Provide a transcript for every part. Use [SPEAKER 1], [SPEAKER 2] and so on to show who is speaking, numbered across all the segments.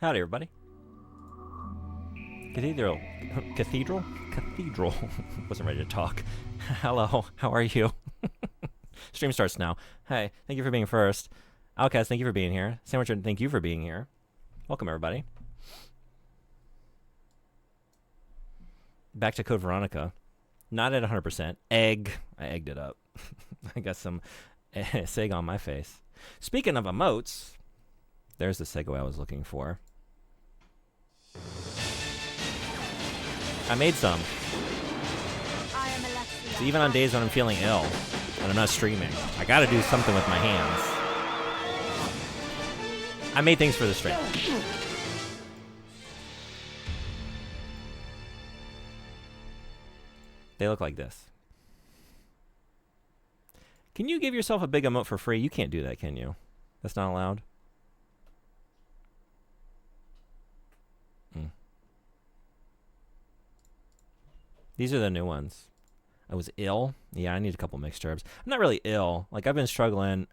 [SPEAKER 1] Howdy, everybody. Cathedral. Wasn't ready to talk. Hello, how are you? Stream starts now. Hey, thank you for being first. Outcast, thank you for being here. Sandwich, thank you for being here. Welcome, everybody. Back to Code Veronica. Not at 100%. Egg. I egged it up. I got some seg on my face. Speaking of emotes, there's the segue I was looking for. I made some. So even on days when I'm feeling ill and I'm not streaming, I gotta do something with my hands. I made things for the stream. They look like this. Can you give yourself a big emote for free? You can't do that, can you? That's not allowed? These are the new ones. I was ill. Yeah, I need a couple mixed herbs. I'm not really ill. Like, I've been struggling.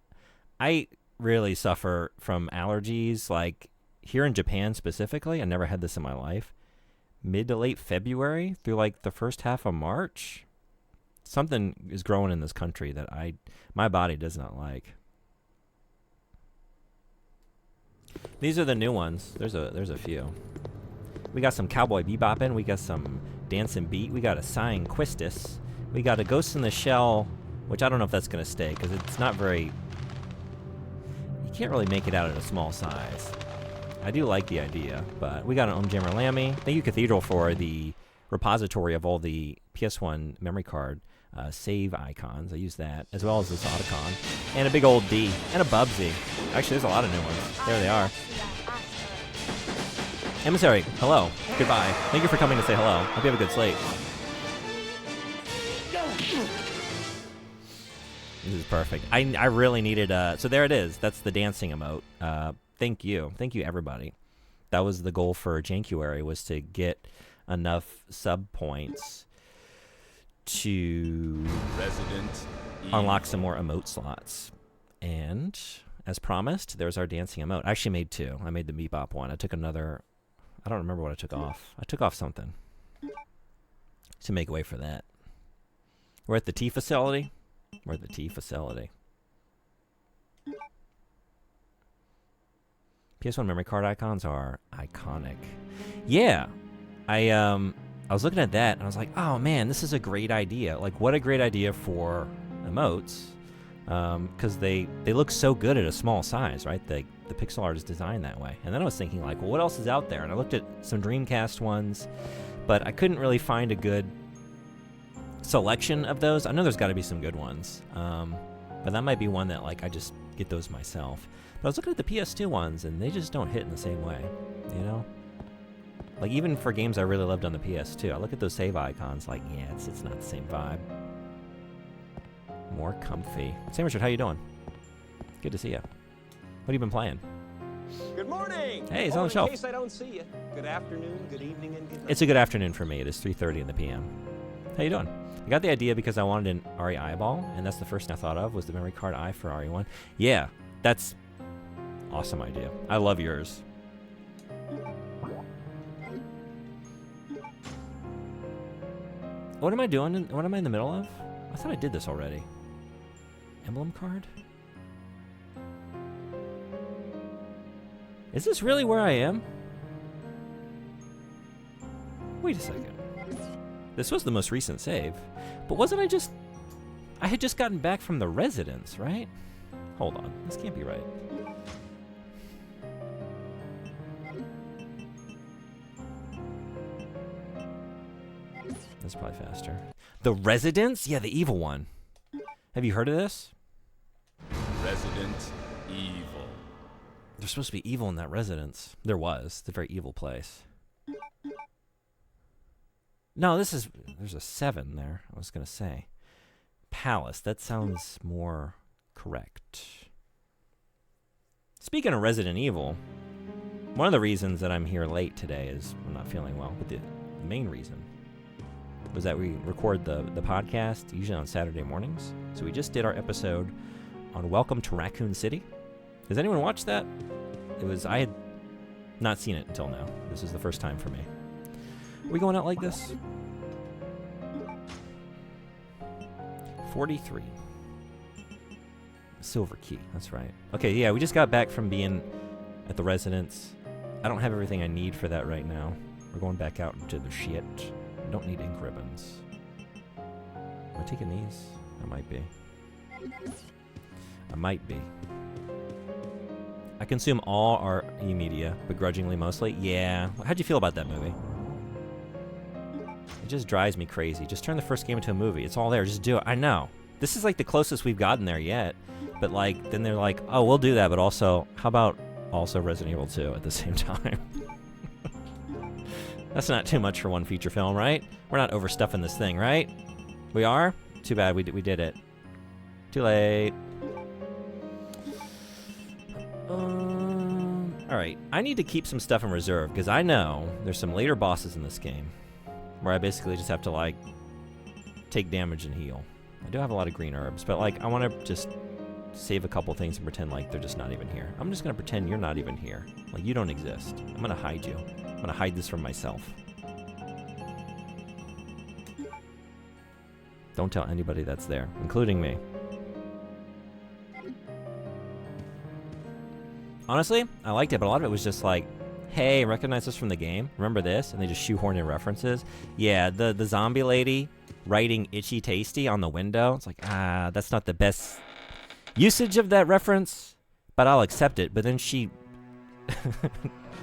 [SPEAKER 1] I really suffer from allergies. Like, here in Japan specifically, I never had this in my life. Mid to late February through, like, the first half of March, something is growing in this country that my body does not like. These are the new ones. There's a few. We got some Cowboy Beboppin'. We got some Dancing Beat. We got a Sighing Quistis. We got a Ghost in the Shell, which I don't know if that's going to stay because it's not very... You can't really make it out at a small size. I do like the idea, but we got an Jammer Lammy. Thank you, Cathedral, for the repository of all the PS1 memory card save icons. I use that, as well as this Otacon. And a big old D. And a Bubsy. Actually, there's a lot of new ones. There they are. Emissary, hello. Goodbye. Thank you for coming to say hello. Hope you have a good sleep. This is perfect. I really needed so there it is. That's the dancing emote. Thank you. Thank you, everybody. That was the goal for Jankuary, was to get enough sub points to unlock some more emote slots. And as promised, there's our dancing emote. I actually made two. I made the Bebop one. I took another... I don't remember what I took off. I took off something to make way for that. We're at the T facility. We're at the T facility. PS1 memory card icons are iconic. Yeah. I was looking at that and I was like, oh man, this is a great idea. Like, what a great idea for emotes. Because they look so good at a small size, right? The pixel art is designed that way. And then I was thinking, like, well, what else is out there? And I looked at some Dreamcast ones, but I couldn't really find a good selection of those. I know there's got to be some good ones, but that might be one that, like, I just get those myself. But I was looking at the PS2 ones, and they just don't hit in the same way, you know? Like, even for games I really loved on the PS2, I look at those save icons, like, yeah, it's not the same vibe. More comfy. Sam Richard, how you doing? Good to see you. What have you been playing?
[SPEAKER 2] Good morning.
[SPEAKER 1] Hey, he's on the shelf.
[SPEAKER 2] In case I don't see you. Good afternoon, good evening, and good night.
[SPEAKER 1] It's a good afternoon for me. It is 3:30 in the PM. How you doing? I got the idea because I wanted an RE eyeball, and that's the first thing I thought of was the memory card eye for RE1. Yeah, that's awesome idea. I love yours. What am I doing? What am I in the middle of? I thought I did this already. Emblem card? Is this really where I am? Wait a second. This was the most recent save. But wasn't I had just gotten back from the residence, right? Hold on. This can't be right. That's probably faster. The residence? Yeah, the evil one. Have you heard of this?
[SPEAKER 3] Resident Evil.
[SPEAKER 1] There's supposed to be evil in that residence. There was. It's a very evil place. No, there's a 7 there, I was going to say. Palace, that sounds more correct. Speaking of Resident Evil, one of the reasons that I'm here late today is I'm not feeling well, but the main reason was that we record the podcast usually on Saturday mornings. So we just did our episode on Welcome to Raccoon City. Has anyone watched that? It Not seen it until now. This is the first time for me. Are we going out like this? 43. Silver key, that's right. Okay, yeah, we just got back from being at the residence. I don't have everything I need for that right now. We're going back out into the shit. I don't need ink ribbons. Am I taking these? I might be. I might be. I consume all our e-media, begrudgingly mostly. Yeah. How'd you feel about that movie? It just drives me crazy. Just turn the first game into a movie. It's all there. Just do it. I know. This is like the closest we've gotten there yet. But like, then they're like, oh, we'll do that, but also, how about also Resident Evil 2 at the same time? That's not too much for one feature film, right? We're not overstuffing this thing, right? We are? Too bad we did it. Too late. Alright, I need to keep some stuff in reserve, because I know there's some later bosses in this game where I basically just have to, like, take damage and heal. I do have a lot of green herbs, but, like, I want to just save a couple things and pretend like they're just not even here. I'm just going to pretend you're not even here. Like, you don't exist. I'm going to hide you. I'm going to hide this from myself. Don't tell anybody that's there, including me. Honestly, I liked it, but a lot of it was just like, hey, recognize this from the game? Remember this? And they just shoehorn in references. Yeah, the zombie lady writing itchy tasty on the window. It's like, that's not the best usage of that reference, but I'll accept it. But then she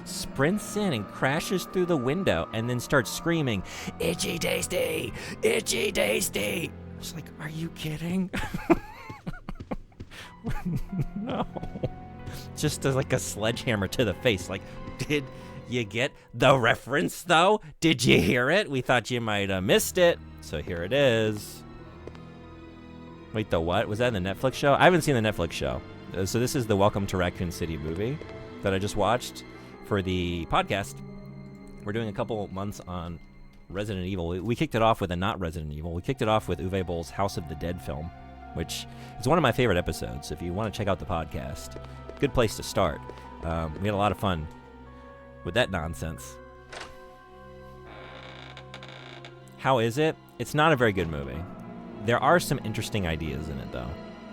[SPEAKER 1] sprints in and crashes through the window and then starts screaming, itchy tasty, itchy tasty. I was like, are you kidding? No. Just as like a sledgehammer to the face. Like, did you get the reference, though? Did you hear it? We thought you might have missed it. So here it is. Wait, the what? Was that in the Netflix show? I haven't seen the Netflix show. So this is the Welcome to Raccoon City movie that I just watched for the podcast. We're doing a couple months on Resident Evil. We kicked it off with a not Resident Evil. We kicked it off with Uwe Boll's House of the Dead film, which is one of my favorite episodes. If you want to check out the podcast, good place to start. We had a lot of fun with that nonsense. How is it? It's not a very good movie. There are some interesting ideas in it, though.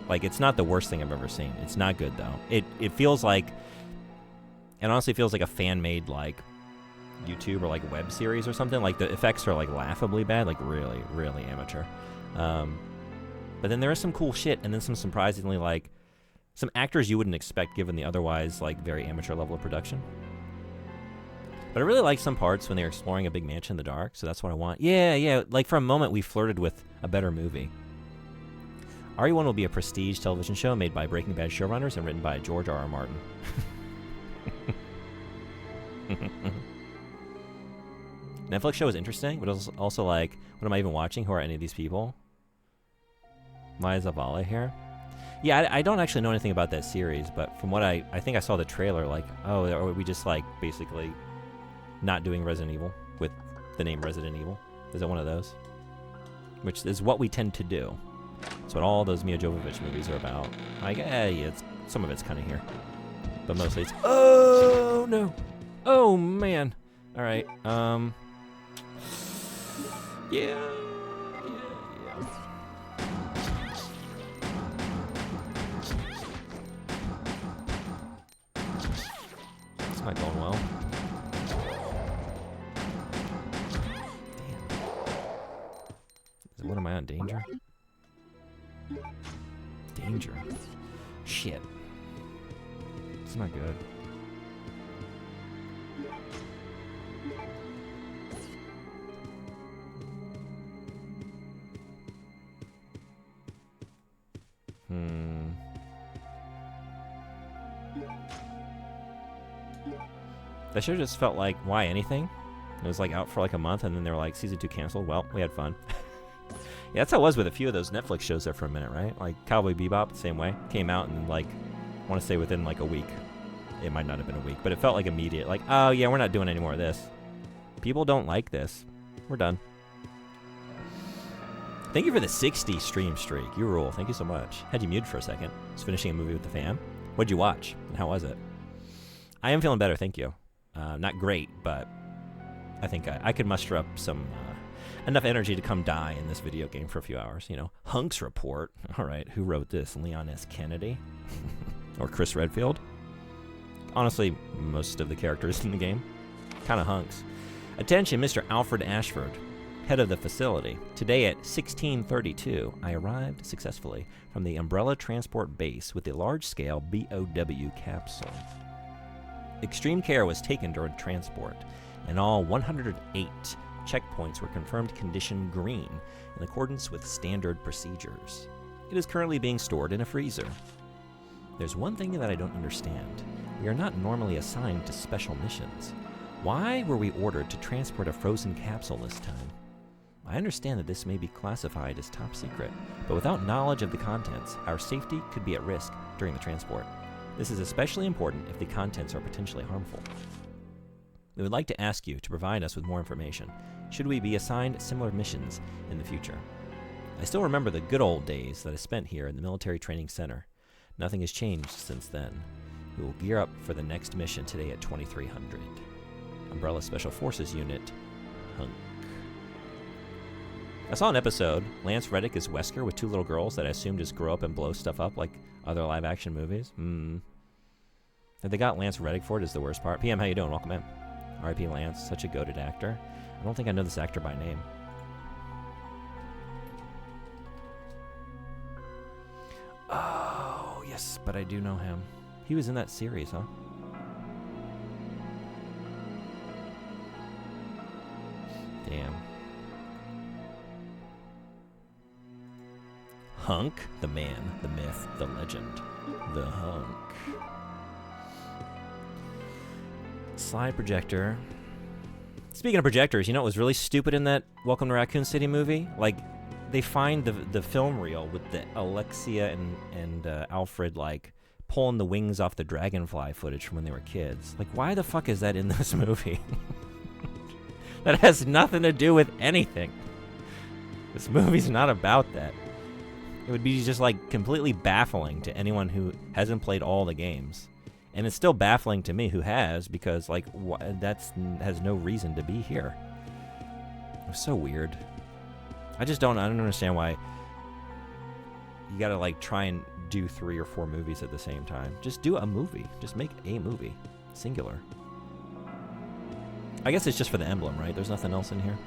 [SPEAKER 1] Like, it's not the worst thing I've ever seen. It's not good, though. It feels like, it honestly feels like a fan-made, like, YouTube or, like, web series or something. Like, the effects are, like, laughably bad. Like, really, really amateur. But then there is some cool shit, and then some surprisingly, like, some actors you wouldn't expect given the otherwise, like, very amateur level of production. But I really like some parts when they're exploring a big mansion in the dark, so that's what I want. Yeah, like, for a moment we flirted with a better movie. RE1 will be a prestige television show made by Breaking Bad showrunners and written by George R.R. Martin. Netflix show is interesting, but it's also like, what am I even watching? Who are any of these people? Maya Zavala here. Yeah, I don't actually know anything about that series, but from what I think I saw the trailer, like, oh, are we just, like, basically not doing Resident Evil with the name Resident Evil? Is it one of those? Which is what we tend to do. That's what all those Mia Jovovich movies are about. Like, yeah, some of it's kind of here. But mostly it's, oh, no. Oh, man. All right, yeah. It's not going well. Damn. What am I on? Danger? Danger. Shit. It's not good. That show just felt like, why anything? It was like out for like a month, and then they were like, season 2 canceled. Well, we had fun. Yeah, that's how it was with a few of those Netflix shows there for a minute, right? Like Cowboy Bebop, the same way. Came out and, like, I want to say within like a week. It might not have been a week, but it felt like immediate. Like, oh yeah, we're not doing any more of this. People don't like this. We're done. Thank you for the 60 stream streak. You rule. Thank you so much. Had you muted for a second. I was finishing a movie with the fam. What'd you watch? And how was it? I am feeling better, thank you. Not great, but I think I could muster up some enough energy to come die in this video game for a few hours. You know, Hunks Report. All right, who wrote this? Leon S. Kennedy or Chris Redfield? Honestly, most of the characters in the game kind of hunks. Attention, Mr. Alfred Ashford, head of the facility. Today at 16:32, I arrived successfully from the Umbrella Transport Base with a large-scale BOW capsule. Extreme care was taken during transport, and all 108 checkpoints were confirmed condition green in accordance with standard procedures. It is currently being stored in a freezer. There's one thing that I don't understand. We are not normally assigned to special missions. Why were we ordered to transport a frozen capsule this time? I understand that this may be classified as top secret, but without knowledge of the contents, our safety could be at risk during the transport. This is especially important if the contents are potentially harmful. We would like to ask you to provide us with more information, should we be assigned similar missions in the future. I still remember the good old days that I spent here in the Military Training Center. Nothing has changed since then. We will gear up for the next mission today at 2300. Umbrella Special Forces Unit, Hunk. I saw an episode. Lance Reddick is Wesker with two little girls that I assumed just grow up and blow stuff up like other live-action movies. That they got Lance Reddick for it is the worst part. PM, how you doing? Welcome in. R.I.P. Lance, such a goated actor. I don't think I know this actor by name. Oh, yes, but I do know him. He was in that series, huh? Damn. Hunk, the man, the myth, the legend, the hunk. Slide projector. Speaking of projectors, you know what was really stupid in that Welcome to Raccoon City movie? Like, they find the film reel with the Alexia and Alfred, like, pulling the wings off the dragonfly footage from when they were kids. Like, why the fuck is that in this movie? That has nothing to do with anything. This movie's not about that. It would be just, like, completely baffling to anyone who hasn't played all the games. And it's still baffling to me who has, because, like, has no reason to be here. It was so weird. I don't understand why you gotta, like, try and do 3 or 4 movies at the same time. Just do a movie. Just make a movie. Singular. I guess it's just for the emblem, right? There's nothing else in here.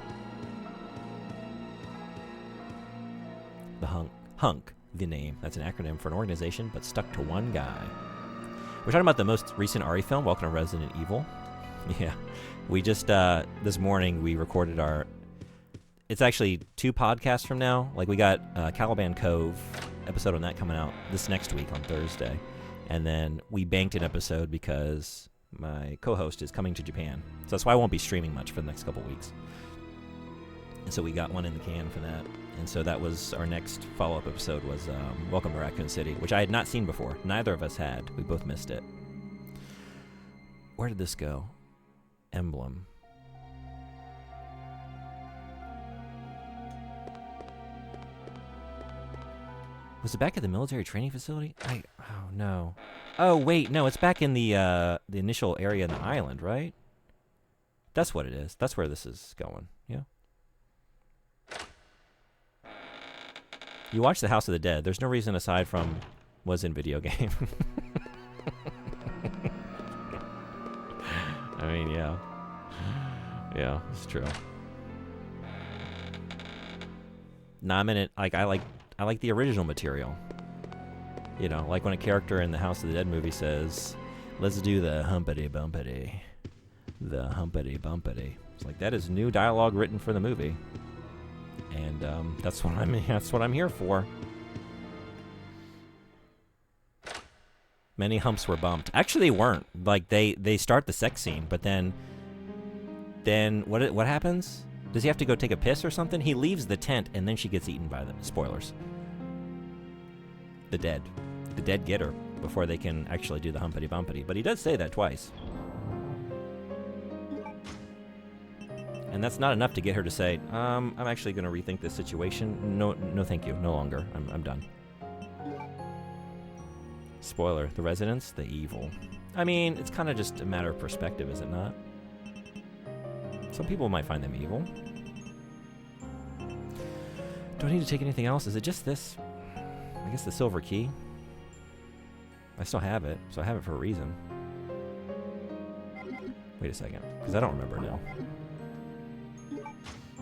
[SPEAKER 1] The Hunk. Hunk, the name. That's an acronym for an organization, but stuck to one guy. We're talking about the most recent Ari film, Welcome to Resident Evil. Yeah. We just, this morning, we recorded our... It's actually 2 podcasts from now. Like, we got Caliban Cove episode on that coming out this next week on Thursday. And then we banked an episode because my co-host is coming to Japan. So that's why I won't be streaming much for the next couple weeks. And so we got one in the can for that. And so that was our next follow-up episode was Welcome to Raccoon City, which I had not seen before. Neither of us had. We both missed it. Where did this go? Emblem. Was it back at the military training facility? Oh, no. Oh, wait, no, it's back in the initial area in the island, right? That's what it is. That's where this is going, yeah? You watch The House of the Dead. There's no reason aside from was in video game. I mean, yeah. Yeah, it's true. Nah, I'm in it. Like, I like the original material. You know, like when a character in the House of the Dead movie says, "Let's do the humpity bumpity." The humpity bumpity. It's like, that is new dialogue written for the movie. And that's what I'm here for. Many humps were bumped. Actually, they weren't. Like, they start the sex scene, but then what happens? Does he have to go take a piss or something? He leaves the tent, and then she gets eaten by the spoilers. The dead get her before they can actually do the humpity bumpity. But he does say that twice. And that's not enough to get her to say, I'm actually going to rethink this situation. No, thank you. No longer. I'm done. Spoiler, the residents, the evil. I mean, it's kind of just a matter of perspective, is it not? Some people might find them evil. Do I need to take anything else? Is it just this? I guess the silver key. I still have it, so I have it for a reason. Wait a second, because I don't remember now.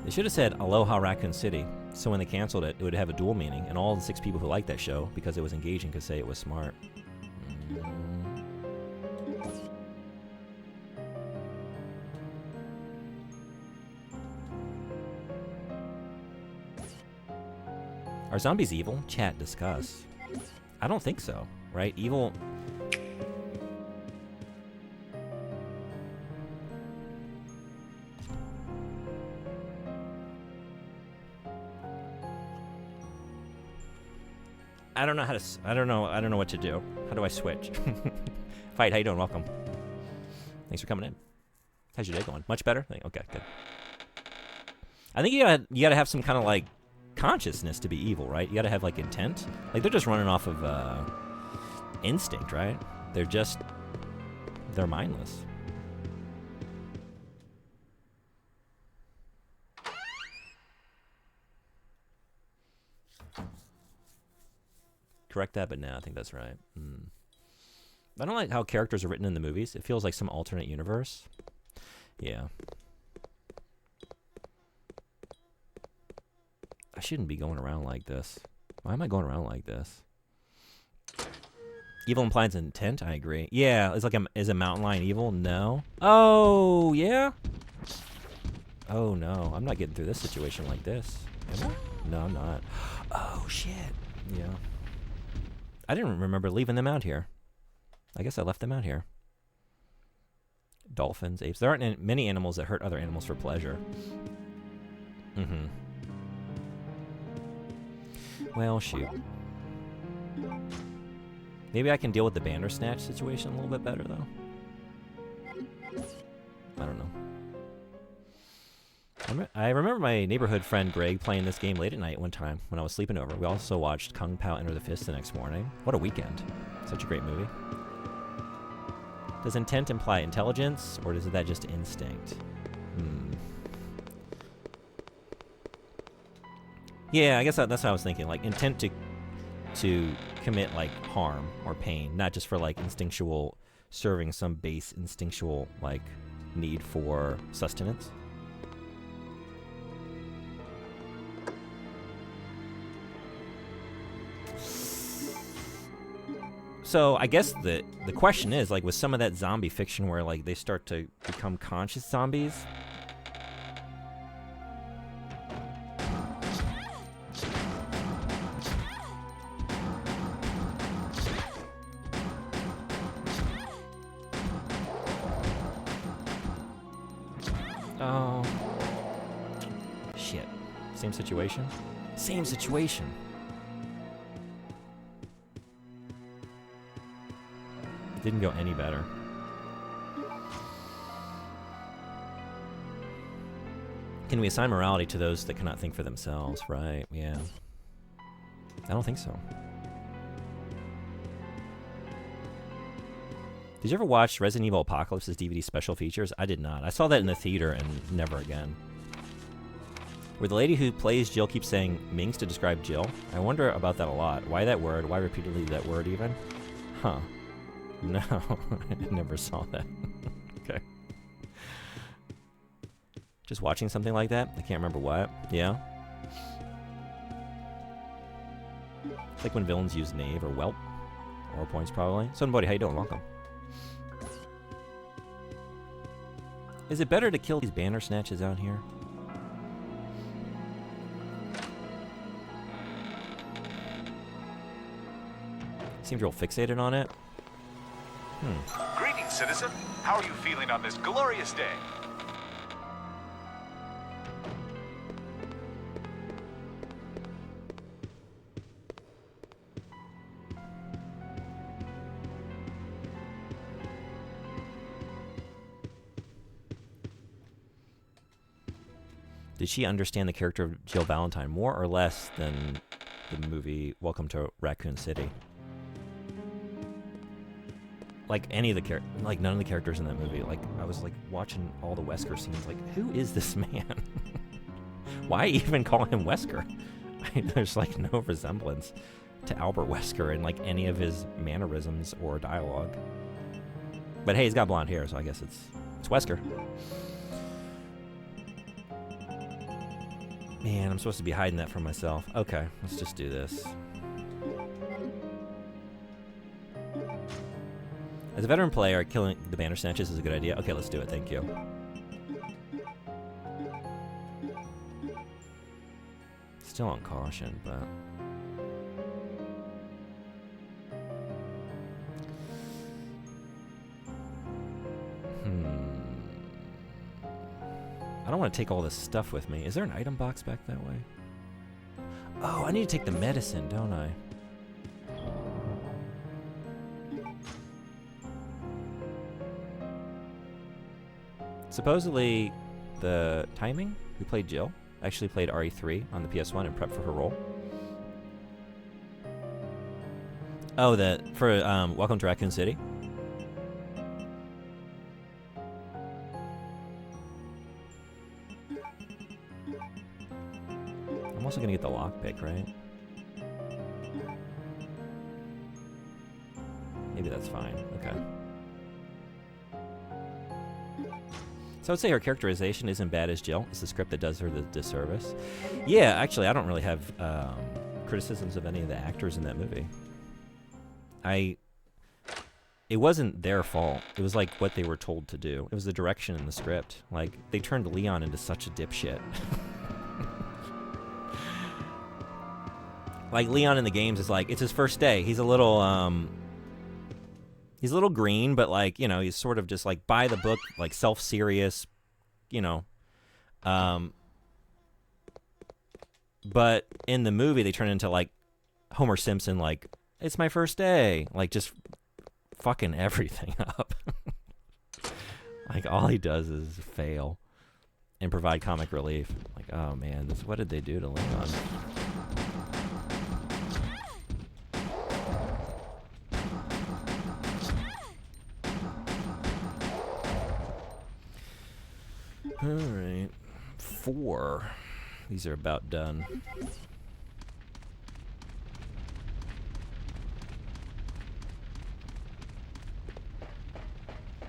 [SPEAKER 1] They should have said Aloha Raccoon City, so when they canceled it, it would have a dual meaning, and all the 6 people who liked that show, because it was engaging, could say it was smart. Are zombies evil? Chat, discuss. I don't think so, right? Evil... I don't know how to... I don't know what to do. How do I switch? Fight, how you doing? Welcome. Thanks for coming in. How's your day going? Much better? Okay, good. I think you gotta have some kind of, like, consciousness to be evil, right? You gotta have, like, intent. Like, they're just running off of, instinct, right? They're mindless. Correct that, but no, I think that's right. I don't like how characters are written in the movies. It feels like some alternate universe. Yeah. I shouldn't be going around like this. Why am I going around like this? Evil implies intent? I agree. Yeah, it's like is a mountain lion evil? No. Oh, yeah? Oh, no. I'm not getting through this situation like this. Am I? No, I'm not. Oh, shit. Yeah. I didn't remember leaving them out here. I guess I left them out here. Dolphins, apes. There aren't many animals that hurt other animals for pleasure. Well, shoot. Maybe I can deal with the Bandersnatch situation a little bit better, though. I don't know. I remember my neighborhood friend Greg playing this game late at night one time when I was sleeping over. We also watched Kung Pao Enter the Fist the next morning. What a weekend. Such a great movie. Does intent imply intelligence, or is that just instinct? Yeah, I guess that's what I was thinking. Like, intent to commit, like, harm or pain, not just for, like, instinctual, serving some base instinctual, like, need for sustenance. So I guess the question is, like, with some of that zombie fiction where, like, they start to become conscious zombies. Oh. Shit. Same situation? Same situation. Didn't go any better. Can we assign morality to those that cannot think for themselves? Right, yeah. I don't think so. Did you ever watch Resident Evil Apocalypse's DVD special features? I did not. I saw that in the theater and never again. Where the lady who plays Jill keeps saying Minx to describe Jill? I wonder about that a lot. Why that word? Why repeatedly that word even? Huh. No, I never saw that. Okay. Just watching something like that? I can't remember what. Yeah? It's like when villains use Knave or Whelp. Or points, probably. Somebody, how you doing? Welcome. Is it better to kill these Bandersnatches out here? Seems real fixated on it.
[SPEAKER 4] Greetings, citizen. How are you feeling on this glorious day?
[SPEAKER 1] Did she understand the character of Jill Valentine more or less than the movie Welcome to Raccoon City? like any of the like none of the characters in that movie. Like I was like watching all the Wesker scenes. Like who is this man? Why even call him Wesker? There's like no resemblance to Albert Wesker in like any of his mannerisms or dialogue. But hey, he's got blonde hair, so I guess it's Wesker. Man, I'm supposed to be hiding that from myself. Okay, let's just do this. As a veteran player, killing the Bandersnatches is a good idea. Okay, let's do it. Thank you. Still on caution, but... I don't want to take all this stuff with me. Is there an item box back that way? Oh, I need to take the medicine, don't I? Supposedly, the timing, who played Jill, actually played RE3 on the PS1 and prepped for her role. Oh, for Welcome to Raccoon City. I'm also gonna get the lockpick, right? Maybe that's fine. Okay. So I would say her characterization isn't bad as Jill. It's the script that does her the disservice. Yeah, actually, I don't really have criticisms of any of the actors in that movie. It wasn't their fault. It was like what they were told to do. It was the direction in the script. Like, they turned Leon into such a dipshit. Like, Leon in the games is like, it's his first day. He's a little green, but like, you know, he's sort of just like by the book, like self-serious, you know. But in the movie, they turn into like Homer Simpson, like, it's my first day. Like, just fucking everything up. Like, all he does is fail and provide comic relief. Like, oh man, what did they do to Leon? Alright. 4. These are about done.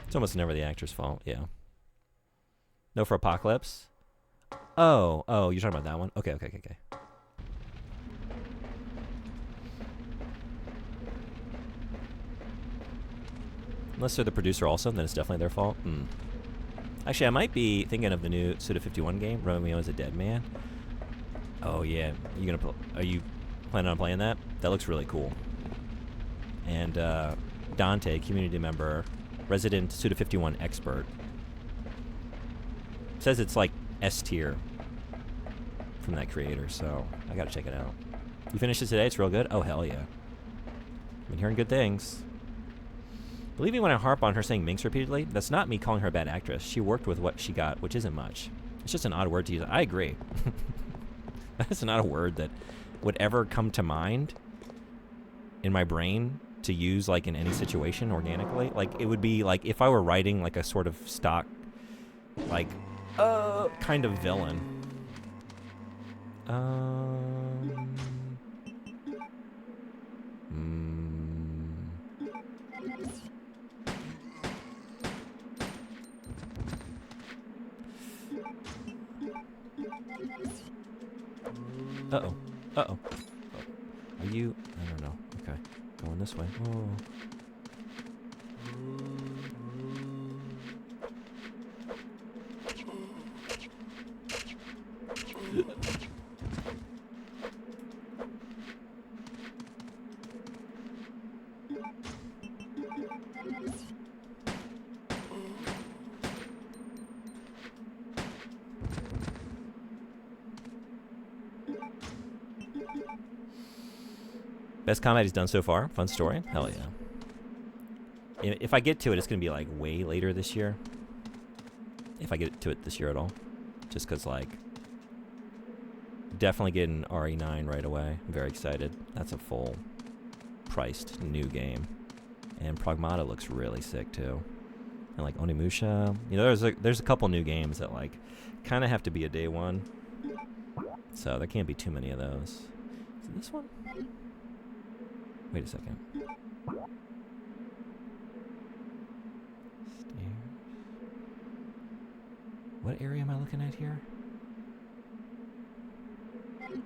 [SPEAKER 1] It's almost never the actor's fault, yeah. No for Apocalypse? Oh, you're talking about that one? Okay. Unless they're the producer also, then it's definitely their fault. Actually, I might be thinking of the new Suda51 game, Romeo is a Dead Man. Oh yeah, are you planning on playing that? That looks really cool. And Dante, community member, resident Suda51 expert, says it's like S tier from that creator, so I gotta check it out. You finished it today? It's real good? Oh hell yeah. I've been hearing good things. Believe me when I harp on her saying minx repeatedly, that's not me calling her a bad actress. She worked with what she got, which isn't much. It's just an odd word to use. I agree. That's not a word that would ever come to mind in my brain to use like in any situation organically. Like it would be like if I were writing like a sort of stock like kind of villain. Uh-oh. Are you... I don't know. Okay. Going this way. Oh. Best combat he's done so far. Fun story. Hell yeah. If I get to it, it's going to be like way later this year. If I get to it this year at all. Just because like... Definitely getting RE9 right away. I'm very excited. That's a full priced new game. And Pragmata looks really sick too. And like Onimusha, you know, there's a couple new games that like kind of have to be a day one. So there can't be too many of those. Is it this one? Wait a second. Stairs. What area am I looking at here?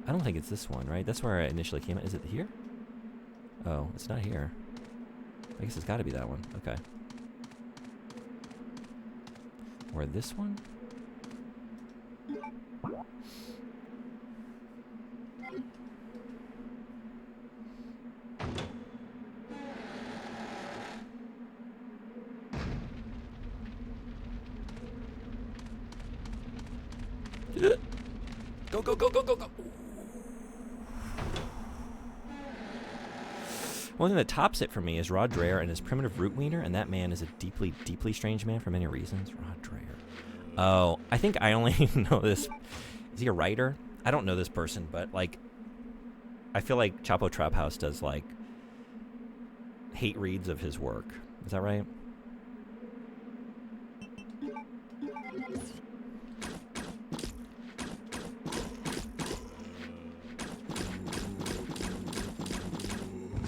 [SPEAKER 1] I don't think it's this one, right? That's where I initially came at. Is it here? Oh, it's not here. I guess it's got to be that one. Okay. Or this one? Go, go, go, go, go, go. One thing that tops it for me is Rod Dreher and his primitive root wiener, and that man is a deeply, deeply strange man for many reasons. Rod Dreher. Oh, I think I only know this. Is he a writer? I don't know this person, but like, I feel like Chapo Trap House does like hate reads of his work. Is that right?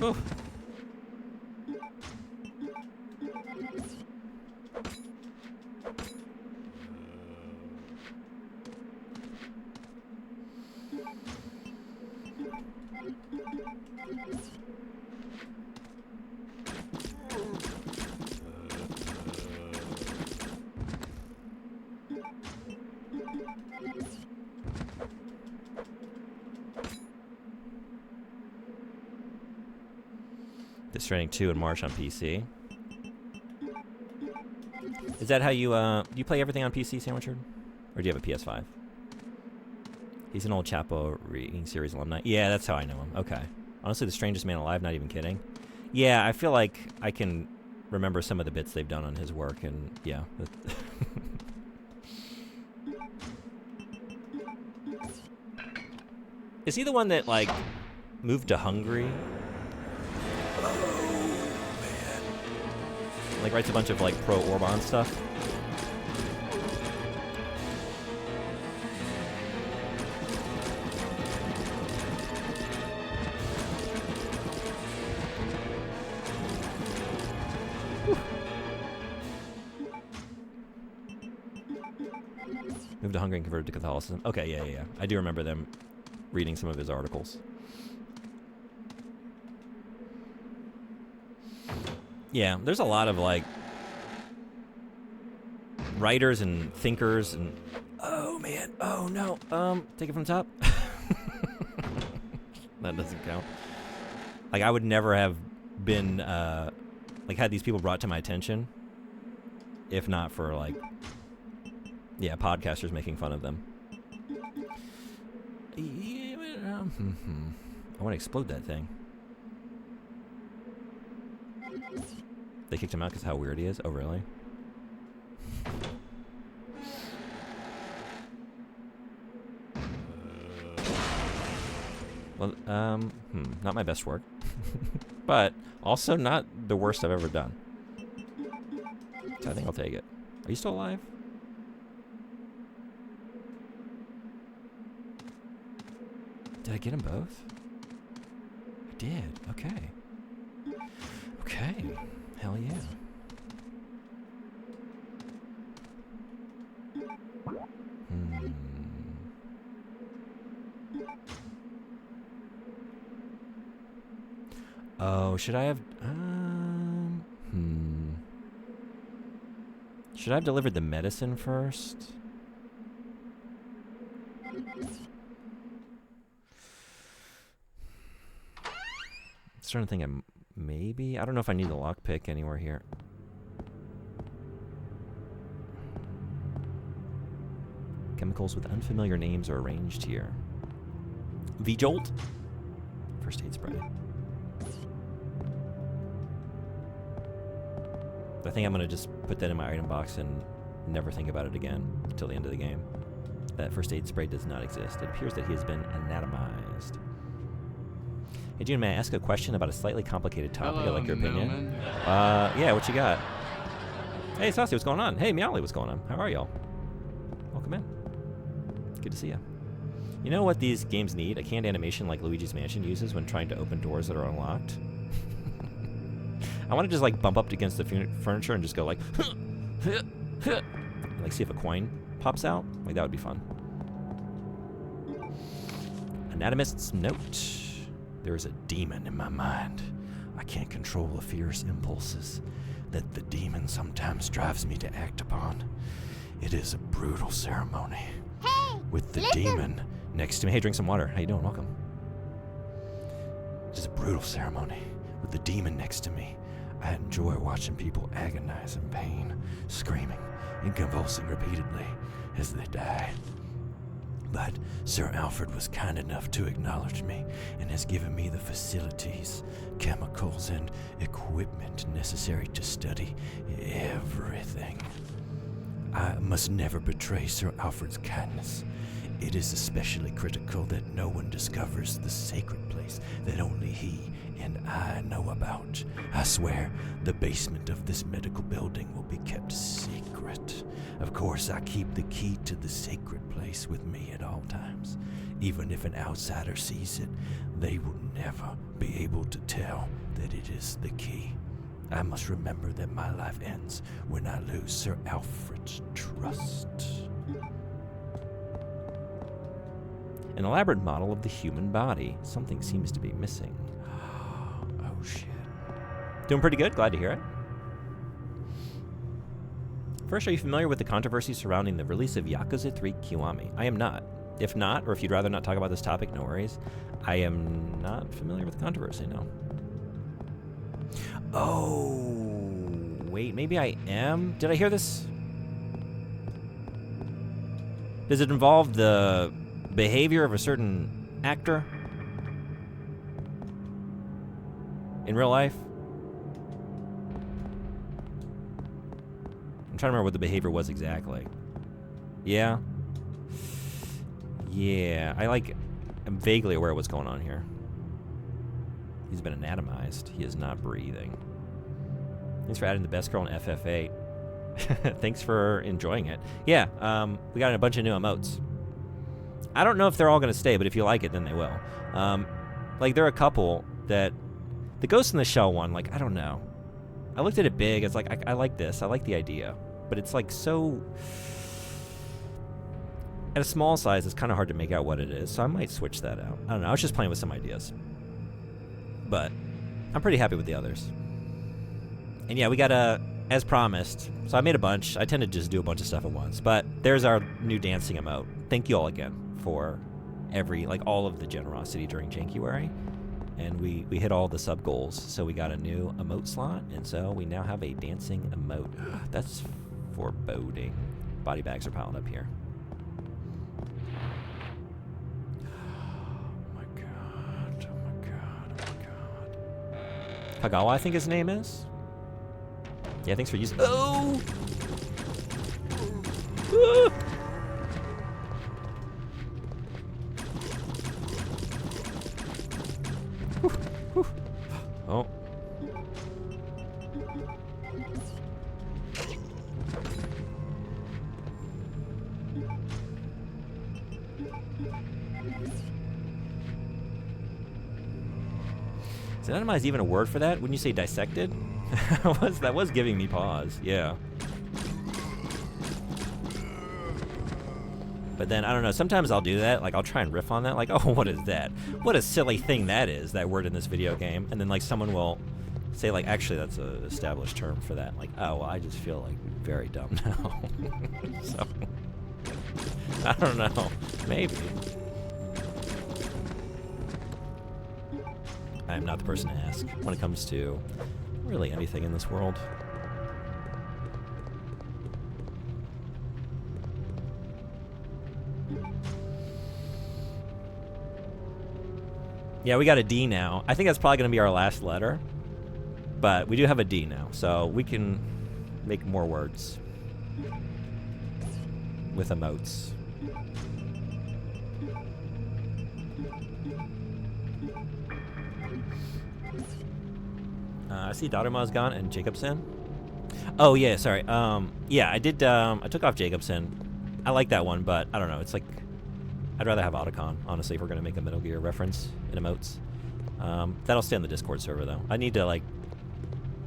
[SPEAKER 1] Oh. Death Stranding 2 in March on PC. Is that how you, do you play everything on PC, Sandwichard? Or do you have a PS5? He's an old Chapo reading series alumni. Yeah, that's how I know him. Okay. Honestly, the strangest man alive, not even kidding. Yeah, I feel like I can remember some of the bits they've done on his work, and yeah. Is he the one that, like, moved to Hungary? Like writes a bunch of like pro-Orban stuff. Moved to Hungary and converted to Catholicism. Okay, yeah. I do remember them reading some of his articles. Yeah, there's a lot of like writers and thinkers and oh man, oh no, take it from the top. That doesn't count. Like I would never have been like had these people brought to my attention if not for like podcasters making fun of them. I want to explode that thing. They kicked him out because of how weird he is? Oh, really? Well, not my best work. But also not the worst I've ever done. So I think I'll take it. Are you still alive? Did I get them both? I did. Okay. Okay. Hell yeah. Oh, should I have... Should I have delivered the medicine first? I'm starting to think maybe... I don't know if I need the lockpick anywhere here. Chemicals with unfamiliar names are arranged here. V-Jolt? First aid spray. I think I'm going to just put that in my item box and never think about it again until the end of the game. That first aid spray does not exist. It appears that he has been anatomized. Hey, June, may I ask a question about a slightly complicated topic?
[SPEAKER 3] Hello,
[SPEAKER 1] I'd like your opinion.
[SPEAKER 3] Newman.
[SPEAKER 1] Yeah, what you got? Hey, Saucy, what's going on? Hey, Meowly, what's going on? How are y'all? Welcome in. Good to see you. You know what these games need? A canned animation like Luigi's Mansion uses when trying to open doors that are unlocked. I want to just like bump up against the furniture and just go like, like see if a coin pops out. Like that would be fun. Anatomist's note. There is a demon in my mind. I can't control the fierce impulses that the demon sometimes drives me to act upon. It is a brutal ceremony.
[SPEAKER 5] Hey!
[SPEAKER 1] With the
[SPEAKER 5] listen.
[SPEAKER 1] demon next to me. Hey, drink some water. How you doing? Welcome. It is a brutal ceremony. With the demon next to me, I enjoy watching people agonize in pain, screaming and convulsing repeatedly as they die. But Sir Alfred was kind enough to acknowledge me and has given me the facilities, chemicals, and equipment necessary to study everything. I must never betray Sir Alfred's kindness. It is especially critical that no one discovers the sacred place that only he and I know about. I swear, the basement of this medical building will be kept secret. Of course, I keep the key to the sacred place with me at all times. Even if an outsider sees it, they will never be able to tell that it is the key. I must remember that my life ends when I lose Sir Alfred's trust. An elaborate model of the human body. Something seems to be missing. Oh, shit. Doing pretty good. Glad to hear it. First, are you familiar with the controversy surrounding the release of Yakuza 3 Kiwami? I am not. If not, or if you'd rather not talk about this topic, no worries. I am not familiar with the controversy, no. Oh, wait, maybe I am? Did I hear this? Does it involve the behavior of a certain actor in real life? I'm trying to remember what the behavior was exactly. Yeah. Yeah, I'm vaguely aware of what's going on here. He's been anatomized. He is not breathing. Thanks for adding the best girl in FF8. Thanks for enjoying it. Yeah, we got a bunch of new emotes. I don't know if they're all going to stay, but if you like it, then they will. Like, there are a couple that... The Ghost in the Shell one, like, I don't know. I looked at it big. It's like, I like this. I like the idea. But it's, like, so... At a small size, it's kind of hard to make out what it is, so I might switch that out. I don't know. I was just playing with some ideas. But I'm pretty happy with the others. And yeah, we got as promised. So I made a bunch. I tend to just do a bunch of stuff at once. But there's our new dancing emote. Thank you all again for all of the generosity during Jankuary. And we hit all the sub goals. So we got a new emote slot. And so we now have a dancing emote. That's foreboding. Body bags are piling up here. Kagawa, I think his name is. Yeah, thanks for using. Oh! Ah! Whew, whew. Oh. Is anatomized even a word for that? Wouldn't you say dissected? that was giving me pause, yeah. But then, I don't know, sometimes I'll do that, like I'll try and riff on that, like, oh, what is that? What a silly thing that is, that word in this video game. And then like someone will say like, actually that's an established term for that. Like, oh, well, I just feel like very dumb now. So, I don't know, maybe. I am not the person to ask when it comes to really anything in this world. Yeah, we got a D now. I think that's probably going to be our last letter. But we do have a D now, so we can make more words with emotes. I see Dotterma's gone and Jacobson. Oh yeah, sorry. Yeah, I did. I took off Jacobson. I like that one, but I don't know. It's like I'd rather have Otacon, honestly, if we're gonna make a Metal Gear reference in emotes. That'll stay on the Discord server though. I need to like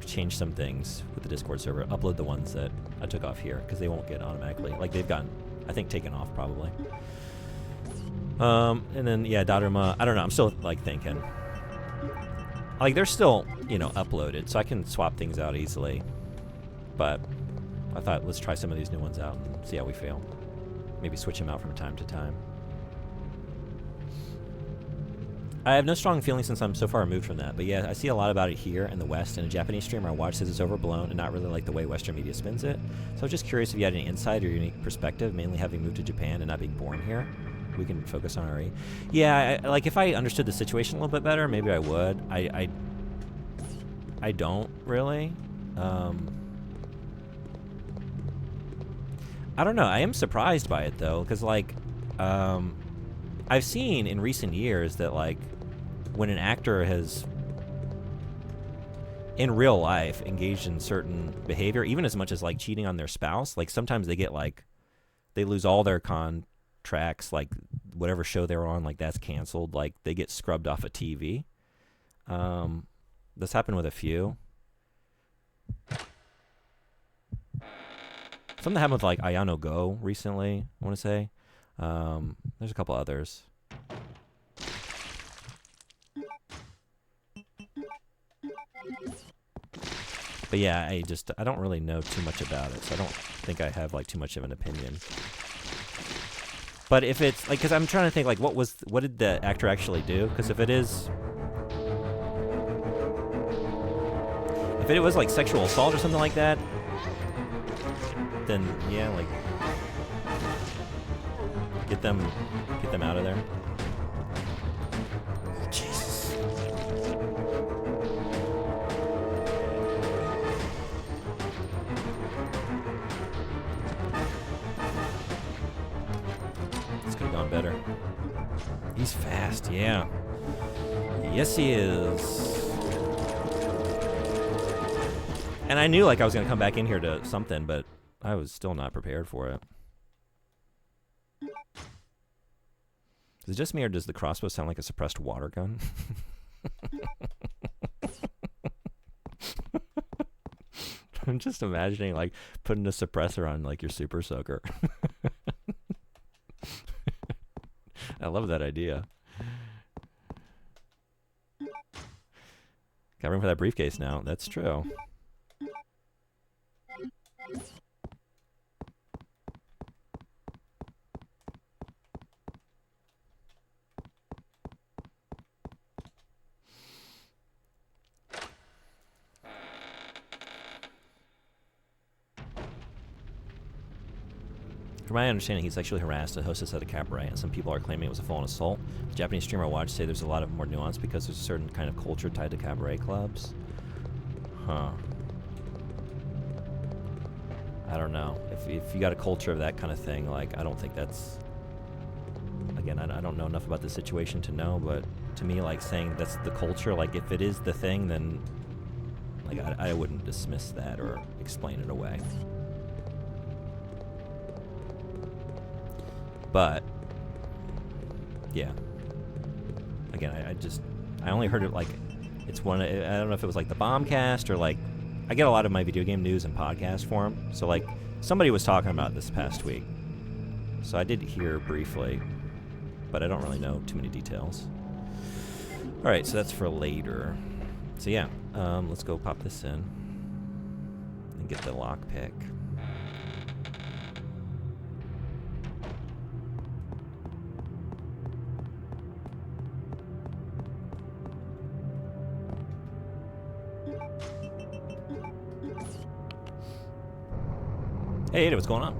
[SPEAKER 1] change some things with the Discord server. Upload the ones that I took off here because they won't get automatically. Like they've gotten, I think, taken off probably. And then yeah, Dotterma. I don't know. I'm still like thinking. Like they're still, you know, uploaded, so I can swap things out easily. But I thought let's try some of these new ones out and see how we feel. Maybe switch them out from time to time. I have no strong feelings since I'm so far removed from that, but yeah, I see a lot about it here in the West, and a Japanese streamer I watch says it's overblown and not really like the way Western media spins it. So I was just curious if you had any insight or unique perspective, mainly having moved to Japan and not being born here. We can focus on RE. Yeah, like if I understood the situation a little bit better, maybe I would. I don't really. I don't know. I am surprised by it though, because like, I've seen in recent years that like when an actor has in real life engaged in certain behavior, even as much as like cheating on their spouse, like sometimes they get like they lose all their contracts, like whatever show they're on, like that's canceled, like they get scrubbed off of TV. This happened with a few. Something happened with like Ayano Go recently, I want to say. There's a couple others. But yeah, I don't really know too much about it, so I don't think I have like too much of an opinion. But if it's like, because I'm trying to think like what did the actor actually do? Because if it was like sexual assault or something like that, then yeah, like get them out of there. Jesus. This could have gone better. He's fast, yeah. Yes, he is. And I knew like I was gonna come back in here to something, but I was still not prepared for it. Is it just me, or does the crossbow sound like a suppressed water gun? I'm just imagining like putting a suppressor on like your super soaker. I love that idea. Got room for that briefcase now. That's true. From my understanding, he's sexually harassed a hostess at a cabaret, and some people are claiming it was a full-on assault. The Japanese streamer I watched say there's a lot of more nuance because there's a certain kind of culture tied to cabaret clubs. Huh. I don't know. If you got a culture of that kind of thing, like, I don't think that's... Again, I don't know enough about the situation to know, but to me, like, saying that's the culture, like, if it is the thing, then, like, I wouldn't dismiss that or explain it away. But, yeah. Again, I only heard it, like, it's one, I don't know if it was, like, the Bombcast or, like, I get a lot of my video game news in podcast form. So, like, somebody was talking about this past week. So I did hear briefly, but I don't really know too many details. All right, so that's for later. So, yeah, let's go pop this in and get the lockpick. Hey, Ada, what's going on?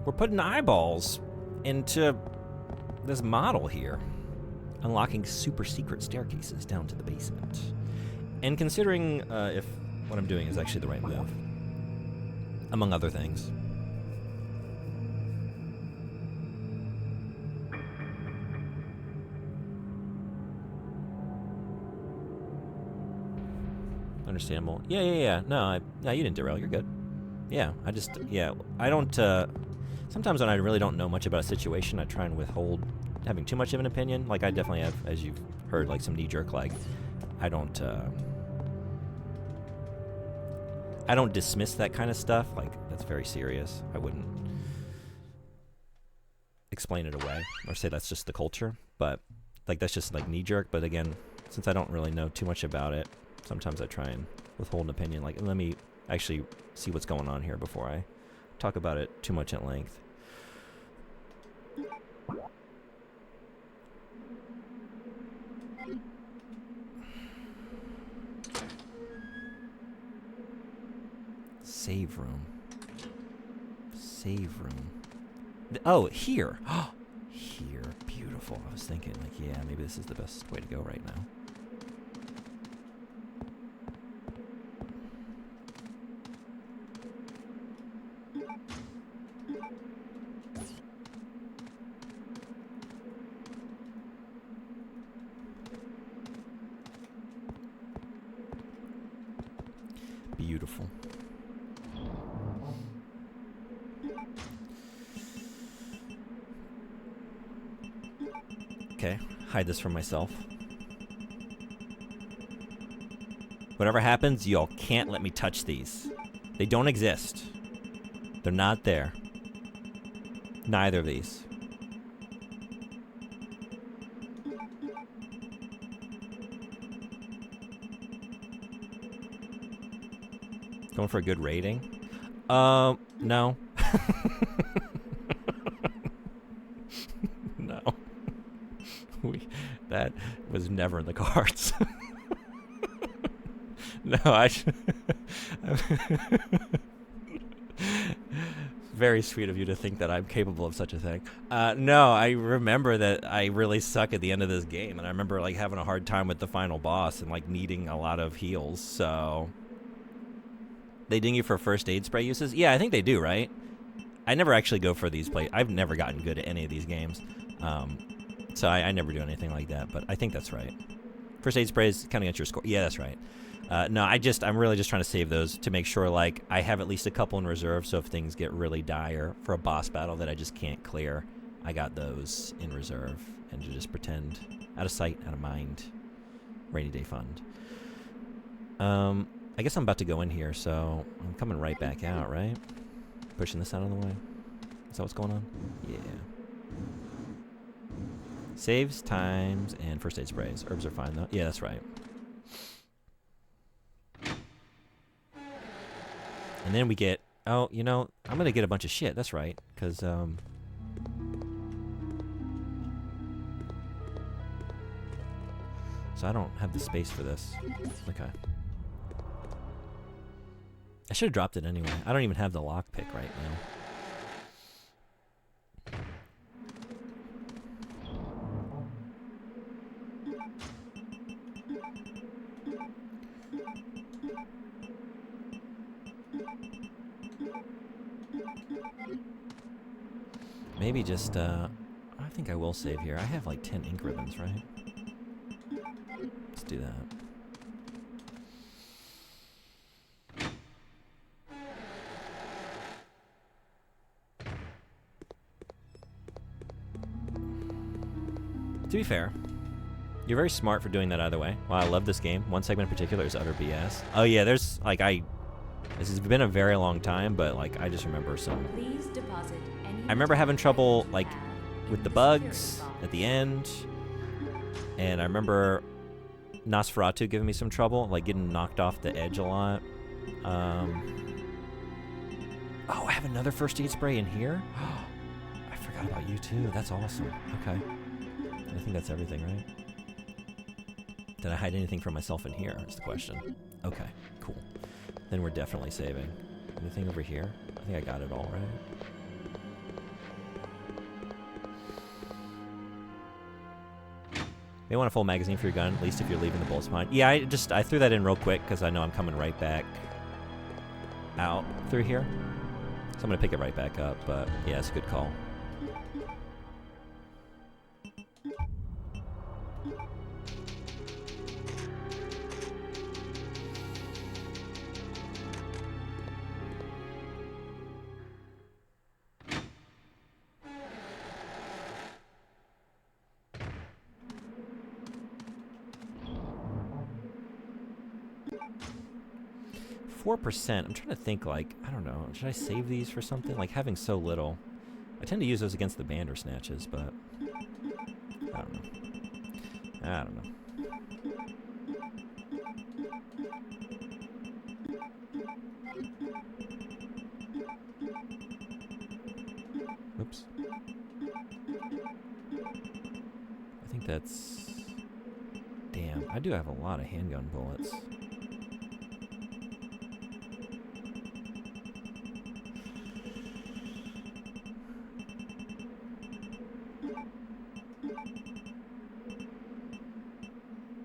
[SPEAKER 1] We're putting eyeballs into this model here, unlocking super secret staircases down to the basement. And considering if what I'm doing is actually the right move, among other things. understandable. Yeah. No, you didn't derail. You're good. Yeah, I don't, sometimes when I really don't know much about a situation, I try and withhold having too much of an opinion. Like, I definitely have, as you've heard, like, some knee-jerk, like, I don't dismiss that kind of stuff. Like, that's very serious. I wouldn't explain it away or say that's just the culture, but, like, that's just, like, knee-jerk. But again, since I don't really know too much about it, sometimes I try and withhold an opinion. Like, let me actually see what's going on here before I talk about it too much at length. Save room. Save room. Oh, here. Here. Beautiful. I was thinking, like, yeah, maybe this is the best way to go right now. Beautiful. Okay, hide this from myself. Whatever happens, y'all can't let me touch these. They don't exist. They're not there. Neither of these. Going for a good rating? No. No. That was never in the cards. No, very sweet of you to think that I'm capable of such a thing. No, I remember that I really suck at the end of this game, and I remember like having a hard time with the final boss and like needing a lot of heals. So they ding you for first aid spray uses? Yeah, I think they do, right? I never actually go for these plays. I've never gotten good at any of these games. So I never do anything like that, but I think that's right. First aid sprays, counting at your score. Yeah, that's right. No, I'm really just trying to save those to make sure, like, I have at least a couple in reserve, so if things get really dire for a boss battle that I just can't clear, I got those in reserve, and to just pretend, out of sight, out of mind, rainy day fund. I guess I'm about to go in here, so I'm coming right back out, right? Pushing this out of the way. Is that what's going on? Yeah. Saves, times, and first aid sprays. Herbs are fine, though. Yeah, that's right. And then we get... Oh, you know, I'm going to get a bunch of shit. That's right. Because, So I don't have the space for this. Okay. I should have dropped it anyway. I don't even have the lockpick right now. Maybe just, I think I will save here. I have like 10 ink ribbons, right? Let's do that. To be fair, you're very smart for doing that either way. Wow, I love this game. One segment in particular is utter BS. Oh yeah, there's, like, this has been a very long time, but, like, I just remember some...
[SPEAKER 5] Please deposit any...
[SPEAKER 1] I remember having trouble, like, with the bugs at the end. And I remember Nosferatu giving me some trouble, like, getting knocked off the edge a lot. Oh, I have another first aid spray in here? I forgot about you, too. That's awesome. Okay. I think that's everything, right? Did I hide anything from myself in here, is the question. Okay, cool. Then we're definitely saving. Anything over here? I think I got it all, right? May want a full magazine for your gun, at least if you're leaving the bullets behind. Yeah, I threw that in real quick because I know I'm coming right back out through here. So I'm going to pick it right back up, but yeah, it's a good call. 4%. I'm trying to think, like, I don't know. Should I save these for something? Like, having so little. I tend to use those against the Bandersnatches, but I don't know. I don't know. Oops. I think that's... Damn, I do have a lot of handgun bullets.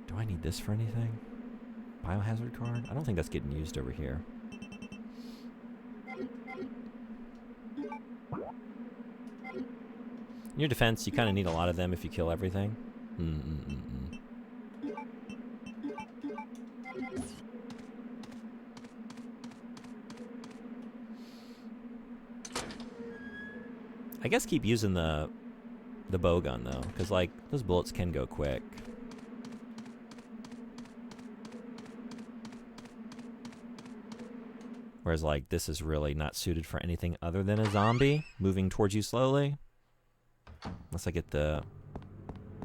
[SPEAKER 1] Do I need this for anything? Biohazard card? I don't think that's getting used over here. In your defense, you kind of need a lot of them if you kill everything. I guess keep using the bow gun though, because like those bullets can go quick. Whereas like this is really not suited for anything other than a zombie moving towards you slowly. Unless I get the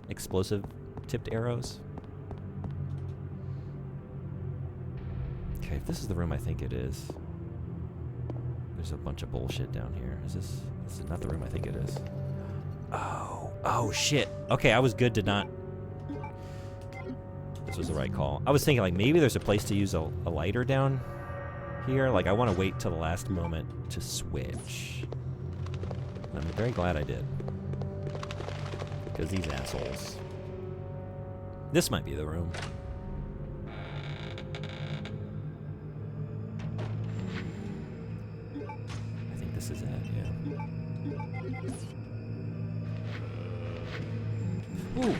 [SPEAKER 1] explosive tipped arrows. Okay, if this is the room I think it is. There's a bunch of bullshit down here. This is not the room I think it is. Oh shit. Okay, I was good to not... This was the right call. I was thinking like maybe there's a place to use a lighter down here. Like I want to wait till the last moment to switch. I'm very glad I did. Because these assholes. This might be the room. I think this is it, yeah. Ooh.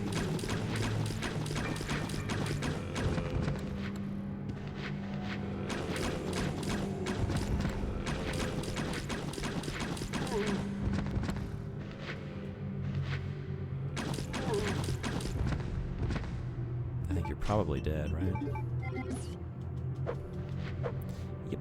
[SPEAKER 1] Probably dead, right? Yep.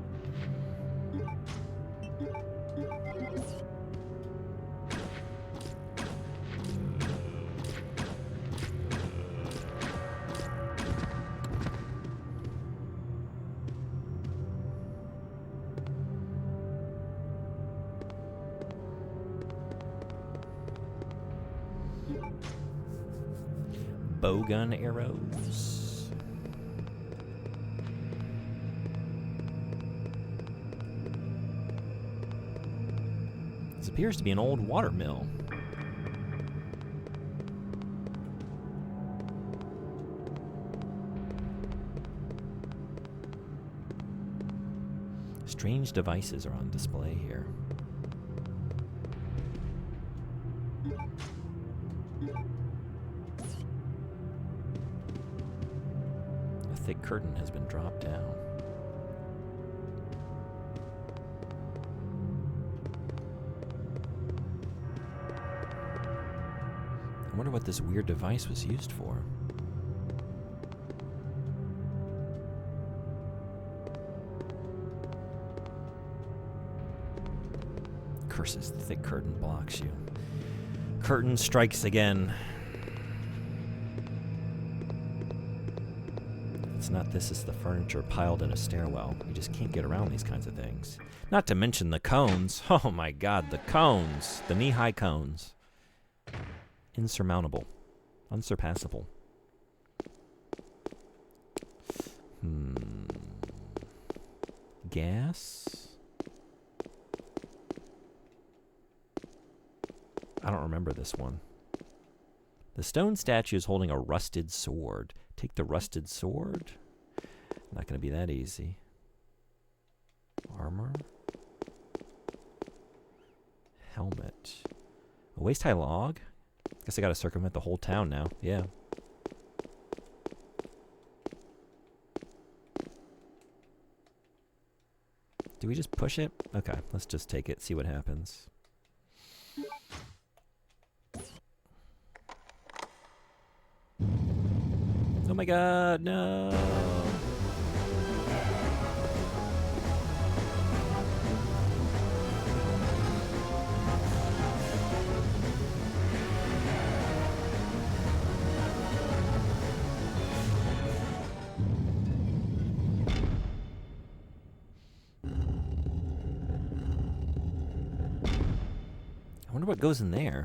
[SPEAKER 1] Bowgun arrows. This appears to be an old water mill. Strange devices are on display here. A thick curtain has been dropped down. I wonder what this weird device was used for. Curses, the thick curtain blocks you. Curtain strikes again. If it's not this, it's the furniture piled in a stairwell. You just can't get around these kinds of things. Not to mention the cones. Oh my god, the cones. The knee-high cones. Insurmountable. Unsurpassable. Gas? I don't remember this one. The stone statue is holding a rusted sword. Take the rusted sword? Not going to be that easy. Armor? Helmet. A waist-high log? Guess I gotta circumvent the whole town now. Yeah. Do we just push it? Okay, let's just take it, see what happens. Oh my god, no! wonder what goes in there.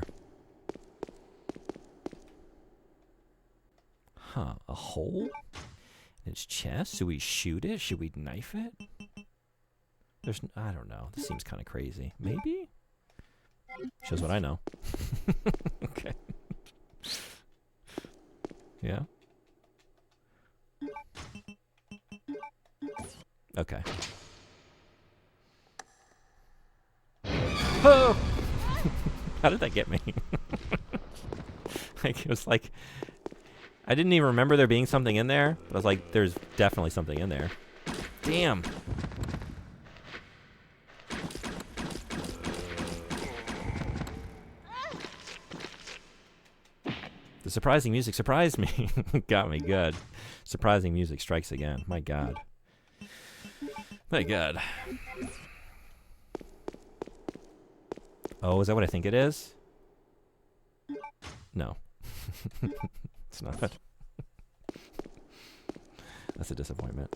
[SPEAKER 1] Huh, a hole in its chest? Should we shoot it? Should we knife it? I don't know. This seems kind of crazy. Maybe? Shows what I know. Okay. Yeah. Okay. Oh! How did that get me? Like, it was like, I didn't even remember there being something in there. But I was like, there's definitely something in there. Damn. The surprising music surprised me. Got me good. Surprising music strikes again. My God. My God. Oh, is that what I think it is? No. It's not. That's a disappointment.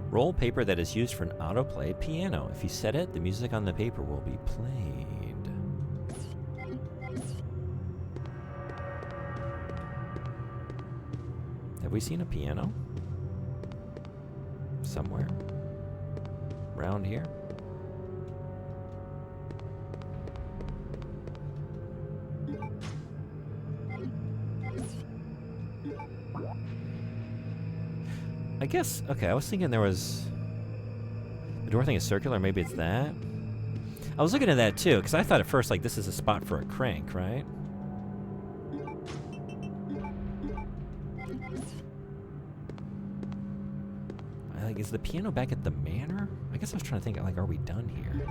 [SPEAKER 1] Roll paper that is used for an autoplay piano. If you set it, the music on the paper will be played. Have we seen a piano? Somewhere? Around here? I guess, okay, I was thinking there was... The door thing is circular, maybe it's that? I was looking at that too, because I thought at first, like, this is a spot for a crank, right? Like, is the piano back at the manor? I guess I was trying to think, like, are we done here?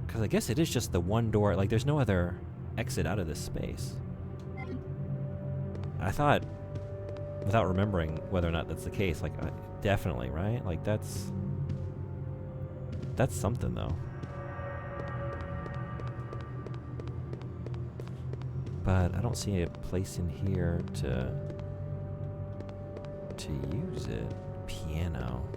[SPEAKER 1] Because I guess it is just the one door, like, there's no other exit out of this space. I thought... Without remembering whether or not that's the case, like, definitely, right? Like, that's something, though. But I don't see a place in here to use it. Piano.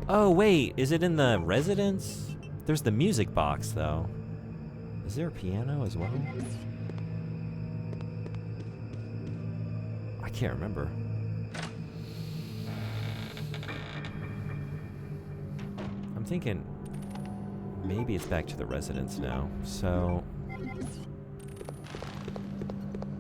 [SPEAKER 1] Oh, wait, is it in the residence? There's the music box, though. Is there a piano as well? I can't remember. I'm thinking maybe it's back to the residence now. So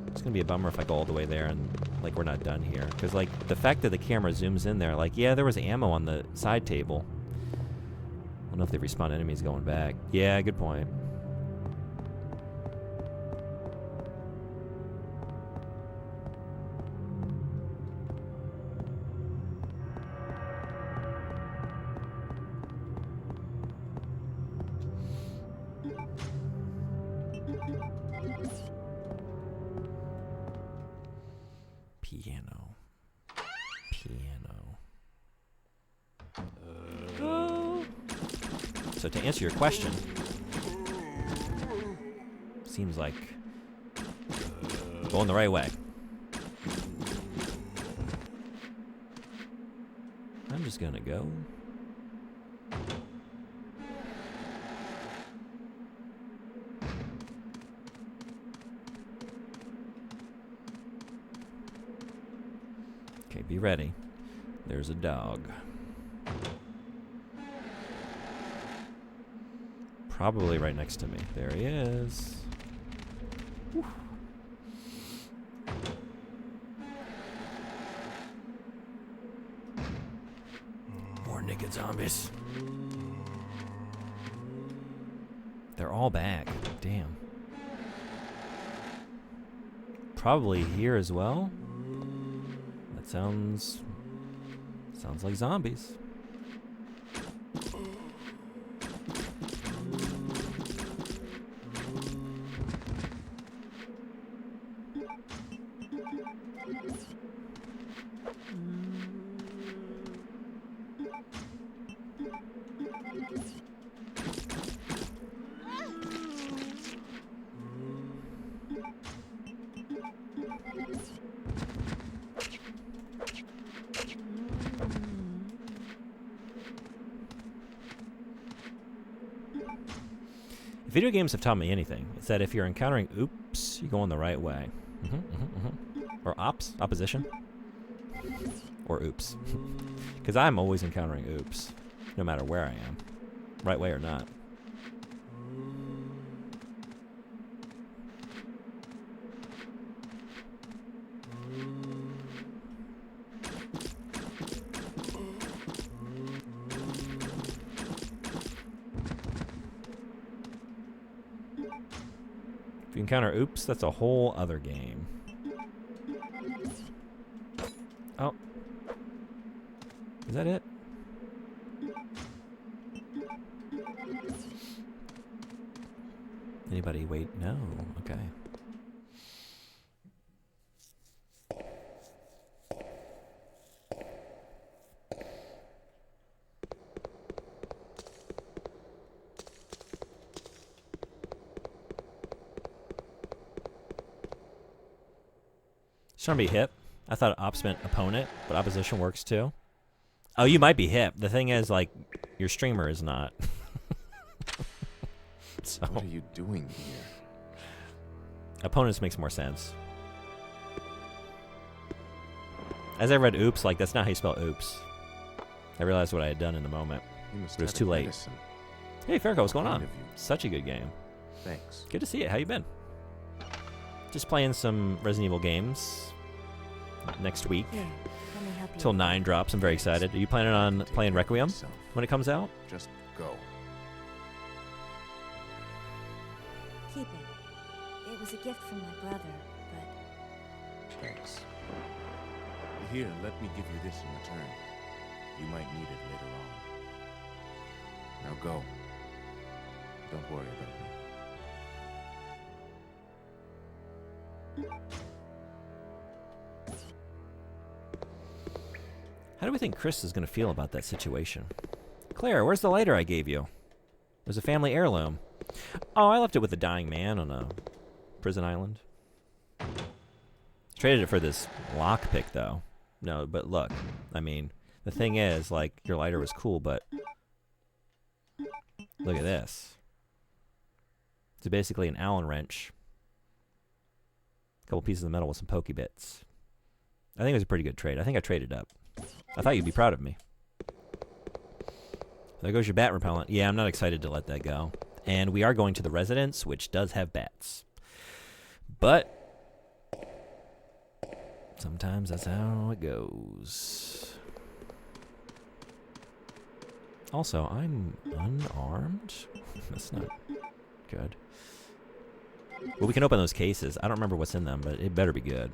[SPEAKER 1] it's gonna be a bummer if I go all the way there and like we're not done here. Because like the fact that the camera zooms in there, like yeah, there was ammo on the side table. I don't know if they respawn enemies going back. Yeah, good point. Piano. So to answer your question, seems like going the right way. I'm just gonna go. Okay, be ready. There's a dog. Probably right next to me. There he is. Whew. More naked zombies. They're all back. Damn. Probably here as well. That sounds like zombies. Video games have taught me anything. It's that if you're encountering oops, you go in the right way. Or opposition. Or oops. Because I'm always encountering oops, no matter where I am. Right way or not. If you encounter oops, that's a whole other game. Oh. Is that it? Anybody wait? No. Okay. Just trying to be hip. I thought ops meant opponent, but opposition works too. Oh, you might be hip. The thing is, like, your streamer is not. So
[SPEAKER 3] What are you doing here?
[SPEAKER 1] opponents makes more sense. As I read oops, like, that's not how you spell oops. I realized what I had done in the moment.
[SPEAKER 3] You must
[SPEAKER 1] It was
[SPEAKER 3] have
[SPEAKER 1] too late.
[SPEAKER 3] medicine.
[SPEAKER 1] Hey, Farco, what's going
[SPEAKER 3] Kind
[SPEAKER 1] on?
[SPEAKER 3] of you.
[SPEAKER 1] Such a good game.
[SPEAKER 3] Thanks.
[SPEAKER 1] Good to see it. How you been? Just playing some Resident Evil games next week.
[SPEAKER 5] Here, let me help you.
[SPEAKER 1] Till 9 drops. I'm very excited. Are you planning on
[SPEAKER 3] Take
[SPEAKER 1] playing
[SPEAKER 3] care of
[SPEAKER 1] Requiem
[SPEAKER 3] yourself.
[SPEAKER 1] when it comes out?
[SPEAKER 3] Just go.
[SPEAKER 5] Keep it. It was a gift from my brother, but
[SPEAKER 3] Thanks. Here, let me give you this in return. You might need it later on. Now go. Don't worry about me.
[SPEAKER 1] How do we think Chris is going to feel about that situation? Claire, where's the lighter I gave you? It was a family heirloom. Oh, I left it with a dying man on a prison island. Traded it for this lockpick, though. No, but look, I mean, the thing is, like, your lighter was cool, but look at this. It's basically an Allen wrench. A couple pieces of metal with some pokey bits. I think it was a pretty good trade. I think I traded up. I thought you'd be proud of me. There goes your bat repellent. Yeah, I'm not excited to let that go. And we are going to the residence, which does have bats. But sometimes that's how it goes. Also, I'm unarmed. That's not good. Well, we can open those cases. I don't remember what's in them, but it better be good.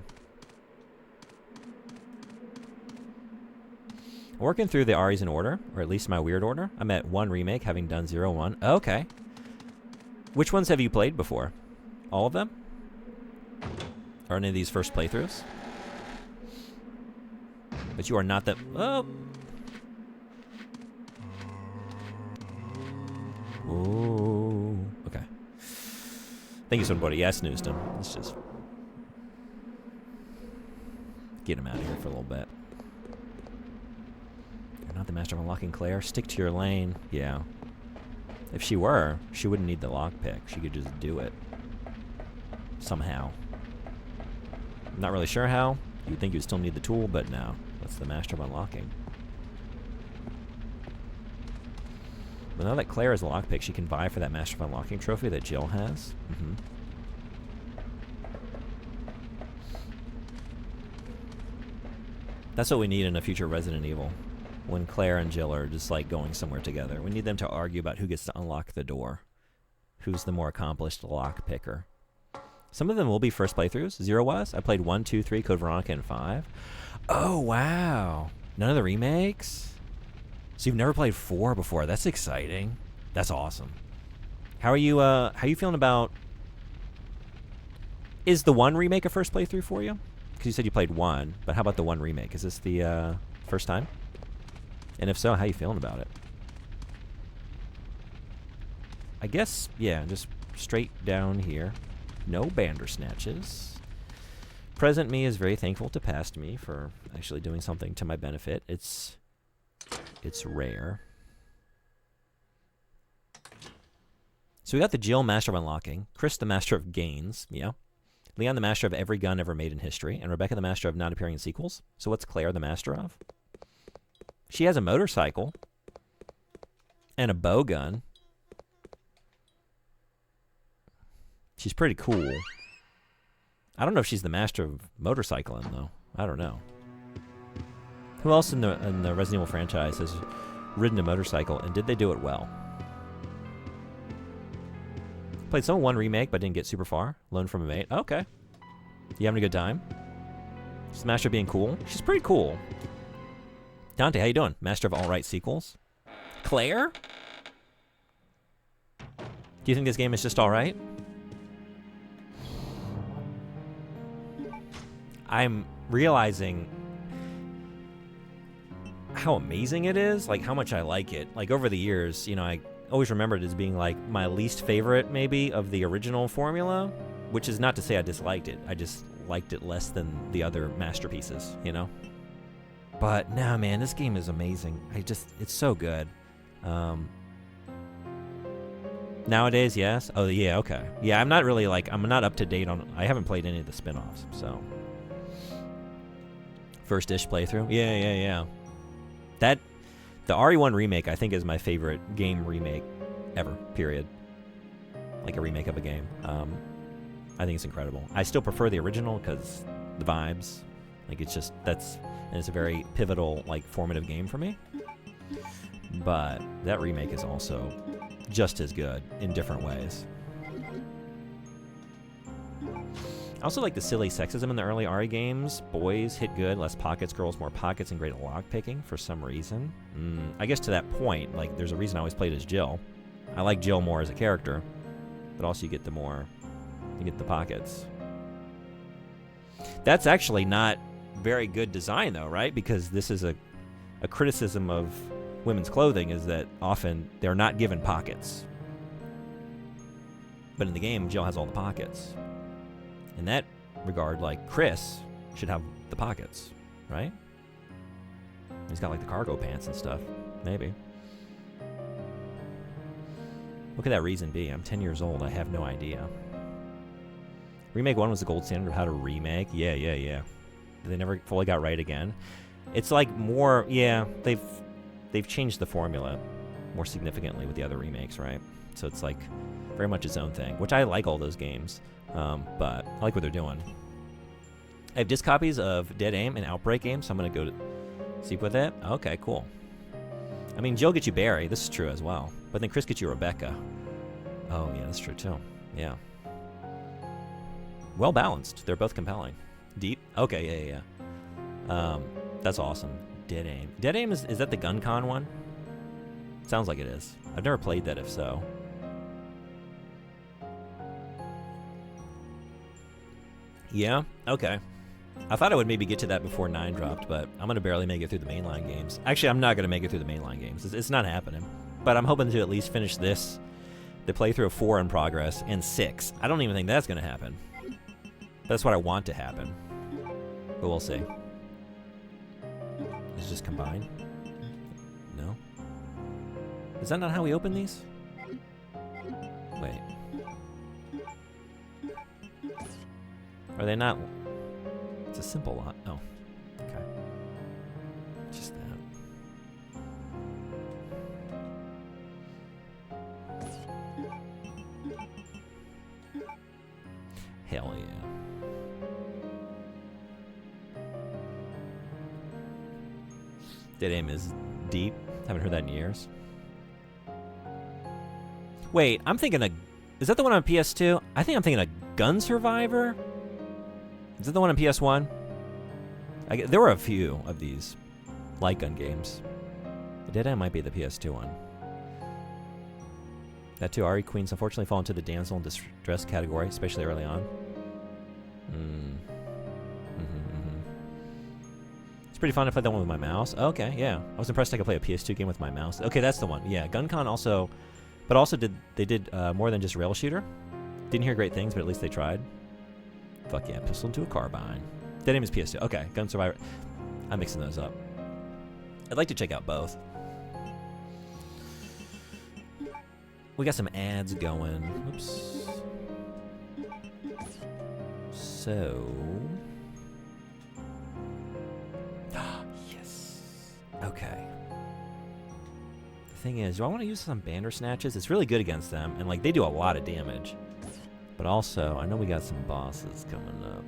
[SPEAKER 1] Working through the Aries in order, or at least my weird order. I'm at 1 remake, having done 0, 1. Okay. Which ones have you played before? All of them? Are any of these first playthroughs? But you are not the... Oh! Ooh. Okay. Thank you, somebody. Yeah, I snoozed him. Let's just... get him out of here for a little bit. You're not the master of unlocking, Claire. Stick to your lane. Yeah. If she were, she wouldn't need the lockpick. She could just do it. Somehow. I'm not really sure how. You'd think you'd still need the tool, but no. That's the master of unlocking. But now that Claire has a lockpick, she can vie for that master of unlocking trophy that Jill has. That's what we need in a future Resident Evil. When Claire and Jill are just like going somewhere together. We need them to argue about who gets to unlock the door. Who's the more accomplished lock picker. Some of them will be first playthroughs. 0 was. I played 1, 2, 3, Code Veronica, and 5. Oh, wow. None of the remakes? So you've never played 4 before. That's exciting. That's awesome. How are you feeling about... Is the 1 remake a first playthrough for you? Because you said you played 1, but how about the 1 remake? Is this the first time? And if so, how you feeling about it? I guess, yeah, just straight down here. No Bandersnatches. Present me is very thankful to past me for actually doing something to my benefit. It's rare. So we got the Jill, Master of Unlocking, Chris, the Master of Gains, yeah. Leon, the Master of every gun ever made in history, and Rebecca, the Master of not appearing in sequels. So what's Claire the Master of? She has a motorcycle and a bow gun. She's pretty cool. I don't know if she's the Master of motorcycling, though. I don't know. Who else in the Resident Evil franchise has ridden a motorcycle, and did they do it well? Played some 1 remake, but didn't get super far. Loaned from a mate. Okay. You having a good time? She's the Master of being cool. She's pretty cool. Dante, how you doing? Master of all right sequels. Claire? Do you think this game is just all right? I'm realizing how amazing it is, like how much I like it. Like over the years, you know, I always remembered it as being like my least favorite maybe of the original formula, which is not to say I disliked it. I just liked it less than the other masterpieces, you know? But no, man, this game is amazing. It's so good. Nowadays, yes. Oh, yeah, okay. Yeah, I'm not really like, I'm not up to date on, I haven't played any of the spin-offs, so. First-ish playthrough. Yeah. The RE1 remake, I think, is my favorite game remake ever, period. Like a remake of a game. I think it's incredible. I still prefer the original because the vibes. Like, it's just, and it's a very pivotal, like, formative game for me. But that remake is also just as good in different ways. I also like the silly sexism in the early RE games. Boys hit good, less pockets, girls more pockets, and great at lockpicking for some reason. I guess to that point, like, there's a reason I always played as Jill. I like Jill more as a character, but also you get the pockets. That's actually not very good design, though, right? Because this is a criticism of women's clothing, is that often they're not given pockets. But in the game, Jill has all the pockets. In that regard, like, Chris should have the pockets, right? He's got, like, the cargo pants and stuff. Maybe. What could that reason be? I'm 10 years old. I have no idea. Remake 1 was the gold standard of how to remake. Yeah. They never fully got right again. It's like more, yeah, they've changed the formula more significantly with the other remakes, right? So it's like very much its own thing, which I like all those games. But I like what they're doing. I have disc copies of Dead Aim and Outbreak games, so I'm going to go to sleep with it. Okay, cool. I mean, Jill gets you Barry. This is true as well. But then Chris gets you Rebecca. Oh, yeah, that's true, too. Yeah. Well balanced. They're both compelling. Deep? Okay, yeah. That's awesome. Dead Aim. Dead Aim, is that the GunCon one? Sounds like it is. I've never played that, if so. Yeah? Okay. I thought I would maybe get to that before 9 dropped, but I'm going to barely make it through the mainline games. Actually, I'm not going to make it through the mainline games. It's not happening. But I'm hoping to at least finish this, the playthrough of 4 in progress, and 6. I don't even think that's going to happen. That's what I want to happen. But we'll see. Is it just combined? No? Is that not how we open these? Wait. Are they not? It's a simple lot. Oh, okay. Just that. Hell yeah. Dead Aim is deep. Haven't heard that in years. Wait, I'm thinking of... Is that the one on PS2? I think I'm thinking of Gun Survivor? Is that the one on PS1? There were a few of these light gun games. Dead End might be the PS2 one. That too, RE Queens unfortunately fall into the damsel in distress category, especially early on. It's pretty fun to play that one with my mouse. Okay, yeah. I was impressed I could play a PS2 game with my mouse. Okay, that's the one. Yeah, GunCon also... But also they did more than just rail shooter. Didn't hear great things, but at least they tried. Fuck yeah, pistol into a carbine. Dead Aim is PS2. Okay, Gun Survivor. I'm mixing those up. I'd like to check out both. We got some ads going. Oops. So. Yes. Okay. The thing is, do I want to use some Bandersnatches? It's really good against them, and like they do a lot of damage. But also, I know we got some bosses coming up.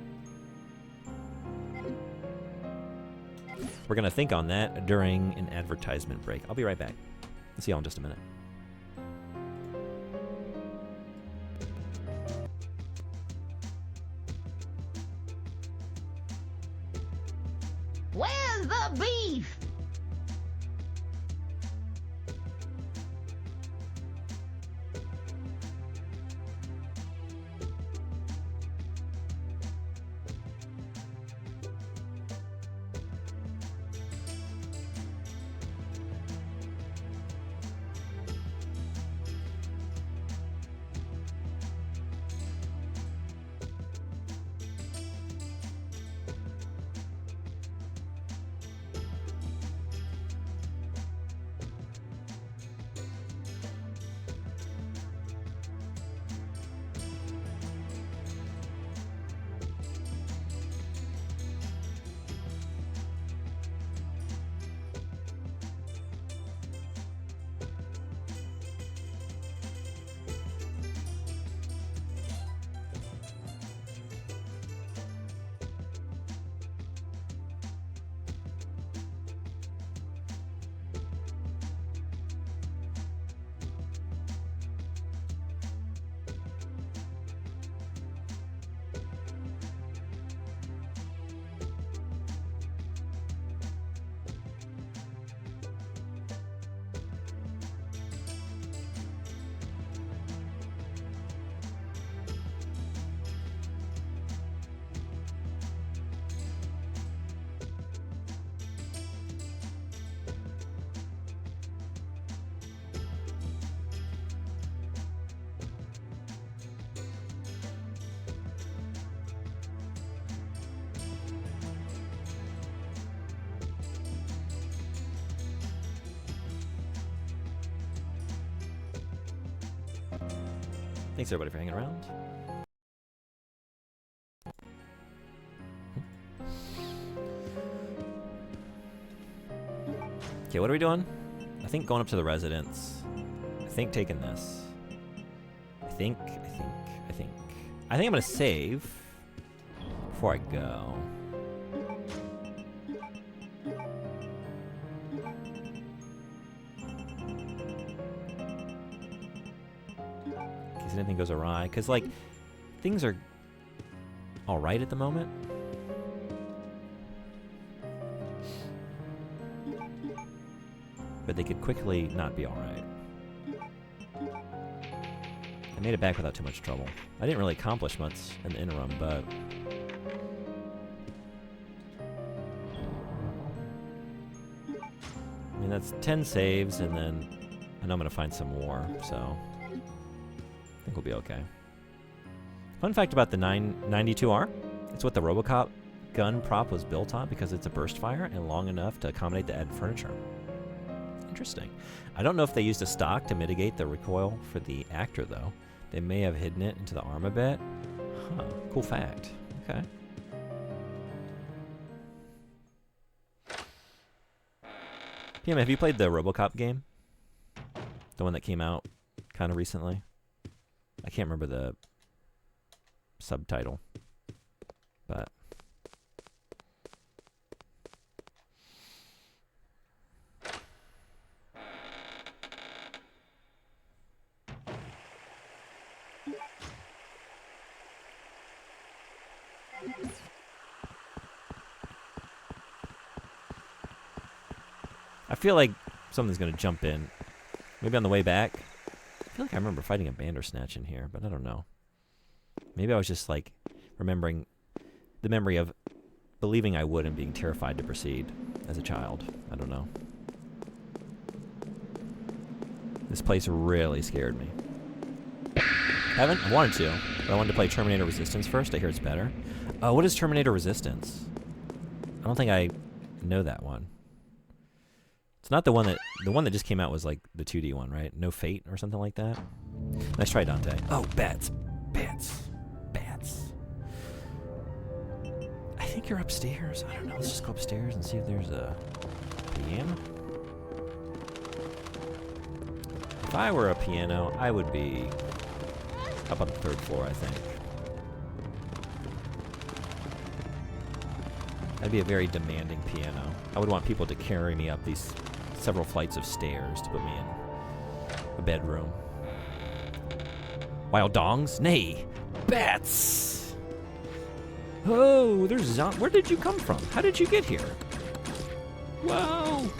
[SPEAKER 1] We're gonna think on that during an advertisement break. I'll be right back. I'll see y'all in just a minute.
[SPEAKER 6] Where's the beef?
[SPEAKER 1] Thanks everybody for hanging around. Okay, what are we doing? I think going up to the residence. I think taking this. I think I'm gonna save before I go. In case anything goes awry, because like things are all right at the moment. But they could quickly not be alright. I made it back without too much trouble. I didn't really accomplish much in the interim, but... I mean, that's 10 saves, and then I know I'm going to find some more, so... I think we'll be okay. Fun fact about the 992R, it's what the Robocop gun prop was built on because it's a burst fire and long enough to accommodate the added furniture. Interesting. I don't know if they used a stock to mitigate the recoil for the actor, though. They may have hidden it into the arm a bit. Huh. Cool fact. Okay. PM, have you played the RoboCop game? The one that came out kind of recently? I can't remember the subtitle, but... I feel like something's gonna jump in. Maybe on the way back. I feel like I remember fighting a Bandersnatch in here, but I don't know. Maybe I was just like remembering the memory of believing I would and being terrified to proceed as a child. I don't know. This place really scared me. I wanted to, but I wanted to play Terminator Resistance first. I hear it's better. What is Terminator Resistance? I don't think I know that one. It's not the one that just came out was like the 2D one, right? No Fate or something like that. Nice try, Dante. Oh, bats. I think you're upstairs. I don't know. Let's just go upstairs and see if there's a piano. If I were a piano, I would be up on the 3rd floor, I think. That'd be a very demanding piano. I would want people to carry me up these several flights of stairs to put me in a bedroom. Wild dongs? Nay, bats! Oh, there's where did you come from? How did you get here? Whoa!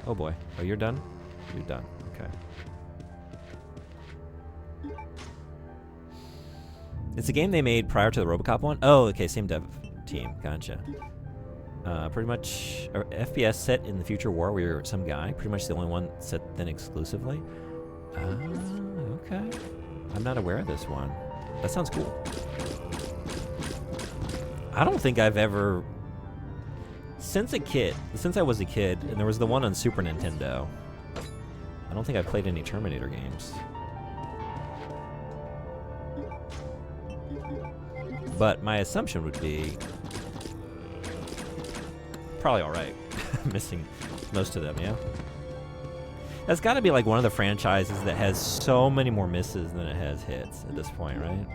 [SPEAKER 1] Oh boy. Oh, you're done? You're done. Okay. It's a game they made prior to the RoboCop one? Oh, okay, same dev team. Gotcha. Pretty much FPS set in the future war where you're some guy. Pretty much the only one set then exclusively. Okay. I'm not aware of this one. That sounds cool. I don't think I've ever... Since I was a kid, and there was the one on Super Nintendo, I don't think I've played any Terminator games. But my assumption would be probably alright. Missing most of them, yeah? That's got to be like one of the franchises that has so many more misses than it has hits at this point, right?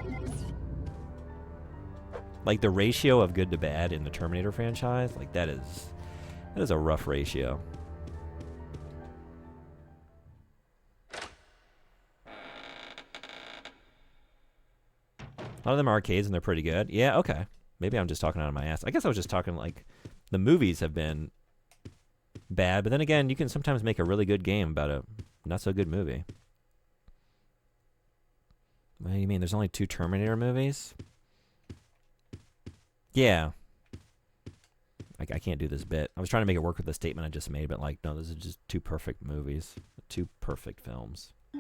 [SPEAKER 1] Like the ratio of good to bad in the Terminator franchise, like that is a rough ratio. A lot of them are arcades and they're pretty good. Yeah, okay. Maybe I'm just talking out of my ass. I guess I was just talking like the movies have been bad, but then again, you can sometimes make a really good game about a not so good movie. What do you mean? There's only 2 Terminator movies? Yeah. I can't do this bit. I was trying to make it work with the statement I just made, but like, no, those are just 2 perfect movies. 2 perfect films. Oh,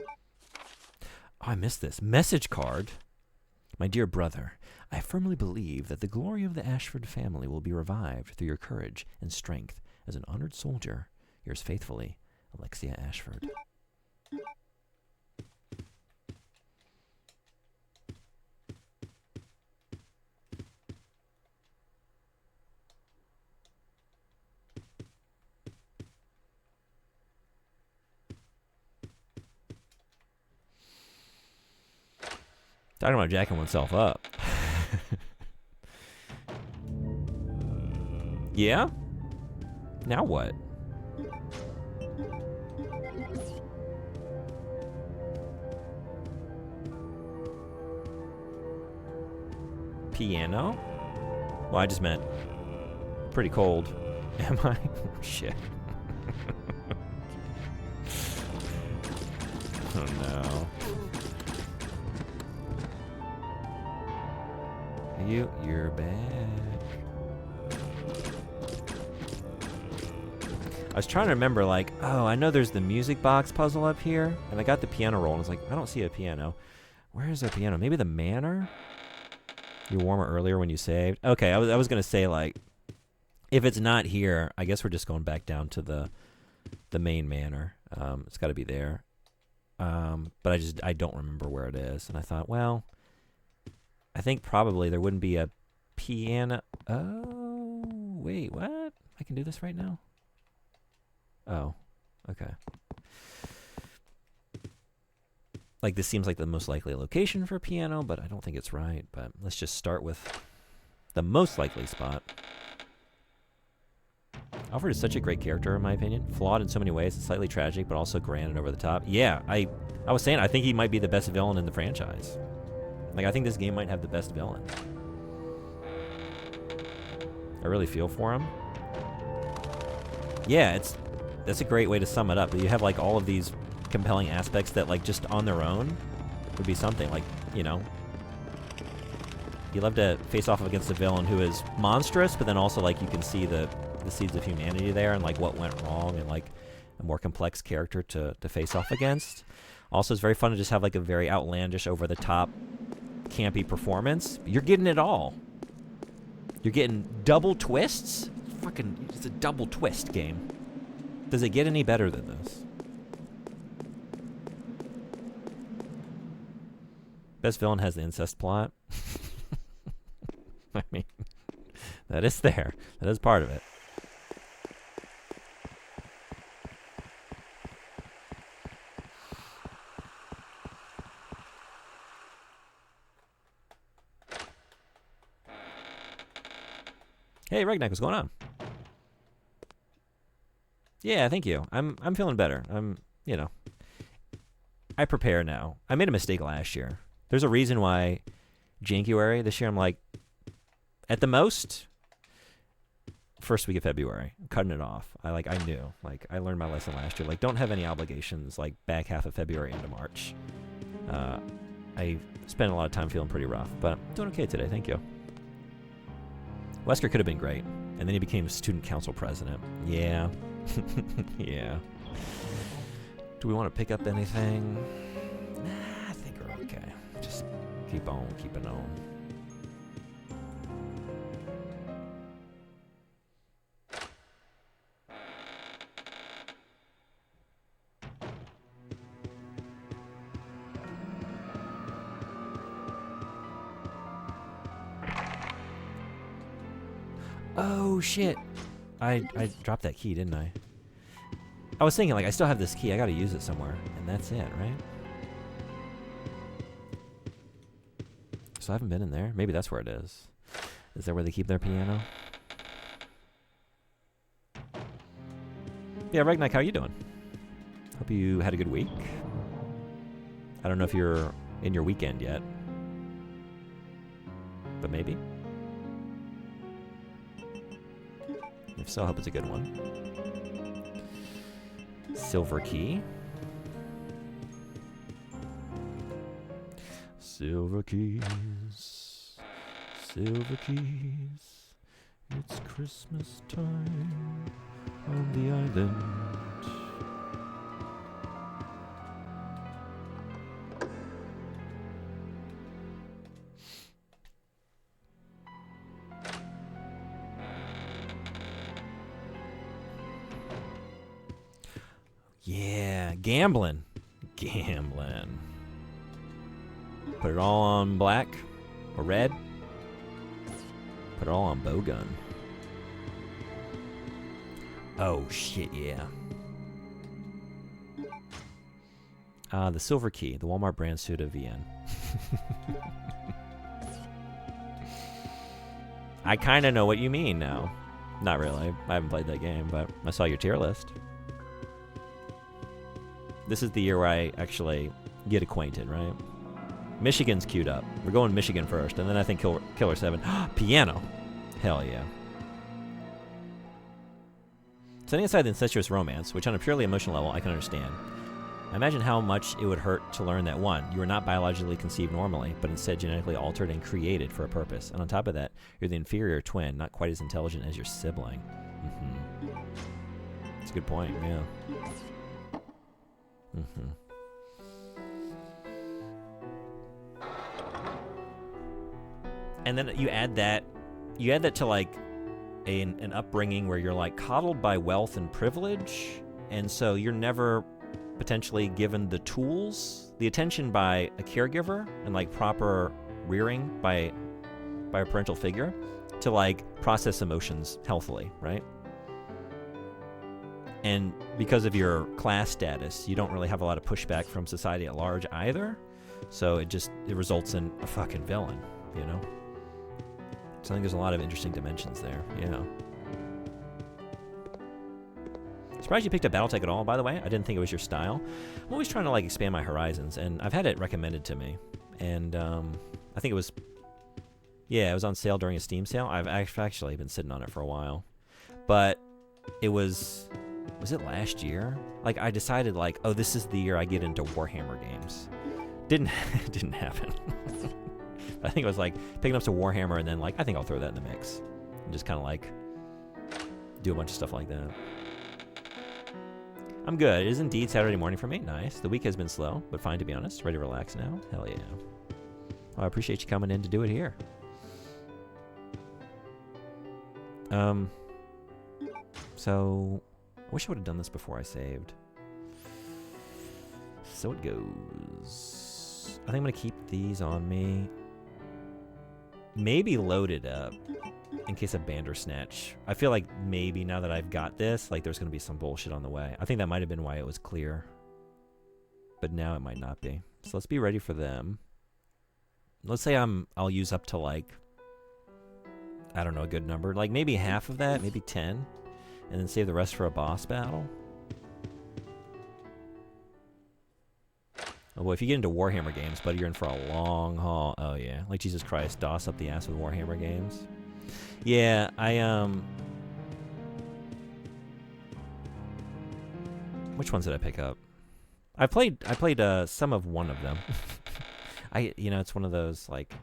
[SPEAKER 1] I missed this. Message card. My dear brother, I firmly believe that the glory of the Ashford family will be revived through your courage and strength as an honored soldier. Yours faithfully, Alexia Ashford. Talking about jacking oneself up. Yeah? Now what? Piano? Well, I just meant pretty cold. Am I? Shit. Oh no. You're back. I was trying to remember, like, oh, I know there's the music box puzzle up here, and I got the piano roll, and I was like, I don't see a piano. Where is the piano? Maybe the manor? You were warmer earlier when you saved? Okay, I was going to say, like, if it's not here, I guess we're just going back down to the main manor. It's got to be there. But I don't remember where it is, and I thought, well... I think probably there wouldn't be a piano. Oh, wait, what? I can do this right now? Oh, okay. Like, this seems like the most likely location for a piano, but I don't think it's right. But let's just start with the most likely spot. Alfred is such a great character, in my opinion. Flawed in so many ways. It's slightly tragic, but also grand and over the top. Yeah, I was saying, I think he might be the best villain in the franchise. Like, I think this game might have the best villain. I really feel for him. Yeah, that's a great way to sum it up. You have, like, all of these compelling aspects that, like, just on their own would be something. Like, you know, you love to face off against a villain who is monstrous, but then also, like, you can see the seeds of humanity there and, like, what went wrong and, like, a more complex character to face off against. Also, it's very fun to just have, like, a very outlandish, over-the-top campy performance. You're getting it all. You're getting double twists. Fucking, it's a double twist game. Does it get any better than this? Best villain has the incest plot. I mean, that is there. That is part of it. Hey, Regneck, what's going on? Yeah, thank you. I'm feeling better. You know, I prepare now. I made a mistake last year. There's a reason why January this year I'm like, at the most, first week of February, I'm cutting it off. I knew. Like, I learned my lesson last year. Like, don't have any obligations, like, back half of February into March. I spent a lot of time feeling pretty rough, but I'm doing okay today. Thank you. Wesker could have been great, and then he became student council president. Yeah. Yeah. Do we want to pick up anything? Nah, I think we're okay. Just keep on keeping on. Oh, shit. I dropped that key, didn't I? I was thinking, like, I still have this key. I gotta use it somewhere. And that's it, right? So I haven't been in there. Maybe that's where it is. Is that where they keep their piano? Yeah, Regneck, how you doing? Hope you had a good week. I don't know if you're in your weekend yet. But maybe. If so, I hope it's a good one. Silver key. Silver keys. Silver keys. It's Christmas time on the island. Yeah, gambling. Gambling. Put it all on black or red. Put it all on bowgun. Oh, shit, yeah. The silver key, the Walmart brand suit of VN. I kind of know what you mean now. Not really. I haven't played that game, but I saw your tier list. This is the year where I actually get acquainted, right? Michigan's queued up. We're going Michigan first, and then I think Killer 7. Piano. Hell yeah. Setting aside the incestuous romance, which on a purely emotional level I can understand, I imagine how much it would hurt to learn that, one, you were not biologically conceived normally, but instead genetically altered and created for a purpose. And on top of that, you're the inferior twin, not quite as intelligent as your sibling. Mm-hmm. That's a good point, yeah. Mm-hmm. And then you add that to like an upbringing where you're like coddled by wealth and privilege, and so you're never potentially given the tools, the attention by a caregiver, and like proper rearing by a parental figure to like process emotions healthily, right? And because of your class status, you don't really have a lot of pushback from society at large either. So it results in a fucking villain, you know? So I think there's a lot of interesting dimensions there, yeah. Surprised you picked up Battletech at all, by the way. I didn't think it was your style. I'm always trying to like expand my horizons, and I've had it recommended to me. And I think it was on sale during a Steam sale. I've actually been sitting on it for a while. But it was it last year? Like, I decided, like, oh, this is the year I get into Warhammer games. Didn't happen. I think it was, like, picking up some Warhammer and then, like, I think I'll throw that in the mix. And just kind of, like, do a bunch of stuff like that. I'm good. It is indeed Saturday morning for me. Nice. The week has been slow, but fine, to be honest. Ready to relax now? Hell yeah. Well, I appreciate you coming in to do it here. So I wish I would have done this before I saved. So it goes. I think I'm gonna keep these on me. Maybe load it up in case of Bandersnatch. I feel like maybe now that I've got this, like there's gonna be some bullshit on the way. I think that might have been why it was clear. But now it might not be. So let's be ready for them. Let's say I'll use up to like, I don't know, a good number. Like maybe half of that, maybe 10. And then save the rest for a boss battle. Oh boy, if you get into Warhammer games, buddy, you're in for a long haul. Oh yeah, like Jesus Christ, DOS up the ass with Warhammer games. Yeah, which ones did I pick up? I played some of one of them. It's one of those, like,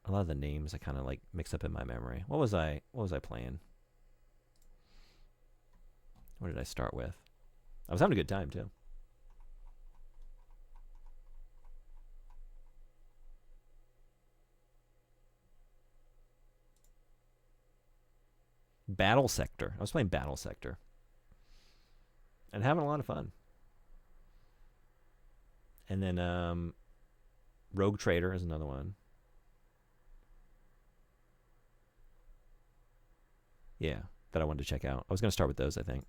[SPEAKER 1] a lot of the names I kind of like mix up in my memory. What was I playing? What did I start with? I was having a good time too. Battle Sector. I was playing Battle Sector. And having a lot of fun. And then Rogue Trader is another one. Yeah, that I wanted to check out. I was going to start with those, I think.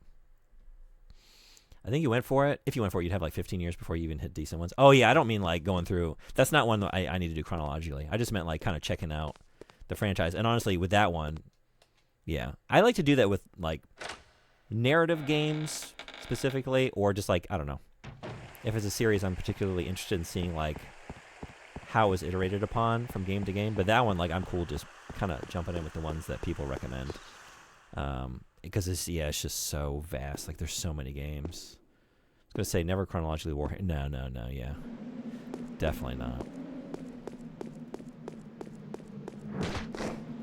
[SPEAKER 1] I think you went for it. If you went for it, you'd have like 15 years before you even hit decent ones. Oh, yeah, I don't mean like going through. That's not one that I need to do chronologically. I just meant like kind of checking out the franchise. And honestly, with that one, yeah. I like to do that with like narrative games specifically, or just like, I don't know. If it's a series I'm particularly interested in seeing like how it was iterated upon from game to game. But that one, like, I'm cool just kind of jumping in with the ones that people recommend. Because it's just so vast. Like, there's so many games. I was going to say, never chronologically Warhammer. No, yeah. Definitely not.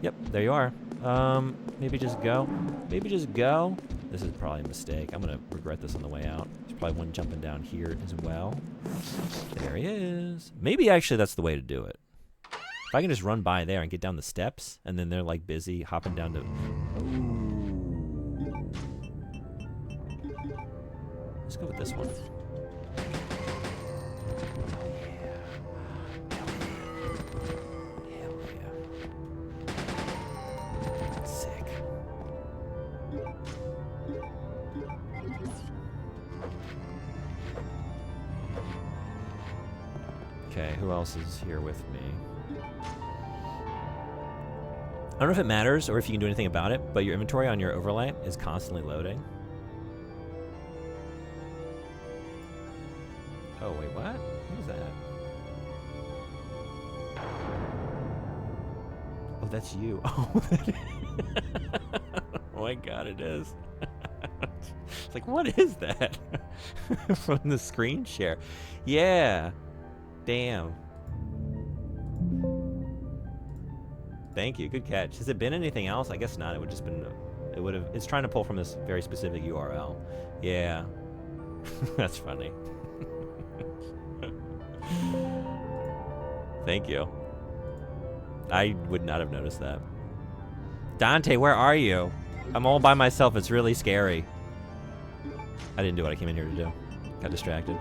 [SPEAKER 1] Yep, there you are. Maybe just go. Maybe just go. This is probably a mistake. I'm going to regret this on the way out. There's probably one jumping down here as well. There he is. Maybe actually that's the way to do it. If I can just run by there and get down the steps, and then they're like busy hopping down to... Ooh. Let's go with this one. Hell yeah. Sick. Okay, who else is here with me? I don't know if it matters or if you can do anything about it, but your inventory on your overlay is constantly loading. Oh, wait, what? What is that? Oh, that's you. Oh, oh my god, it is. It's like, what is that? From the screen share. Yeah. Damn. Thank you. Good catch. Has it been anything else? I guess not. It would just been. It would have. It's trying to pull from this very specific URL. Yeah. That's funny. Thank you. I would not have noticed that. Dante, where are you? I'm all by myself. It's really scary. I didn't do what I came in here to do. Got distracted.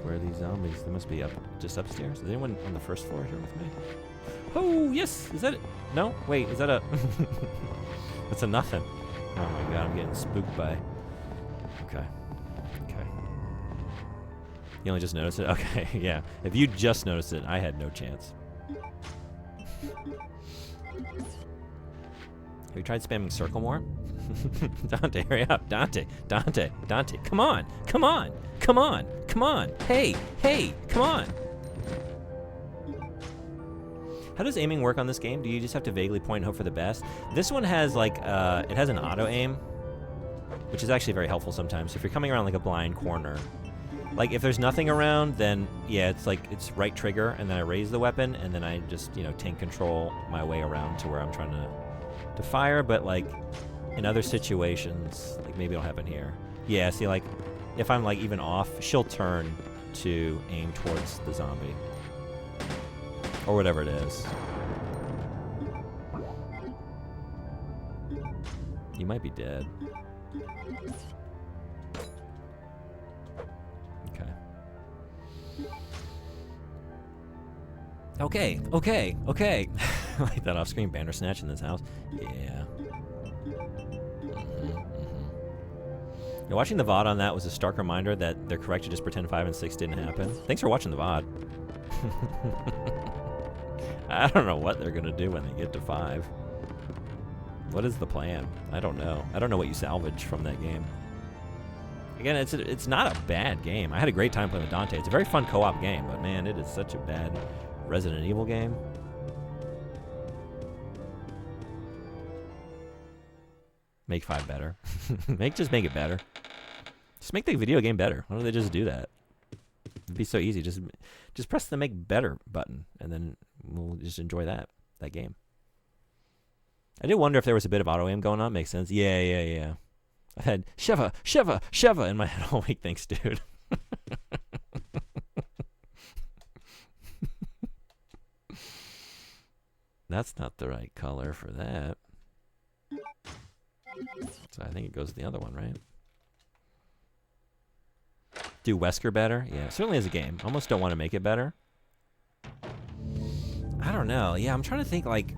[SPEAKER 1] Where are these zombies? They must be up, just upstairs. Is anyone on the first floor here with me? Oh, yes! Is that it? No? Wait, is that a... That's a nothing. Oh my god, I'm getting spooked by... Okay. Okay. You only just noticed it? Okay, yeah. If you just noticed it, I had no chance. Have you tried spamming circle more? Dante, hurry up. Dante, come on, come on, come on, come on. Hey, come on. How does aiming work on this game? Do you just have to vaguely point and hope for the best? This one has like, it has an auto aim, which is actually very helpful sometimes. So if you're coming around like a blind corner, like if there's nothing around, then yeah, it's like, it's right trigger and then I raise the weapon and then I just, tank control my way around to where I'm trying to fire. But like, in other situations, like maybe it'll happen here. Yeah, see, like, if I'm like even off, she'll turn to aim towards the zombie. Or whatever it is. You might be dead. Okay. Okay. Like that off-screen Bandersnatch in this house. Yeah. Watching the VOD on that was a stark reminder that they're correct to just pretend 5 and 6 didn't happen. Thanks for watching the VOD. I don't know what they're going to do when they get to 5. What is the plan? I don't know. I don't know what you salvage from that game. Again, it's not a bad game. I had a great time playing with Dante. It's a very fun co-op game, but man, it is such a bad Resident Evil game. Make 5 better. Just make it better. Just make the video game better. Why don't they just do that? It'd be so easy. Just press the make better button, and then we'll just enjoy that game. I did wonder if there was a bit of auto aim going on. Makes sense. Yeah. I had Sheva in my head all week. Thanks, dude. That's not the right color for that. So I think it goes to the other one, right? Do Wesker better? Yeah, certainly as a game. Almost don't want to make it better. I don't know. Yeah, I'm trying to think like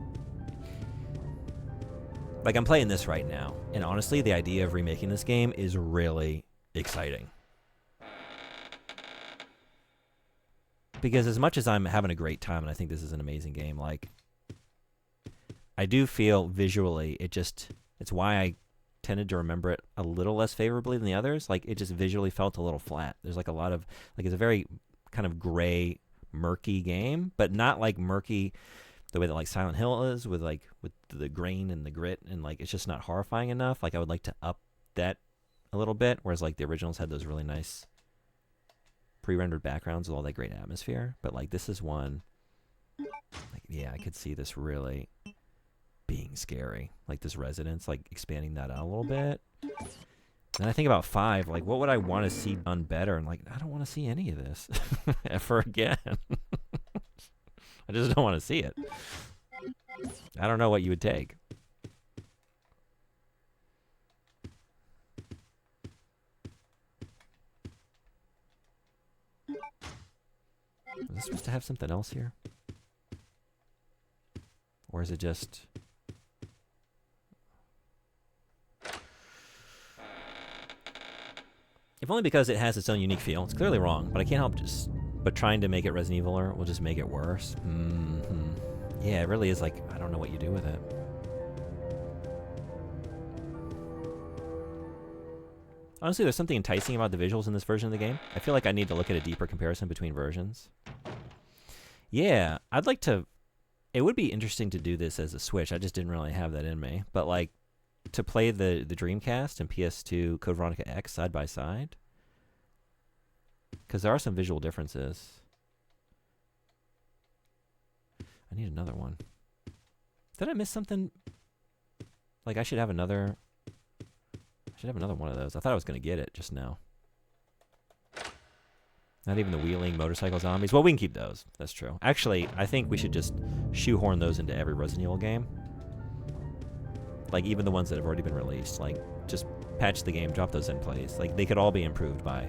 [SPEAKER 1] I'm playing this right now. And honestly, the idea of remaking this game is really exciting. Because as much as I'm having a great time and I think this is an amazing game, like I do feel visually it's why I tended to remember it a little less favorably than the others. Like it just visually felt a little flat. There's like a lot of it's a very kind of gray, murky game, but not like murky the way that like Silent Hill is with the grain and the grit, and like it's just not horrifying enough. Like I would like to up that a little bit, whereas like the originals had those really nice pre-rendered backgrounds with all that great atmosphere. But like this is one, like yeah, I could see this really being scary. Like this residence, like expanding that out a little bit. And I think about 5, like what would I want to see done better? And like I don't want to see any of this ever again. I just don't want to see it. I don't know what you would take. Is this supposed to have something else here? Or is it just... If only because it has its own unique feel. It's clearly wrong, but I can't help but trying to make it Resident Evil will just make it worse. Yeah, it really is like, I don't know what you do with it. Honestly, there's something enticing about the visuals in this version of the game. I feel like I need to look at a deeper comparison between versions. Yeah, I'd like to... It would be interesting to do this as a Switch. I just didn't really have that in me. But like, to play the Dreamcast and PS2 Code Veronica X side by side, because there are some visual differences. I need another one. Did I miss something? Like I should have another one of those. I thought I was going to get it just now. Not even the wheeling motorcycle zombies. Well, we can keep those. That's true. Actually, I think we should just shoehorn those into every Resident Evil game. Like even the ones that have already been released. Like just patch the game, drop those in place. Like they could all be improved by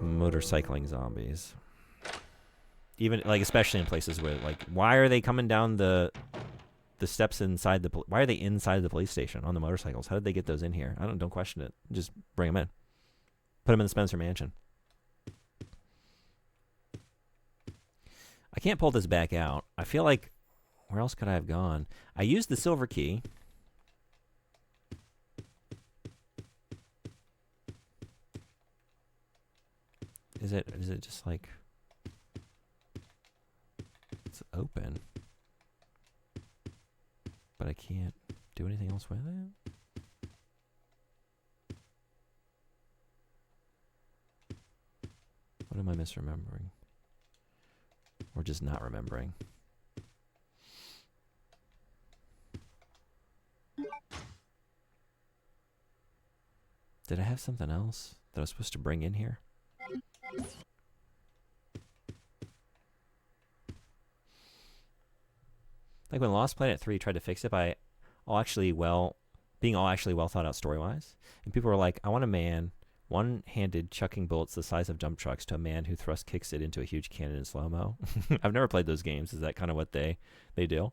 [SPEAKER 1] motorcycling zombies. Even like especially in places where like why are they coming down the steps inside the why are they inside the police station on the motorcycles? How did they get those in here? Don't question it. Just bring them in. Put them in the Spencer Mansion. I can't pull this back out. I feel like where else could I have gone? I used the silver key. Is it just like it's open, but I can't do anything else with it? What am I misremembering? Or just not remembering? Did I have something else that I was supposed to bring in here. Like when Lost Planet 3 tried to fix it by being all actually well thought out story-wise. And people were like, I want a man one-handed chucking bullets the size of dump trucks to a man who thrust kicks it into a huge cannon in slow-mo. I've never played those games. Is that kind of what they do?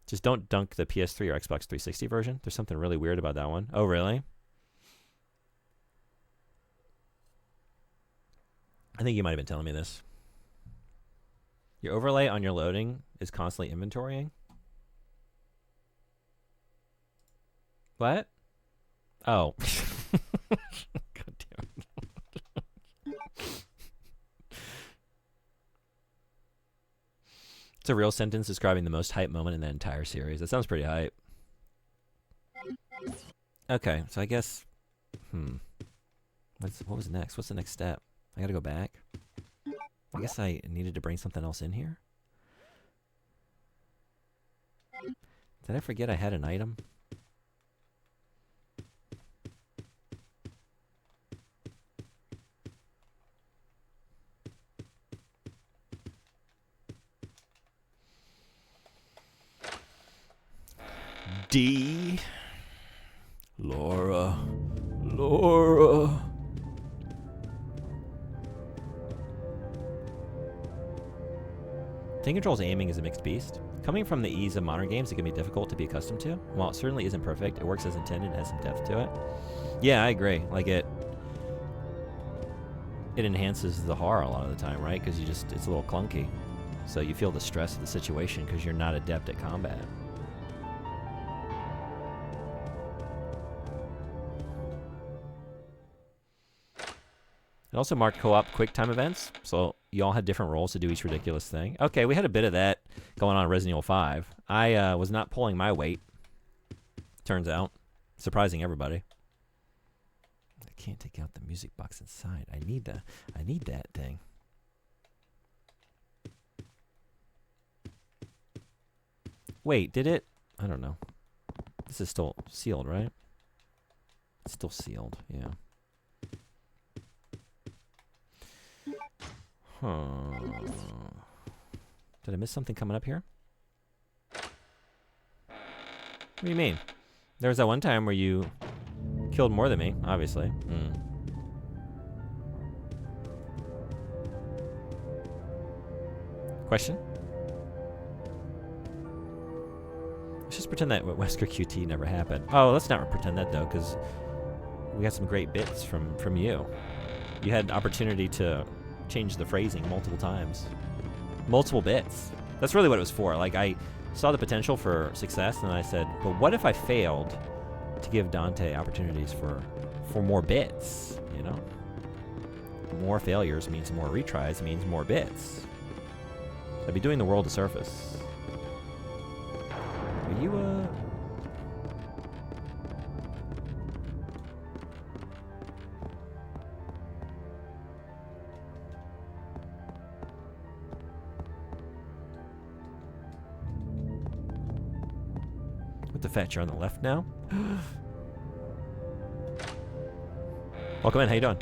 [SPEAKER 1] Just don't dunk the PS3 or Xbox 360 version. There's something really weird about that one. Oh, really? I think you might have been telling me this. Your overlay on your loading is constantly inventorying? What? Oh. God damn it. It's a real sentence describing the most hype moment in that entire series. That sounds pretty hype. Okay, so I guess... What was next? What's the next step? I gotta go back. I guess I needed to bring something else in here. Did I forget I had an item? D. Laura. Tank Control's aiming is a mixed beast. Coming from the ease of modern games, it can be difficult to be accustomed to. While it certainly isn't perfect, it works as intended and has some depth to it. Yeah, I agree. Like it enhances the horror a lot of the time, right? Because it's a little clunky. So you feel the stress of the situation because you're not adept at combat. It also marked co-op quick time events, so you all had different roles to do each ridiculous thing. Okay, we had a bit of that going on in Resident Evil 5. I was not pulling my weight, turns out. Surprising everybody. I can't take out the music box inside. I need that thing. Wait, did it? I don't know. This is still sealed, right? It's still sealed, yeah. Huh. Did I miss something coming up here? What do you mean? There was that one time where you killed more than me, obviously. Question? Let's just pretend that Wesker QT never happened. Oh, let's not pretend that, though, because we got some great bits from you. You had opportunity to change the phrasing multiple times. Multiple bits. That's really what it was for. Like, I saw the potential for success, and I said, but what if I failed to give Dante opportunities for more bits, you know? More failures means more retries, means more bits. I'd be doing the world a service. Are you, What the fetch? You're on the left now? Welcome in, how you doing?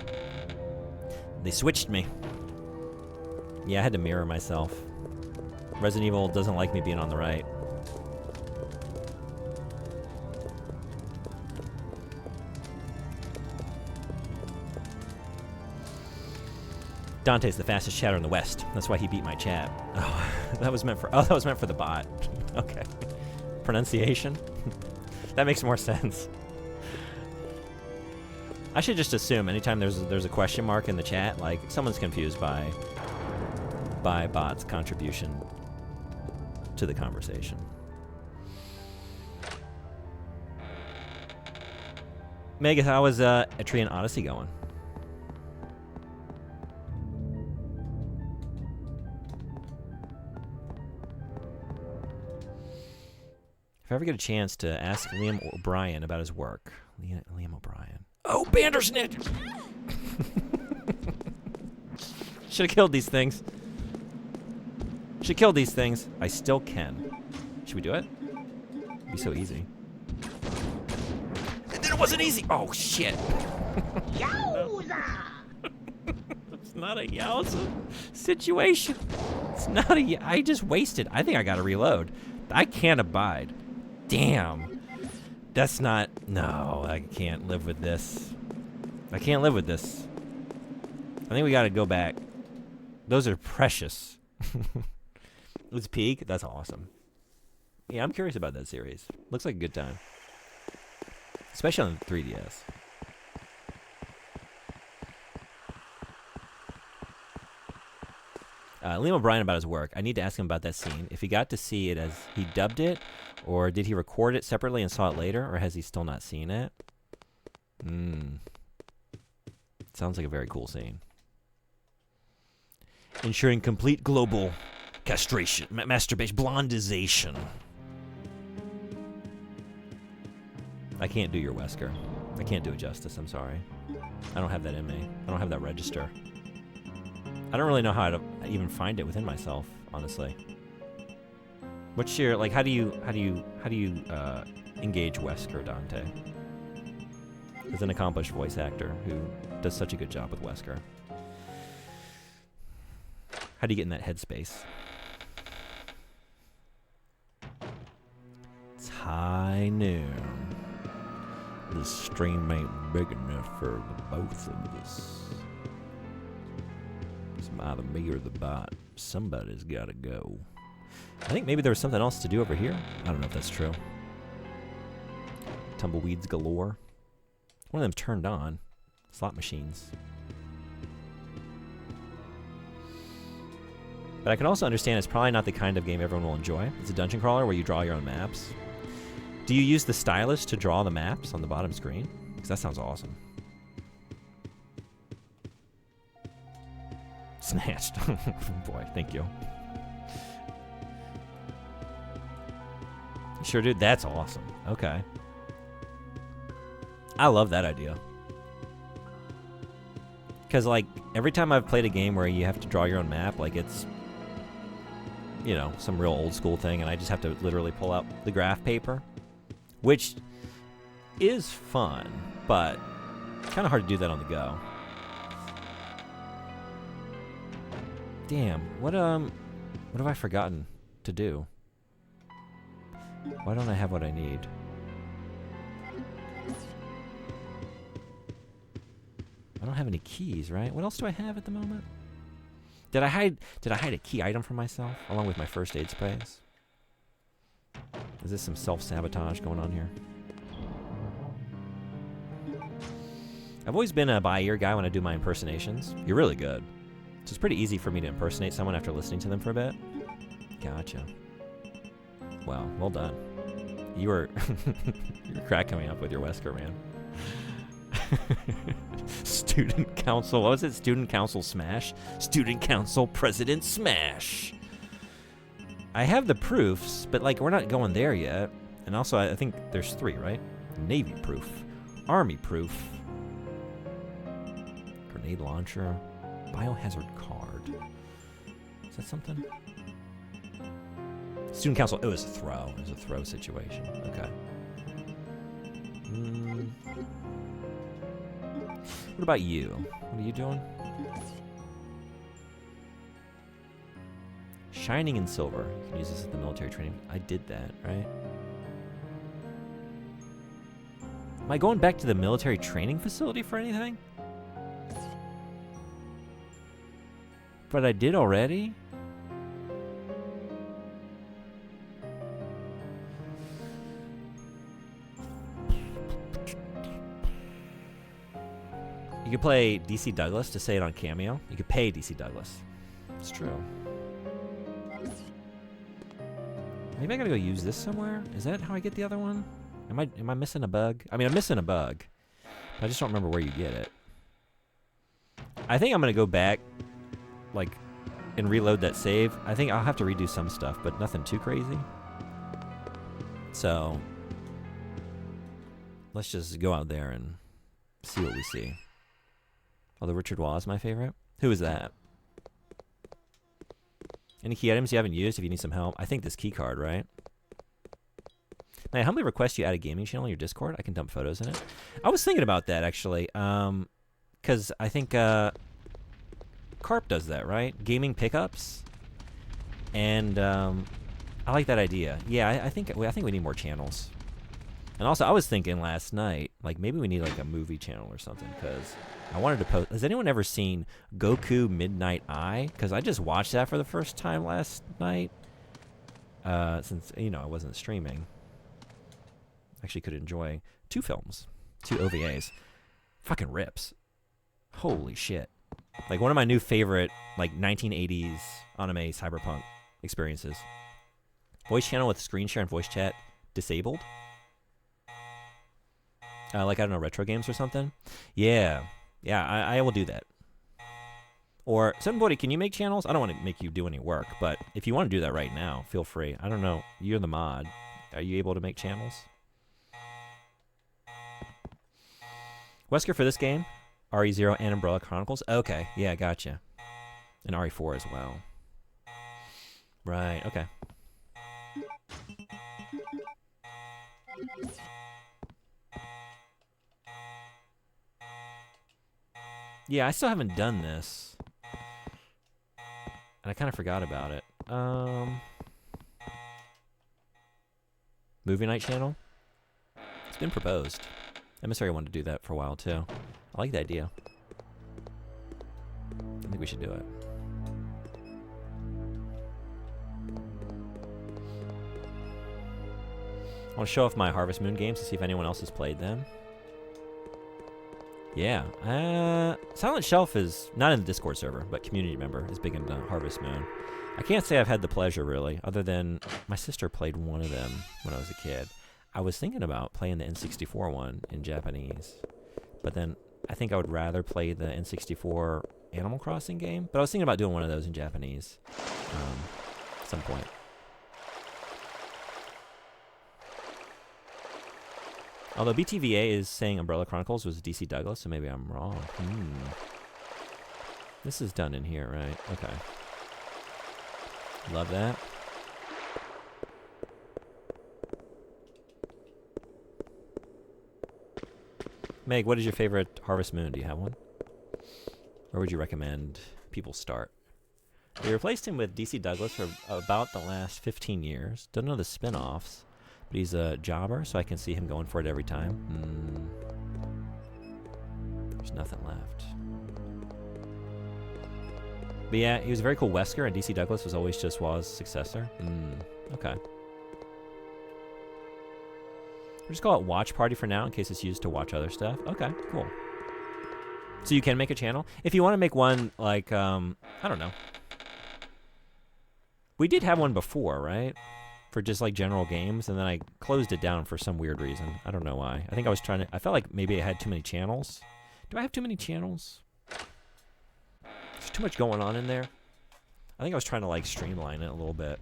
[SPEAKER 1] They switched me. Yeah, I had to mirror myself. Resident Evil doesn't like me being on the right. Dante's the fastest chatter in the West. That's why he beat my chat. Oh, that was meant for the bot. Okay. Pronunciation? That makes more sense. I should just assume anytime there's a question mark in the chat, like someone's confused by bot's contribution to the conversation. Megan, how is Etrian Odyssey going? If I ever get a chance to ask Liam O'Brien about his work. Liam O'Brien. Oh, Bandersnitch! Should have killed these things. Should kill these things. I still can. Should we do it? It'd be so easy.
[SPEAKER 4] It didn't
[SPEAKER 1] It wasn't easy. Oh, shit. It's not a yowza situation. It's not a... I just wasted. I think I got to reload. I can't abide. Damn. That's not... No, I can't live with this. I can't live with this. I think we got to go back. Those are precious. Let's peek. That's awesome. Yeah, I'm curious about that series. Looks like a good time. Especially on the 3DS. Liam O'Brien about his work. I need to ask him about that scene. If he got to see it as he dubbed it, or did he record it separately and saw it later, or has he still not seen it? Sounds like a very cool scene. Ensuring complete global castration, masturbation, blondization. I can't do your Wesker. I can't do it justice, I'm sorry. I don't have that in me. I don't have that register. I don't really know how to even find it within myself, honestly. What's your, like, how do you engage Wesker, Dante? As an accomplished voice actor who does such a good job with Wesker. How do you get in that headspace? It's high noon. This stream ain't big enough for the both of us. It's either me or the bot. Somebody's gotta go. I think maybe there was something else to do over here. I don't know if that's true. Tumbleweeds galore. One of them's turned on. Slot machines. But I can also understand it's probably not the kind of game everyone will enjoy. It's a dungeon crawler where you draw your own maps. Do you use the stylus to draw the maps on the bottom screen? Because that sounds awesome. Snatched. Boy, thank you. Sure, dude. That's awesome. Okay. I love that idea. Because, like, every time I've played a game where you have to draw your own map, like, it's, you know, some real old school thing, and I just have to literally pull out the graph paper, which is fun, but it's kind of hard to do that on the go. Damn, what have I forgotten to do? Why don't I have what I need? I don't have any keys, right? What else do I have at the moment? Did I hide a key item for myself along with my first aid sprays? Is this some self-sabotage going on here? I've always been a by-ear guy when I do my impersonations. You're really good. So it's pretty easy for me to impersonate someone after listening to them for a bit. Gotcha. Wow, well done. You were you're crack coming up with your Wesker, man. Student council, what was it? Student council smash? Student council president smash. I have the proofs, but like we're not going there yet. And also I think there's 3, right? Navy proof, Army proof, grenade launcher, biohazard card. Is that something? Student council, it was a throw. It was a throw situation. Okay. What about you? What are you doing? Shining in silver. You can use this at the military training. I did that, right? Am I going back to the military training facility for anything? But I did already? You could play DC Douglas to say it on Cameo. You could pay DC Douglas. It's true. Maybe I gotta go use this somewhere? Is that how I get the other one? Am I missing a bug? I mean, I'm missing a bug. I just don't remember where you get it. I think I'm gonna go back, like, and reload that save. I think I'll have to redo some stuff, but nothing too crazy. So, let's just go out there and see what we see. Although Richard Waugh is my favorite. Who is that? Any key items you haven't used if you need some help? I think this key card, right? May I humbly request you add a gaming channel in your Discord? I can dump photos in it. I was thinking about that, actually. Because I think Carp does that, right? Gaming pickups. And I like that idea. Yeah, I think we need more channels. And also, I was thinking last night, like, maybe we need, like, a movie channel or something, because I wanted to post... Has anyone ever seen Goku Midnight Eye? Because I just watched that for the first time last night. Since, you know, I wasn't streaming. Actually could enjoy 2 films. 2 OVAs. Fucking rips. Holy shit. Like, one of my new favorite, like, 1980s anime cyberpunk experiences. Voice channel with screen share and voice chat disabled. Like, I don't know, retro games or something? Yeah. Yeah, I will do that. Or, somebody, can you make channels? I don't want to make you do any work, but if you want to do that right now, feel free. I don't know. You're the mod. Are you able to make channels? Wesker for this game? RE0 and Umbrella Chronicles? Okay. Yeah, gotcha. And RE4 as well. Right, okay. Yeah, I still haven't done this. And I kind of forgot about it. Movie night channel? It's been proposed. Emissary wanted to do that for a while, too. I like the idea. I think we should do it. I want to show off my Harvest Moon games to see if anyone else has played them. Yeah. Silent Shelf is not in the Discord server, but community member is big into Harvest Moon. I can't say I've had the pleasure, really, other than my sister played one of them when I was a kid. I was thinking about playing the N64 one in Japanese, but then I think I would rather play the N64 Animal Crossing game, but I was thinking about doing one of those in Japanese at some point. Although BTVA is saying Umbrella Chronicles was DC Douglas, so maybe I'm wrong. This is done in here, right? Okay. Love that. Meg, what is your favorite Harvest Moon? Do you have one? Where would you recommend people start? They replaced him with DC Douglas for about the last 15 years. Don't know the spin-offs. But he's a jobber, so I can see him going for it every time. There's nothing left. But yeah, he was a very cool Wesker, and DC Douglas was always just Waz's successor. Okay. We'll just call it Watch Party for now, in case it's used to watch other stuff. Okay, cool. So you can make a channel? If you want to make one, like, I don't know. We did have one before, right? For just like general games, and then I closed it down for some weird reason. I don't know why. I think I was trying to... I felt like maybe I had too many channels. Do I have too many channels? There's too much going on in there. I think I was trying to like streamline it a little bit.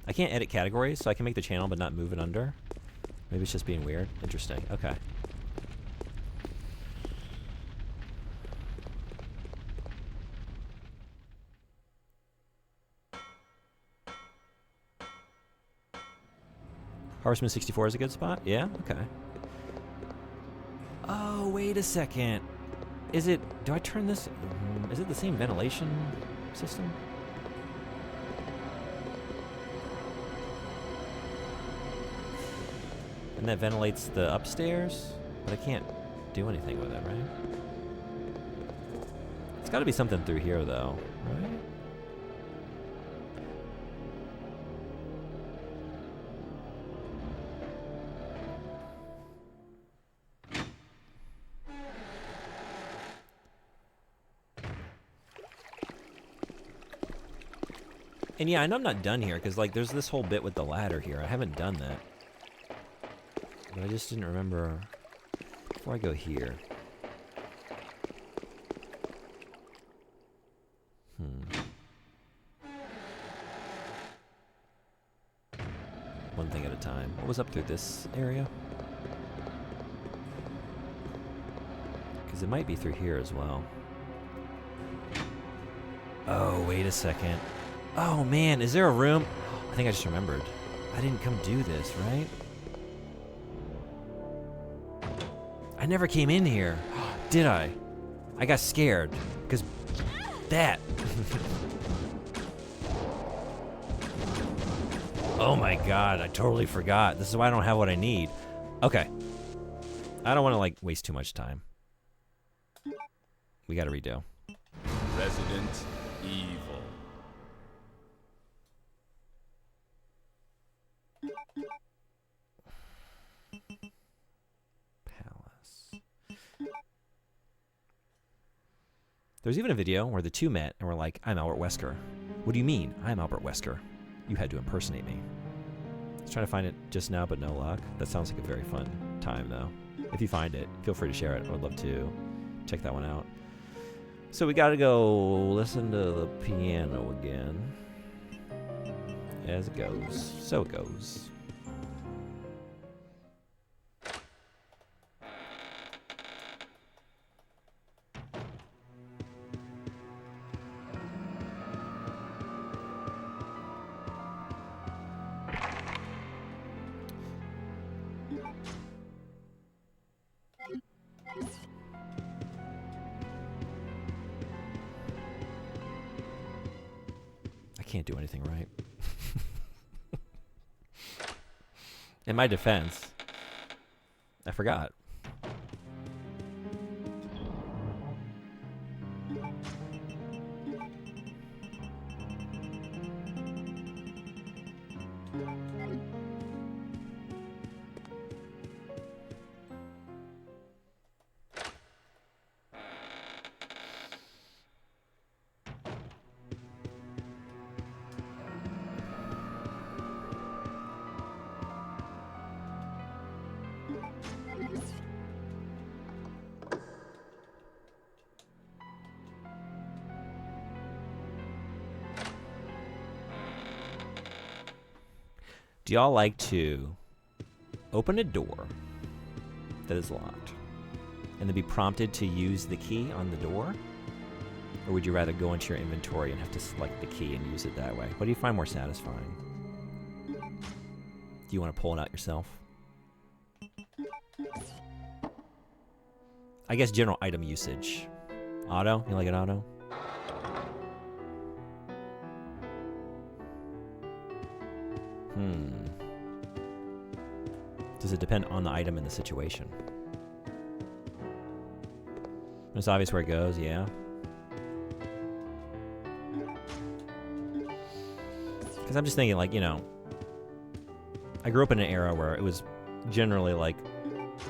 [SPEAKER 1] I can't edit categories, so I can make the channel but not move it under. Maybe it's just being weird. Interesting. Okay. Harvest Moon 64 is a good spot? Yeah? Okay. Oh, wait a second. Is it... Do I turn this... Is it the same ventilation system? And that ventilates the upstairs? But I can't do anything with it, right? It's got to be something through here, though, right? And yeah, I know I'm not done here, because, like, there's this whole bit with the ladder here. I haven't done that. But I just didn't remember... Before I go here... One thing at a time. What was up through this area? Because it might be through here as well. Oh, wait a second. Oh, man, is there a room? I think I just remembered. I didn't come do this, right? I never came in here, did I? I got scared, because that. Oh my god, I totally forgot. This is why I don't have what I need. Okay. I don't want to, like, waste too much time. We gotta redo.
[SPEAKER 6] Resident Evil.
[SPEAKER 1] Palace. There's even a video where the two met and were like, I'm Albert Wesker. What do you mean, I'm Albert Wesker? You had to impersonate me. I was trying to find it just now, but no luck. That sounds like a very fun time, though. If you find it, feel free to share it. I would love to check that one out. So we gotta go listen to the piano again. As it goes. So it goes. Can't do anything right. In my defense, I forgot. Do y'all like to open a door that is locked and then be prompted to use the key on the door? Or would you rather go into your inventory and have to select the key and use it that way? What do you find more satisfying? Do you want to pull it out yourself? I guess general item usage. Auto? You like it auto? Does it depend on the item and the situation? It's obvious where it goes, yeah. Because I'm just thinking, like, you know, I grew up in an era where it was generally, like,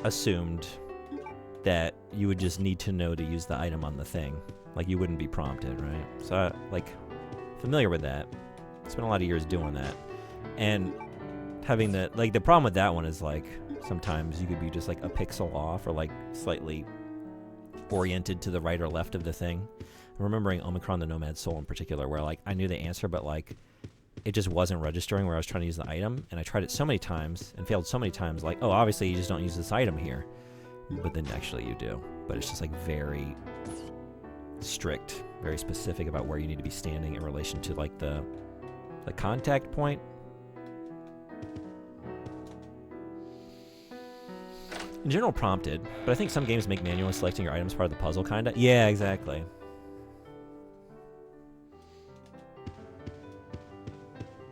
[SPEAKER 1] assumed that you would just need to know to use the item on the thing. Like, you wouldn't be prompted, right? So, like, familiar with that. Spent a lot of years doing that. And having the, like, the problem with that one is, like, sometimes you could be just, like, a pixel off or, like, slightly oriented to the right or left of the thing. I'm remembering Omicron the Nomad Soul in particular, where, like, I knew the answer, but, like, it just wasn't registering where I was trying to use the item. And I tried it so many times and failed so many times, like, oh, obviously you just don't use this item here. But then actually you do. But it's just, like, very strict, very specific about where you need to be standing in relation to, like, the contact point. In general, prompted, but I think some games make manually selecting your items part of the puzzle, kinda. Yeah, exactly.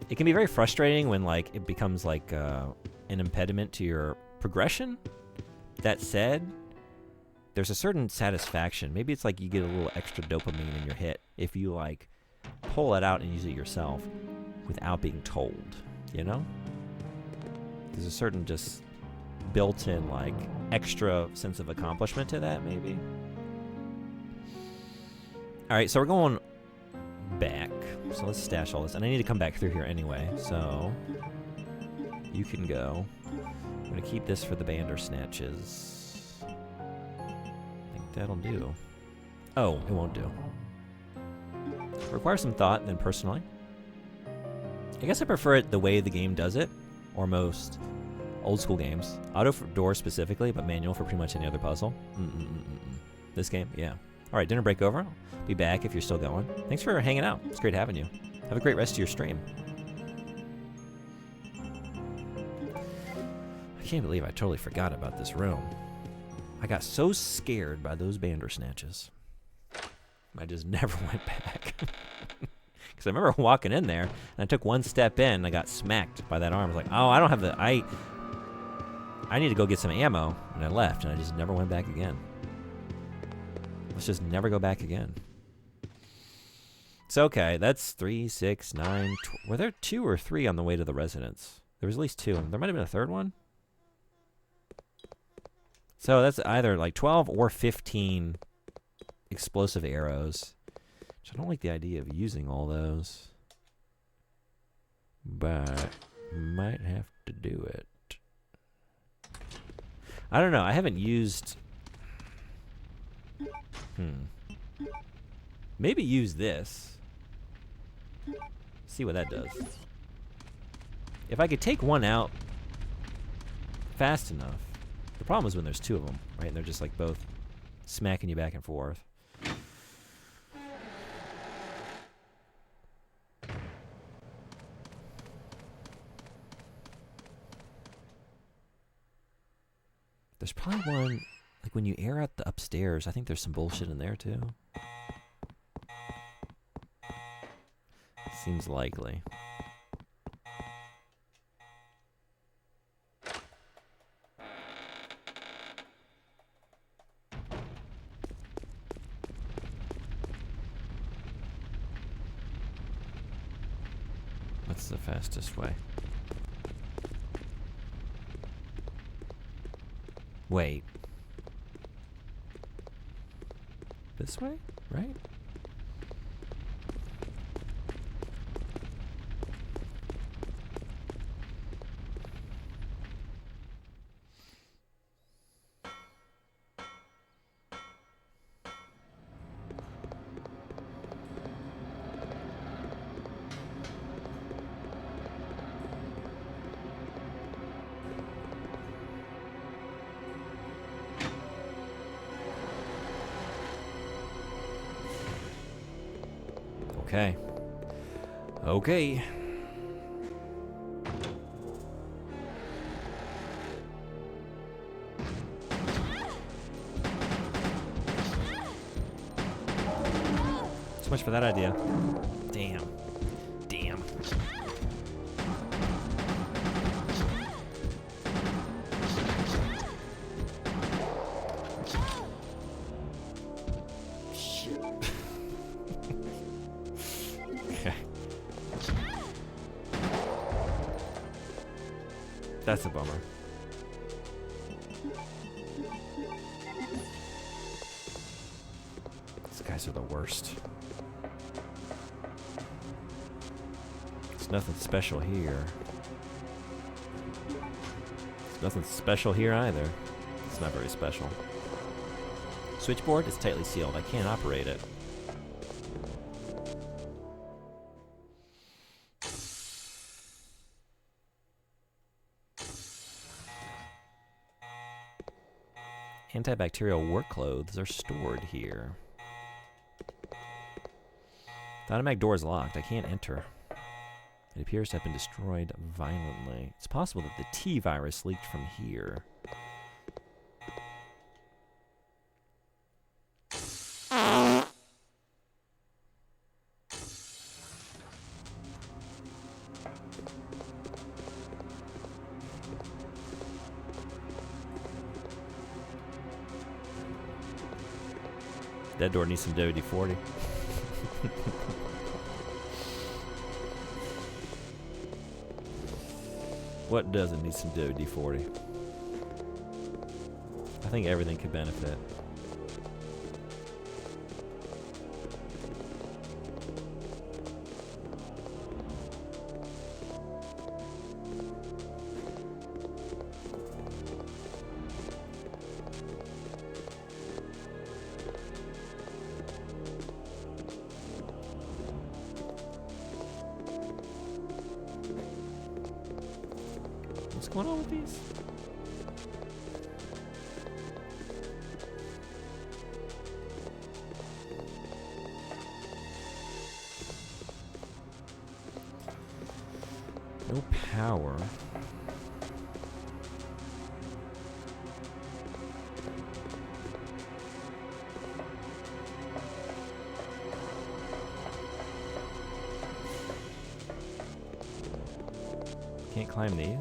[SPEAKER 1] It can be very frustrating when, like, it becomes, like, an impediment to your progression. That said, there's a certain satisfaction. Maybe it's like you get a little extra dopamine in your hit if you, like, pull it out and use it yourself without being told, you know? There's a certain just built-in, like, extra sense of accomplishment to that, maybe. All right, so we're going back. So let's stash all this. And I need to come back through here anyway, so you can go. I'm going to keep this for the Bandersnatches. I think that'll do. Oh, it won't do. Requires some thought, then personally. I guess I prefer it the way the game does it, or most old school games. Auto for door specifically, but manual for pretty much any other puzzle. This game, yeah. All right, dinner break over. I'll be back if you're still going. Thanks for hanging out. It's great having you. Have a great rest of your stream. can't believe I totally forgot about this room. I got so scared by those Bandersnatches. I just never went back. Because I remember walking in there, and I took one step in, and I got smacked by that arm. I was like, oh, I don't have the... I need to go get some ammo. And I left, and I just never went back again. Let's just never go back again. It's okay. That's 3, 6, 9... Were there 2 or 3 on the way to the residence? There was at least 2. There might have been a third one. So that's either like 12 or 15 explosive arrows. Which I don't like the idea of using all those. But might have to do it. I don't know. I haven't used... Maybe use this. See what that does. If I could take one out fast enough. The problem is when there's 2 of them, right? And they're just like both smacking you back and forth. There's probably one, like when you air out the upstairs, I think there's some bullshit in there too. Seems likely. What's the fastest way? Wait. This way? Right? Okay. Okay. So much for that idea. Damn. Damn. That's a bummer. These guys are the worst. There's nothing special here. There's nothing special here either. It's not very special. Switchboard is tightly sealed. I can't operate it. Antibacterial work clothes are stored here. The automatic door is locked. I can't enter. It appears to have been destroyed violently. It's possible that the T virus leaked from here. That door needs some WD-40. What doesn't need some WD-40? I think everything could benefit. What's going on with these? No power. climb these?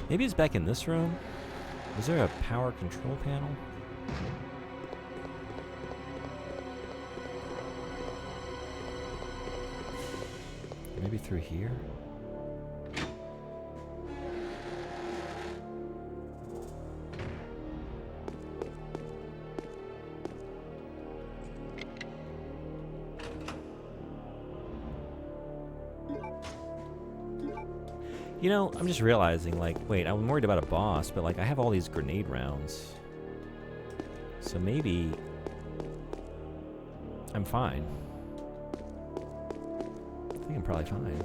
[SPEAKER 1] Maybe it's back in this room? Is there a power control panel? Maybe through here? You know, I'm just realizing, like, wait, I'm worried about a boss, but, like, I have all these grenade rounds. So maybe I'm fine. I think I'm probably fine.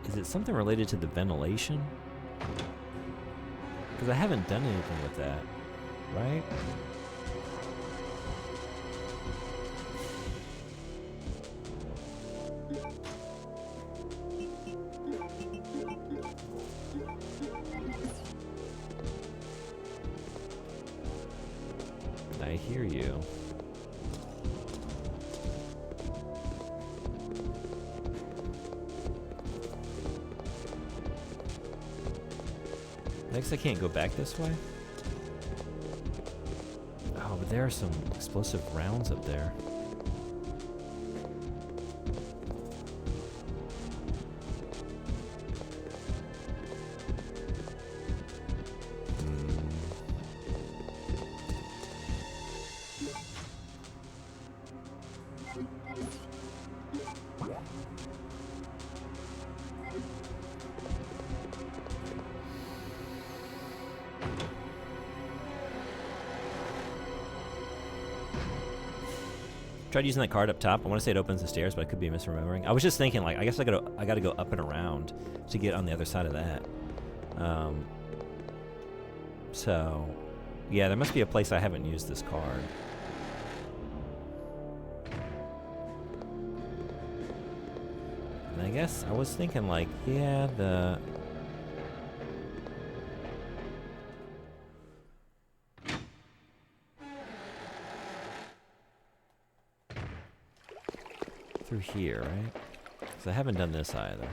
[SPEAKER 1] Is it something related to the ventilation? Because I haven't done anything with that, right? I hear you. I guess I can't go back this way? Oh, but there are some explosive rounds up there. Tried using that card up top. I want to say it opens the stairs, but I could be misremembering. I was just thinking, like, I guess I gotta go up and around to get on the other side of that. So, yeah, there must be a place I haven't used this card. And I guess I was thinking, like, yeah, the... through here, right? Because I haven't done this either.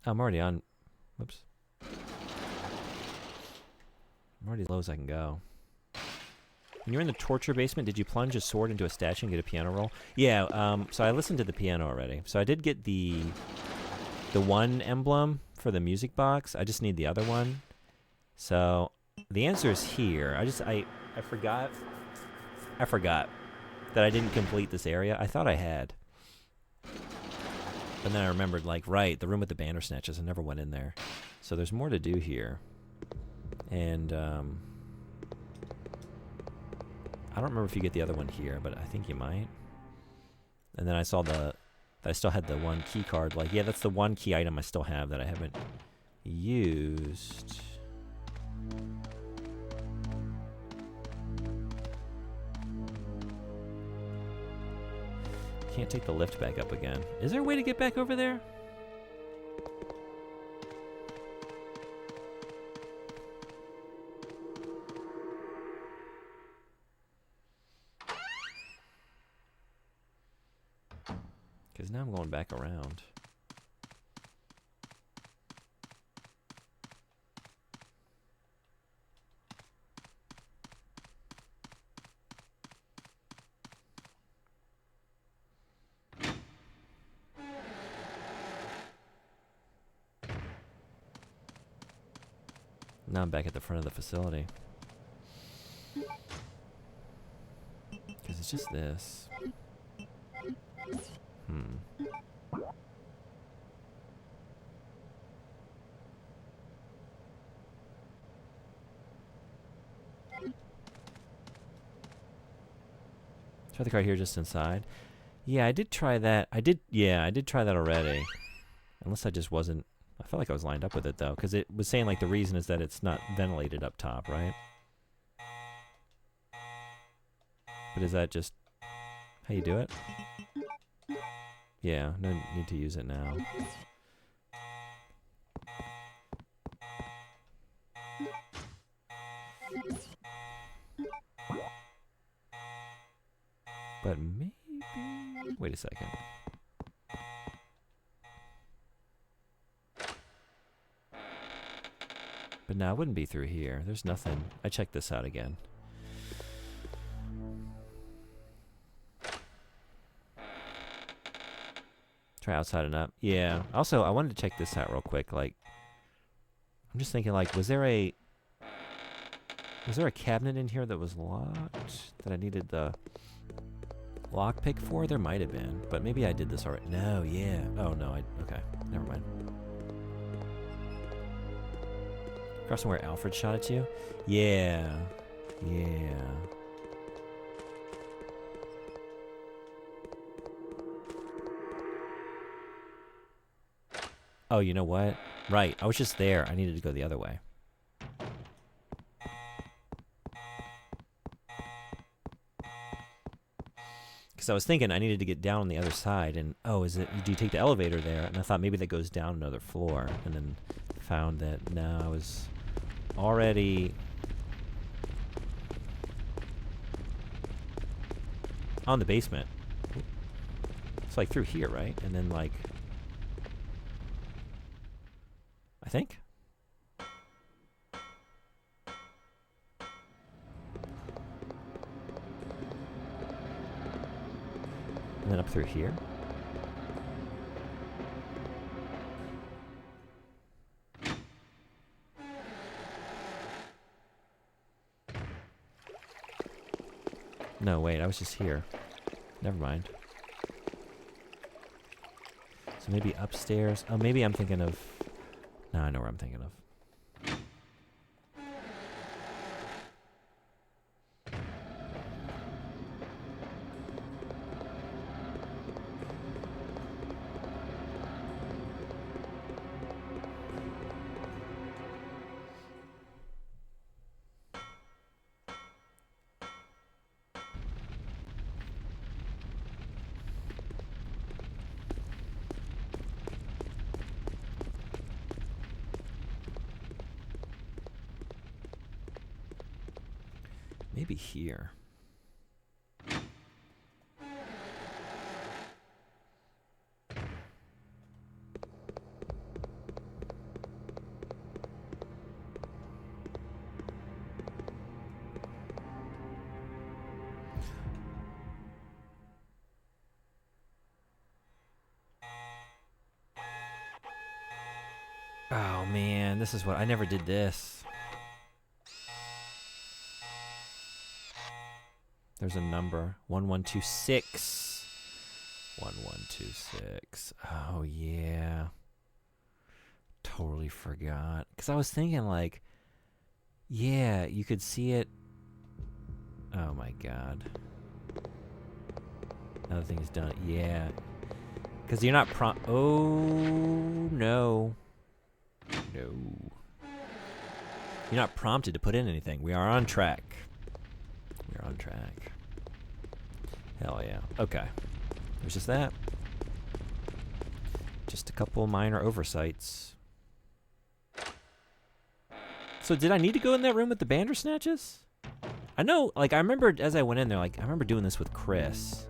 [SPEAKER 1] I'm already on... Whoops. I'm already as low as I can go. When you're in the torture basement, did you plunge a sword into a statue and get a piano roll? Yeah, so I listened to the piano already. So I did get the one emblem for the music box. I just need the other one. So the answer is here. I forgot that I didn't complete this area. I thought I had. But then I remembered, like, right, the room with the Bandersnatches. I never went in there. So there's more to do here. And, I don't remember if you get the other one here, but I think you might. And then I saw that I still had the one key card. Like, yeah, that's the one key item I still have that I haven't used. Can't take the lift back up again. Is there a way to get back over there? Because now I'm going back around. Now I'm back at the front of the facility. Because it's just this. Try the car here just inside. Yeah, I did try that. I did try that already. Unless I just wasn't... I felt like I was lined up with it, though. Because it was saying, like, the reason is that it's not ventilated up top, right? But is that just how you do it? Yeah, no need to use it now. But maybe... Wait a second. But no, it wouldn't be through here. There's nothing. I checked this out again. Try outside and up. Yeah. Also, I wanted to check this out real quick. Like, I'm just thinking, like, was there a cabinet in here that was locked that I needed the lockpick for? There might have been, but maybe I did this already. No, yeah. Oh no, okay. Never mind. Across from where Alfred shot at you? Yeah. Yeah. Oh, you know what? Right, I was just there. I needed to go the other way. Because I was thinking I needed to get down on the other side, and oh, do you take the elevator there? And I thought maybe that goes down another floor, and then found that no, I was already on the basement. It's like through here, right? And then like, I think. And then up through here. No, wait, I was just here. Never mind. So maybe upstairs. Oh, maybe I'm thinking of... No, I know where I'm thinking of. Maybe here. Oh man, this is what I never did this. There's a number. 1126. 1126. Oh, yeah. Totally forgot. Because I was thinking, like, yeah, you could see it. Oh, my God. Another thing is done. Yeah. Because you're not Oh, no. No. You're not prompted to put in anything. We are on track. We're on track. Hell yeah. Okay. There's just that. Just a couple minor oversights. So did I need to go in that room with the Bandersnatches? I know, like, I remember as I went in there, like, I remember doing this with Chris.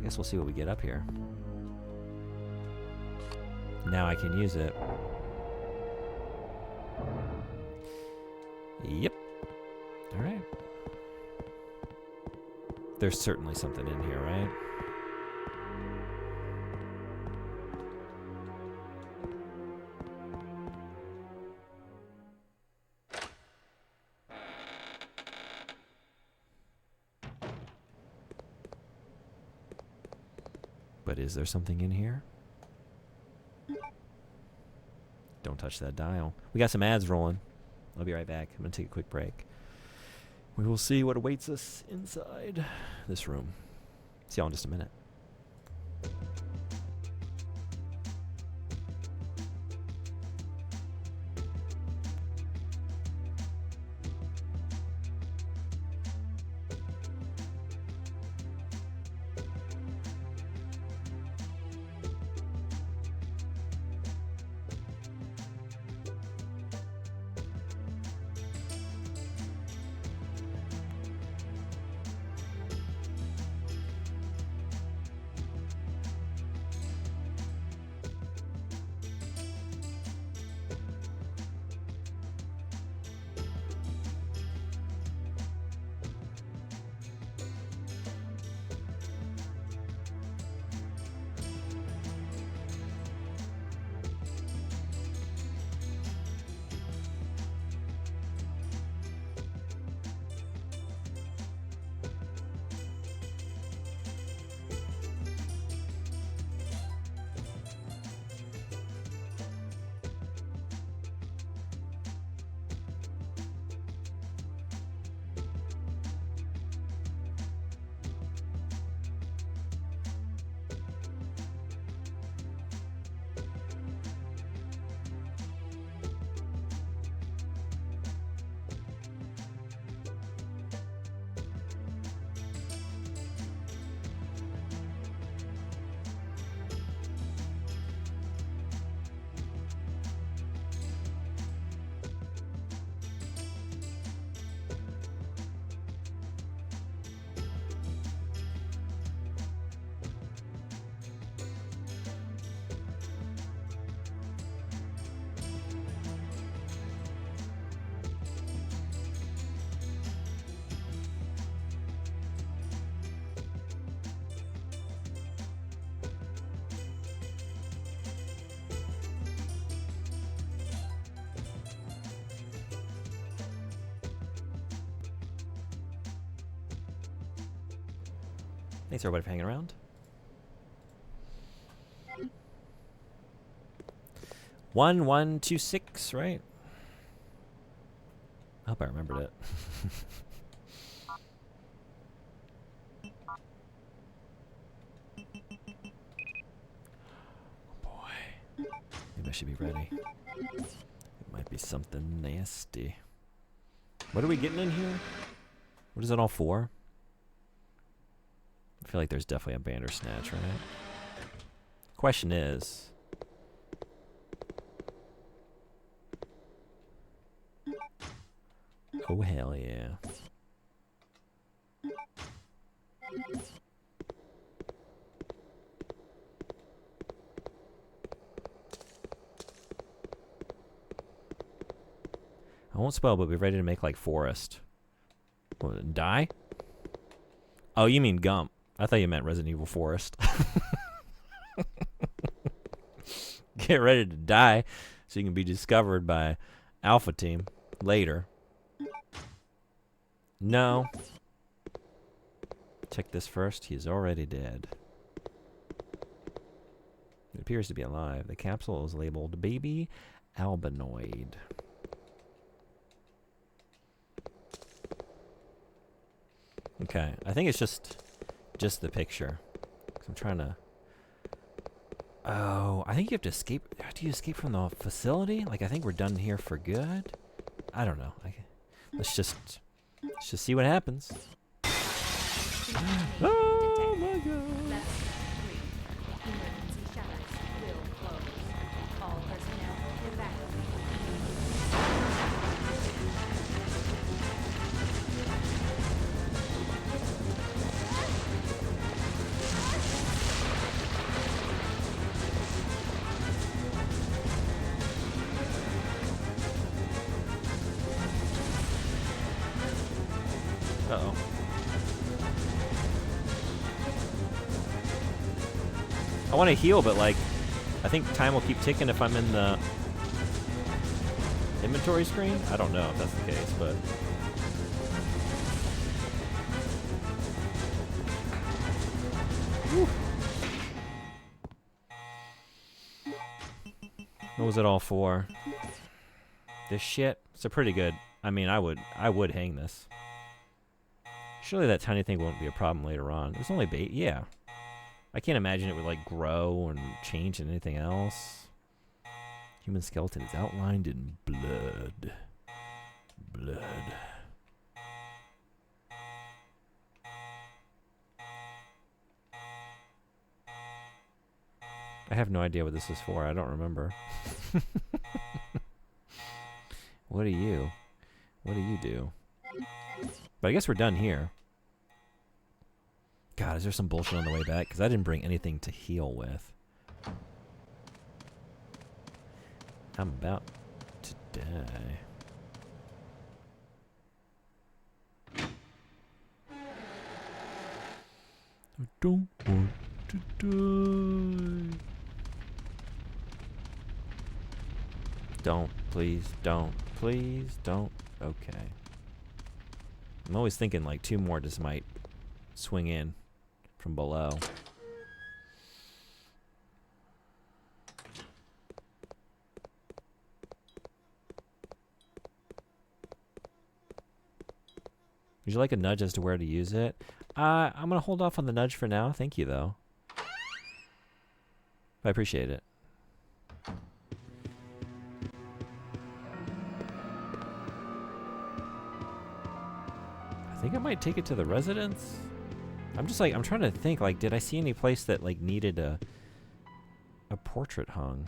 [SPEAKER 1] guess we'll see what we get up here. Now I can use it. Yep. All right. There's certainly something in here, right? But is there something in here? Don't touch that dial. We got some ads rolling. I'll be right back. I'm going to take a quick break. We will see what awaits us inside this room. See y'all in just a minute. Thanks everybody for hanging around. 1126, right? I hope I remembered it. Boy. Maybe I should be ready. It might be something nasty. What are we getting in here? What is it all for? I feel like there's definitely a Bandersnatch, right? Question is... oh, hell yeah. I won't spell, but be ready to make like Forest. What, die? Oh, you mean Gump. I thought you meant Resident Evil Forest. Get ready to die so you can be discovered by Alpha Team later. No. Check this first. He is already dead. It appears to be alive. The capsule is labeled Baby Albinoid. Okay, I think it's just the picture. 'Cause I'm trying to... oh, I think you have to escape. Do you escape from the facility? Like, I think we're done here for good? I don't know. Let's just see what happens. Oh my god. Uh-oh. I want to heal, but like, I think time will keep ticking if I'm in the inventory screen. I don't know if that's the case, but whew. What was it all for? This shit? It's a pretty good. I mean, I would hang this. Surely that tiny thing won't be a problem later on. It's only bait. Yeah. I can't imagine it would like grow and change into anything else. Human skeleton is outlined in blood. Blood. I have no idea what this is for. I don't remember. What are you? What do you do? But I guess we're done here. God, is there some bullshit on the way back? Because I didn't bring anything to heal with. I'm about to die. I don't want to die. Don't, please, don't, please, don't. Okay. I'm always thinking like 2 more just might swing in from below. Would you like a nudge as to where to use it? I'm going to hold off on the nudge for now. Thank you, though. I appreciate it. I think I might take it to the residence. I'm just like, I'm trying to think, like, did I see any place that, like, needed a portrait hung?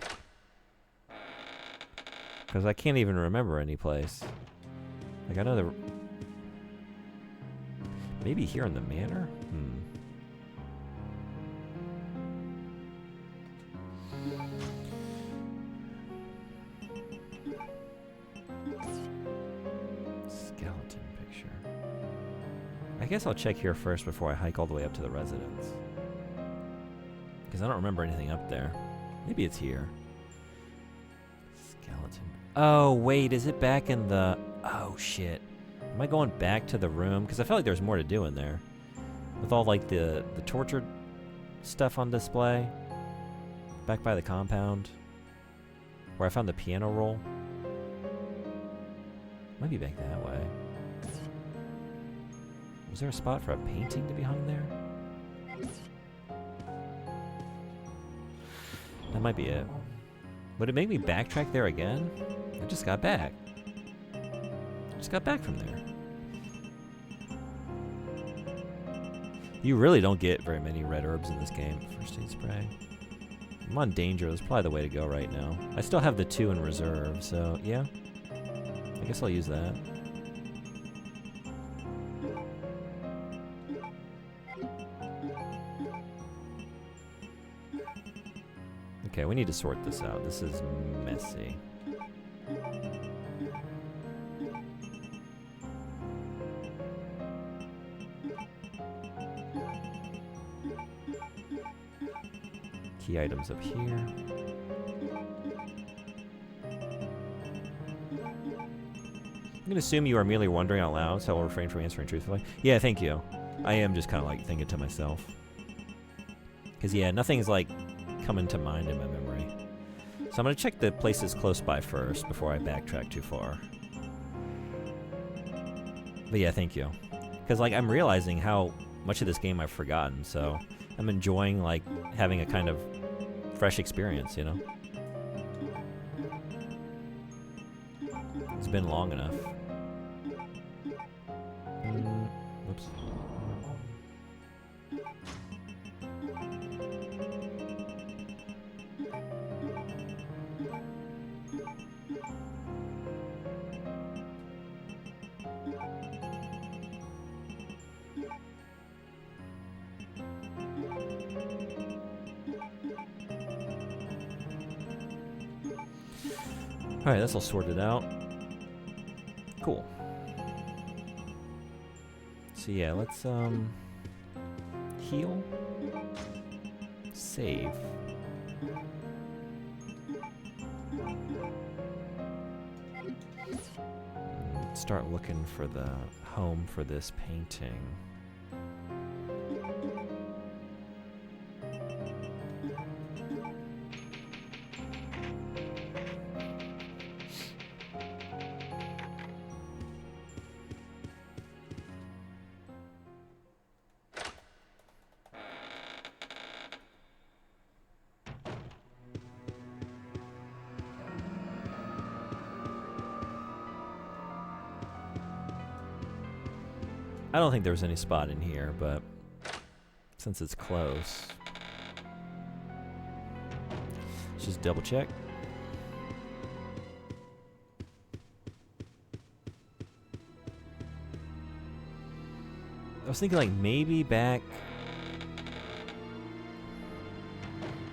[SPEAKER 1] Because I can't even remember any place. Like, I know there... Maybe here in the manor? Skeleton picture. I guess I'll check here first before I hike all the way up to the residence. Because I don't remember anything up there. Maybe it's here. Skeleton. Oh, wait, is it back in the... Oh, shit. Am I going back to the room? Because I felt like there's more to do in there. With all, like, the tortured stuff on display. Back by the compound. Where I found the piano roll. Might be back that way. Was there a spot for a painting to be hung there? That might be it. Would it make me backtrack there again? I just got back. Just got back from there. You really don't get very many red herbs in this game. First aid spray. I'm on danger. That's probably the way to go right now. I still have the 2 in reserve, so yeah. I guess I'll use that. Okay, we need to sort this out. This is messy. Key items up here. I'm gonna assume you are merely wondering out loud, so I'll refrain from answering truthfully. Yeah, thank you. I am just kind of like thinking to myself. Because yeah, nothing's like coming to mind in my memory. So I'm gonna check the places close by first before I backtrack too far. But yeah, thank you. Because like I'm realizing how much of this game I've forgotten, so I'm enjoying like having a kind of fresh experience, you know? It's been long enough. Whoops. Alright, that's all sorted out. Cool. So yeah, let's heal, save. Start looking for the home for this painting. I don't think there was any spot in here, but since it's close, let's just double check. I was thinking like maybe back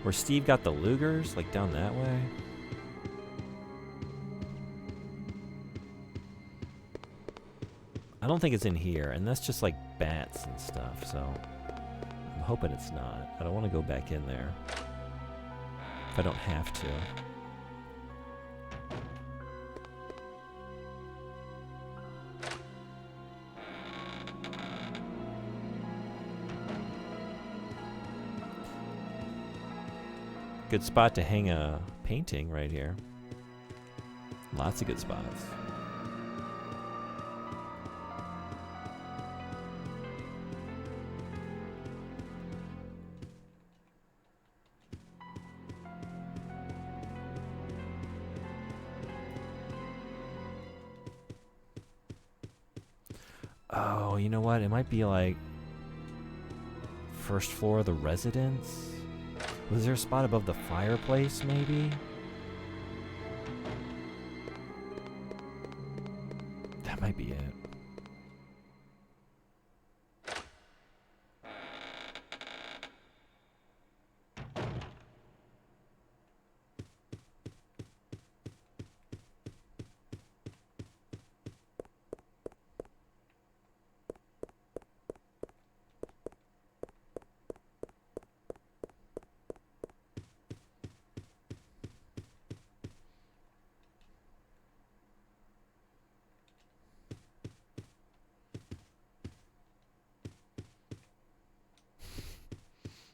[SPEAKER 1] where Steve got the Lugers, like down that way. I don't think it's in here, and that's just like bats and stuff, so I'm hoping it's not. I don't want to go back in there if I don't have to. Good spot to hang a painting right here. Lots of good spots. Oh, you know what? It might be like first floor of the residence. Was there a spot above the fireplace, maybe? That might be it.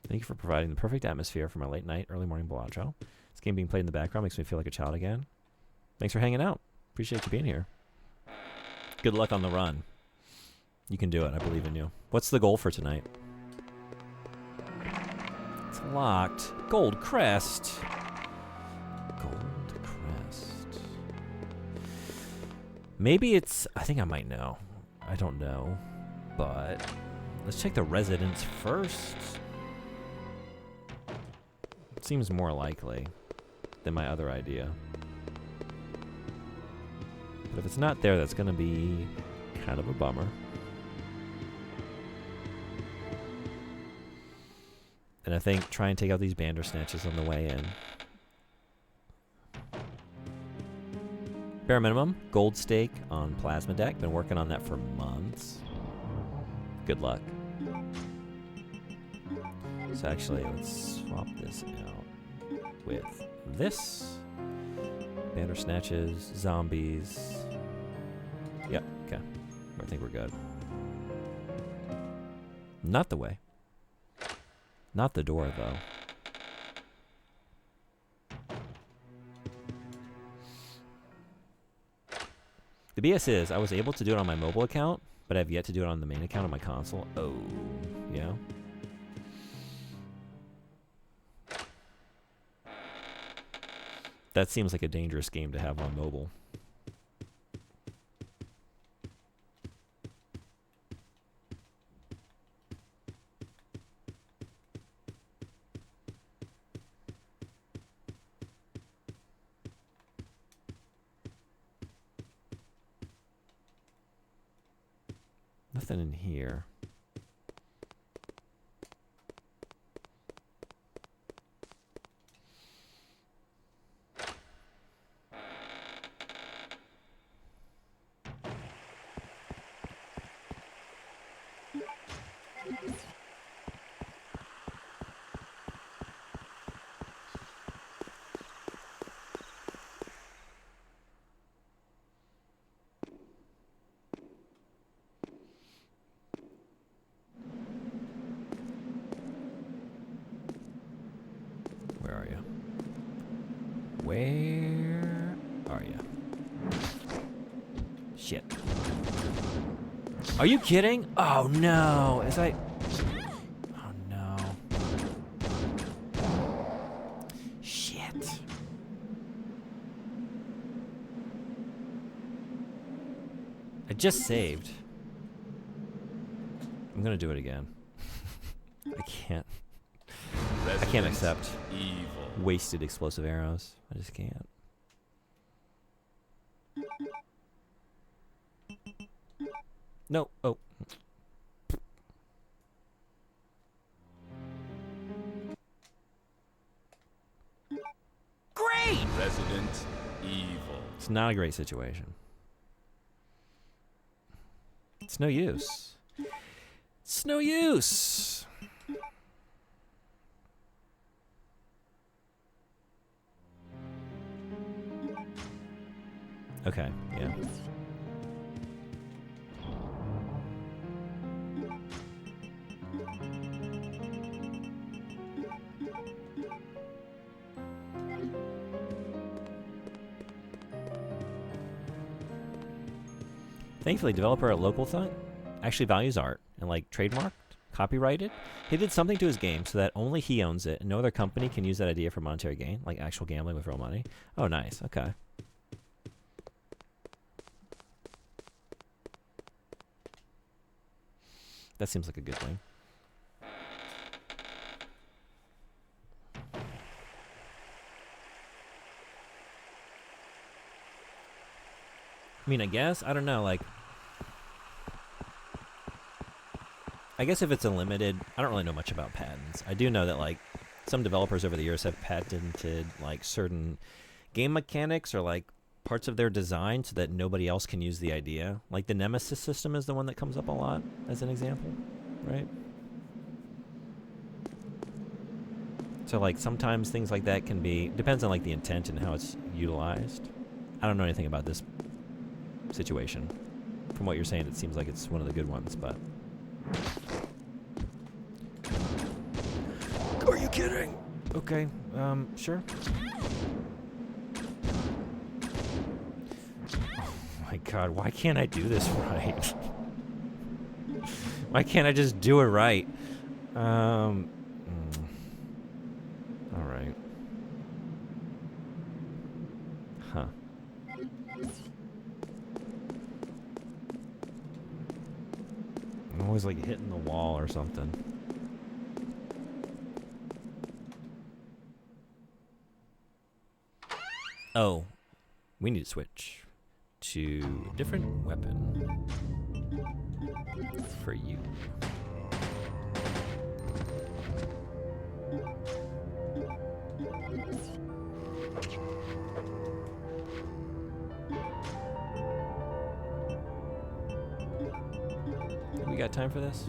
[SPEAKER 1] Thank you for providing the perfect atmosphere for my late night, early morning outro. This game being played in the background makes me feel like a child again. Thanks for hanging out. Appreciate you being here. Good luck on the run. You can do it. I believe in you. What's the goal for tonight? It's locked. Gold crest. Gold crest. Maybe it's... I think I might know. I don't know. But let's check the residence first. Seems more likely than my other idea. But if it's not there, that's going to be kind of a bummer. And I think try and take out these Bandersnatches on the way in. Bare minimum, gold stake on plasma deck. Been working on that for months. Good luck. So actually, let's swap this out with this. Bandersnatches, zombies. Yep, okay. I think we're good. Not the way. Not the door, though. The BS is, I was able to do it on my mobile account, but I've yet to do it on the main account of my console. Oh, yeah. That seems like a dangerous game to have on mobile. Nothing in here. Where are you? Shit. Are you kidding? Oh no. Oh no. Shit. I just saved. I'm gonna do it again. I can't
[SPEAKER 6] Resident
[SPEAKER 1] accept
[SPEAKER 6] Evil.
[SPEAKER 1] wasted explosive arrows. I just can't. No. Oh. Great!
[SPEAKER 6] Resident Evil.
[SPEAKER 1] It's not a great situation. It's no use. It's no use. Okay, yeah. Thankfully, developer at Local Thunk actually values art and like trademarked, copyrighted. He did something to his game so that only he owns it and no other company can use that idea for monetary gain, like actual gambling with real money. Oh, nice. Okay. That seems like a good thing. I mean, I guess, I don't know, like, I guess if it's a limited, I don't really know much about patents. I do know that, like, some developers over the years have patented, like, certain game mechanics or, like, parts of their design so that nobody else can use the idea. Like, the Nemesis system is the one that comes up a lot as an example, right? So, like, sometimes things like that can be, depends on, like, the intent and how it's utilized. I don't know anything about this situation. From what you're saying, it seems like it's one of the good ones, but... Are you kidding? Okay, sure. Oh my god, why can't I do this right? Why can't I just do it right? Alright. Huh. I'm always like hitting the wall or something. Oh, we need to switch to a different weapon for you. We got time for this?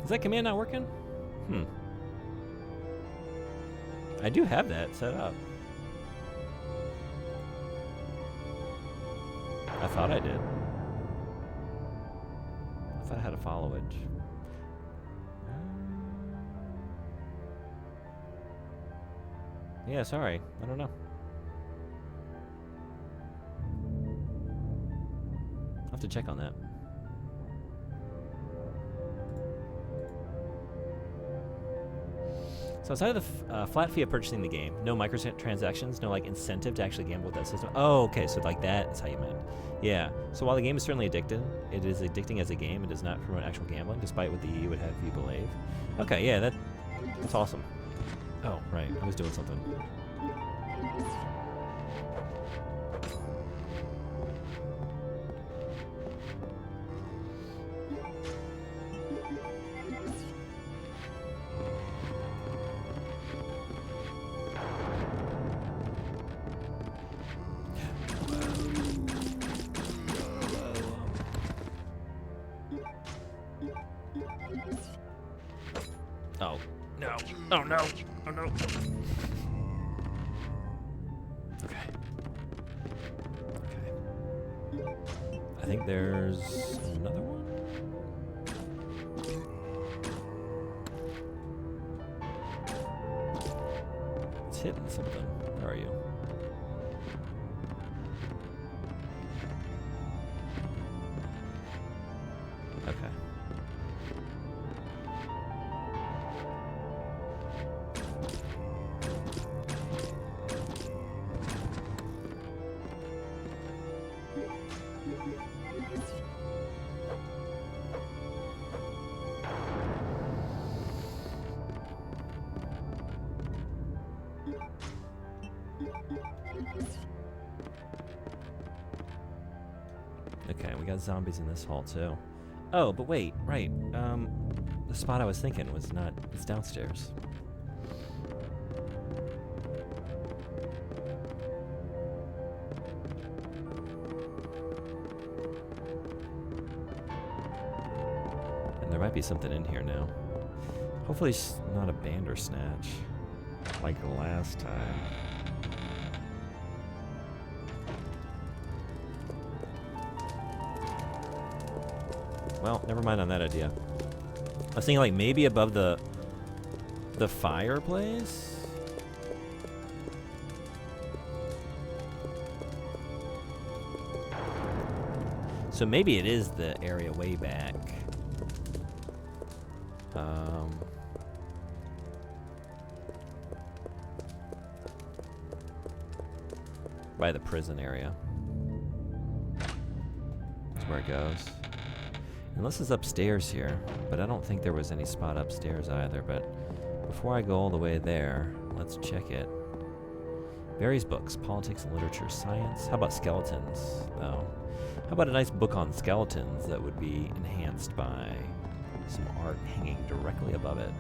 [SPEAKER 1] Is that command not working? I do have that set up. I thought I did. I thought I had a follow it. Yeah, sorry. I don't know. I'll have to check on that. So outside of the flat fee of purchasing the game, no microtransactions, no like incentive to actually gamble with that system. Oh, okay, so like that's how you meant. Yeah. So while the game is certainly addictive, it is addicting as a game. It does not promote actual gambling, despite what the EU would have you believe. Okay, yeah, that's awesome. Oh, right, I was doing something. Oh, no. Oh, no. Oh, no. Okay. Okay. there's another one? It's hitting some of them. Where are you? Okay. Okay, we got zombies in this hall too. Oh, but wait, right. The spot I was thinking was not, it's downstairs. And there might be something in here now. Hopefully it's not a Bandersnatch like the last time. Well, never mind on that idea. I was thinking like maybe above the fireplace? So maybe it is the area way back. By the prison area. That's where it goes. Unless it's upstairs here, but I don't think there was any spot upstairs either, but before I go all the way there, let's check it. Various books, politics and literature, science. How about skeletons, though? How about a nice book on skeletons that would be enhanced by some art hanging directly above it?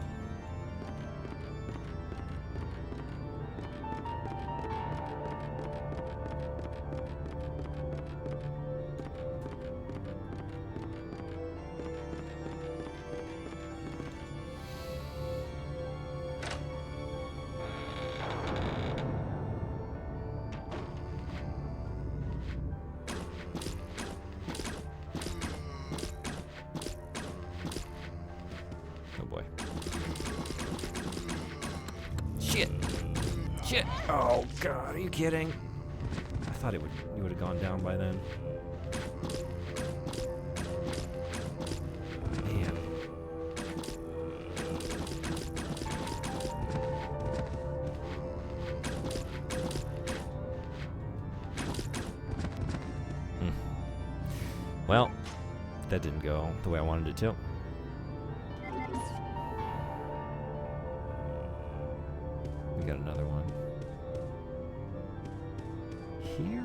[SPEAKER 1] Shit! Oh god, are you kidding? I thought it would have gone down by then. Man. Well, that didn't go the way I wanted it to. We got another one. Here?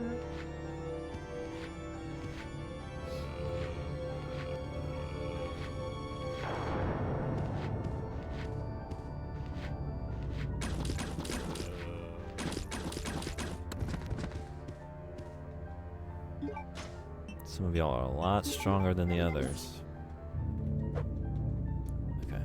[SPEAKER 1] Some of y'all are a lot stronger than the others. Okay.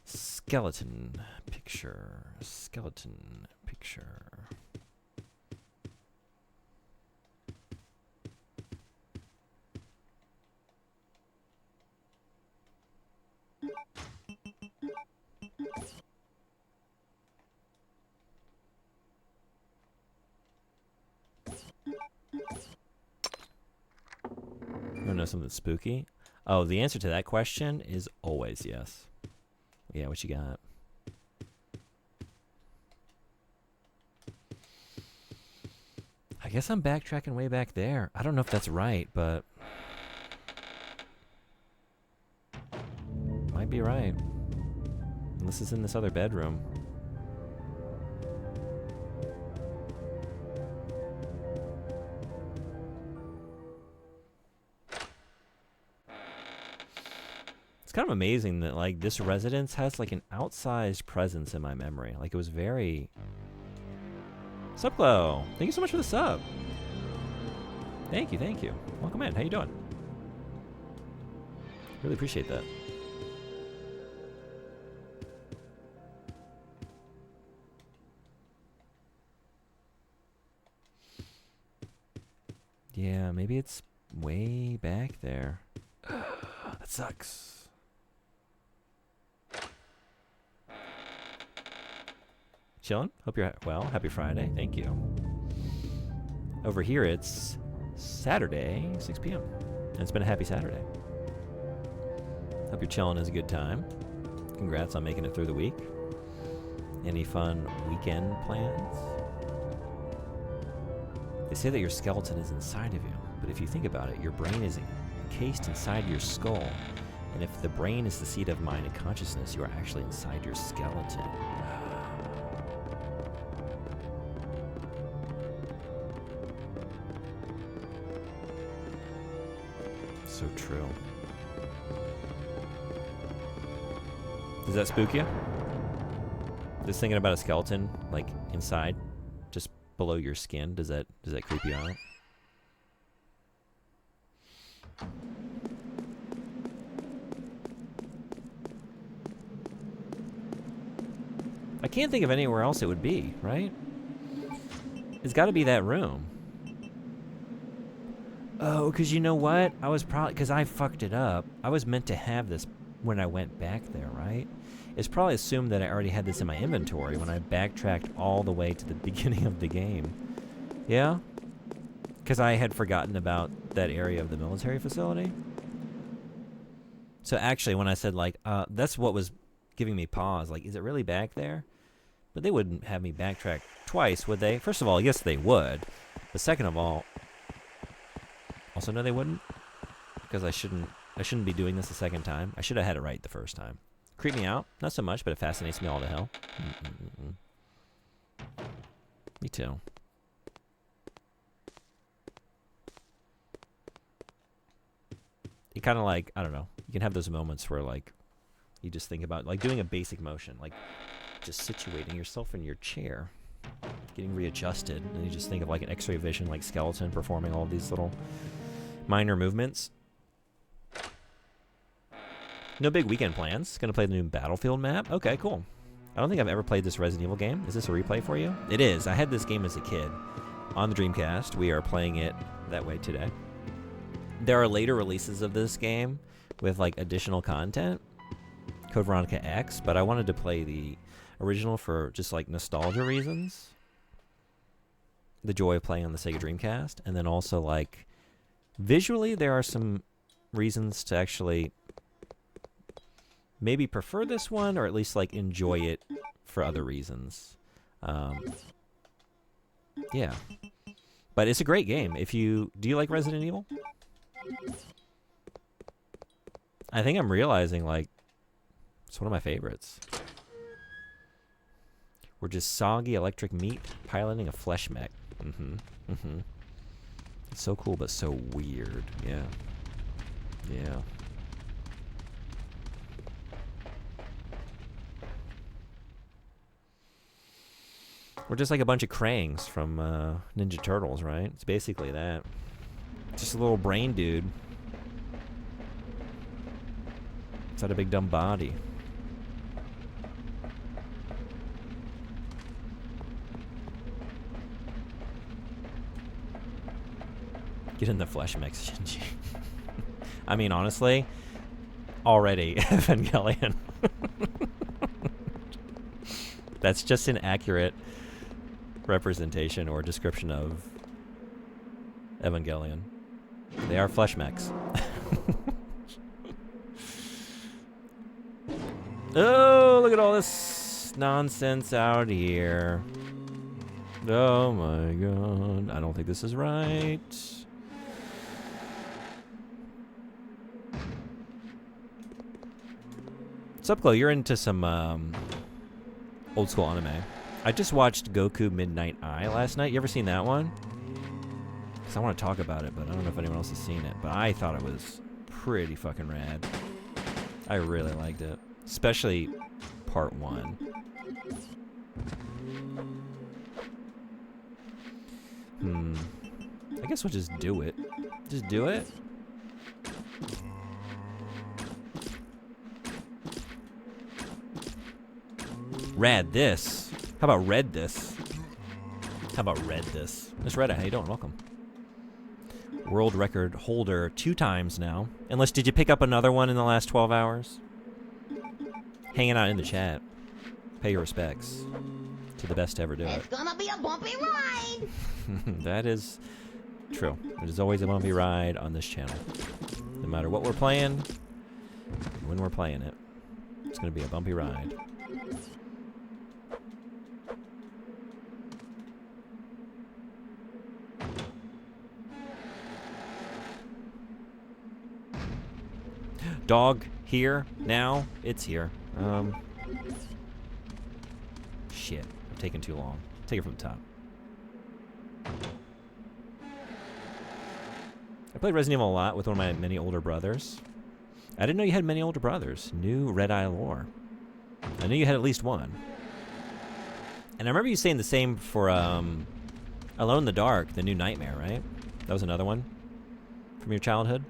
[SPEAKER 1] Skeleton picture. Skeleton picture. You wanna know something spooky? Oh, the answer to that question is always yes. Yeah, what you got? I guess I'm backtracking way back there. I don't know if that's right, but might be right. Unless it's in this other bedroom. It's kind of amazing that like this residence has like an outsized presence in my memory. Like it was very... Sup, Glow? Thank you so much for the sub. Thank you, thank you. Welcome in. How you doing? Really appreciate that. Yeah, maybe it's way back there. That sucks. Chillin'? Hope you're well. Happy Friday. Thank you. Over here, it's Saturday, 6 p.m. And it's been a happy Saturday. Hope you're chilling is a good time. Congrats on making it through the week. Any fun weekend plans? They say that your skeleton is inside of you, but if you think about it, your brain is encased inside your skull. And if the brain is the seat of mind and consciousness, you are actually inside your skeleton. So true. Does that spook you? Just thinking about a skeleton, like, inside, just below your skin, does that creep you out? I can't think of anywhere else it would be, right? It's got to be that room. Oh, because you know what? I was probably... Because I fucked it up. I was meant to have this when I went back there, right? It's probably assumed that I already had this in my inventory when I backtracked all the way to the beginning of the game. Yeah? Because I had forgotten about that area of the military facility. So actually, when I said, like, that's what was giving me pause. Like, is it really back there? But they wouldn't have me backtrack twice, would they? First of all, yes, they would. But second of all... Also, no, they wouldn't. Because I shouldn't be doing this a second time. I should have had it right the first time. Creep me out? Not so much, but it fascinates me all to hell. Me too. You kind of like, I don't know, you can have those moments where, like, you just think about, like, doing a basic motion, like just situating yourself in your chair, getting readjusted, and you just think of, like, an X-ray vision, like, skeleton performing all these little minor movements. No big weekend plans. Gonna play the new Battlefield map. Okay, cool. I don't think I've ever played this Resident Evil game. Is this a replay for you? It is. I had this game as a kid on the Dreamcast. We are playing it that way today. There are later releases of this game with, like, additional content. Code Veronica X, but I wanted to play the original for just, like, nostalgia reasons. The joy of playing on the Sega Dreamcast. And then also, like, visually there are some reasons to actually... maybe prefer this one, or at least, like, enjoy it for other reasons. Yeah. But it's a great game. Do you like Resident Evil? I think I'm realizing, like, it's one of my favorites. We're just soggy electric meat piloting a flesh mech. It's so cool, but so weird. Yeah. Yeah. We're just like a bunch of Krangs from Ninja Turtles, right? It's basically that. Just a little brain dude. Inside a big dumb body. Get in the flesh mix, Shinji. I mean, honestly, already Evangelion. That's just an accurate representation or description of Evangelion. They are flesh mechs. Oh, look at all this nonsense out here. Oh my god. I don't think this is right. What's up, Chloe? You're into some old school anime. I just watched Goku Midnight Eye last night. You ever seen that one? Because I want to talk about it, but I don't know if anyone else has seen it. But I thought it was pretty fucking rad. I really liked it. Especially part 1. I guess we'll just do it. Just do it? Rad this. How about red this? How about red this? Miss Retta, how you doing? Welcome. World record holder 2 times now. Unless, did you pick up another one in the last 12 hours? Hanging out in the chat. Pay your respects to the best to ever do it.
[SPEAKER 7] It's gonna be a bumpy ride.
[SPEAKER 1] That is true. It is always a bumpy ride on this channel. No matter what we're playing, when we're playing it, it's going to be a bumpy ride. Dog here now. It's here. Shit. I'm taking too long. Take it from the top. I played Resident Evil a lot with one of my many older brothers. I didn't know you had many older brothers. New Red Eye lore. I knew you had at least one. And I remember you saying the same for Alone in the Dark, the new Nightmare, right? That was another one from your childhood.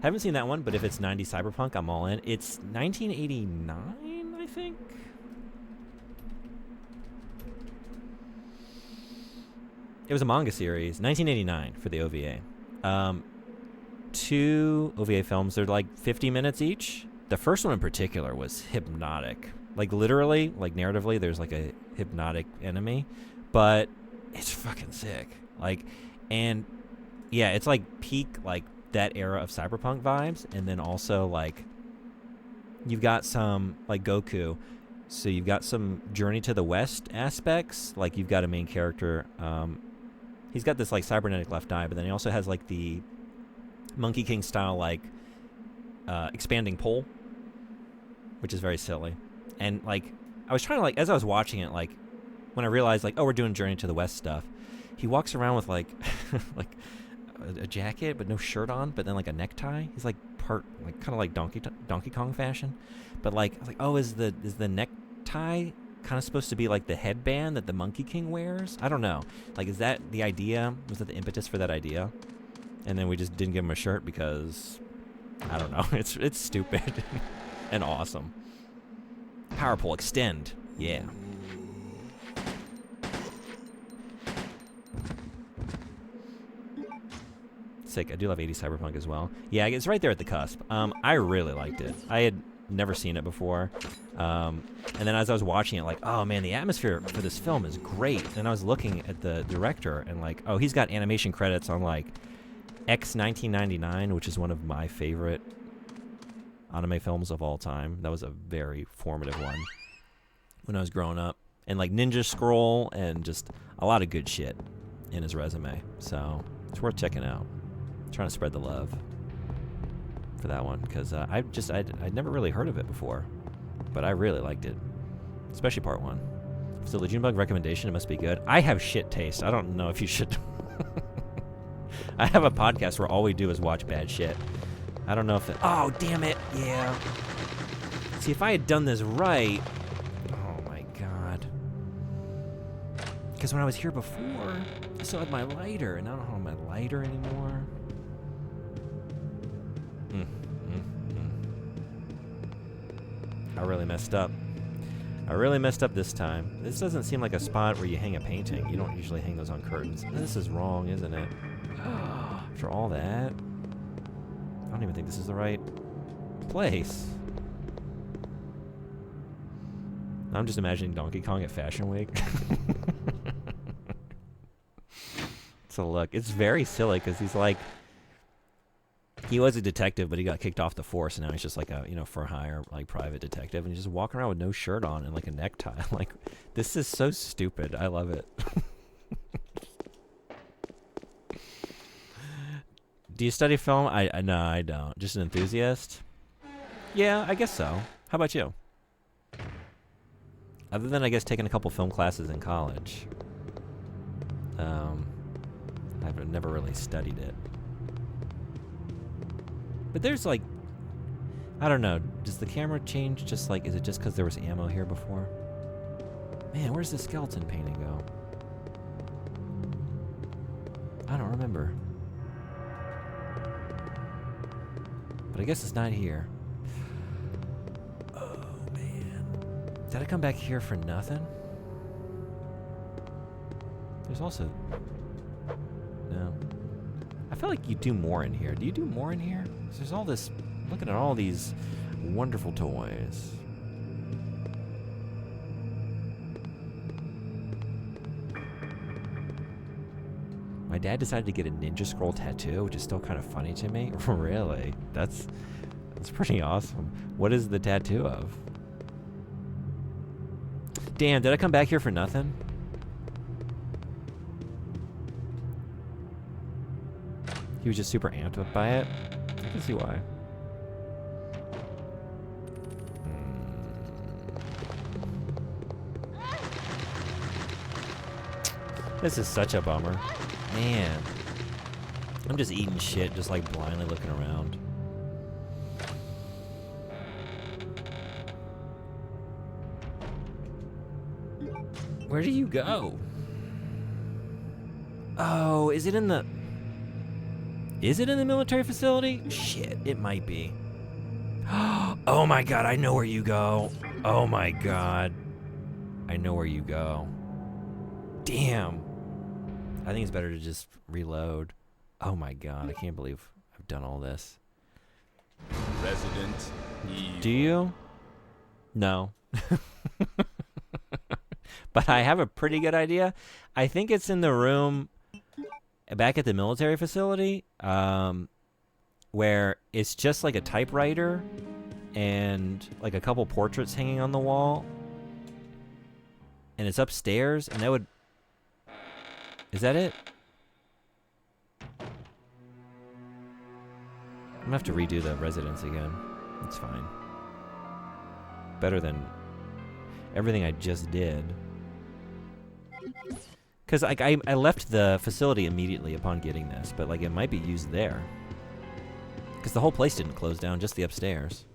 [SPEAKER 1] Haven't seen that one, but if it's 90s cyberpunk, I'm all in. It's 1989, I think. It was a manga series, 1989 for the OVA. 2 OVA films, they're like 50 minutes each. The first one in particular was hypnotic. Like literally, like narratively, there's like a hypnotic enemy, but it's fucking sick. Like, and yeah, it's like peak, like that era of cyberpunk vibes. And then also like, you've got some like Goku. So you've got some Journey to the West aspects. Like you've got a main character, he's got this like cybernetic left eye, but then he also has like the Monkey King style like expanding pole, which is very silly. And like I was trying to like, as I was watching it, like when I realized like, oh, we're doing Journey to the West stuff, he walks around with like like a jacket but no shirt on, but then like a necktie. He's like part like kind of like Donkey Kong fashion, but like I was like, oh, is the necktie kind of supposed to be like the headband that the Monkey King wears? I don't know. Like, is that the idea? Was that the impetus for that idea? And then we just didn't give him a shirt because I don't know. It's stupid and awesome. Power pole extend. Yeah. Sick. I do love 80s cyberpunk as well. Yeah, it's right there at the cusp. I really liked it. I had never seen it before. And then as I was watching it, like, oh man, the atmosphere for this film is great. And I was looking at the director and like, oh, he's got animation credits on like X 1999, which is one of my favorite anime films of all time. That was a very formative one when I was growing up. And like Ninja Scroll and just a lot of good shit in his resume. So it's worth checking out. Trying to spread the love for that one because I'd never really heard of it before, but I really liked it, especially part 1. If it's a Legion Bug recommendation, it must be good. I have shit taste. I don't know if you should. I have a podcast where all we do is watch bad shit. I don't know if it. Oh, damn it. Yeah. See, if I had done this right. Oh my god. Because when I was here before, I still had my lighter, and I don't have my lighter anymore. I really messed up. I really messed up this time. This doesn't seem like a spot where you hang a painting. You don't usually hang those on curtains. This is wrong, isn't it? After all that, I don't even think this is the right place. I'm just imagining Donkey Kong at Fashion Week. So look, it's very silly because he's like, he was a detective, but he got kicked off the force, and now he's just like a, for hire, like private detective, and he's just walking around with no shirt on and like a necktie. Like, this is so stupid. I love it. Do you study film? No, I don't. Just an enthusiast? Yeah, I guess so. How about you? Other than, I guess, taking a couple film classes in college. I've never really studied it. But there's like, I don't know, does the camera change just like, is it just because there was ammo here before? Man, where's the skeleton painting go? I don't remember. But I guess it's not here. I come back here for nothing? There's also... No. I feel like you do more in here. Do you do more in here? 'Cause there's all this... Looking at all these wonderful toys. My dad decided to get a ninja scroll tattoo, which is still kind of funny to me. Really? That's pretty awesome. What is the tattoo of? Damn, did I come back here for nothing? He was just super amped up by it. I can see why. This is such a bummer. Man. I'm just eating shit, just like blindly looking around. Where do you go? Oh, is it in the... Is it in the military facility? Shit, it might be. Oh my god, I know where you go. Oh my god. I know where you go. Damn. I think it's better to just reload. Oh my god, I can't believe I've done all this.
[SPEAKER 6] Resident Evil.
[SPEAKER 1] Do you? No. But I have a pretty good idea. I think it's in the room back at the military facility, where it's just like a typewriter and like a couple portraits hanging on the wall. And it's upstairs, and that would... Is that it? I'm gonna have to redo the residence again. It's fine. Better than everything I just did. Because like I left the facility immediately upon getting this, but like it might be used there. Because the whole place didn't close down, just the upstairs.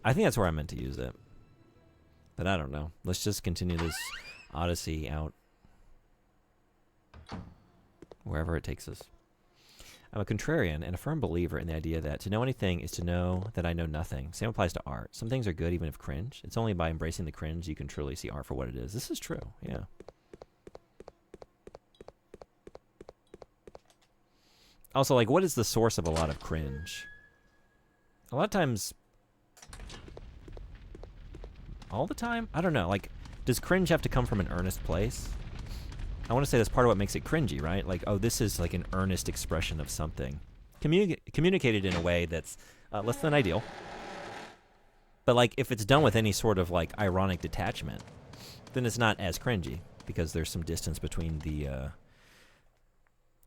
[SPEAKER 1] I think that's where I meant to use it. But I don't know. Let's just continue this odyssey out. Wherever it takes us. I'm a contrarian and a firm believer in the idea that to know anything is to know that I know nothing. Same applies to art. Some things are good even if cringe. It's only by embracing the cringe you can truly see art for what it is. This is true, yeah. Also, like, what is the source of a lot of cringe? A lot of times... All the time? I don't know. Like, does cringe have to come from an earnest place? I want to say that's part of what makes it cringy, right? Like, oh, this is like an earnest expression of something. Communicated in a way that's less than ideal. But, like, if it's done with any sort of, like, ironic detachment, then it's not as cringy, because there's some distance between the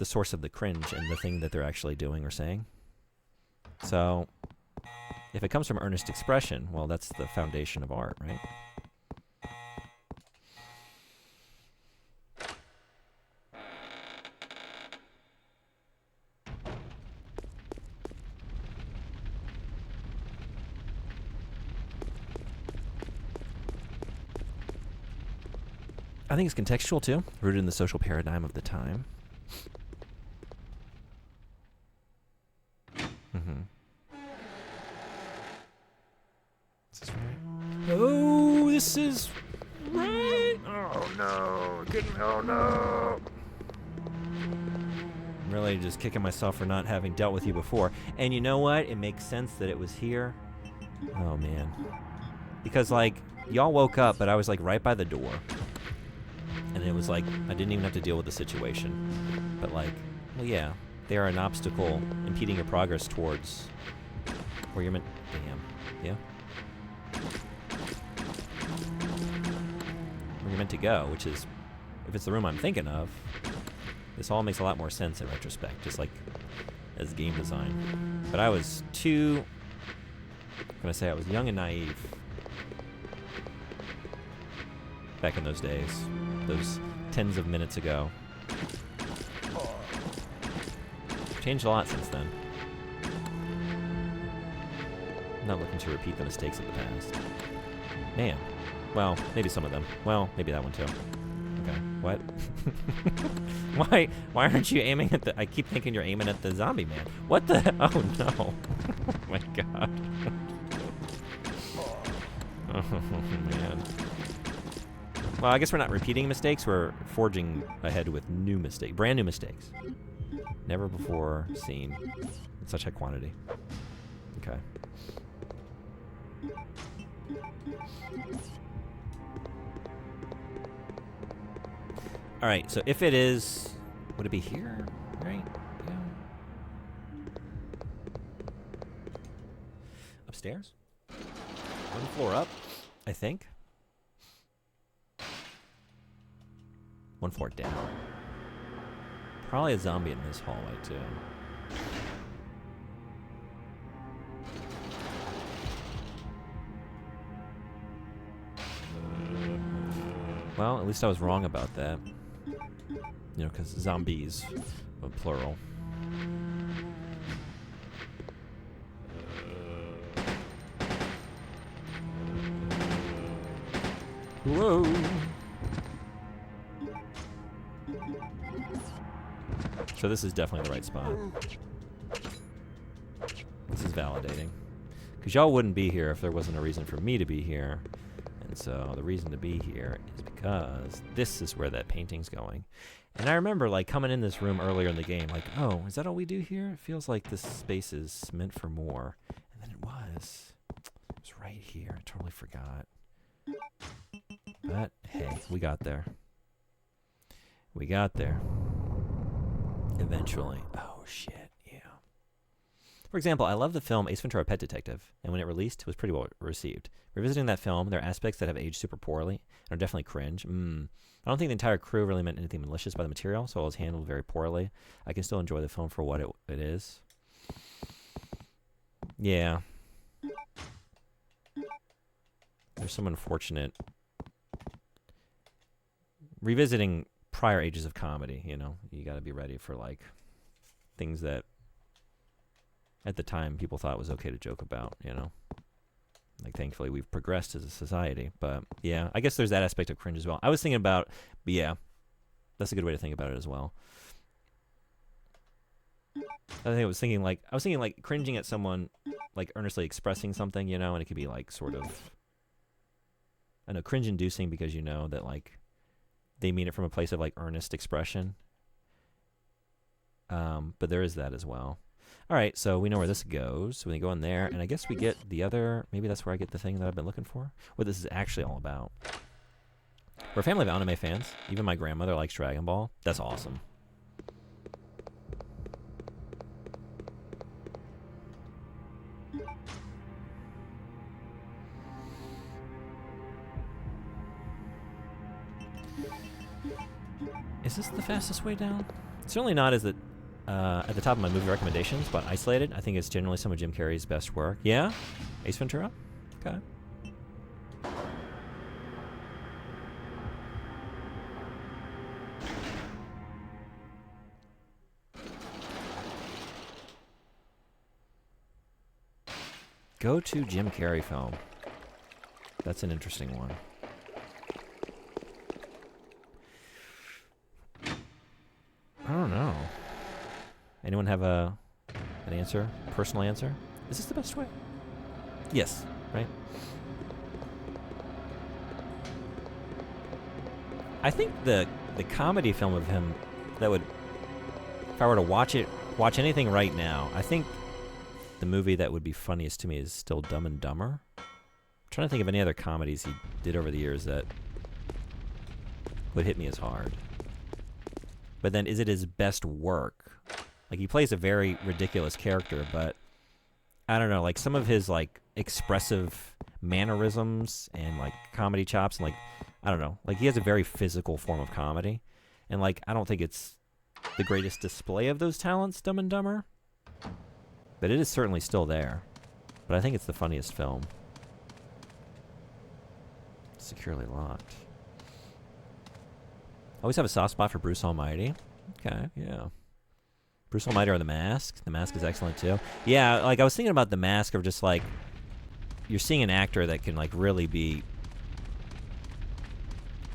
[SPEAKER 1] source of the cringe and the thing that they're actually doing or saying. So, if it comes from earnest expression, well, that's the foundation of art, right? I think it's contextual, too, rooted in the social paradigm of the time. Is this right? Oh, this is right. Oh, no. Oh, no. I'm really just kicking myself for not having dealt with you before. And you know what? It makes sense that it was here. Oh, man. Because, like, y'all woke up, but I was, like, right by the door. And it was like, I didn't even have to deal with the situation. But like, well, yeah, they are an obstacle impeding your progress towards where you're meant. Damn. Yeah? Where you're meant to go, which is, if it's the room I'm thinking of, this all makes a lot more sense in retrospect, just like as game design. But I was too, I'm gonna say I was young and naive back in those days. Those tens of minutes ago. Changed a lot since then. I'm not looking to repeat the mistakes of the past. Man. Well, maybe some of them. Well, maybe that one too. Okay. What? Why aren't you aiming at the... I keep thinking you're aiming at the zombie man. What the... Oh, no. Oh, my God. Oh, man. Well, I guess we're not repeating mistakes. We're forging ahead with new mistakes, brand new mistakes. Never before seen in such high quantity. Okay. All right, so if it is, would it be here, right? Yeah. Upstairs? One floor up, I think. One floor down. Probably a zombie in this hallway, too. Well, at least I was wrong about that. You know, because zombies, but plural. Whoa! So this is definitely the right spot. This is validating. Because y'all wouldn't be here if there wasn't a reason for me to be here. And so the reason to be here is because this is where that painting's going. And I remember, like, coming in this room earlier in the game, like, oh, is that all we do here? It feels like this space is meant for more. And then it was. It was right here. I totally forgot. But, hey, we got there. We got there. Eventually. Oh, shit. Yeah. For example, I love the film Ace Ventura: Pet Detective, and when it released, it was pretty well received. Revisiting that film, there are aspects that have aged super poorly and are definitely cringe. I don't think the entire crew really meant anything malicious by the material, so it was handled very poorly. I can still enjoy the film for what it is. Yeah. There's some unfortunate... Revisiting prior ages of comedy, you know, you got to be ready for, like, things that at the time people thought was okay to joke about, you know. Like, thankfully, we've progressed as a society. But, yeah, I guess there's that aspect of cringe as well. I was thinking about, but yeah, that's a good way to think about it as well. I was thinking, like, cringing at someone, like, earnestly expressing something, you know, and it could be, like, sort of, I know, cringe-inducing because you know that, like, they mean it from a place of, like, earnest expression. But there is that as well. All right, so we know where this goes. So we go in there, and I guess we get the other... Maybe that's where I get the thing that I've been looking for. What this is actually all about. We're a family of anime fans. Even my grandmother likes Dragon Ball. That's awesome. Is this the fastest way down? It's certainly not as it... at the top of my movie recommendations, but Isolated, I think it's generally some of Jim Carrey's best work. Yeah? Ace Ventura? Okay. Go to Jim Carrey film. That's an interesting one. I don't know. Anyone have an answer? Personal answer? Is this the best way? Yes, right? I think the comedy film of him that would, if I were to watch anything right now, I think the movie that would be funniest to me is still Dumb and Dumber. I'm trying to think of any other comedies he did over the years that would hit me as hard. But then, is it his best work? Like, he plays a very ridiculous character, but I don't know, like, some of his, like, expressive mannerisms and, like, comedy chops, and, like, I don't know, like, he has a very physical form of comedy, and, like, I don't think it's the greatest display of those talents, Dumb and Dumber, but it is certainly still there. But I think it's the funniest film. Securely locked. Always have a soft spot for Bruce Almighty. Okay, yeah. Bruce Almighty or The Mask. The Mask is excellent, too. Yeah, like, I was thinking about The Mask of just, like, you're seeing an actor that can, like, really be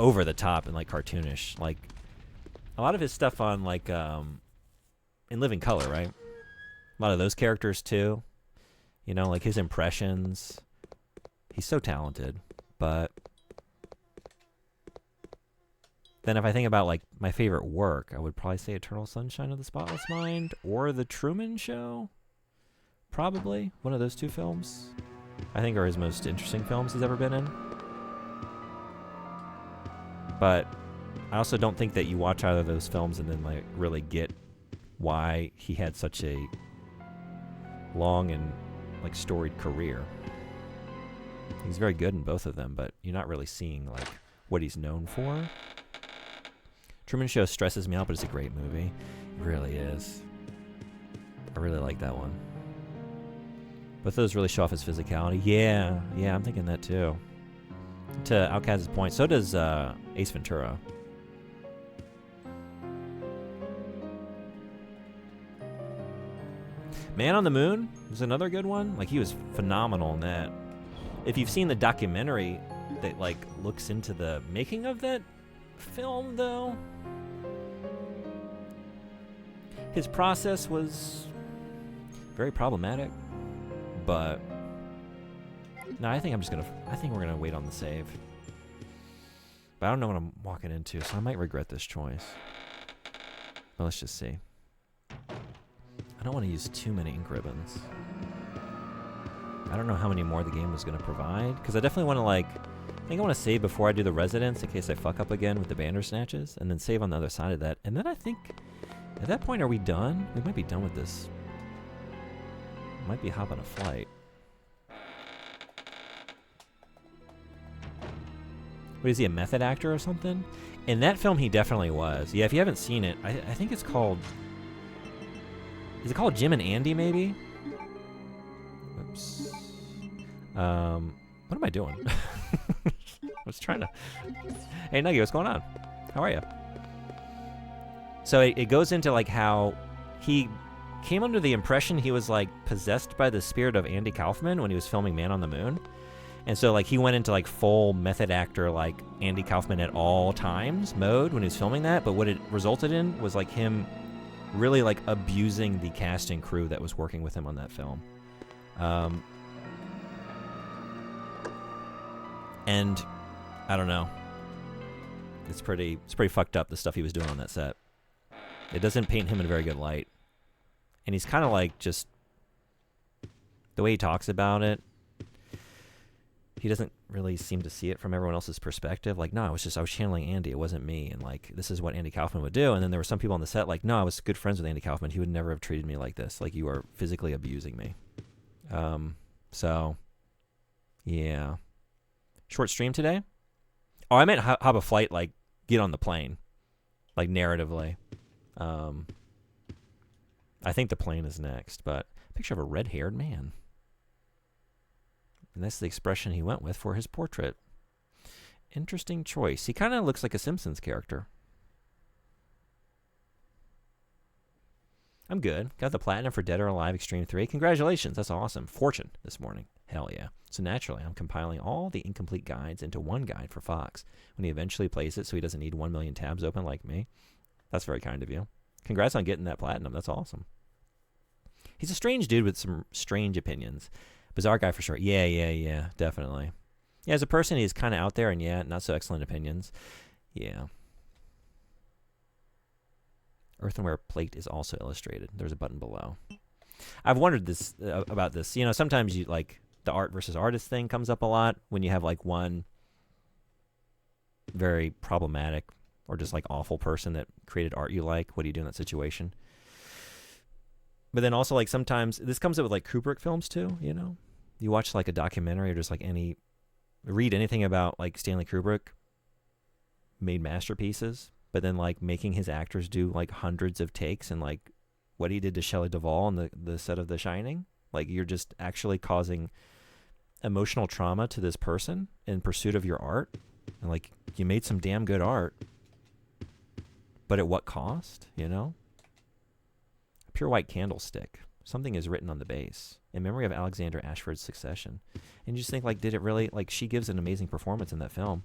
[SPEAKER 1] over the top and, like, cartoonish. Like, a lot of his stuff on, like, in Living Color, right? A lot of those characters, too. You know, like, his impressions. He's so talented, but... then if I think about like my favorite work, I would probably say Eternal Sunshine of the Spotless Mind or The Truman Show. Probably one of those two films, I think, are his most interesting films he's ever been in. But I also don't think that you watch either of those films and then like really get why he had such a long and like storied career. He's very good in both of them, but you're not really seeing like what he's known for. Truman Show stresses me out, but it's a great movie. It really is. I really like that one. Both of those really show off his physicality. Yeah, I'm thinking that too. To Outcast's point, so does Ace Ventura. Man on the Moon was another good one. Like, he was phenomenal in that. If you've seen the documentary that like looks into the making of that film, though, his process was very problematic. But no, I think we're gonna wait on the save. But I don't know what I'm walking into, so I might regret this choice. But let's just see. I don't want to use too many ink ribbons. I don't know how many more the game was gonna provide, because I definitely want to I think I want to save before I do the residence in case I fuck up again with the Bandersnatches, and then save on the other side of that. And then I think at that point, are we done? We might be done with this. Might be hopping a flight. What is he, a method actor or something? In that film, he definitely was. Yeah, if you haven't seen it, I think it's called... Is it called Jim and Andy, maybe? Oops. What am I doing? I was trying to... Hey, Nuggy, what's going on? How are you? So it goes into, like, how he came under the impression he was, like, possessed by the spirit of Andy Kaufman when he was filming Man on the Moon. And so, like, he went into, like, full method actor, like, Andy Kaufman at all times mode when he was filming that. But what it resulted in was, like, him really, like, abusing the cast and crew that was working with him on that film. And I don't know. It's pretty fucked up, the stuff he was doing on that set. It doesn't paint him in a very good light. And he's kind of like just the way he talks about it. He doesn't really seem to see it from everyone else's perspective. Like, no, I was channeling Andy. It wasn't me. And like, this is what Andy Kaufman would do. And then there were some people on the set like, no, I was good friends with Andy Kaufman. He would never have treated me like this. Like, you are physically abusing me. So, yeah. Short stream today? Oh, I meant hop a flight, like, get on the plane. Like, narratively. I think the plane is next, but picture of a red-haired man. And that's the expression he went with for his portrait. Interesting choice. He kind of looks like a Simpsons character. I'm good. Got the platinum for Dead or Alive Extreme 3. Congratulations. That's awesome. Fortune this morning. Hell yeah. So naturally, I'm compiling all the incomplete guides into one guide for Fox when he eventually plays it so he doesn't need 1 million tabs open like me. That's very kind of you. Congrats on getting that platinum. That's awesome. He's a strange dude with some strange opinions. Bizarre guy for sure. Yeah, definitely. Yeah, as a person, he's kind of out there, and yeah, not so excellent opinions. Yeah. Earthenware plate is also illustrated. There's a button below. I've wondered this about this. You know, sometimes you like the art versus artist thing comes up a lot when you have like one very problematic or just like awful person that created art you like. What do you do in that situation? But then also like sometimes this comes up with like Kubrick films too, you know? You watch like a documentary or just like read anything about like Stanley Kubrick made masterpieces, but then like making his actors do like hundreds of takes and like what he did to Shelley Duvall on the set of The Shining. Like you're just actually causing emotional trauma to this person in pursuit of your art. And like you made some damn good art, but at what cost, you know? A pure white candlestick. Something is written on the base in memory of Alexander Ashford's Succession. And you just think like, did it really, like she gives an amazing performance in that film,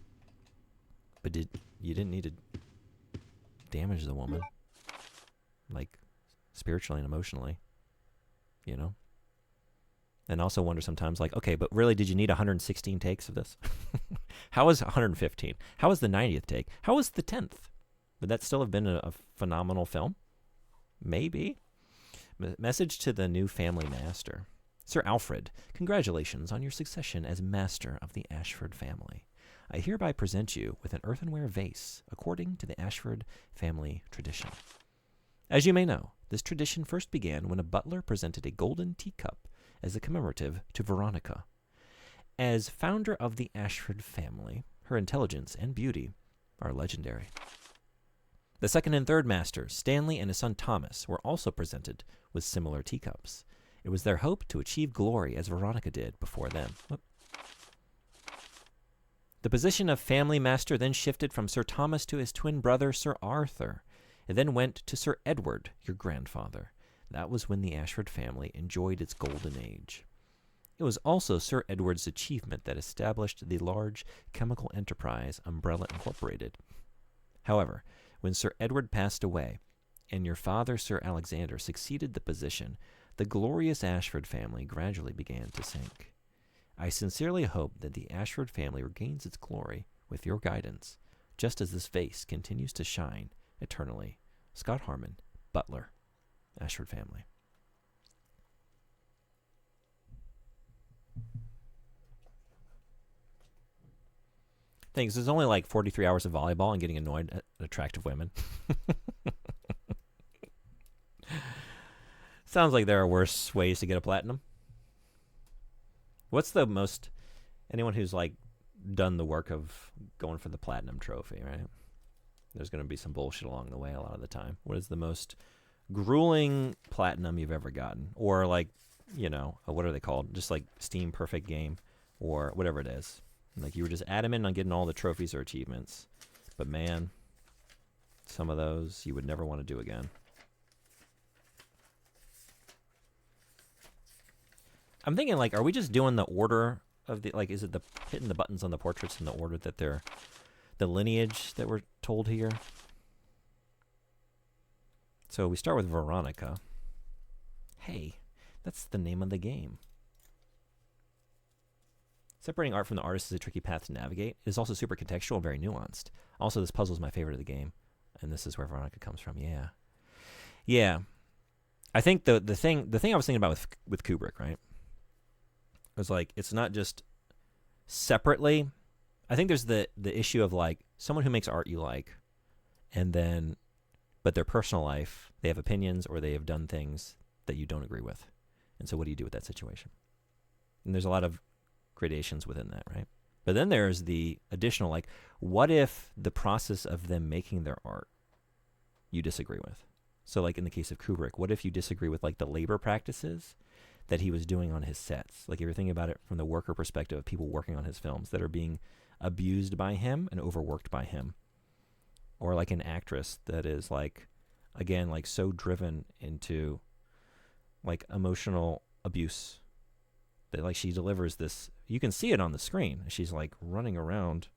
[SPEAKER 1] but you didn't need to damage the woman like spiritually and emotionally, you know? And also wonder sometimes like, okay, but really did you need 116 takes of this? How was 115? How was the 90th take? How was the 10th? Would that still have been a phenomenal film? Maybe. Message to the new family master. Sir Alfred, congratulations on your succession as master of the Ashford family. I hereby present you with an earthenware vase according to the Ashford family tradition. As you may know, this tradition first began when a butler presented a golden teacup as a commemorative to Veronica. As founder of the Ashford family, her intelligence and beauty are legendary. The second and third masters, Stanley and his son Thomas, were also presented with similar teacups. It was their hope to achieve glory as Veronica did before them. The position of family master then shifted from Sir Thomas to his twin brother, Sir Arthur. It then went to Sir Edward, your grandfather. That was when the Ashford family enjoyed its golden age. It was also Sir Edward's achievement that established the large chemical enterprise Umbrella Incorporated. However, when Sir Edward passed away, and your father, Sir Alexander, succeeded the position, the glorious Ashford family gradually began to sink. I sincerely hope that the Ashford family regains its glory with your guidance, just as this vase continues to shine eternally. Scott Harmon, Butler, Ashford family. Thanks. There's only like 43 hours of volleyball and getting annoyed at attractive women. Sounds like there are worse ways to get a platinum. What's the most... Anyone who's like done the work of going for the platinum trophy, right? There's going to be some bullshit along the way a lot of the time. What is the most grueling platinum you've ever gotten? Or like, you know, what are they called? Just like Steam Perfect Game or whatever it is. Like you were just adamant on getting all the trophies or achievements. But man, some of those you would never want to do again. I'm thinking like, are we just doing the order of the, like, is it the hitting the buttons on the portraits in the order that they're, the lineage that we're told here? So we start with Veronica. Hey, that's the name of the game. Separating art from the artist is a tricky path to navigate. It is also super contextual and very nuanced. Also, this puzzle is my favorite of the game, and this is where Veronica comes from. Yeah, yeah. I think the thing I was thinking about with Kubrick, right, was like it's not just separately. I think there's the issue of like someone who makes art you like, and then, but their personal life, they have opinions or they have done things that you don't agree with, and so what do you do with that situation? And there's a lot of gradations within that, right? But then there's the additional, like, what if the process of them making their art you disagree with? So like in the case of Kubrick, what if you disagree with like the labor practices that he was doing on his sets? Like if you're thinking about it from the worker perspective of people working on his films that are being abused by him and overworked by him. Or like an actress that is like, again, like so driven into like emotional abuse that like she delivers this, you can see it on the screen. She's like running around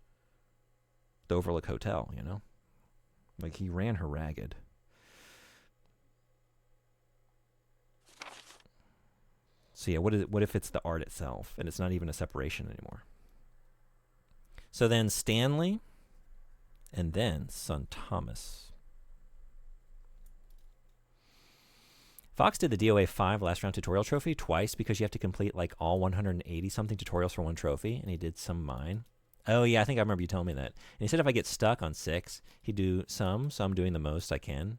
[SPEAKER 1] the Overlook Hotel, you know? Like he ran her ragged. So yeah, what if it's the art itself and it's not even a separation anymore? So then Stanley and then son Thomas. Fox did the DOA 5 last round tutorial trophy twice because you have to complete like all 180 something tutorials for one trophy, and he did some mine. Oh yeah, I think I remember you telling me that. And he said if I get stuck on 6, he'd do some, so I'm doing the most I can,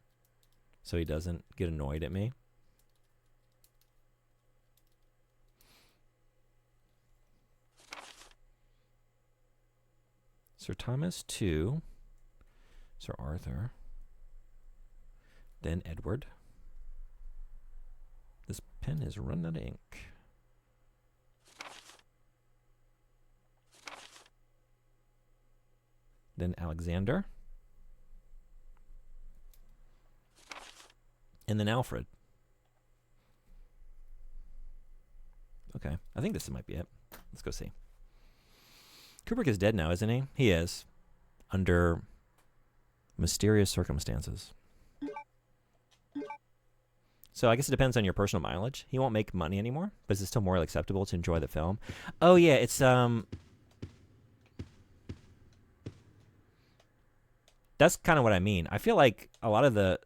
[SPEAKER 1] so he doesn't get annoyed at me. Sir Thomas 2, Sir Arthur, then Edward. This pen is running out of ink. Then Alexander. And then Alfred. Okay, I think this might be it. Let's go see. Kubrick is dead now, isn't he? He is. Under mysterious circumstances. So I guess it depends on your personal mileage. He won't make money anymore, but is it still morally acceptable to enjoy the film? Oh yeah, it's that's kind of what I mean. I feel like a lot of the,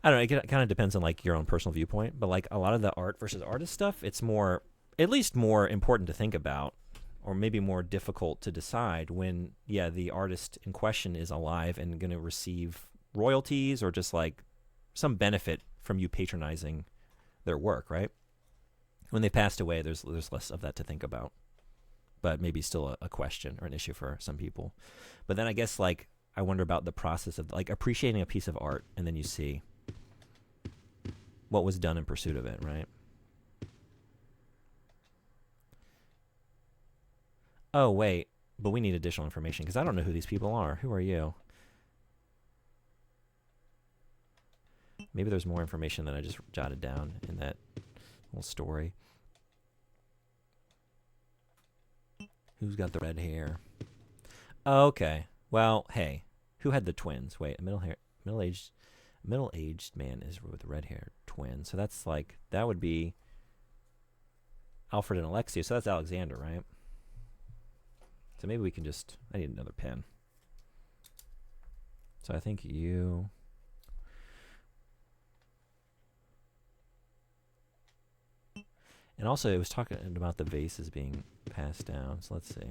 [SPEAKER 1] I don't know, it kind of depends on like your own personal viewpoint, but like a lot of the art versus artist stuff, it's more, at least more important to think about, or maybe more difficult to decide when, yeah, the artist in question is alive and going to receive royalties or just like some benefit from you patronizing their work, right? When they passed away, there's less of that to think about, but maybe still a question or an issue for some people. But then I guess like I wonder about the process of like appreciating a piece of art, and then you see what was done in pursuit of it, right? Oh, wait, but we need additional information because I don't know who these people are. Who are you? Maybe there's more information than I just jotted down in that little story. Who's got the red hair? Oh, okay. Well, hey, who had the twins? Wait, a middle-aged man is with red hair twin. So that's like, that would be Alfred and Alexia. So that's Alexander, right? So maybe we can just, I need another pen. So I think you, and also it was talking about the vases being passed down. So let's see.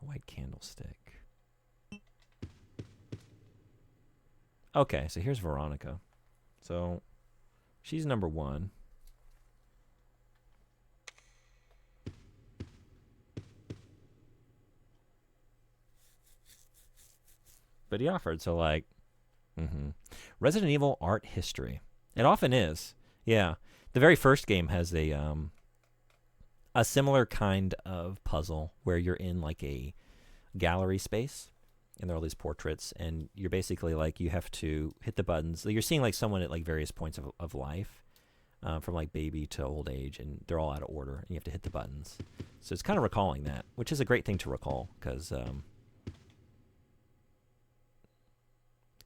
[SPEAKER 1] A white candlestick. Okay, so here's Veronica. So she's number one. But he offered, so like, Resident Evil art history. It often is. Yeah. The very first game has a similar kind of puzzle where you're in like a gallery space, and there are all these portraits, and you're basically like, you have to hit the buttons. You're seeing like someone at like various points of life, from like baby to old age, and they're all out of order, and you have to hit the buttons. So it's kind of recalling that, which is a great thing to recall, because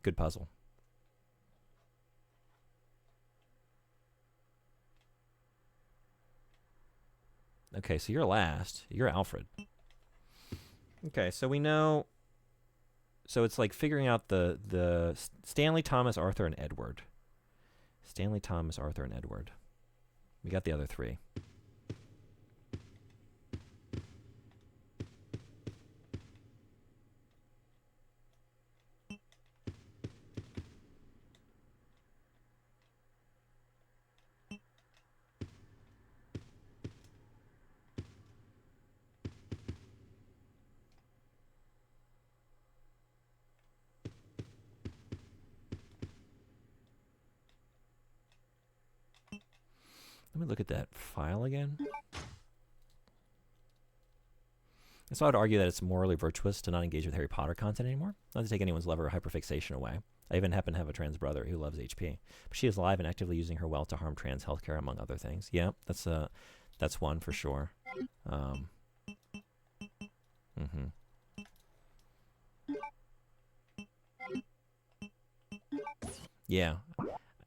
[SPEAKER 1] good puzzle. Okay, so you're last. You're Alfred. Okay, so we know. So it's like figuring out the Stanley, Thomas, Arthur, and Edward. Stanley, Thomas, Arthur, and Edward. We got the other three. Let me look at that file again. So I'd argue that it's morally virtuous to not engage with Harry Potter content anymore. Not to take anyone's love or hyperfixation away. I even happen to have a trans brother who loves HP. But she is alive and actively using her wealth to harm trans healthcare, among other things. Yeah, that's one for sure. Yeah.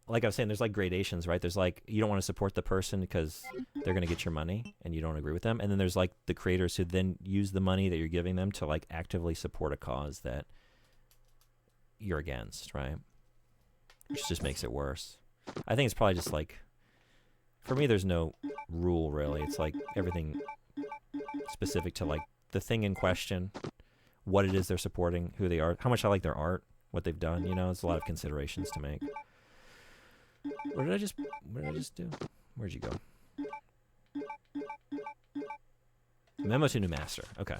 [SPEAKER 1] Like I was saying, there's like gradations, right? There's like, you don't want to support the person because they're going to get your money and you don't agree with them. And then there's like the creators who then use the money that you're giving them to like actively support a cause that you're against, right? Which just makes it worse. I think it's probably just like, for me, there's no rule really. It's like everything specific to like the thing in question, what it is they're supporting, who they are, how much I like their art, what they've done, you know, it's a lot of considerations to make. What did I just do? Where'd you go? Memo to new master. Okay.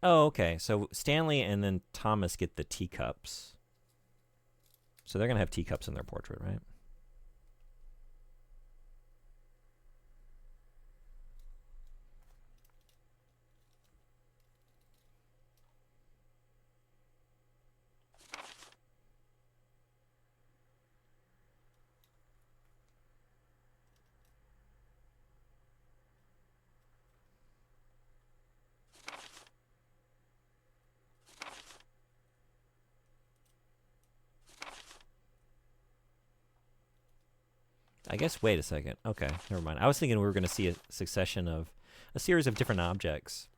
[SPEAKER 1] Oh, okay. So Stanley and then Thomas get the teacups. So they're going to have teacups in their portrait, right? I guess, wait a second. Okay, never mind. I was thinking we were going to see a succession of a series of different objects.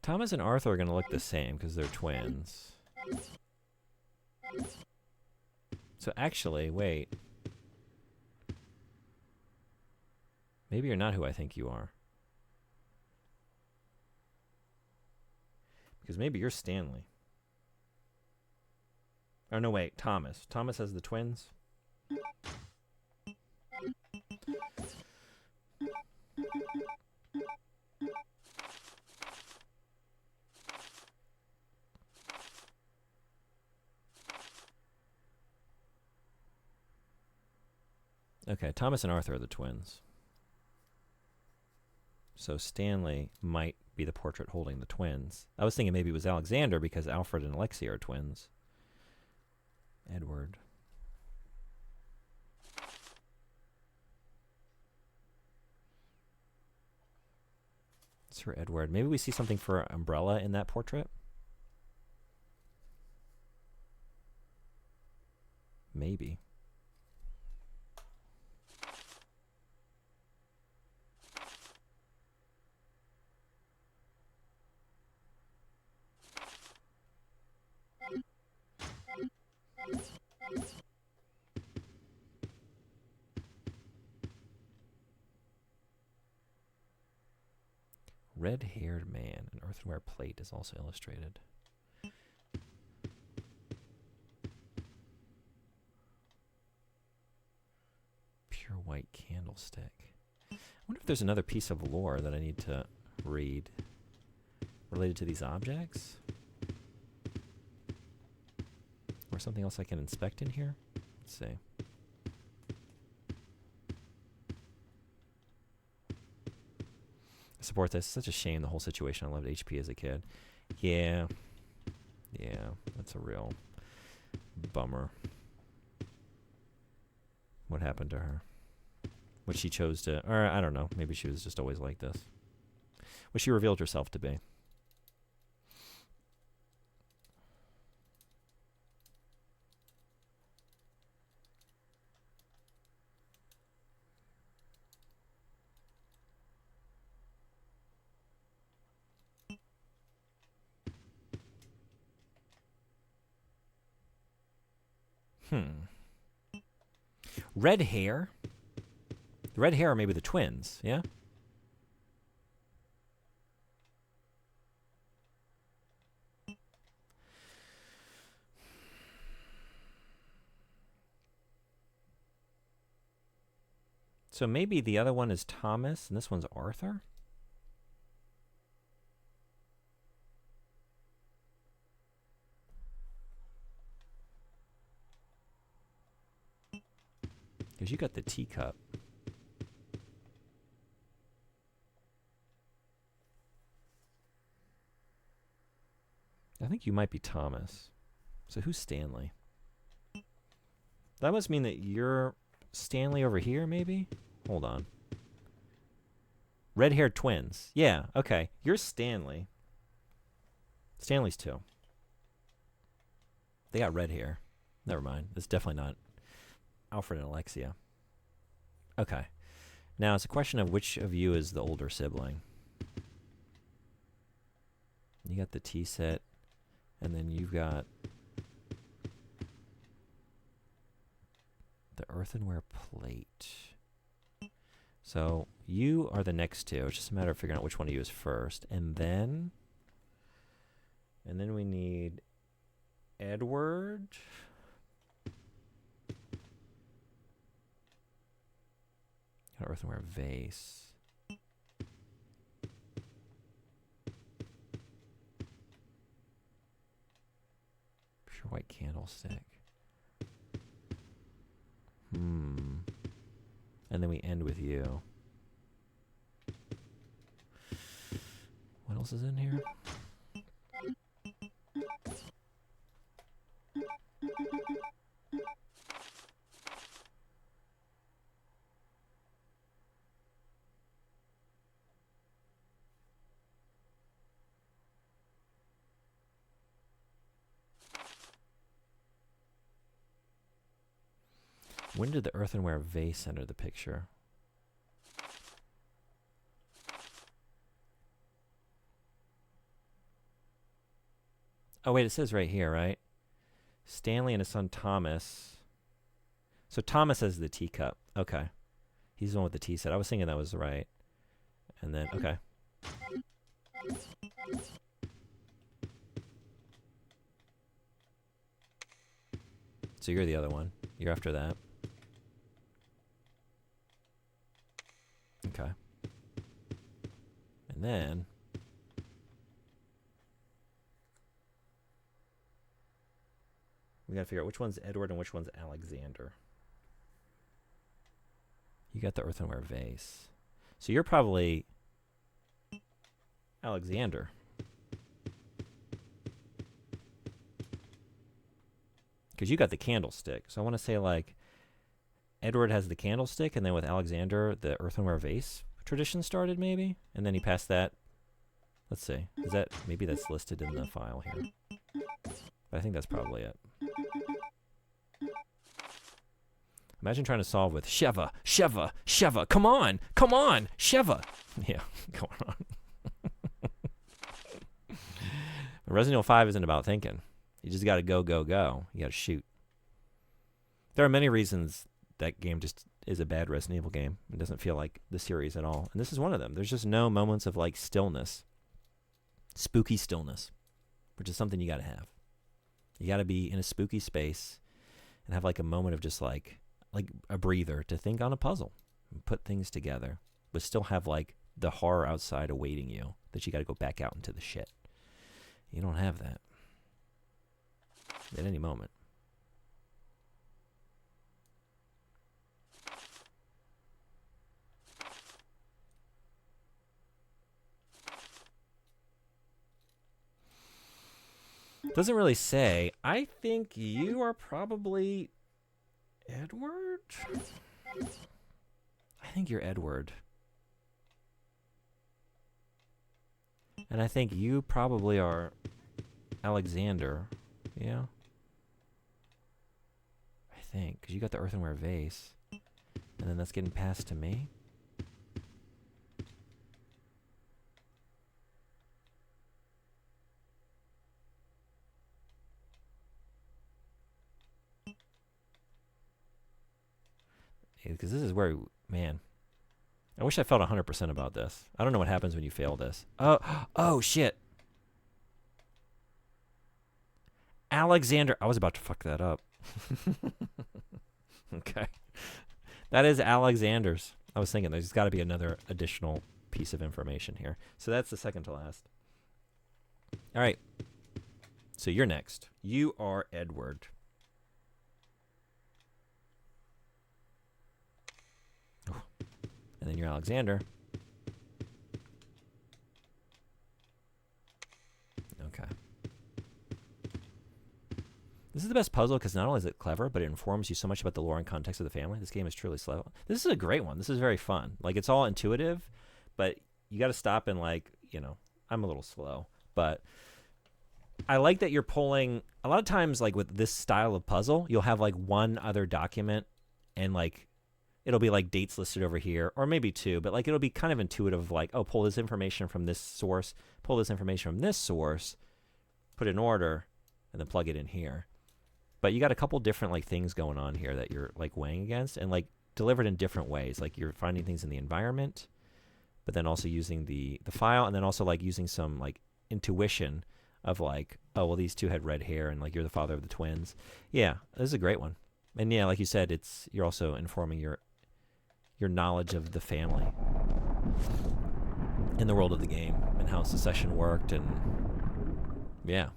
[SPEAKER 1] Thomas and Arthur are going to look the same because they're twins. So actually, wait. Maybe you're not who I think you are. Because maybe you're Stanley. Oh, no, wait. Thomas. Thomas has the twins? Okay, Thomas and Arthur are the twins. So Stanley might be the portrait holding the twins. I was thinking maybe it was Alexander because Alfred and Alexia are twins. Edward. Sir Edward. Maybe we see something for Umbrella in that portrait? Maybe. Red-haired man. An earthenware plate is also illustrated. Pure white candlestick. I wonder if there's another piece of lore that I need to read related to these objects? Or something else I can inspect in here? Let's see. Support this. Such a shame, the whole situation. I loved HP as a kid. Yeah. Yeah, that's a real bummer. What happened to her? What she chose to, or I don't know, maybe she was just always like this. What she revealed herself to be. Red hair? The red hair are maybe the twins, yeah? So maybe the other one is Thomas and this one's Arthur? Because you got the teacup. I think you might be Thomas. So who's Stanley? That must mean that you're Stanley over here, maybe? Hold on. Red-haired twins. Yeah, okay. You're Stanley. Stanley's too. They got red hair. Never mind. It's definitely not Alfred and Alexia. Okay. Now it's a question of which of you is the older sibling. You got the tea set, and then you've got the earthenware plate. So you are the next two. It's just a matter of figuring out which one of you is first. And then we need Edward. Got an earthenware vase. Pure white candlestick. And then we end with you. What else is in here? When did the earthenware vase enter the picture? Oh, wait, it says right here, right? Stanley and his son Thomas. So Thomas has the teacup. Okay. He's the one with the tea set. I was thinking that was right. And then, okay. So you're the other one. You're after that. Okay. And then we gotta figure out which one's Edward and which one's Alexander. You got the earthenware vase. So you're probably Alexander. Because you got the candlestick. So I want to say, like, Edward has the candlestick, and then with Alexander, the earthenware vase tradition started, maybe? And then he passed that. Let's see. Is that, maybe that's listed in the file here. But I think that's probably it. Imagine trying to solve with Sheva, Sheva, Sheva. Come on, Sheva. Yeah, go on. Resident Evil 5 isn't about thinking. You just got to go, go, go. You got to shoot. There are many reasons that game just is a bad Resident Evil game. It doesn't feel like the series at all. And this is one of them. There's just no moments of, like, stillness. Spooky stillness. Which is something you got to have. You got to be in a spooky space and have, like, a moment of just, like a breather to think on a puzzle and put things together, but still have, like, the horror outside awaiting you that you got to go back out into the shit. You don't have that at any moment. Doesn't really say. I think you are probably Edward? I think you're Edward. And I think you probably are Alexander. Yeah. I think. Because you got the earthenware vase. And then that's getting passed to me. Because this is where, man, I wish I felt 100% about this. I don't know what happens when you fail this. Oh, shit. Alexander. I was about to fuck that up. Okay. That is Alexander's. I was thinking there's got to be another additional piece of information here. So that's the second to last. All right. So you're next. You are Edward. And then you're Alexander. Okay. This is the best puzzle because not only is it clever, but it informs you so much about the lore and context of the family. This game is truly slow. This is a great one. This is very fun. Like, it's all intuitive, but you got to stop and, like, you know, I'm a little slow. But I like that you're pulling... A lot of times, like, with this style of puzzle, you'll have, like, one other document and, like, it'll be like dates listed over here, or maybe two, but like it'll be kind of intuitive, like, oh, pull this information from this source, pull this information from this source, put it in order, and then plug it in here. But you got a couple different like things going on here that you're like weighing against, and like delivered in different ways. Like you're finding things in the environment, but then also using the file, and then also like using some like intuition of like, oh, well, these two had red hair, and like you're the father of the twins. Yeah, this is a great one. And yeah, like you said, you're also informing your knowledge of the family in the world of the game and how secession worked, and yeah,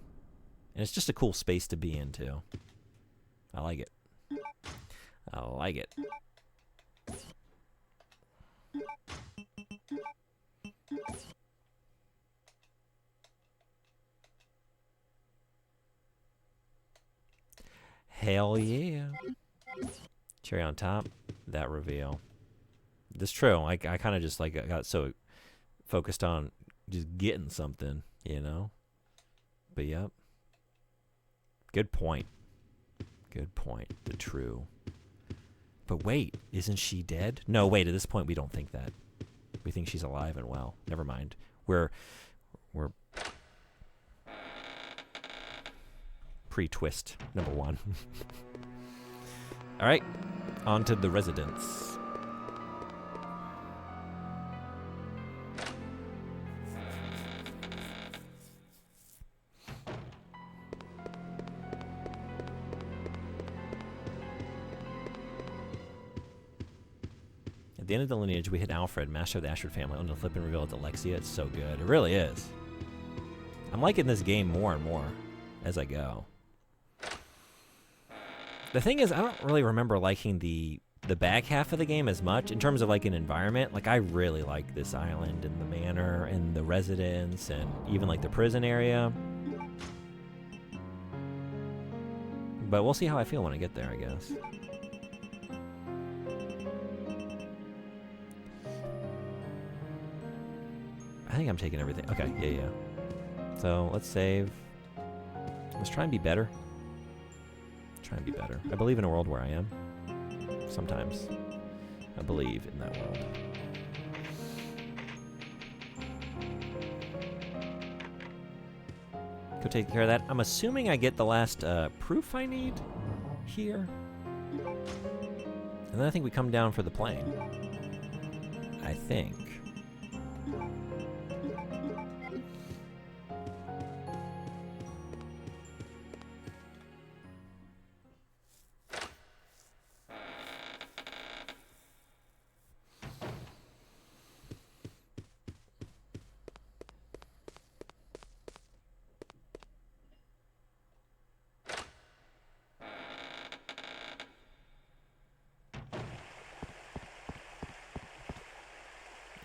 [SPEAKER 1] And it's just a cool space to be in, too. I like it. I like it. Hell yeah. Cherry on top. That reveal. That's true. I kind of just like got so focused on just getting something, you know? But yep. Good point. Good point. The true. But wait, isn't she dead? No, wait, at this point we don't think that. We think she's alive and well. Never mind. We're pre-twist number 1. All right, on to the residence. At the end of the lineage, we hit Alfred, master of the Ashford family, on the flip and reveal it's Alexia. It's so good. It really is. I'm liking this game more and more as I go. The thing is, I don't really remember liking the back half of the game as much in terms of like an environment. Like I really like this island and the manor and the residence and even like the prison area. But we'll see how I feel when I get there, I guess. I think I'm taking everything. Okay, yeah. So let's save. Let's try and be better. Try and be better. I believe in a world where I am. Sometimes. I believe in that world. Go take care of that. I'm assuming I get the last proof I need here. And then I think we come down for the plane. I think.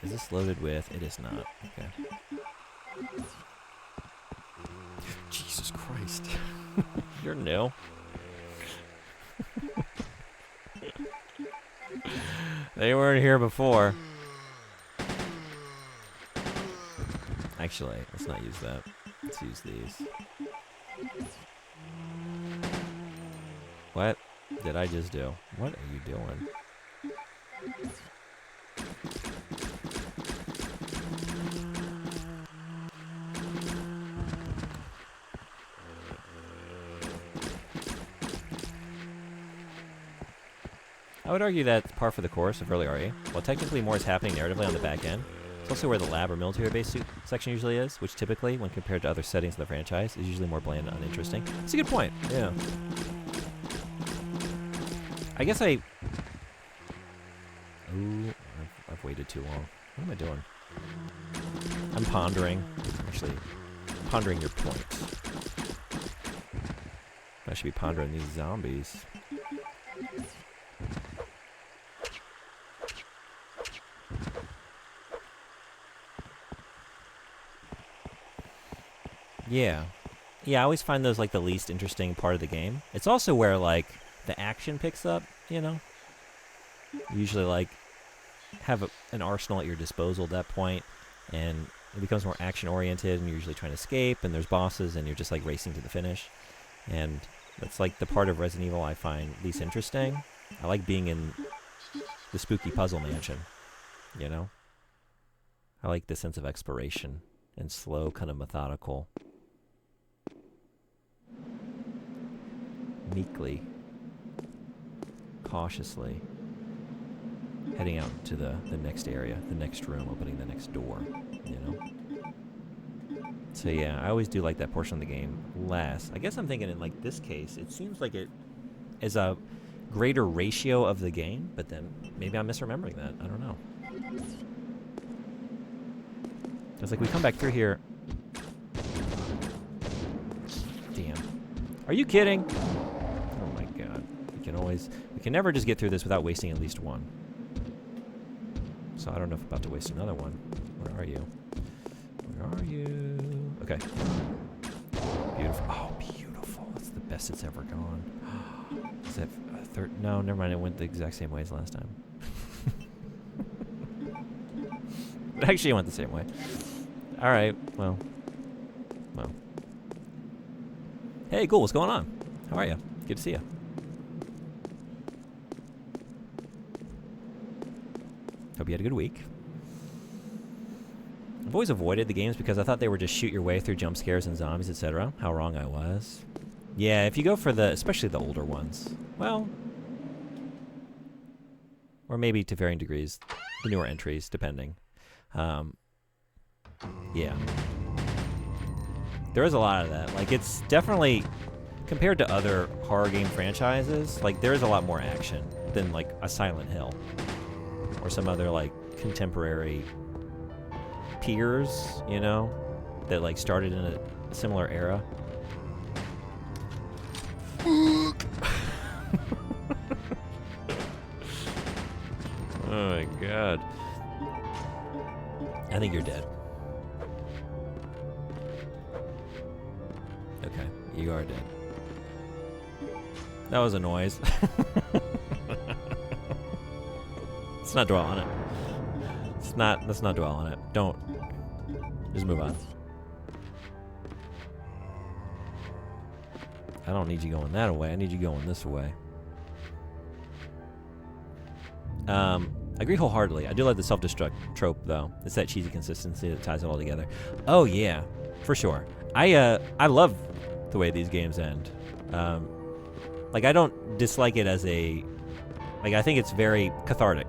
[SPEAKER 1] Is this loaded with? It is not. Okay. Jesus Christ. You're new. They weren't here before. Actually, let's not use that. Let's use these. What did I just do? What are you doing? I would argue that's par for the course of early RE. While technically more is happening narratively on the back end, it's also where the lab or military base section usually is, which typically, when compared to other settings in the franchise, is usually more bland and uninteresting. It's a good point, yeah. I guess Ooh, I've waited too long. What am I doing? I'm pondering. Actually, pondering your point. I should be pondering these zombies. Yeah. Yeah, I always find those like the least interesting part of the game. It's also where like the action picks up, you know? You usually like have an arsenal at your disposal at that point, and it becomes more action oriented, and you're usually trying to escape, and there's bosses, and you're just like racing to the finish. And that's like the part of Resident Evil I find least interesting. I like being in the spooky puzzle mansion, you know? I like the sense of exploration and slow, kind of methodical, meekly, cautiously heading out to the next area, the next room, opening the next door, you know? So yeah, I always do like that portion of the game less. I guess I'm thinking in like this case, it seems like it is a greater ratio of the game, but then maybe I'm misremembering that. I don't know. It's like we come back through here. Damn. Are you kidding? Oh my god. We can never just get through this without wasting at least one. So I don't know if I'm about to waste another one. Where are you? Where are you? Okay. Beautiful. Oh, beautiful. That's the best it's ever gone. Is that a third? No, never mind. It went the exact same way as last time. Actually, it went the same way. All right. Well. Hey, cool. What's going on? How are you? Good to see you. Hope you had a good week. I've always avoided the games because I thought they were just shoot your way through jump scares and zombies, etc. How wrong I was. Yeah, if you go for especially the older ones, well, or maybe to varying degrees, the newer entries, depending. Yeah. There is a lot of that. Like, it's definitely, compared to other horror game franchises, like, there is a lot more action than, like, a Silent Hill. Or some other, like, contemporary peers, you know, that, like, started in a similar era. Oh my god. I think you're dead. Okay, you are dead. That was a noise. Let's not dwell on it. Let's not dwell on it. Don't. Just move on. I don't need you going that way. I need you going this way. I agree wholeheartedly. I do like the self-destruct trope, though. It's that cheesy consistency that ties it all together. Oh, yeah. For sure. I love the way these games end. Like, I don't dislike it as a... Like, I think it's very cathartic.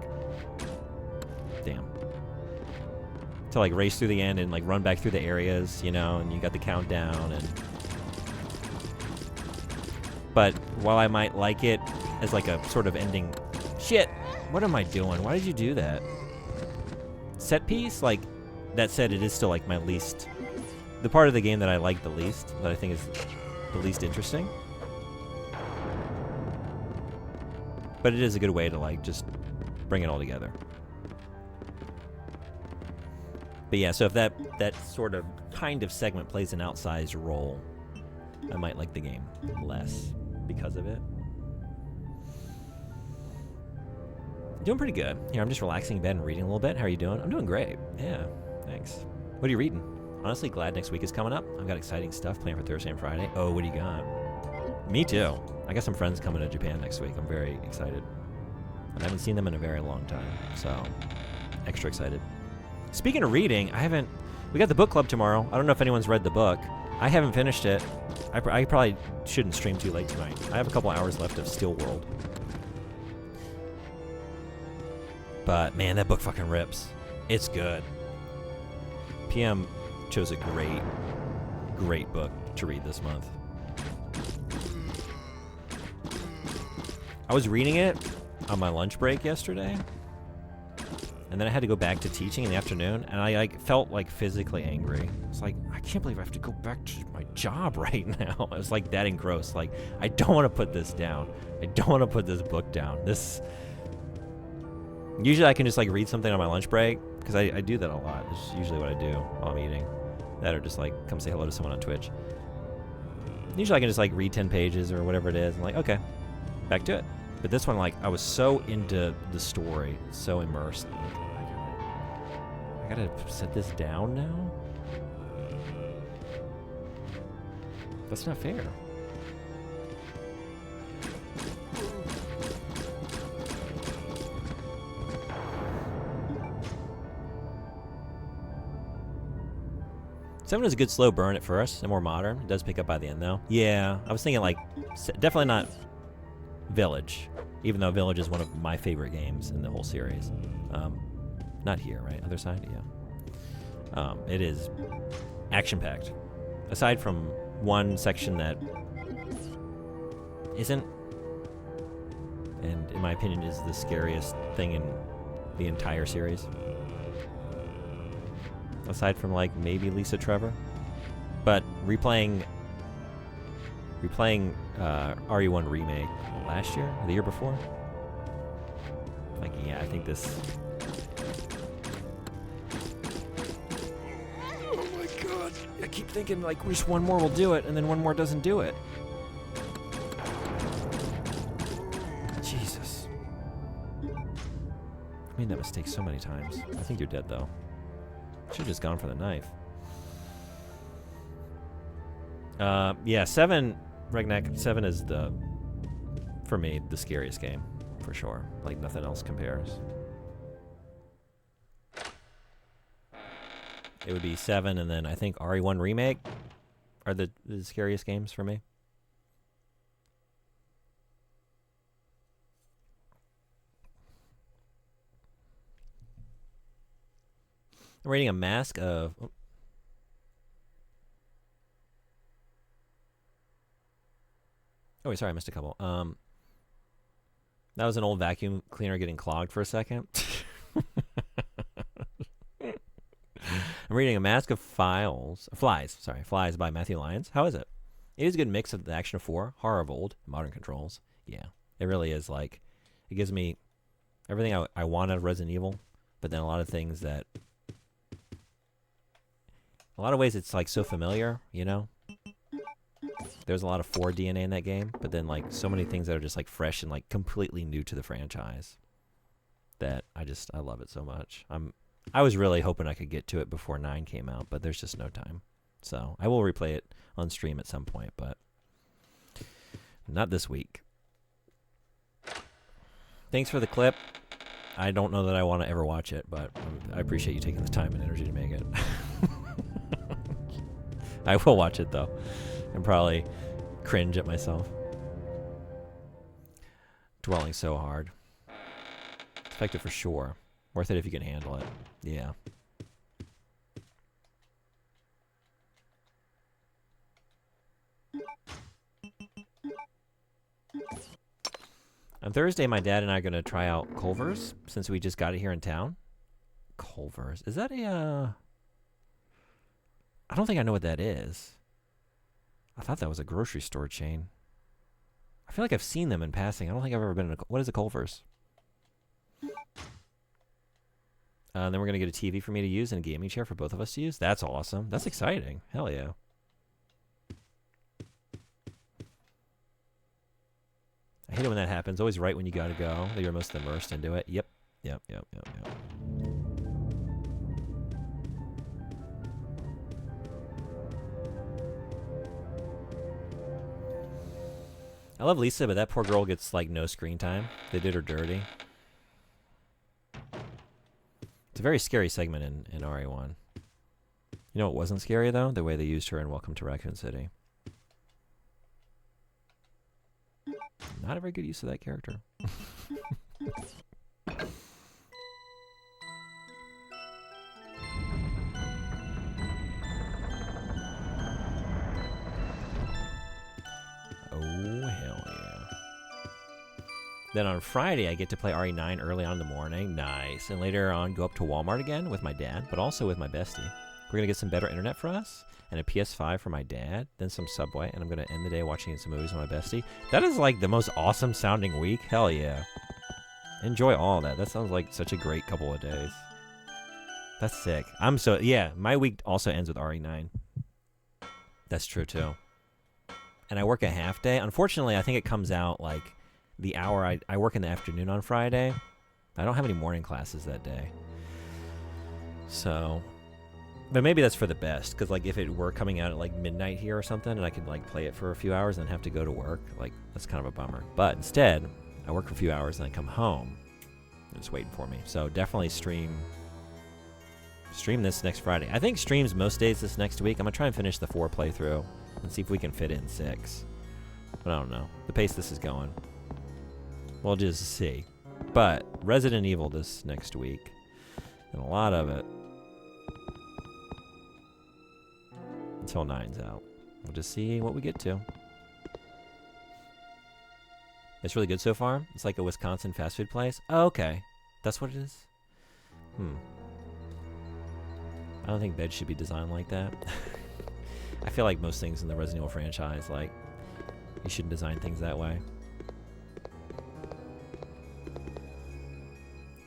[SPEAKER 1] Damn. To, like, race through the end and, like, run back through the areas, you know, and you got the countdown, and... But while I might like it as, like, a sort of ending... Shit! What am I doing? Why did you do that? Set piece? Like, that said, it is still, like, my least... The part of the game that I like the least, that I think is the least interesting. But it is a good way to, like, just bring it all together. But yeah, so if that sort of kind of segment plays an outsized role, I might like the game less because of it. Doing pretty good. Here, I'm just relaxing in bed and reading a little bit. How are you doing? I'm doing great. Yeah, thanks. What are you reading? Honestly, glad next week is coming up. I've got exciting stuff planned for Thursday and Friday. Oh, what do you got? Me too. I got some friends coming to Japan next week. I'm very excited. I haven't seen them in a very long time, so extra excited. Speaking of reading, we got the book club tomorrow. I don't know if anyone's read the book. I haven't finished it. I probably shouldn't stream too late tonight. I have a couple hours left of Steel World. But, man, that book fucking rips. It's good. PM chose a great book to read this month. I was reading it on my lunch break yesterday, and then I had to go back to teaching in the afternoon, and I like felt like physically angry. It's like, I can't believe I have to go back to my job right now. I was like that engrossed. Like, I don't want to put this down. I don't want to put this book down. Usually I can just like read something on my lunch break, because I do that a lot. It's usually what I do while I'm eating. That or just like come say hello to someone on Twitch. Usually I can just like read 10 pages or whatever it is. I'm like, okay, back to it. But this one, like, I was so into the story, so immersed. I gotta set this down now? That's not fair. Seven is a good slow burn at first, and more modern. It does pick up by the end, though. Yeah, I was thinking, like, definitely not Village, even though Village is one of my favorite games in the whole series. Not here, right? Other side? Yeah. It is action-packed. Aside from one section that isn't, and in my opinion is the scariest thing in the entire series. Aside from, like, maybe Lisa Trevor. But replaying Replaying RE1 Remake last year? Or the year before? Like, yeah, I think this... Oh my god! I keep thinking, like, wish one more will do it, and then one more doesn't do it. Jesus. I made that mistake so many times. I think you're dead, though. Should've just gone for the knife. Yeah, 7... Regnac, 7 is the... For me, the scariest game. For sure. Like, nothing else compares. It would be 7, and then I think RE1 Remake are the scariest games for me. I'm rating a mask of... Oh, wait, sorry, I missed a couple. That was an old vacuum cleaner getting clogged for a second. I'm reading A Mask of Flies by Matthew Lyons. How is it? It is a good mix of the action of 4, horror of old, modern controls. Yeah, it really is. Like, it gives me everything I want out of Resident Evil, but then a lot of things that... A lot of ways it's, like, so familiar, you know? There's a lot of 4 DNA in that game, but then, like, so many things that are just, like, fresh and, like, completely new to the franchise that I love it so much. I was really hoping I could get to it before 9 came out, but there's just no time. So I will replay it on stream at some point, but not this week. Thanks for the clip. I don't know that I want to ever watch it, but I appreciate you taking the time and energy to make it. I will watch it, though, and probably cringe at myself. Dwelling so hard. Effective for sure. Worth it if you can handle it. Yeah. On Thursday, my dad and I are going to try out Culver's, since we just got it here in town. Culver's. Is that a, I don't think I know what that is. I thought that was a grocery store chain. I feel like I've seen them in passing. I don't think I've ever been in a... What is a Culver's? Then we're going to get a TV for me to use and a gaming chair for both of us to use. That's awesome. That's exciting. Hell yeah. I hate it when that happens. Always right when you got to go. That you're most immersed into it. Yep. Yep. I love Lisa, but that poor girl gets, like, no screen time. They did her dirty. It's a very scary segment in RE1. You know what wasn't scary, though? The way they used her in Welcome to Raccoon City. Not a very good use of that character. Oh, hell yeah. Then on Friday, I get to play RE9 early on in the morning. Nice. And later on, go up to Walmart again with my dad, but also with my bestie. We're going to get some better internet for us, and a PS5 for my dad, then some Subway, and I'm going to end the day watching some movies with my bestie. That is, like, the most awesome sounding week. Hell yeah. Enjoy all that. That sounds like such a great couple of days. That's sick. Yeah, my week also ends with RE9. That's true, too. And I work a half day. Unfortunately, I think it comes out, like, the hour I work in the afternoon on Friday. I don't have any morning classes that day. So... But maybe that's for the best, because, like, if it were coming out at, like, midnight here or something, and I could, like, play it for a few hours and then have to go to work, like, that's kind of a bummer. But instead, I work for a few hours and I come home. It's waiting for me. So definitely stream this next Friday. I think streams most days this next week. I'm going to try and finish the 4 playthrough and see if we can fit in 6. But I don't know. The pace this is going. We'll just see. But Resident Evil this next week, and a lot of it, until 9's out. We'll just see what we get to. It's really good so far. It's like a Wisconsin fast food place. Oh, okay. That's what it is? I don't think beds should be designed like that. I feel like most things in the Resident Evil franchise, like, You shouldn't design things that way.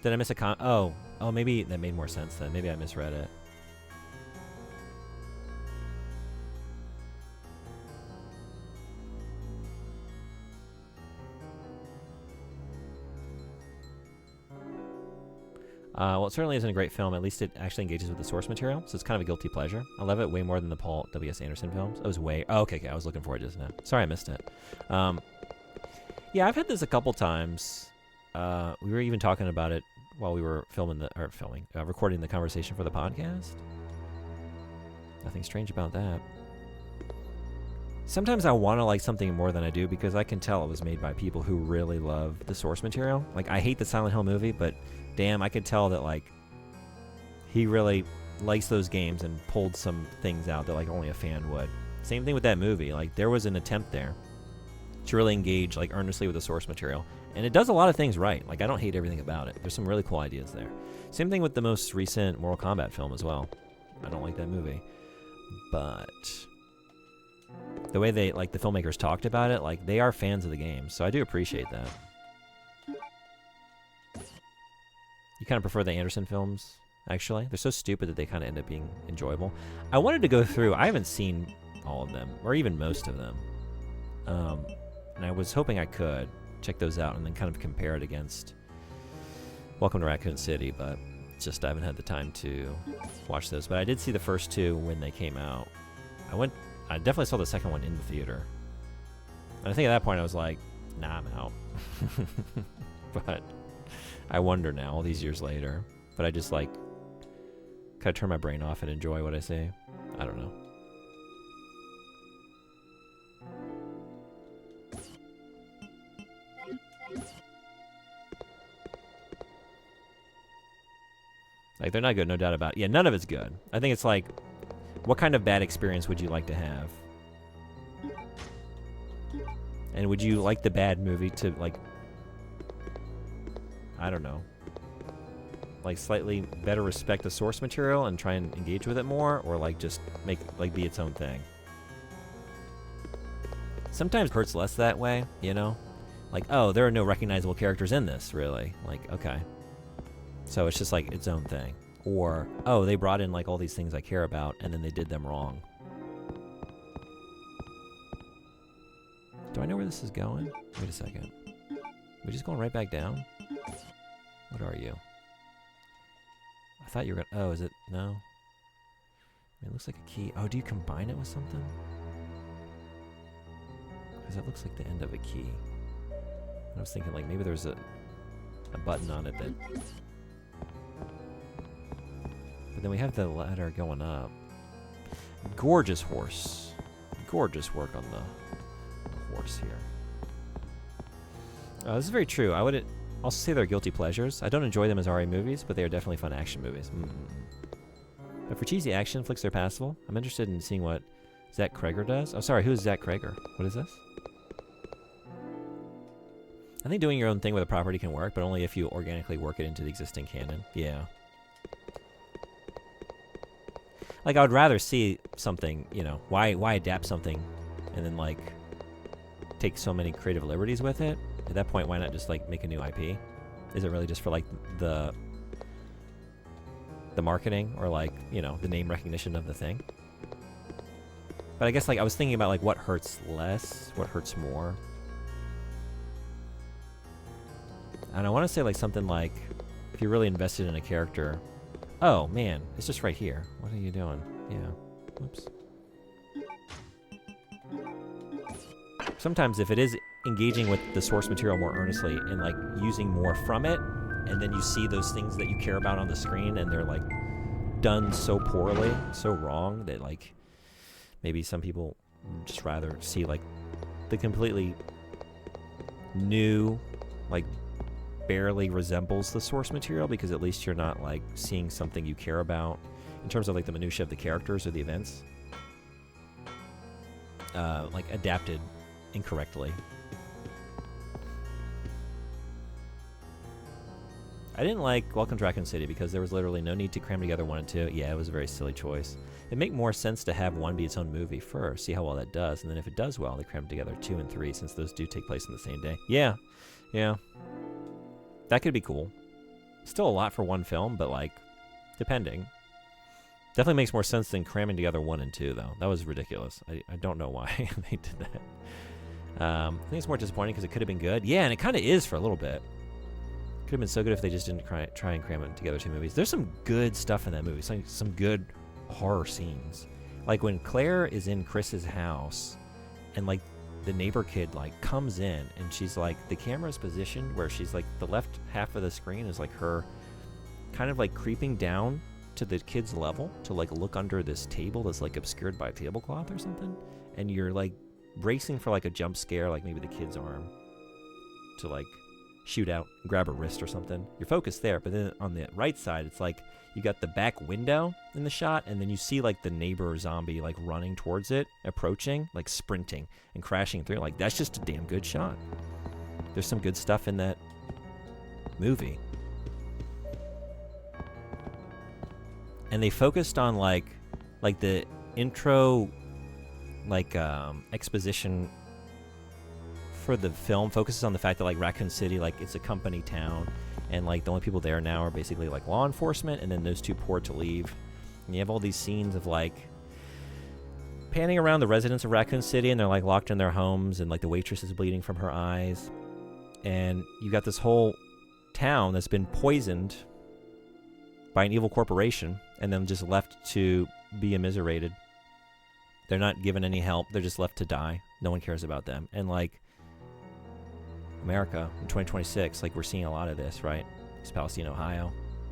[SPEAKER 1] Did I miss a oh, maybe that made more sense then. Maybe I misread it. Well, it certainly isn't a great film. At least it actually engages with the source material, so it's kind of a guilty pleasure. I love it way more than the Paul W.S. Anderson films. It was way... Oh, okay, I was looking for it just now. Sorry I missed it. Yeah, I've had this a couple times. We were even talking about it while we were recording the conversation for the podcast. Nothing strange about that. Sometimes I want to like something more than I do because I can tell it was made by people who really love the source material. Like, I hate the Silent Hill movie, but damn, I could tell that, like, he really likes those games and pulled some things out that, like, only a fan would. Same thing with that movie. Like, there was an attempt there to really engage, like, earnestly with the source material. And it does a lot of things right. Like, I don't hate everything about it. There's some really cool ideas there. Same thing with the most recent Mortal Kombat film as well. I don't like that movie. But the way they, like, the filmmakers talked about it, like, they are fans of the game. So I do appreciate that. You kind of prefer the Anderson films, actually? They're so stupid that they kind of end up being enjoyable. I wanted to go through... I haven't seen all of them, or even most of them. And I was hoping I could check those out and then kind of compare it against Welcome to Raccoon City, but just I haven't had the time to watch those. But I did see the first two when they came out. I definitely saw the second one in the theater. And I think at that point I was like, nah, I'm out. But I wonder now, all these years later. But I just, like, kind of turn my brain off and enjoy what I see. I don't know. Like, they're not good, no doubt about it. Yeah, none of it's good. I think it's like, what kind of bad experience would you like to have? And would you like the bad movie to, like, I don't know, like, slightly better respect the source material and try and engage with it more, or, like, just make, like, be its own thing? Sometimes it hurts less that way, you know? Like, oh, there are no recognizable characters in this, really. Like, okay. So it's just, like, its own thing. Or, oh, they brought in, like, all these things I care about, and then they did them wrong. Do I know where this is going? Wait a second. We just going right back down? What are you? I thought you were gonna... Oh, is it... No? I mean, it looks like a key. Oh, do you combine it with something? Because it looks like the end of a key. I was thinking, like, maybe there's a button on it that... But then we have the ladder going up. Gorgeous horse. Gorgeous work on the horse here. This is very true. I would also say they're guilty pleasures. I don't enjoy them as RA movies, but they are definitely fun action movies. But for cheesy action flicks, they're passable. I'm interested in seeing what Zach Cregger does. Oh, sorry, who's Zach Cregger? What is this? I think doing your own thing with a property can work, but only if you organically work it into the existing canon. Yeah. Like, I would rather see something, you know, why adapt something and then, like, take so many creative liberties with it? At that point, why not just, like, make a new IP? Is it really just for, like, the marketing or, like, you know, the name recognition of the thing? But I guess, like, I was thinking about, like, what hurts less, what hurts more. And I want to say, like, something like, if you're really invested in a character... Oh, man, it's just right here. What are you doing? Yeah. Oops. Sometimes if it is engaging with the source material more earnestly and, like, using more from it, and then you see those things that you care about on the screen and they're, like, done so poorly, so wrong, that, like, maybe some people just rather see, like, the completely new, like, barely resembles the source material, because at least you're not, like, seeing something you care about in terms of, like, the minutiae of the characters or the events, like, adapted incorrectly. I didn't like Welcome to Raccoon City because there was literally no need to cram together 1 and 2. Yeah, it was a very silly choice. It'd make more sense to have 1 be its own movie first, see how well that does, and then if it does well, they cram together 2 and 3 since those do take place on the same day. Yeah. That could be cool. Still a lot for 1 film, but like, depending. Definitely makes more sense than cramming together 1 and 2, though. That was ridiculous. I don't know why they did that. I think it's more disappointing because it could have been good. Yeah, and it kind of is for a little bit. Could have been so good if they just didn't try and cram it together 2 movies. There's some good stuff in that movie. Some good horror scenes. Like when Claire is in Chris's house and like the neighbor kid like comes in and she's like, the camera's positioned where she's like, the left half of the screen is like her kind of like creeping down to the kid's level to like look under this table that's like obscured by a tablecloth or something, and you're like bracing for like a jump scare, like maybe the kid's arm to like shoot out and grab her wrist or something. You're focused there, but then on the right side it's like you got the back window in the shot, and then you see like the neighbor zombie like running towards it, approaching, like sprinting and crashing through. Like that's just a damn good shot. There's some good stuff in that movie. And they focused on like the intro, like exposition for the film focuses on the fact that like Raccoon City, like it's a company town, and like the only people there now are basically like law enforcement, and then those 2 poor to leave. And you have all these scenes of like panning around the residents of Raccoon City, and they're like locked in their homes, and like the waitress is bleeding from her eyes, and you got this whole town that's been poisoned by an evil corporation and then just left to be immiserated. They're not given any help. They're just left to die. No one cares about them. And like America in 2026, like we're seeing a lot of this, right? East Palestine, Ohio,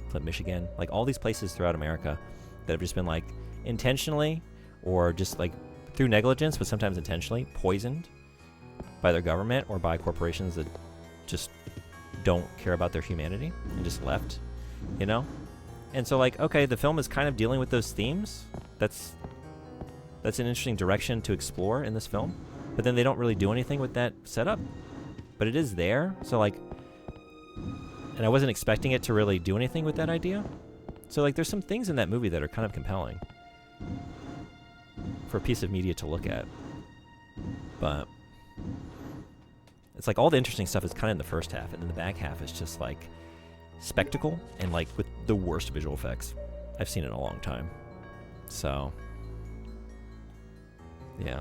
[SPEAKER 1] Flint, Michigan, like all these places throughout America that have just been like intentionally or just like through negligence, but sometimes intentionally poisoned by their government or by corporations that just don't care about their humanity and just left, you know? And so like, okay, the film is kind of dealing with those themes. That's an interesting direction to explore in this film. But then they don't really do anything with that setup. But it is there. So like, and I wasn't expecting it to really do anything with that idea. So like, there's some things in that movie that are kind of compelling for a piece of media to look at. But it's like all the interesting stuff is kind of in the first half, and then the back half is just like spectacle and like with the worst visual effects I've seen in a long time. So yeah.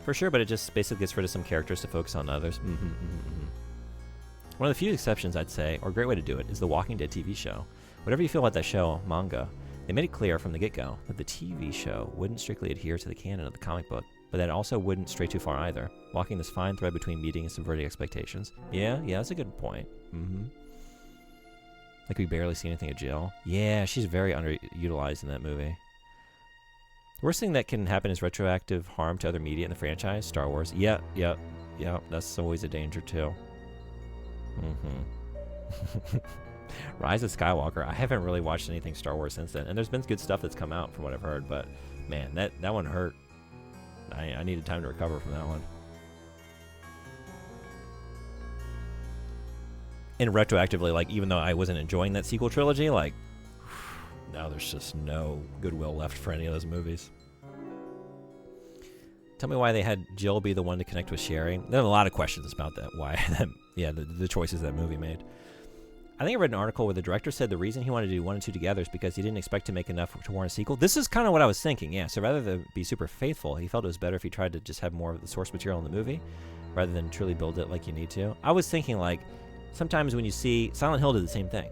[SPEAKER 1] For sure, but it just basically gets rid of some characters to focus on others. One of the few exceptions, I'd say, or a great way to do it, is the Walking Dead TV show. Whatever you feel about that show, manga, they made it clear from the get-go that the TV show wouldn't strictly adhere to the canon of the comic book, but that it also wouldn't stray too far either, walking this fine thread between meeting and subverting expectations. Yeah, that's a good point. Like we barely see anything of Jill. Yeah, she's very underutilized in that movie. The worst thing that can happen is retroactive harm to other media in the franchise. Star Wars. Yep. That's always a danger too. Rise of Skywalker. I haven't really watched anything Star Wars since then, and there's been good stuff that's come out from what I've heard, but man, that one hurt. I needed time to recover from that one. And retroactively, like, even though I wasn't enjoying that sequel trilogy, like, now there's just no goodwill left for any of those movies. Tell me why they had Jill be the one to connect with Sherry. There are a lot of questions about that. Why? The choices that movie made. I think I read an article where the director said the reason he wanted to do 1 and 2 together is because he didn't expect to make enough to warrant a sequel. This is kind of what I was thinking, yeah. So rather than be super faithful, he felt it was better if he tried to just have more of the source material in the movie rather than truly build it like you need to. I was thinking, like, sometimes when you see Silent Hill did the same thing.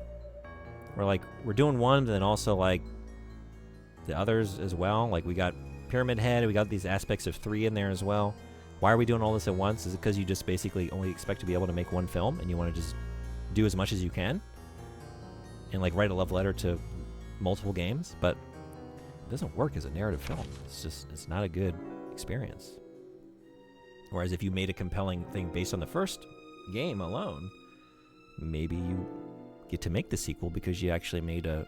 [SPEAKER 1] We're doing one, but then also, like, the others as well. Like, we got Pyramid Head, we got these aspects of 3 in there as well. Why are we doing all this at once? Is it because you just basically only expect to be able to make one film and you want to just do as much as you can and like write a love letter to multiple games? But it doesn't work as a narrative film. It's not a good experience. Whereas if you made a compelling thing based on the first game alone, maybe you get to make the sequel because you actually made a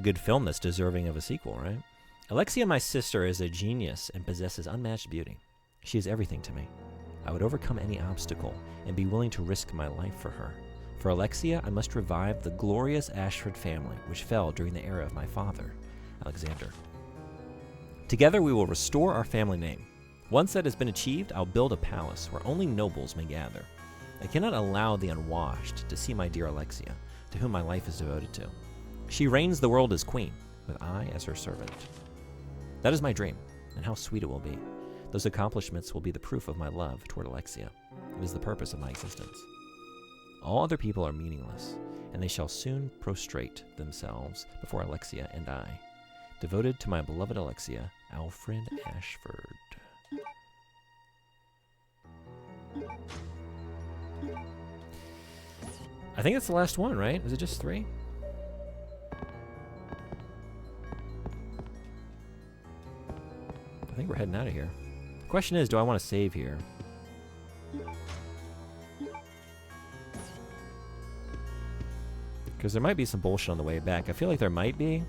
[SPEAKER 1] good film that's deserving of a sequel, right? Alexia, my sister, is a genius and possesses unmatched beauty. She is everything to me. I would overcome any obstacle and be willing to risk my life for her. For Alexia, I must revive the glorious Ashford family, which fell during the era of my father, Alexander. Together we will restore our family name. Once that has been achieved, I'll build a palace where only nobles may gather. I cannot allow the unwashed to see my dear Alexia, to whom my life is devoted to. She reigns the world as queen, with I as her servant. That is my dream, and how sweet it will be. Those accomplishments will be the proof of my love toward Alexia. It is the purpose of my existence. All other people are meaningless, and they shall soon prostrate themselves before Alexia and I, devoted to my beloved Alexia, Alfred Ashford. I think that's the last one, right? Was it just 3? I think we're heading out of here. The question is, do I want to save here? Because there might be some bullshit on the way back. I feel like there might be.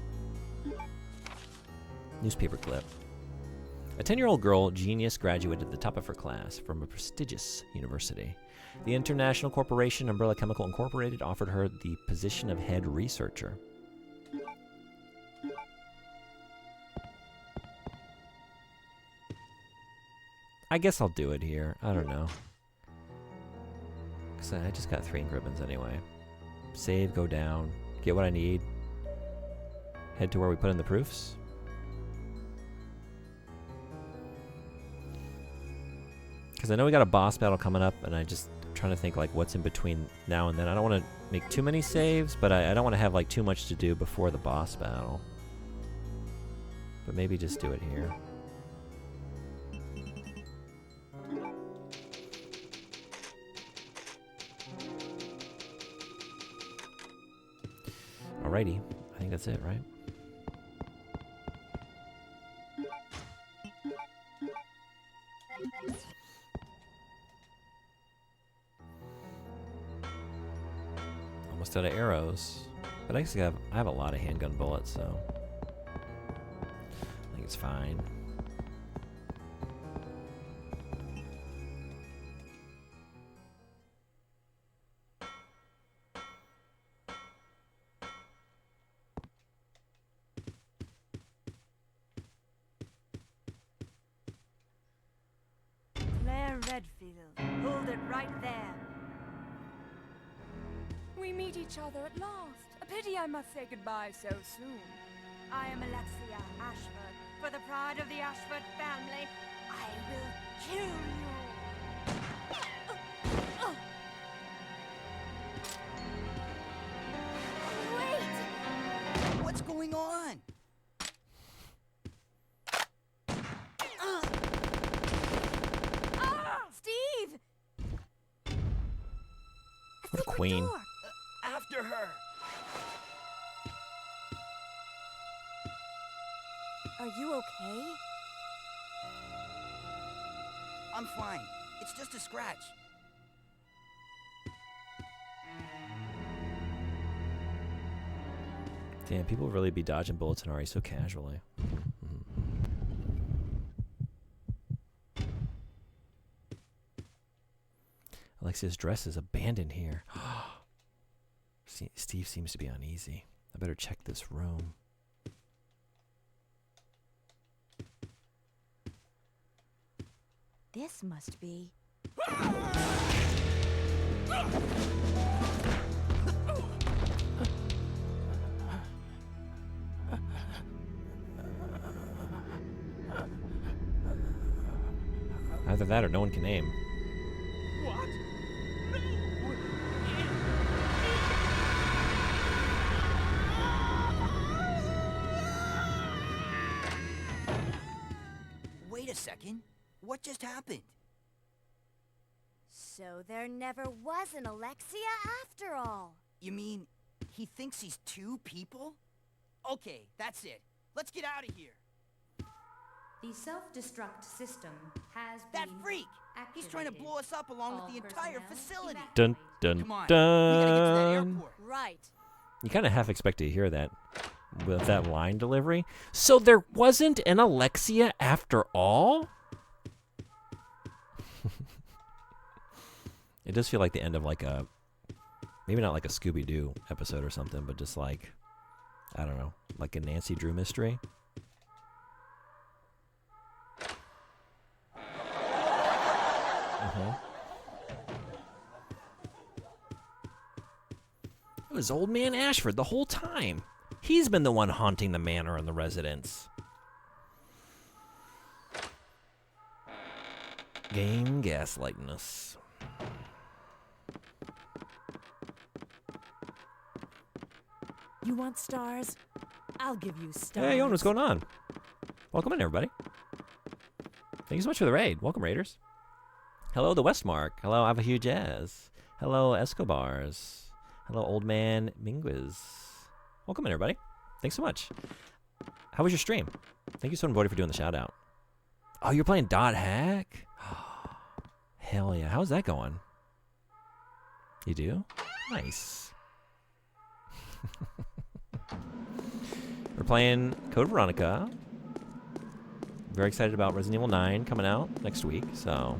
[SPEAKER 1] Newspaper clip. A 10-year-old girl genius graduated at the top of her class from a prestigious university. The International Corporation Umbrella Chemical Incorporated offered her the position of head researcher. I guess I'll do it here. I don't know. Because I just got 3 ink ribbons anyway. Save, go down, get what I need. Head to where we put in the proofs. Because I know we got a boss battle coming up, and I just trying to think like what's in between now and then. I don't want to make too many saves, but I don't want to have like too much to do before the boss battle. But maybe just do it here. Alrighty, I think that's it, right? Almost out of arrows, but I guess I have a lot of handgun bullets, so I think it's fine.
[SPEAKER 8] Redfield, hold it right there. We meet each other at last. A pity I must say goodbye so soon. I am Alexia Ashford. For the pride of the Ashford family, I will kill you.
[SPEAKER 7] Wait! What's going on?
[SPEAKER 8] Steve!
[SPEAKER 1] What a queen.
[SPEAKER 7] After her.
[SPEAKER 8] Are you okay?
[SPEAKER 7] I'm fine. It's just a scratch.
[SPEAKER 1] Damn, people really be dodging bullets in RE so casually. Alexia's dress is abandoned here. Steve seems to be uneasy. I better check this room.
[SPEAKER 5] This must be...
[SPEAKER 1] Either that or no one can aim.
[SPEAKER 4] What?
[SPEAKER 7] Wait a second. What just happened?
[SPEAKER 5] So there never was an Alexia after all.
[SPEAKER 7] You mean he thinks he's 2 people? Okay, that's it. Let's get out of here.
[SPEAKER 9] The self-destruct system has
[SPEAKER 7] That
[SPEAKER 9] been
[SPEAKER 7] freak! He's trying to
[SPEAKER 9] activated.
[SPEAKER 7] blow us up along
[SPEAKER 9] All
[SPEAKER 7] with the entire
[SPEAKER 9] personnel
[SPEAKER 7] facility.
[SPEAKER 1] Dun dun
[SPEAKER 7] Come on, we gotta get to that
[SPEAKER 1] dun.
[SPEAKER 7] airport.
[SPEAKER 5] Right.
[SPEAKER 1] You kind of half expect to hear that with that line delivery. So there wasn't an Alexia after all? It does feel like the end of like a, maybe not like a Scooby-Doo episode or something, but just like, I don't know, like a Nancy Drew mystery. It was old man Ashford the whole time. He's been the one haunting the manor and the residents. Game gaslighting us.
[SPEAKER 10] You want stars? I'll give you stars.
[SPEAKER 1] Hey, Owen, what's going on? Welcome in, everybody. Thank you so much for the raid. Welcome, Raiders. Hello, the Westmark. Hello, Avahu Jazz. Hello, Escobars. Hello, Old Man Minguez. Welcome in, everybody. Thanks so much. How was your stream? Thank you so much for doing the shout out. Oh, you're playing Dot Hack? Hell yeah. How's that going? You do? Nice. We're playing Code Veronica. Very excited about Resident Evil 9 coming out next week. So,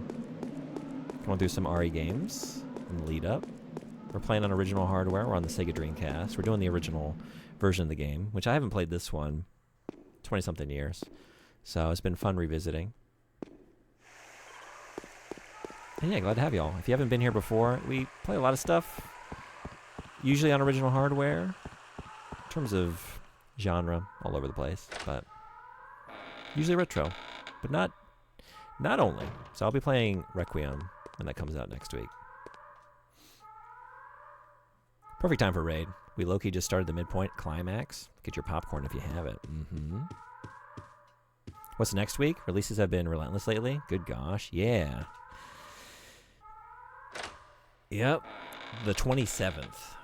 [SPEAKER 1] going through some RE games in the lead up. We're playing on original hardware. We're on the Sega Dreamcast. We're doing the original version of the game, which I haven't played this one 20-something years. So it's been fun revisiting. And yeah, glad to have y'all. If you haven't been here before, we play a lot of stuff, usually on original hardware, in terms of genre, all over the place, but usually retro, but not only. So I'll be playing Requiem when that comes out next week. Perfect time for raid. We low-key just started the midpoint climax. Get your popcorn if you have it. What's next week? Releases have been relentless lately. Good gosh, yeah. Yep, the 27th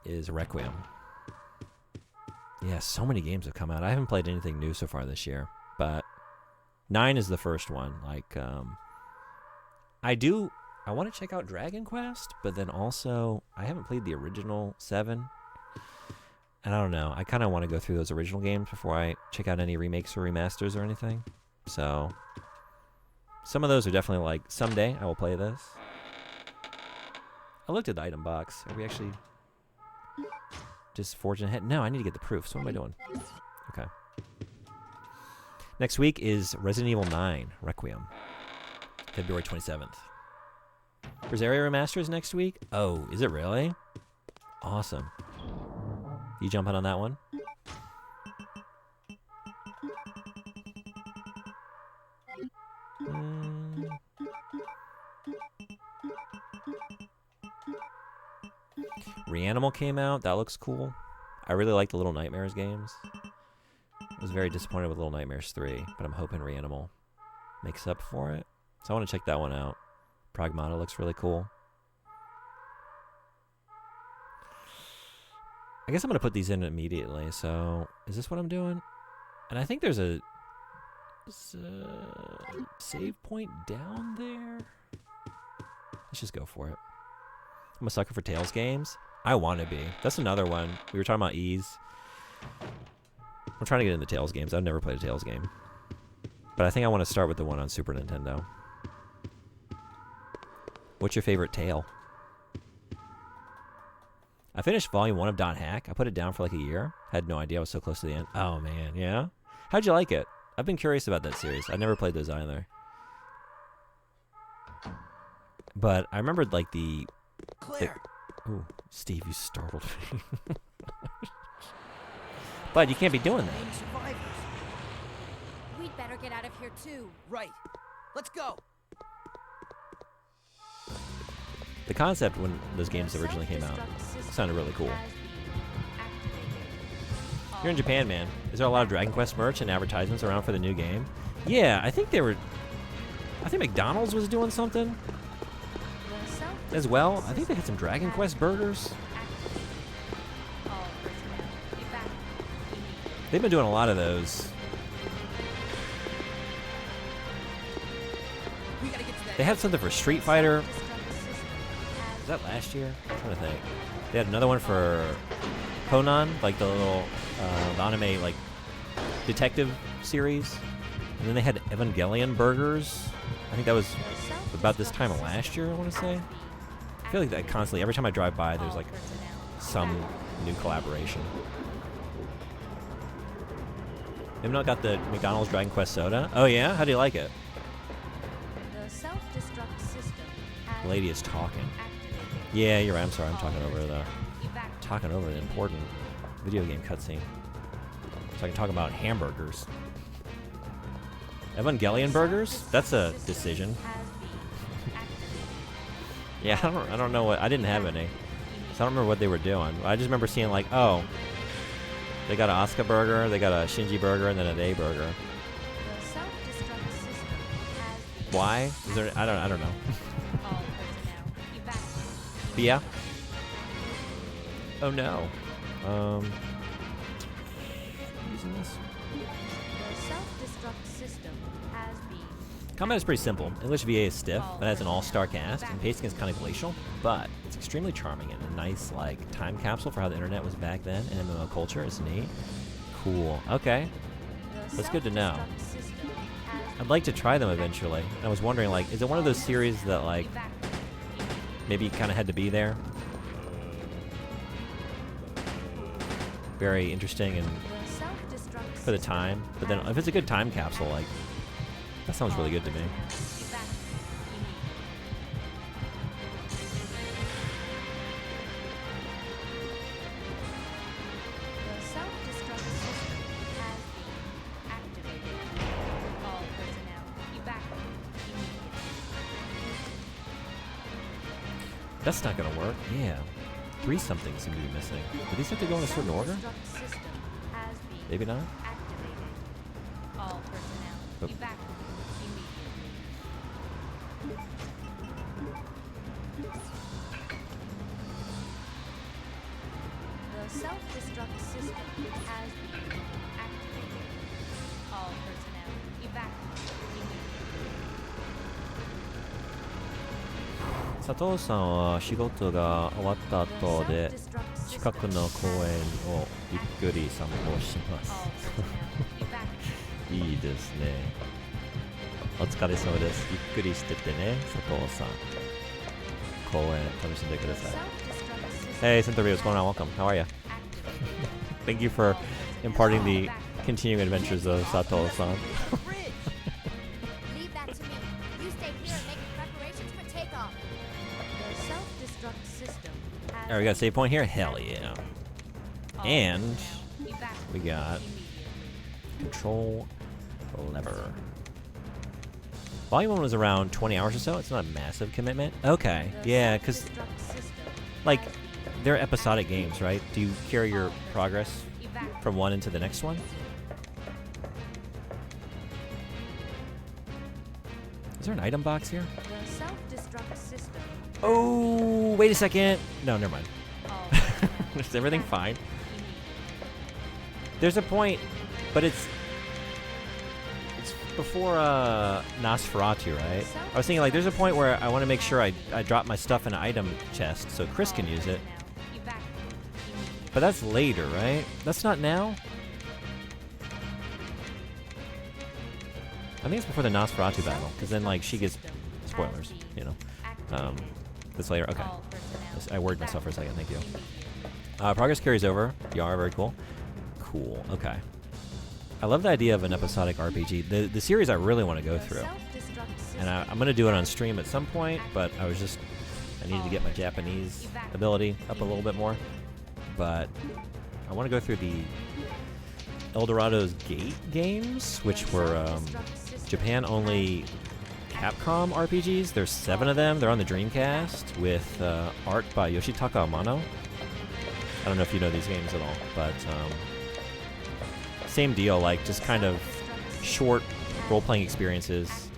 [SPEAKER 1] is Requiem. Yeah, so many games have come out. I haven't played anything new so far this year, but 9 is the first one. Like, I want to check out Dragon Quest, but then also, I haven't played the original 7. And I don't know. I kind of want to go through those original games before I check out any remakes or remasters or anything. So, some of those are definitely like, someday I will play this. I looked at the item box. Are we actually just forging ahead? No, I need to get the proofs. What am I doing? Okay. Next week is Resident Evil 9 Requiem. February 27th. Rosario Remasters next week? Oh, is it really? Awesome. You jumping on that one? Reanimal came out. That looks cool. I really like the Little Nightmares games. I was very disappointed with Little Nightmares 3, but I'm hoping Reanimal makes up for it. So I want to check that one out. Pragmata looks really cool. I guess I'm going to put these in immediately. So, is this what I'm doing? And I think there's a save point down there. Let's just go for it. I'm a sucker for Tales games. I want to be. That's another one. We were talking about ease. I'm trying to get into Tales games. I've never played a Tales game. But I think I want to start with the one on Super Nintendo. What's your favorite Tale? I finished Volume 1 of Dot Hack. I put it down for like a year. Had no idea I was so close to the end. Oh, man. Yeah? How'd you like it? I've been curious about that series. I never played those either. But I remembered like the...
[SPEAKER 7] Claire!
[SPEAKER 1] Ooh, Steve, you startled me. But you can't be doing that.
[SPEAKER 7] Survivors.
[SPEAKER 8] We'd better get out of here too.
[SPEAKER 7] Right. Let's go.
[SPEAKER 1] The concept when those games originally came out sounded really cool. You're in Japan, man. Is there a lot of Dragon Quest merch and advertisements around for the new game? Yeah, I think McDonald's was doing something as well. I think they had some Dragon Quest burgers. They've been doing a lot of those. They had something for Street Fighter. Was that last year? I'm trying to think. They had another one for Conan, like the little the anime like detective series. And then they had Evangelion burgers. I think that was about this time of last year, I want to say. I feel like that constantly, every time I drive by, there's like some new collaboration. You've not got the McDonald's Dragon Quest soda? Oh yeah? How do you like it?
[SPEAKER 9] The self-destruct system
[SPEAKER 1] The lady is talking. Yeah, you're right. I'm sorry. I'm talking over the important video game cutscene. So I can talk about hamburgers. Evangelion burgers? That's a decision. Yeah, I don't know what. I didn't have any. So I don't remember what they were doing. I just remember seeing like, oh, they got an Asuka burger, they got a Shinji burger, and then a Day burger. Why? Is there? I don't know. But yeah. Oh no. Using this.
[SPEAKER 9] The self-destruct system has been.
[SPEAKER 1] Combat is pretty simple. English VA is stiff, but has an all-star cast, and pacing is kind of glacial, but it's extremely charming and a nice, like, time capsule for how the internet was back then, and MMO culture. It's neat. Cool. Okay. That's good to know. I'd like to try them eventually. I was wondering, like, is it one of those series that, like, maybe you kind of had to be there? Very interesting and for the time, but then if it's a good time capsule, like, that sounds really good to me. That's not gonna work. Yeah. 3 something seem to be missing. Do these have to go in a certain order? Maybe not?
[SPEAKER 9] All personnel, evacuate The self-destruct system has been activated. All personnel, evacuate immediately.
[SPEAKER 1] 佐藤さんは仕事が終わった後で近くの公園をゆっくり散歩します。いいですね。お疲れ様です。ゆっくりしててね、佐藤さん。公園楽しんでください。Hey, Cynthia, what's going on? Welcome. How are you? Thank you for imparting the continuing adventures of Sato-san.
[SPEAKER 5] Leave that to me. You stay here and make preparations for takeoff.
[SPEAKER 9] The self-destruct system has
[SPEAKER 1] Alright, we got a save point here? Hell yeah. And we got control lever. Volume 1 was around 20 hours or so. It's not a massive commitment. Okay, yeah, because, like, they're episodic games, right? Do you carry your progress from one into the next one? Is there an item box here?
[SPEAKER 9] the self-destruct system.
[SPEAKER 1] Oh, wait a second. No, never mind. Is everything fine? There's a point, but it's before Nosferatu, right? I was thinking, like, there's a point where I want to make sure I drop my stuff in an item chest so Chris can use it. But that's later, right? That's not now? I think it's before the Nosferatu battle, because then, like, she gets... Spoilers, you know. That's later. Okay. I worried myself for a second. Thank you. Progress carries over. Yar, very cool. Cool. Okay. I love the idea of an episodic RPG. The series I really want to go through. And I'm going to do it on stream at some point, but I needed to get my Japanese ability up a little bit more. But I want to go through the Eldorado's Gate games, which were Japan-only Capcom RPGs. There's 7 of them. They're on the Dreamcast with art by Yoshitaka Amano. I don't know if you know these games at all, but same deal, like just kind of short role-playing experiences.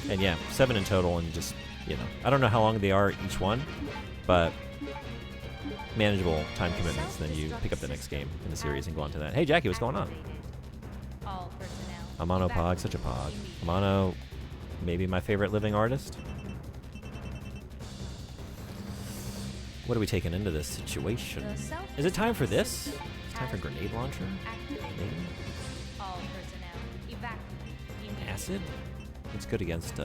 [SPEAKER 1] And yeah, 7 in total, and just, you know, I don't know how long they are each one, but manageable time commitments. Then you pick up the next game in the series and go on to that. Hey Jackie, what's going on? Amano Pog, such a Pog. Amano, maybe my favorite living artist. What are we taking into this situation? Is it time for this? Is it time for grenade launcher? Maybe? Acid? It's good against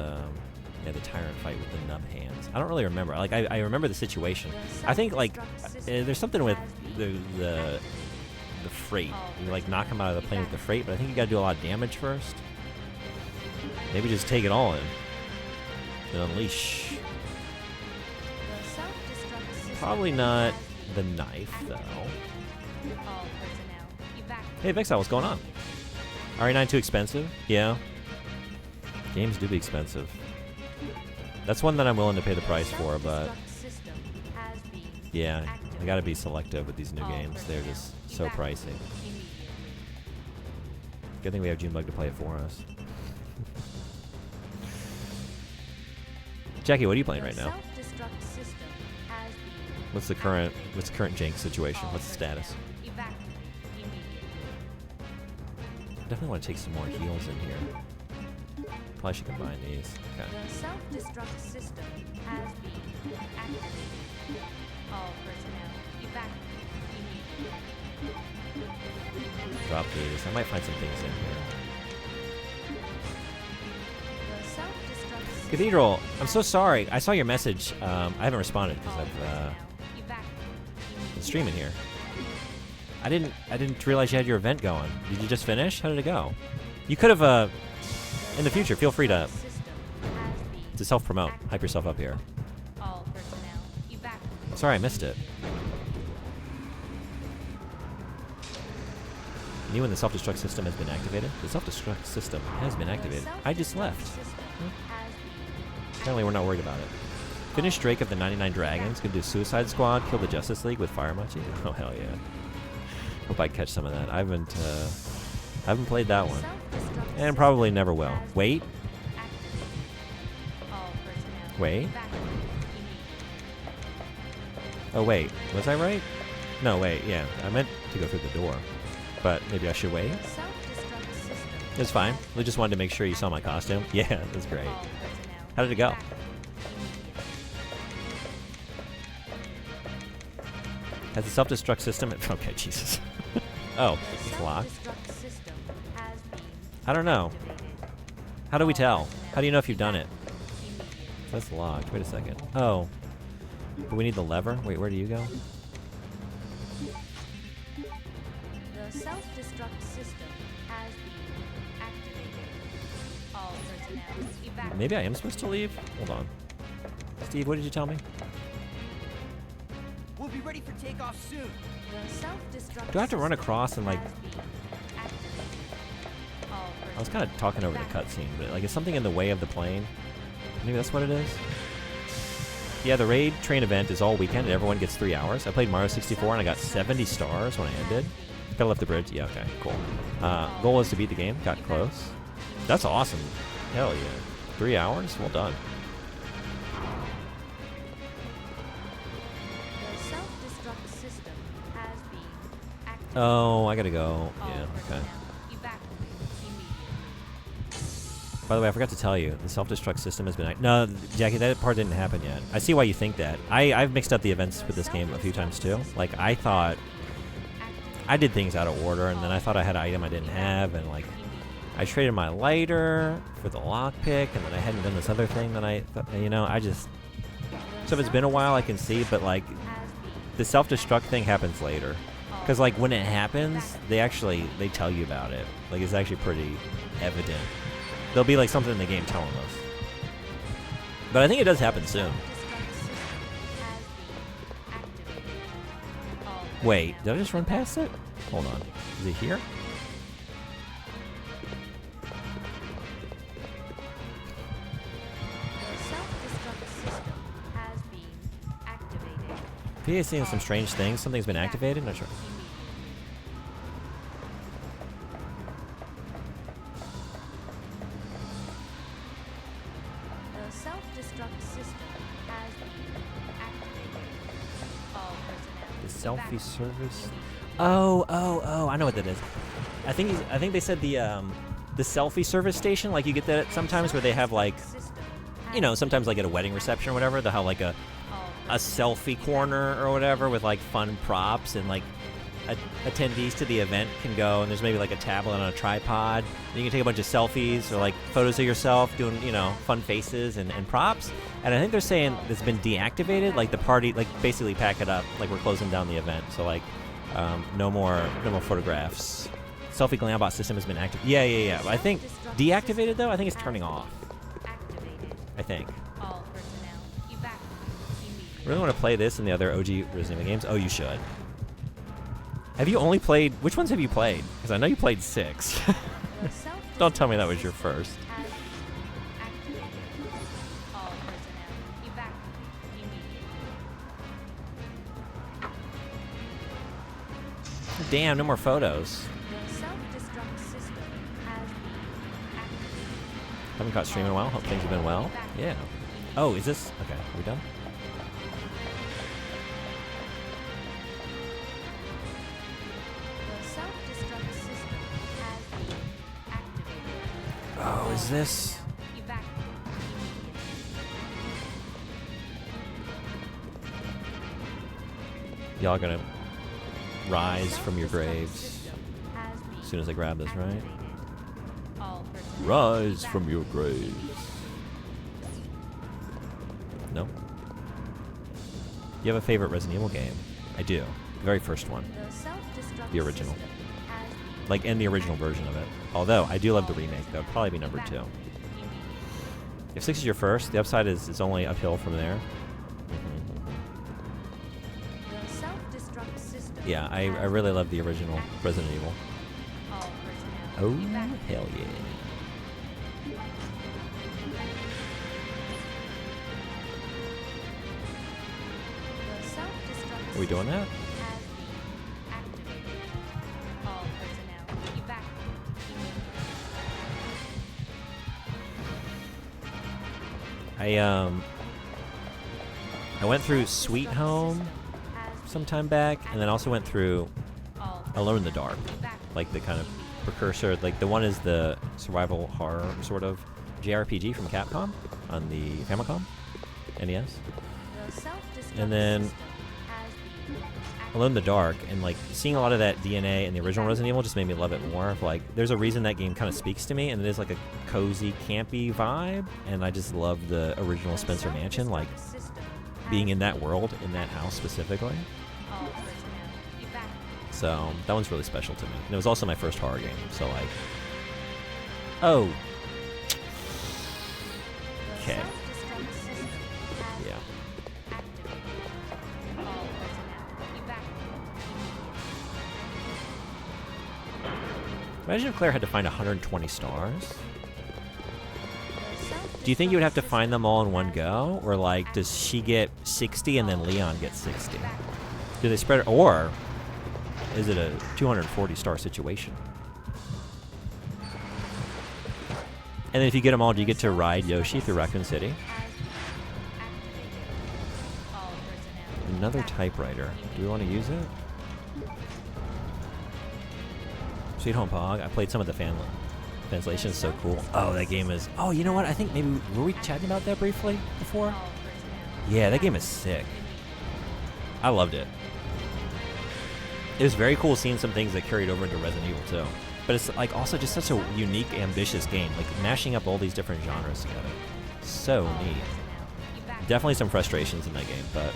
[SPEAKER 1] Yeah, the tyrant fight with the nub hands. I don't really remember. Like, I remember the situation. I think, like, there's something with the freight. You, like, knock him out of the plane with the freight, but I think you gotta do a lot of damage first. Maybe just take it all in. Then unleash. Probably not the knife, though. Hey, Vexile, what's going on? RE9 too expensive? Yeah. Games do be expensive. That's one that I'm willing to pay the price for, but... yeah, I gotta be selective with these new games. They're just so pricey. Good thing we have Junebug to play it for us. Jackie, what are you playing right now? What's the current Jinx situation? What's the status? Definitely want to take some more heals in here. Probably should combine these. Okay.
[SPEAKER 9] The self-destruct system has been activated. All personnel evacuate immediately.
[SPEAKER 1] Drop these. I might find some things in here.
[SPEAKER 9] The self-destruct system
[SPEAKER 1] Cathedral, I'm so sorry. I saw your message. I haven't responded because I've been streaming here. I didn't realize you had your event going. Did you just finish? How did it go? You could have, in the future, feel free to self-promote. Hype yourself up here.
[SPEAKER 9] all personnel evacuate.
[SPEAKER 1] Sorry, I missed it. New when the self-destruct system has been activated? The self-destruct system has been activated. I just left. Apparently we're not worried about it. Finish Drake of the 99 Dragons. Gonna do Suicide Squad. Kill the Justice League with Fire Mochi. Oh, hell yeah. Hope I catch some of that. I haven't played that one. And probably never will. Wait. Wait. Oh, wait. Was I right? No, wait. Yeah. I meant to go through the door. But maybe I should wait. It's fine. We just wanted to make sure you saw my costume. Yeah, it was great. How did it go? Has the self-destruct system... okay, Jesus. Oh, it's locked. I don't know. How do we tell? How do you know if you've done it? That's locked. Wait a second. Oh. But we need the lever? Wait, where do you go?
[SPEAKER 9] The self-destruct system has been activated. All personnel evacuate.
[SPEAKER 1] Maybe I am supposed to leave? Hold on. Steve, what did you tell me?
[SPEAKER 7] We'll be ready for takeoff soon.
[SPEAKER 9] The self-destruct
[SPEAKER 1] Do I have to run across and, like...
[SPEAKER 9] has been activated. All
[SPEAKER 1] I was kind of talking over the cutscene, but, like, is something in the way of the plane? Maybe that's what it is? Yeah, the raid train event is all weekend and everyone gets 3 hours. I played Mario 64 and I got 70 stars when I ended. Gotta left the bridge. Yeah, okay, cool. Goal was to beat the game. Got close. That's awesome. Hell yeah. 3 hours? Well done.
[SPEAKER 9] The self-destruct system has been activated.
[SPEAKER 1] Oh, I gotta go.
[SPEAKER 9] All
[SPEAKER 1] Yeah, okay.
[SPEAKER 9] personnel evacuate immediately.
[SPEAKER 1] By the way, I forgot to tell you, the self-destruct system has been... No, Jackie, that part didn't happen yet. I see why you think that. I've mixed up the events with this game a few times, too. Like, I thought... I did things out of order, and then I thought I had an item I didn't have, and, like... I traded my lighter for the lockpick, and then I hadn't done this other thing that I thought... You know, I just... So if it's been a while, I can see, but, like... The self-destruct thing happens later. Because, like, when it happens, they tell you about it. Like, it's actually pretty evident. There'll be like something in the game telling us. But I think it does happen soon. Wait, did I just run past it? Hold on. Is it here?
[SPEAKER 9] The self-destruct system has been activated.
[SPEAKER 1] PA's seeing some strange things. Something's been activated? Not sure.
[SPEAKER 9] The self-destruct system has been activated. All personnel
[SPEAKER 1] The selfie
[SPEAKER 9] evacuate
[SPEAKER 1] service.
[SPEAKER 9] immediately.
[SPEAKER 1] Oh, I know what that is. I think they said the selfie service station, like you get that sometimes where they have like, you know, sometimes like at a wedding reception or whatever, they'll have like a selfie corner or whatever with like fun props and like attendees to the event can go, and there's maybe like a tablet on a tripod, and you can take a bunch of selfies or like photos of yourself doing, you know, fun faces and props. And I think they're saying it's been deactivated, like the party, like basically pack it up, like we're closing down the event. So like, no more photographs. Selfie glam bot system has been active. Yeah. I think deactivated though. I think it's turning off. I think. Really want to play this and the other OG Resident Evil games? Oh, you should. Have you only played... Which ones have you played? Because I know you played 6. Don't tell me that was your first. Damn, no more photos. Haven't caught streaming in a while. Hope things have been well. Yeah. Oh, is this... Okay, are we done? Oh, is this... Y'all gonna rise from your graves as soon as I grab this, right? Rise from your graves. No? You have a favorite Resident Evil game? I do. The very first one. The original. Like, in the original version of it. Although, I do love the remake. That would probably be number 2. If 6 is your first, the upside is it's only uphill from there. Yeah, I really love the original Resident Evil. Oh, hell yeah. Are we doing that? I went through Sweet Home some time back, and then also went through Alone in the Dark, like the kind of precursor. Like the one is the survival horror sort of JRPG from Capcom on the Famicom, NES, and then Alone in the Dark, and like seeing a lot of that DNA in the original Resident Evil just made me love it more. Like, there's a reason that game kind of speaks to me, and it is like a cozy, campy vibe, and I just love the original Spencer Mansion, like being in that world, in that house specifically. So that one's really special to me. And it was also my first horror game, so like, oh, okay, yeah. Imagine if Claire had to find 120 stars. Do you think you would have to find them all in one go? Or, like, does she get 60 and then Leon gets 60? Do they spread it? Or is it a 240-star situation? And then if you get them all, do you get to ride Yoshi through Raccoon City? Another typewriter. Do we want to use it? Sweet Home Pog. I played some of the translation. Is so cool. Oh, that game is... Oh, you know what? I think maybe... Were we chatting about that briefly before? Yeah, that game is sick. I loved it. It was very cool seeing some things that carried over into Resident Evil 2. But it's like also just such a unique, ambitious game. Like mashing up all these different genres together. So neat. Definitely some frustrations in that game, but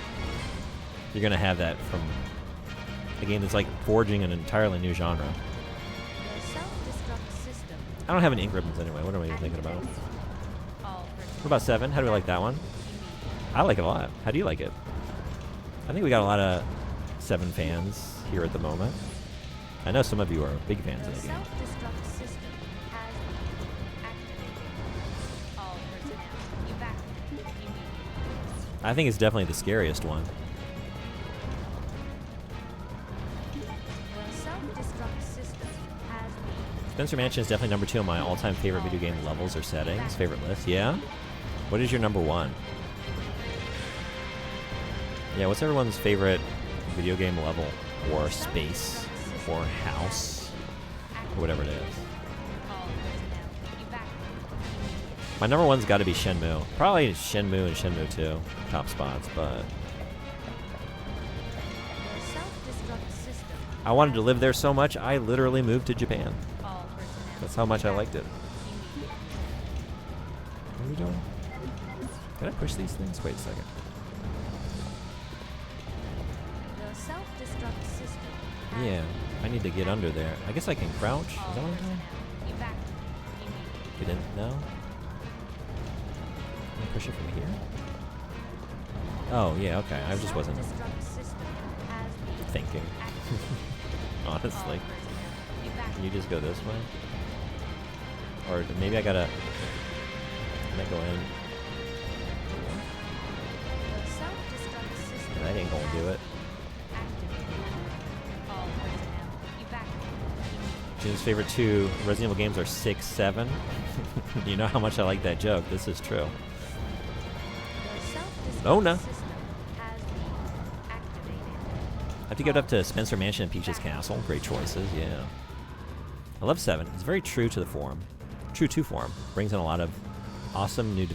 [SPEAKER 1] you're going to have that from a game that's like forging an entirely new genre. I don't have any ink ribbons anyway. What am I even thinking about? What about 7? How do we like that one? I like it a lot. How do you like it? I think we got a lot of 7 fans here at the moment. I know some of you are big fans of the game. I think it's definitely the scariest one. Spencer Mansion is definitely number 2 on my all-time favorite video game levels or settings. Favorite list, yeah? What is your number 1? Yeah, what's everyone's favorite video game level? Or space? Or house? Or whatever it is. My number 1's got to be Shenmue. Probably Shenmue and Shenmue 2. Top spots, but... I wanted to live there so much, I literally moved to Japan.
[SPEAKER 9] All personnel.
[SPEAKER 1] That's how much I liked it. What are we doing? Can I push these things? Wait a second.
[SPEAKER 9] The self-destruct system.
[SPEAKER 1] Yeah, I need to get under there. I guess I can crouch. Is that what I'm doing? Get in? No? Can I push it from here? Oh, yeah, okay. I just wasn't thinking. Honestly. Can you just go this way? Or maybe I gotta... Can I go in? That ain't gonna do it. Jim's favorite 2 Resident Evil games are 6, 7. You know how much I like that joke. This is true. Oh no. I have to get up to Spencer Mansion and Peach's Castle. Great choices, yeah. I love 7. It's very true to the form. True to form. Brings in a lot of awesome new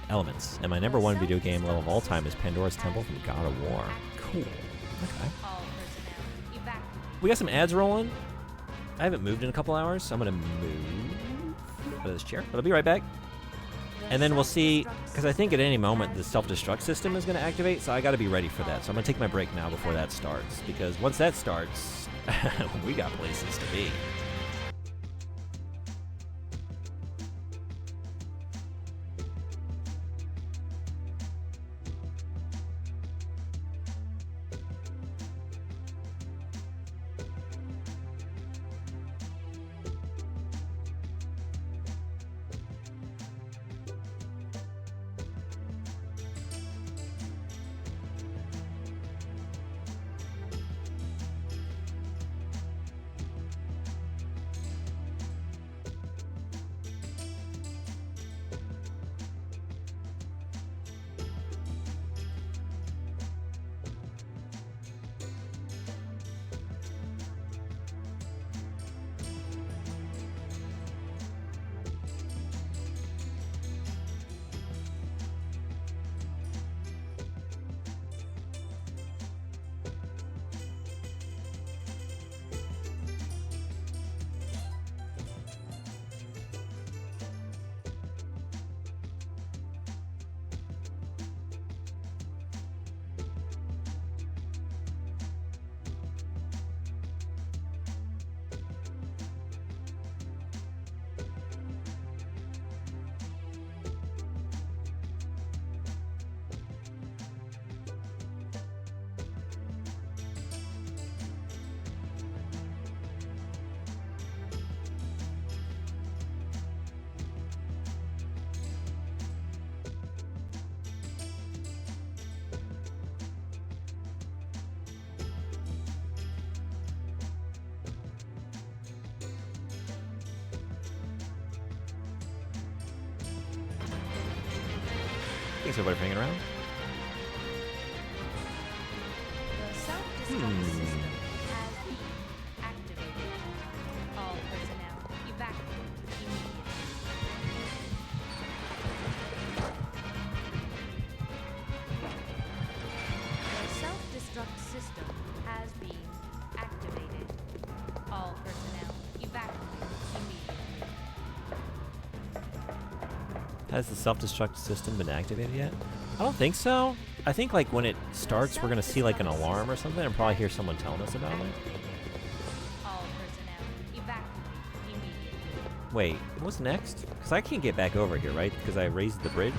[SPEAKER 1] elements. And my number 1 video game level of all time is Pandora's Temple from God of War. Cool. Okay. We got some ads rolling. I haven't moved in a couple hours, so I'm going to move out of this chair. But I'll be right back. And then we'll see, because I think at any moment the self-destruct system is going to activate, so I got to be ready for that. So I'm going to take my break now before that starts, because once that starts, we got places to be. Thanks everybody for hanging around.
[SPEAKER 9] The self-destruct system has been activated. All personnel evacuate immediately. The self-destruct system has been activated. All personnel evacuate immediately.
[SPEAKER 1] Has the self-destruct system been activated yet? I don't think so. I think like when it starts, we're gonna see like an alarm or something, and probably hear someone telling us about it.
[SPEAKER 9] All personnel evacuate immediately.
[SPEAKER 1] Wait, what's next? Because I can't get back over here, right? Because I raised the bridge.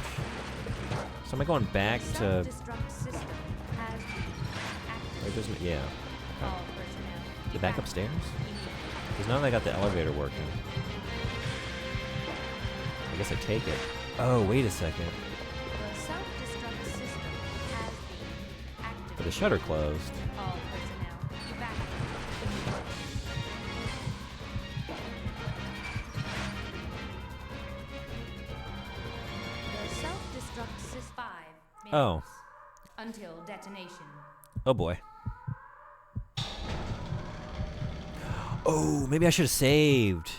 [SPEAKER 1] So am I going back to?
[SPEAKER 9] Self-destruct system has been
[SPEAKER 1] Wait,
[SPEAKER 9] activated.
[SPEAKER 1] yeah.
[SPEAKER 9] All personnel
[SPEAKER 1] Get back upstairs.
[SPEAKER 9] immediately.
[SPEAKER 1] Because now that I got the elevator working, I guess I take it. Oh, wait a second.
[SPEAKER 9] The self-destruct system has been activated.
[SPEAKER 1] But the shutter closed.
[SPEAKER 9] All personnel evacuate. The self-destruct system 5 minutes
[SPEAKER 1] Oh.
[SPEAKER 9] until detonation.
[SPEAKER 1] Oh boy. Oh, maybe I should have saved.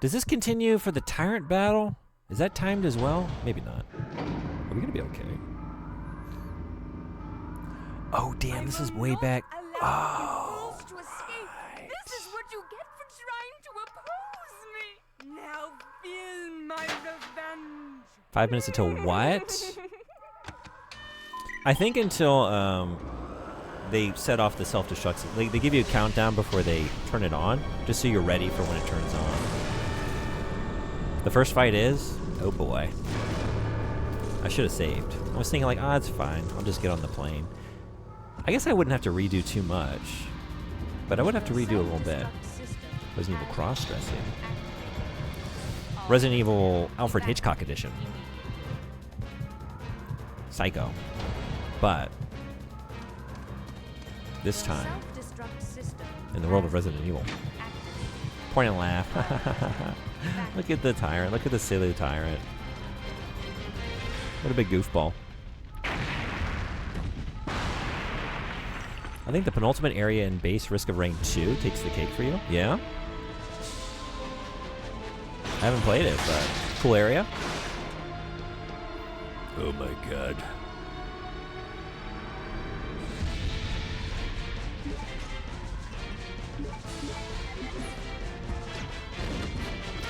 [SPEAKER 1] Does this continue for the tyrant battle? Is that timed as well? Maybe not. Are we gonna be okay? Oh damn, this is way back. Oh. 5 minutes until what? I think until they set off the self-destruct. They give you a countdown before they turn it on, just so you're ready for when it turns on. The first fight is, oh boy. I should have saved. I was thinking like, it's fine. I'll just get on the plane. I guess I wouldn't have to redo too much, but I would have to redo a little bit. Resident Evil cross-dressing. Resident Evil Alfred Hitchcock edition. Psycho. But this time, in the world of Resident Evil. Point and laugh. Look at the tyrant. Look at the silly tyrant. What a big goofball. I think the penultimate area in base Risk of Rain 2 takes the cake for you. Yeah? I haven't played it, but cool area. Oh my god.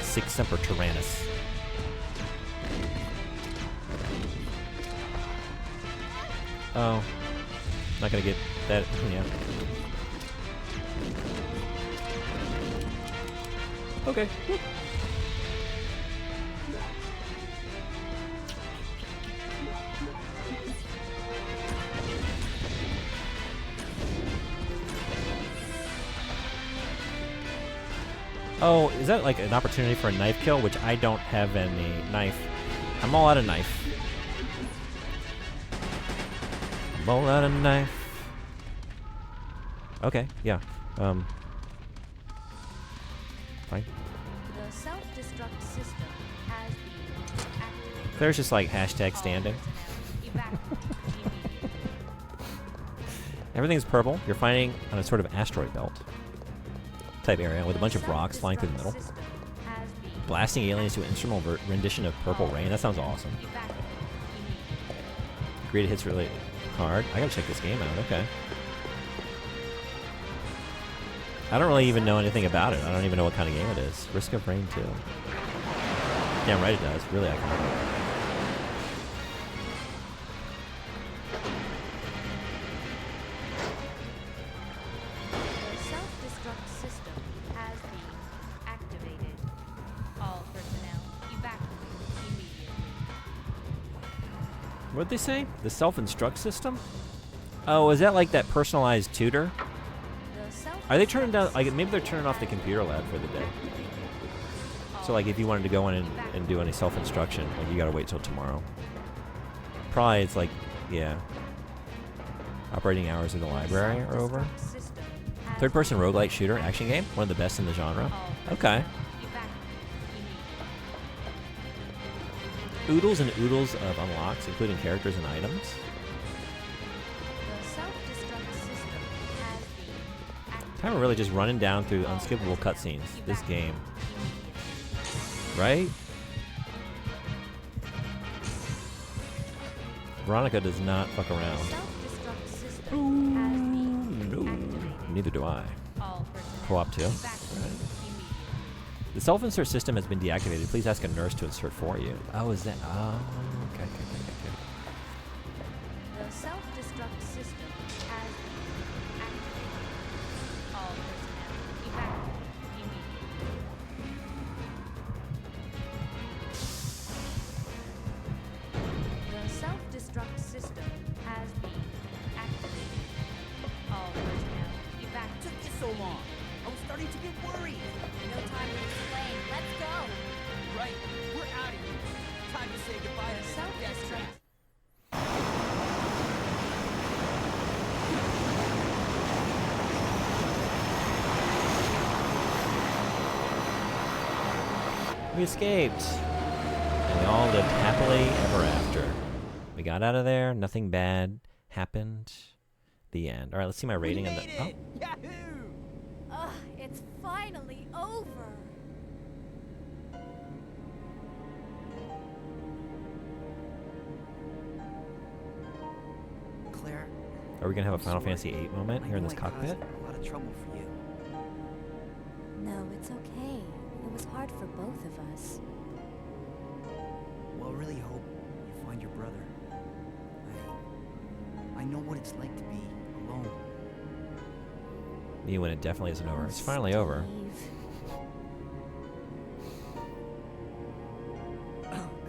[SPEAKER 1] Six Semper Tyrannis. Oh. Not gonna get that. Yeah. Okay. Oh, is that like an opportunity for a knife kill? Which I don't have any knife. I'm all out of knife. I'm all out of knife. Okay, yeah. Fine.
[SPEAKER 9] The self-destruct system has been activated.
[SPEAKER 1] There's just like hashtag standing. Everything's purple. You're fighting on a sort of asteroid belt type area with a bunch of rocks flying through the middle. Blasting aliens to an instrumental rendition of Purple Rain. That sounds awesome. Great hits really hard. I gotta check this game out. Okay. I don't really even know anything about it. I don't even know what kind of game it is. Risk of Rain 2. Damn right it does. Really iconic. What'd they say? The self-instruct system? Oh, is that like that personalized tutor? Are they turning down, like maybe they're turning off the computer lab for the day. So like if you wanted to go in and do any self-instruction, like you gotta wait till tomorrow. Probably it's like, yeah. Operating hours of the library are over. Third-person roguelike shooter action game, one of the best in the genre. Okay. Oodles and oodles of unlocks, including characters and items. Kind of really just running down through unskippable cutscenes. This game, right? Veronica does not fuck around. Ooh, no, neither do I. Co-op too. Right. The self-insert system has been deactivated. Please ask a nurse to insert for you. Oh, is that? Oh, okay.
[SPEAKER 9] The self-destruct system has been activated. All personnel evacuate immediately. The self-destruct system has been activated. All personnel evacuate.
[SPEAKER 7] Took you so long. I was starting to get worried.
[SPEAKER 5] No time to explain. Let's go.
[SPEAKER 7] Right, we're out of here. Time to say goodbye to self-destruct.
[SPEAKER 1] We escaped. And we all lived happily ever after. We got out of there. Nothing bad happened. The end. All right, let's see my rating on the. Oh.
[SPEAKER 7] Yahoo!
[SPEAKER 5] Ugh, it's finally over.
[SPEAKER 7] Claire,
[SPEAKER 1] Are we gonna have a Final Fantasy VIII moment here in this
[SPEAKER 7] I know I
[SPEAKER 1] cockpit?
[SPEAKER 7] caused a lot of trouble for you.
[SPEAKER 5] No, it's okay. It was hard for both of us.
[SPEAKER 7] Well, really hope you find your brother. I know what it's like to be alone.
[SPEAKER 1] Me when it definitely isn't over. It's finally over.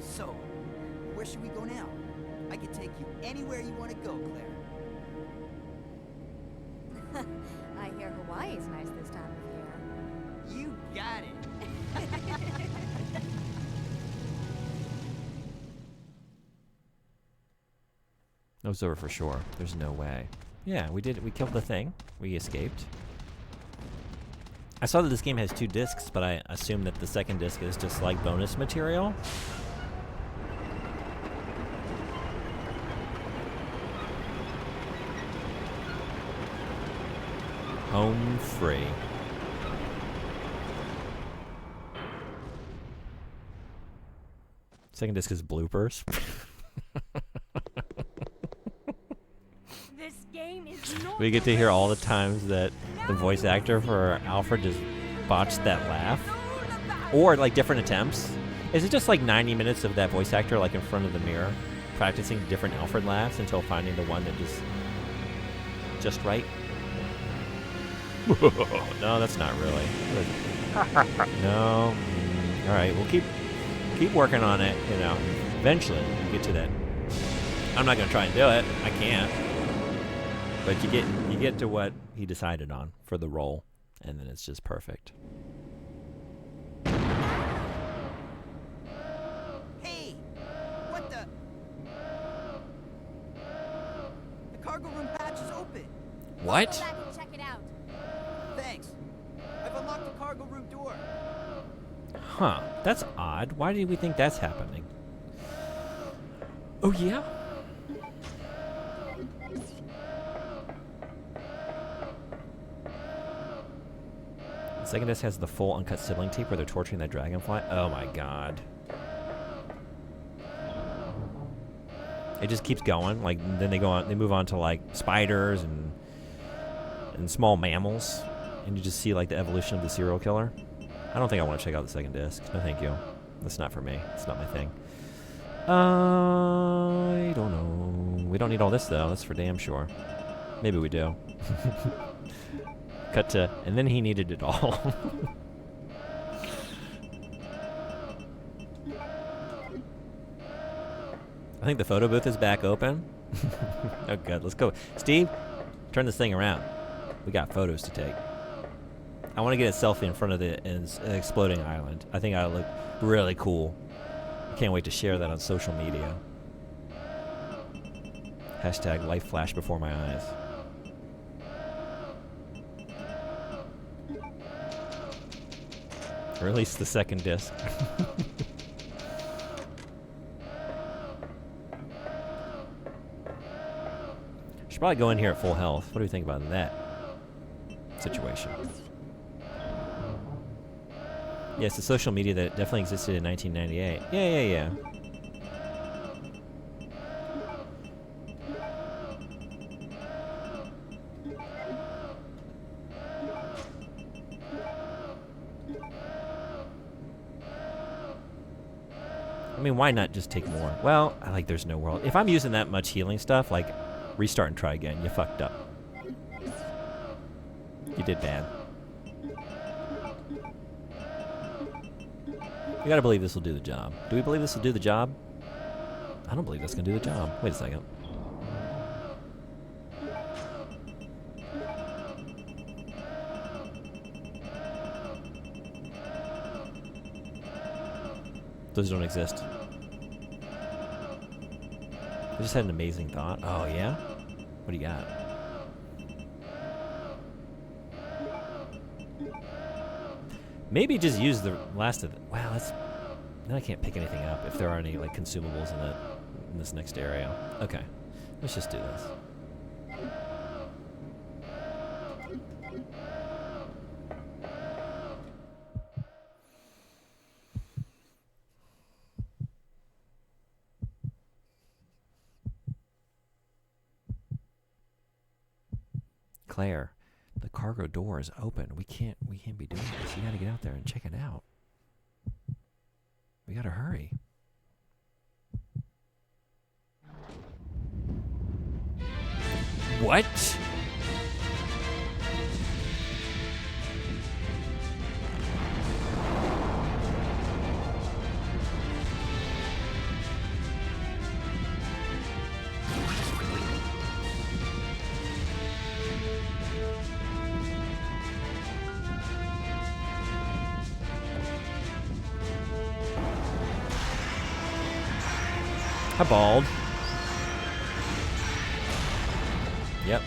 [SPEAKER 7] So, where should we go now? I can take you anywhere you want to go, Claire.
[SPEAKER 5] I hear Hawaii's nice this time of year.
[SPEAKER 7] You got it.
[SPEAKER 1] It was over for sure. There's no way. Yeah, we did. We killed the thing. We escaped. I saw that this game has 2 discs, but I assume that the second disc is just like bonus material. Home free. Second disc is bloopers.
[SPEAKER 8] This game is not
[SPEAKER 1] We get to hear all the times that the voice actor for Alfred just botched that laugh. Or like different attempts. Is it just like 90 minutes of that voice actor like in front of the mirror practicing different Alfred laughs until finding the one that just right? No, that's not really. No. All right, we'll keep working on it, you know. Eventually, we'll get to that. I'm not going to try and do it. I can't. But you get to what he decided on for the role, and then it's just perfect.
[SPEAKER 7] Hey! What the? The cargo room hatch is open.
[SPEAKER 1] What?
[SPEAKER 5] Go back and check it out.
[SPEAKER 7] Thanks. I've unlocked the cargo room door.
[SPEAKER 1] Huh. That's odd. Why did we think that's happening? Oh, yeah? The second disc has the full uncut sibling tape where they're torturing that dragonfly. Oh my god. It just keeps going. Like, then they move on to like spiders and small mammals. And you just see like the evolution of the serial killer. I don't think I want to check out the second disc. No, thank you. That's not for me. It's not my thing. I don't know. We don't need all this though. That's for damn sure. Maybe we do. Cut to, and then he needed it all. I think the photo booth is back open. Oh good, let's go. Steve, turn this thing around. We got photos to take. I want to get a selfie in front of the exploding island. I think I look really cool. I can't wait to share that on social media. Hashtag life flashed before my eyes. Release the second disc. Should probably go in here at full health. What do you think about that situation? Yes, the social media that definitely existed in 1998. Yeah. I mean, why not just take more? Well, I like there's no world. If I'm using that much healing stuff, like, restart and try again. You fucked up. You did bad. We gotta believe this will do the job. Do we believe this will do the job? I don't believe that's gonna do the job. Wait a second. Those don't exist. I just had an amazing thought. Oh, yeah? What do you got? Maybe just use the last of it. Wow, that's... Then I can't pick anything up if there are any, like, consumables in this next area. Okay. Let's just do this. Claire, the cargo door is open. We can't be doing this. You gotta get out there and check it out. We gotta hurry. What? Hi, bald. Yep.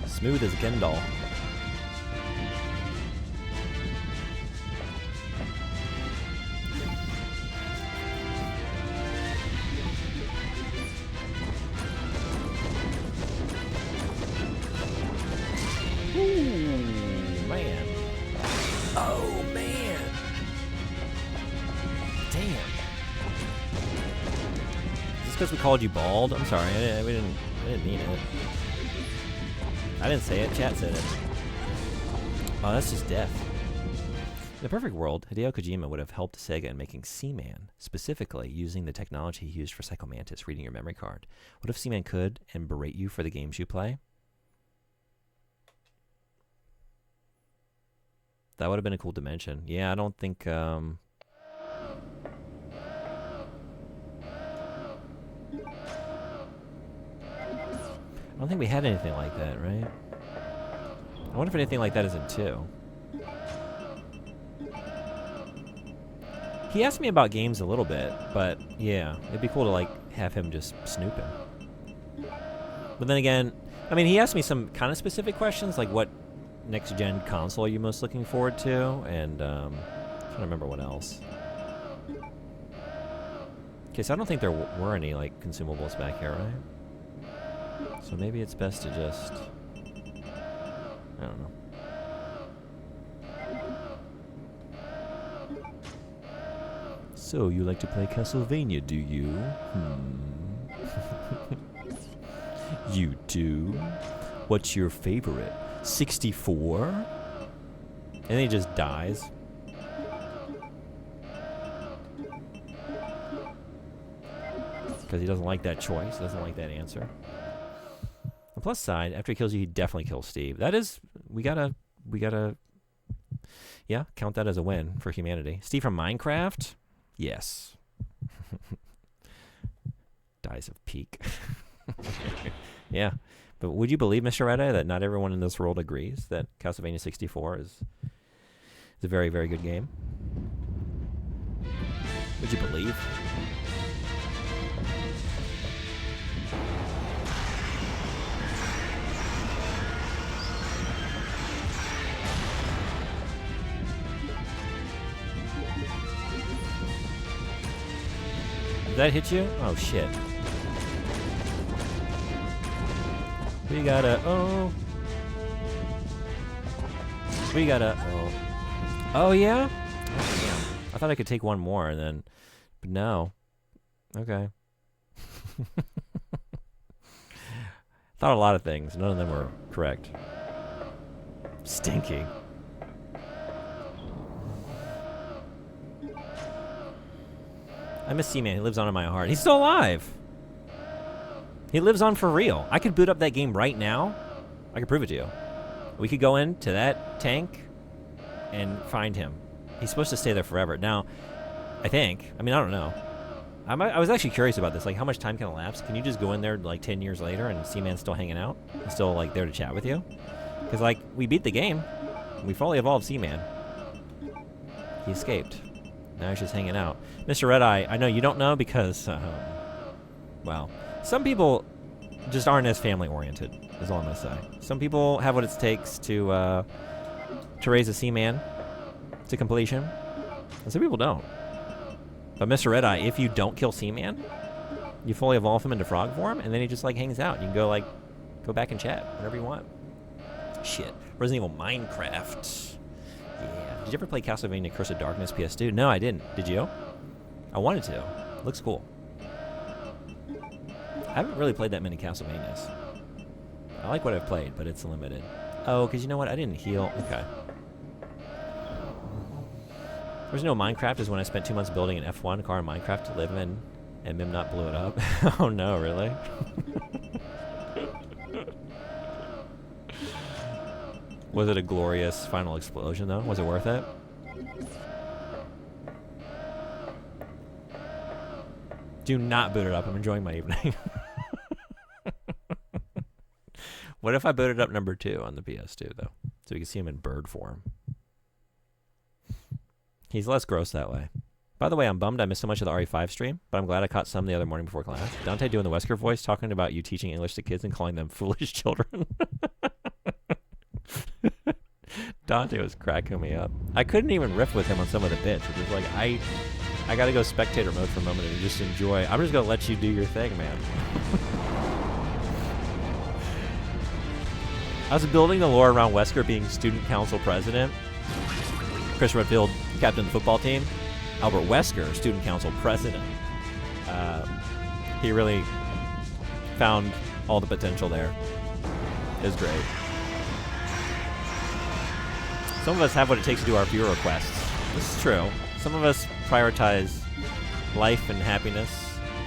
[SPEAKER 1] Smooth as a Ken doll. Ooh, man. Oh, man. Damn. Because we called you bald? I'm sorry, I didn't mean it. I didn't say it, chat said it. Oh, that's just death. In the perfect world, Hideo Kojima would have helped Sega in making Seaman, specifically using the technology he used for Psycho Mantis, reading your memory card. What if Seaman could and berate you for the games you play? That would have been a cool dimension. Yeah, I don't think, I don't think we had anything like that, right? I wonder if anything like that is in 2. He asked me about games a little bit, but yeah, it'd be cool to like have him just snooping. But then again, I mean, he asked me some kind of specific questions, like what next-gen console are you most looking forward to, and I'm trying to remember what else. Okay, so I don't think there were any like consumables back here, right? So maybe it's best to just, I don't know. So, you like to play Castlevania, do you? You do? What's your favorite? 64? And then he just dies. Because he doesn't like that choice, doesn't like that answer. The plus side, after he kills you, he definitely kills Steve. That is, we gotta, yeah, count that as a win for humanity. Steve from Minecraft? Yes. Dies of Peak. Yeah. But would you believe, Mr. Red Eye, that not everyone in this world agrees that Castlevania 64 is a very, very good game? Would you believe? Did that hit you? Oh, shit. We gotta, oh. We gotta, oh. Oh, yeah? Oh, damn. I thought I could take one more and then, but no. Okay. Thought a lot of things. None of them were correct. Stinky. I miss Seaman. He lives on in my heart. He's still alive. He lives on for real. I could boot up that game right now. I could prove it to you. We could go into that tank and find him. He's supposed to stay there forever. Now, I think. I mean, I don't know. I was actually curious about this. Like, how much time can elapse? Can you just go in there like 10 years later and Seaman's still hanging out? He's still like there to chat with you? Because like we beat the game. We fully evolved Seaman. He escaped. Now he's just hanging out. Mr. Red Eye, I know you don't know because, well, some people just aren't as family-oriented, is all I'm going to say. Some people have what it takes to raise a Seaman to completion, and some people don't. But Mr. Red Eye, if you don't kill Seaman, you fully evolve him into frog form, and then he just, like, hangs out. You can go back and chat, whatever you want. Shit. Resident Evil Minecraft. Yeah. Did you ever play Castlevania Curse of Darkness PS2? No, I didn't. Did you? I wanted to. Looks cool. I haven't really played that many Castlevanias. I like what I've played, but it's limited. Oh, because you know what? I didn't heal. Okay. There's no Minecraft is when I spent 2 months building an F1 car in Minecraft to live in, and Mim not blew it up. Oh no, really? Was it a glorious final explosion, though? Was it worth it? Do not boot it up. I'm enjoying my evening. What if I booted up number 2 on the PS2, though? So we can see him in bird form. He's less gross that way. By the way, I'm bummed I missed so much of the RE5 stream, but I'm glad I caught some the other morning before class. Dante doing the Wesker voice, talking about you teaching English to kids and calling them foolish children. Dante was cracking me up. I couldn't even riff with him on some of the bits. It was like, I gotta go spectator mode for a moment and just enjoy. I'm just gonna let you do your thing, man. I was building the lore around Wesker being student council president. Chris Redfield, captain of the football team. Albert Wesker, student council president. He really found all the potential there. It was great. Some of us have what it takes to do our viewer requests. This is true. Some of us prioritize life and happiness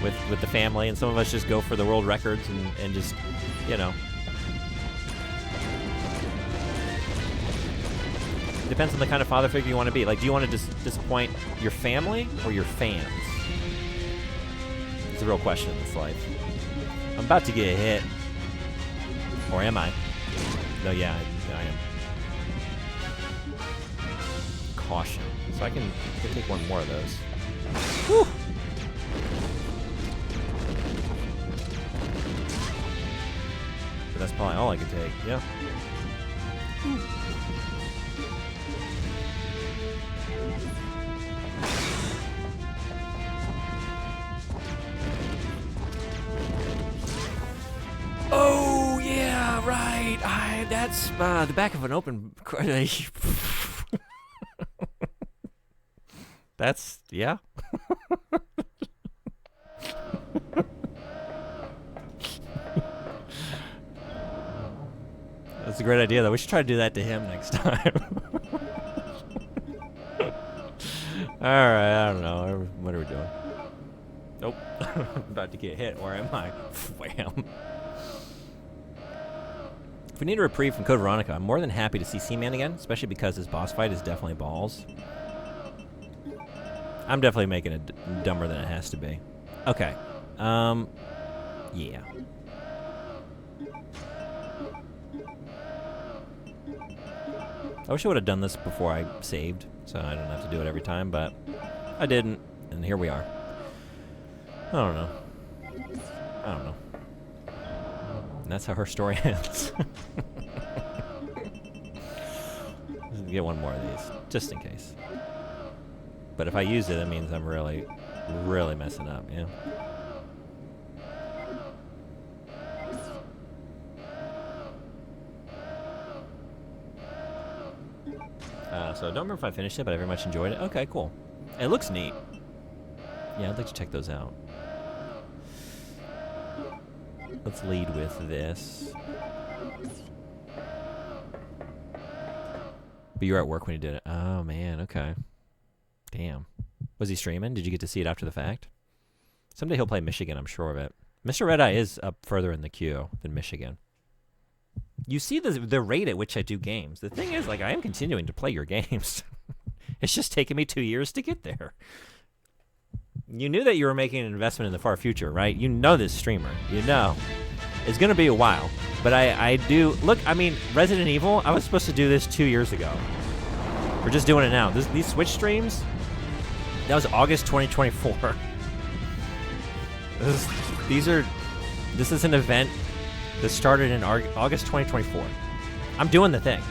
[SPEAKER 1] with the family, and some of us just go for the world records and just, you know. Depends on the kind of father figure you want to be. Like, do you want to disappoint your family or your fans? It's a real question in this life. I'm about to get hit. Or am I? No, yeah, I am. Caution. So I can take one more of those. Whew. But that's probably all I can take. Yeah. Oh yeah, right. That's the back of an open. That's yeah. That's a great idea, though. We should try to do that to him next time. All right, I don't know. What are we doing? Nope. I'm about to get hit. Where am I? Wham. If we need a reprieve from Code Veronica, I'm more than happy to see Seaman again, especially because his boss fight is definitely balls. I'm definitely making it dumber than it has to be. Okay. Yeah. I wish I would have done this before I saved, so I don't have to do it every time, but I didn't, and here we are. I don't know. And that's how her story ends. Let's get one more of these, just in case. But if I use it, that means I'm really, really messing up, yeah? So I don't remember if I finished it, but I very much enjoyed it. Okay, cool. It looks neat. Yeah, I'd like to check those out. Let's lead with this. But you were at work when you did it. Oh, man, okay. Damn. Was he streaming? Did you get to see it after the fact? Someday he'll play Michigan, I'm sure of it. Mr. Red Eye is up further in the queue than Michigan. You see the rate at which I do games. The thing is, like, I am continuing to play your games. It's just taken me 2 years to get there. You knew that you were making an investment in the far future, right? You know this streamer. You know. It's going to be a while. But I do... Look, I mean, Resident Evil, I was supposed to do this 2 years ago. We're just doing it now. These Switch streams, that was August 2024. This is an event that started in August 2024. I'm doing the thing.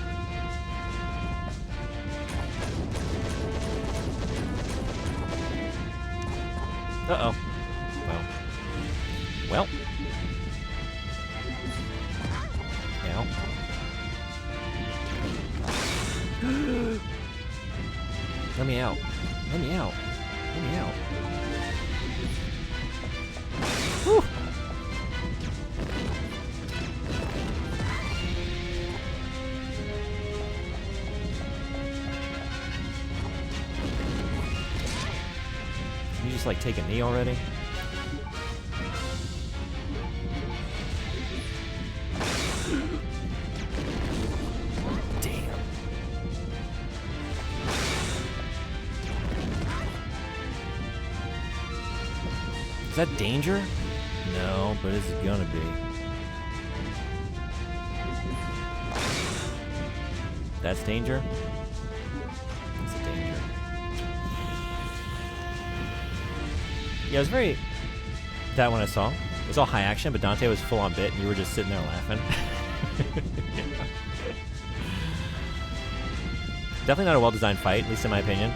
[SPEAKER 1] Uh-oh. Well. Ow. Let me out. Let me out. Let me out. Whew. Can you just, like, take a knee already? Damn. Is that danger? No, but it's gonna be. That's danger? That's a danger. Yeah, it was very... That one I saw. It was all high action, but Dante was full on bit, and you were just sitting there laughing. Definitely not a well-designed fight, at least in my opinion.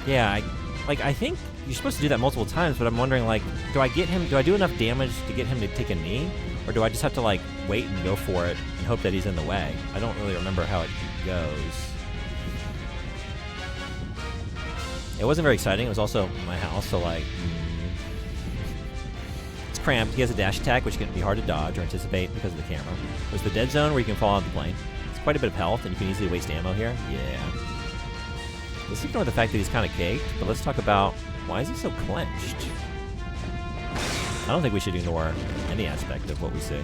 [SPEAKER 1] Yeah, I think you're supposed to do that multiple times, but I'm wondering, like, do I do enough damage to get him to take a knee? Or do I just have to, like, wait and go for it and hope that he's in the way? I don't really remember how it goes. It wasn't very exciting. It was also my house, so, like, it's cramped. He has a dash attack, which can be hard to dodge or anticipate because of the camera. There's the dead zone where you can fall out of the plane. It's quite a bit of health, and you can easily waste ammo here. Yeah. Let's ignore the fact that he's kind of caked, but let's talk about why is he so clenched? I don't think we should ignore any aspect of what we see.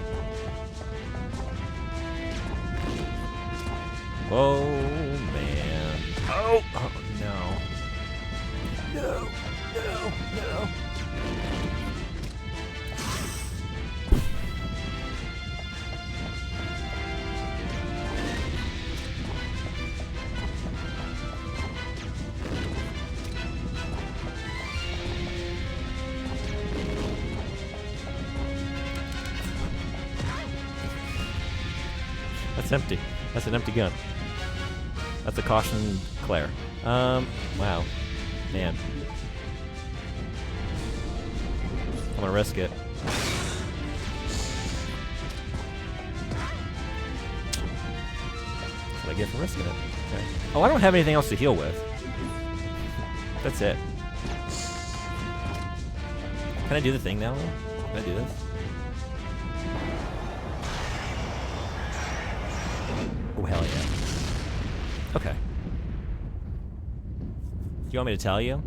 [SPEAKER 1] Whoa, man. Oh, no. No, no, no. That's empty. That's an empty gun. That's a caution Claire. Wow. Man. I'm gonna risk it. That's what I get for risking it. Okay. Oh, I don't have anything else to heal with. That's it. Can I do the thing now? Can I do this? Oh, hell yeah. Okay. Do you want me to tell you?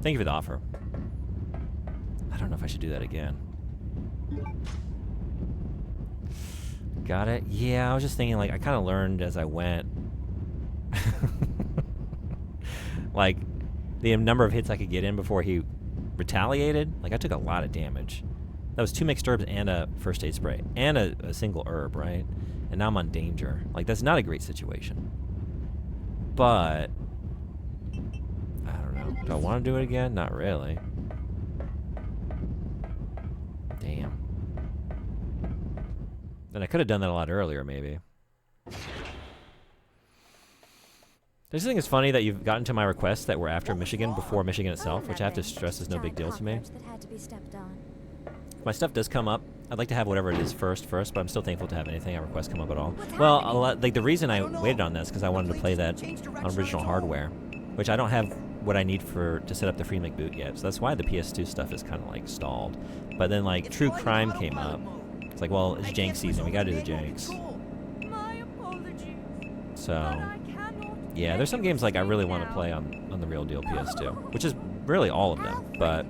[SPEAKER 1] Thank you for the offer. I don't know if I should do that again. Got it? Yeah, I was just thinking, like, I kind of learned as I went. Like, the number of hits I could get in before he retaliated. Like, I took a lot of damage. That was 2 mixed herbs and a first aid spray. And a single herb, right? And now I'm on danger. Like, that's not a great situation. But... I don't know. Do I want to do it again? Not really. Damn. Then I could have done that a lot earlier, maybe. I just think it's funny that you've gotten to my requests that were after Michigan, before Michigan itself, which I have to stress is no big deal to me. If my stuff does come up, I'd like to have whatever it is first, but I'm still thankful to have anything I request come up at all. Well, like the reason I waited on this because I wanted to play that on original hardware, which I don't have what I need to set up the free make boot yet. So that's why the PS2 stuff is kind of like stalled. But then like True Crime came up. It's like, well, it's jank season. We gotta do the janks. So, yeah, there's some games like I really want to play on the real deal PS2, which is really all of them. But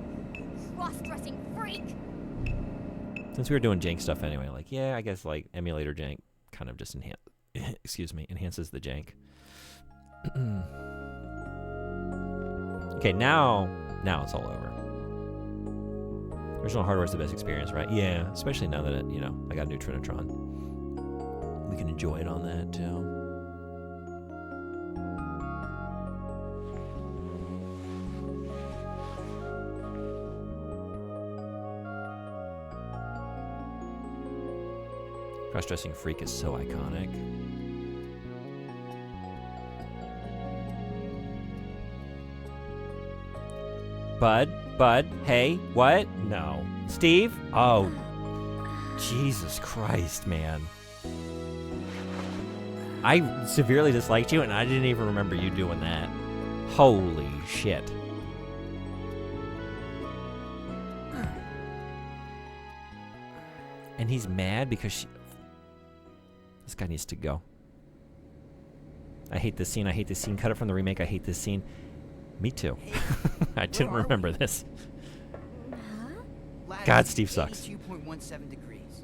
[SPEAKER 1] since we were doing jank stuff anyway, like, yeah, I guess like emulator jank kind of just enhances the jank. Okay, now it's all over. Original hardware is the best experience, right? Yeah, especially now that I got a new Trinitron. We can enjoy it on that too. Cross-dressing freak is so iconic. Bud, hey, what? No. Steve? Oh, Jesus Christ, man. I severely disliked you, and I didn't even remember you doing that. Holy shit. And he's mad because this guy needs to go. I hate this scene. Cut it from the remake. I hate this scene. Me too. I didn't remember this. God, Steve sucks.
[SPEAKER 7] 82.17 degrees.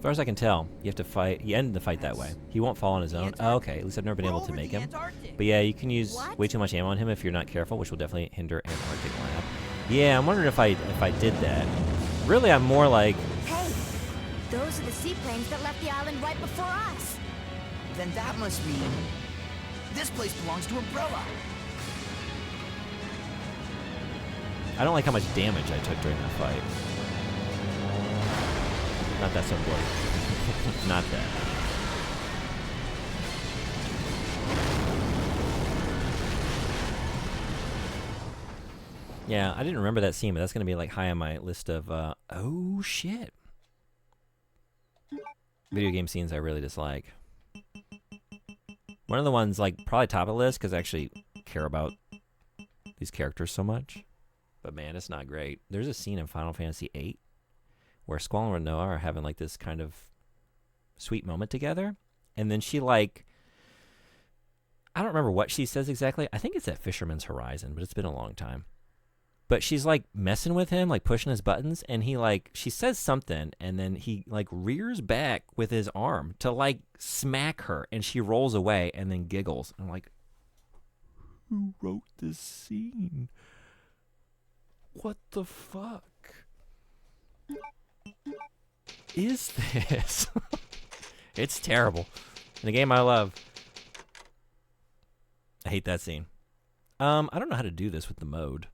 [SPEAKER 1] far as I can tell, you have to fight. You end the fight that way. He won't fall on his own. Oh, okay. At least I've never been able to make him. But yeah, you can use way too much ammo on him if you're not careful, which will definitely hinder Antarctic lab. Yeah, I'm wondering if I did that. Really, I'm more like.
[SPEAKER 5] Hey, those are the seaplanes that left the island right before us.
[SPEAKER 7] Then that must mean this place belongs to Umbrella.
[SPEAKER 1] I don't like how much damage I took during that fight. Not that so bloody. Not that. Yeah, I didn't remember that scene, but that's going to be like high on my list of, oh shit. Video game scenes I really dislike. One of the ones, like, probably top of the list, because I actually care about these characters so much. But man, it's not great. There's a scene in Final Fantasy VIII where Squall and Noah are having, like, this kind of sweet moment together. And then she, like, I don't remember what she says exactly. I think it's at Fisherman's Horizon, but it's been a long time. But she's, like, messing with him, like, pushing his buttons, and he, like, she says something, and then he, like, rears back with his arm to, like, smack her, and she rolls away and then giggles. I'm like, who wrote this scene? What the fuck is this? It's terrible. In a game I love. I hate that scene. I don't know how to do this with the mode.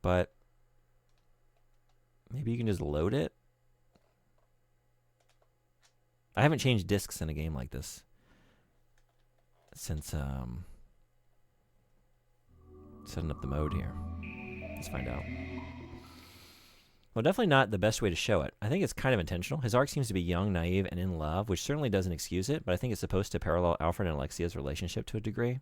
[SPEAKER 1] But maybe you can just load it. I haven't changed discs in a game like this since setting up the mode here. Let's find out. Well, definitely not the best way to show it. I think it's kind of intentional. His arc seems to be young, naive, and in love, which certainly doesn't excuse it, but I think it's supposed to parallel Alfred and Alexia's relationship to a degree.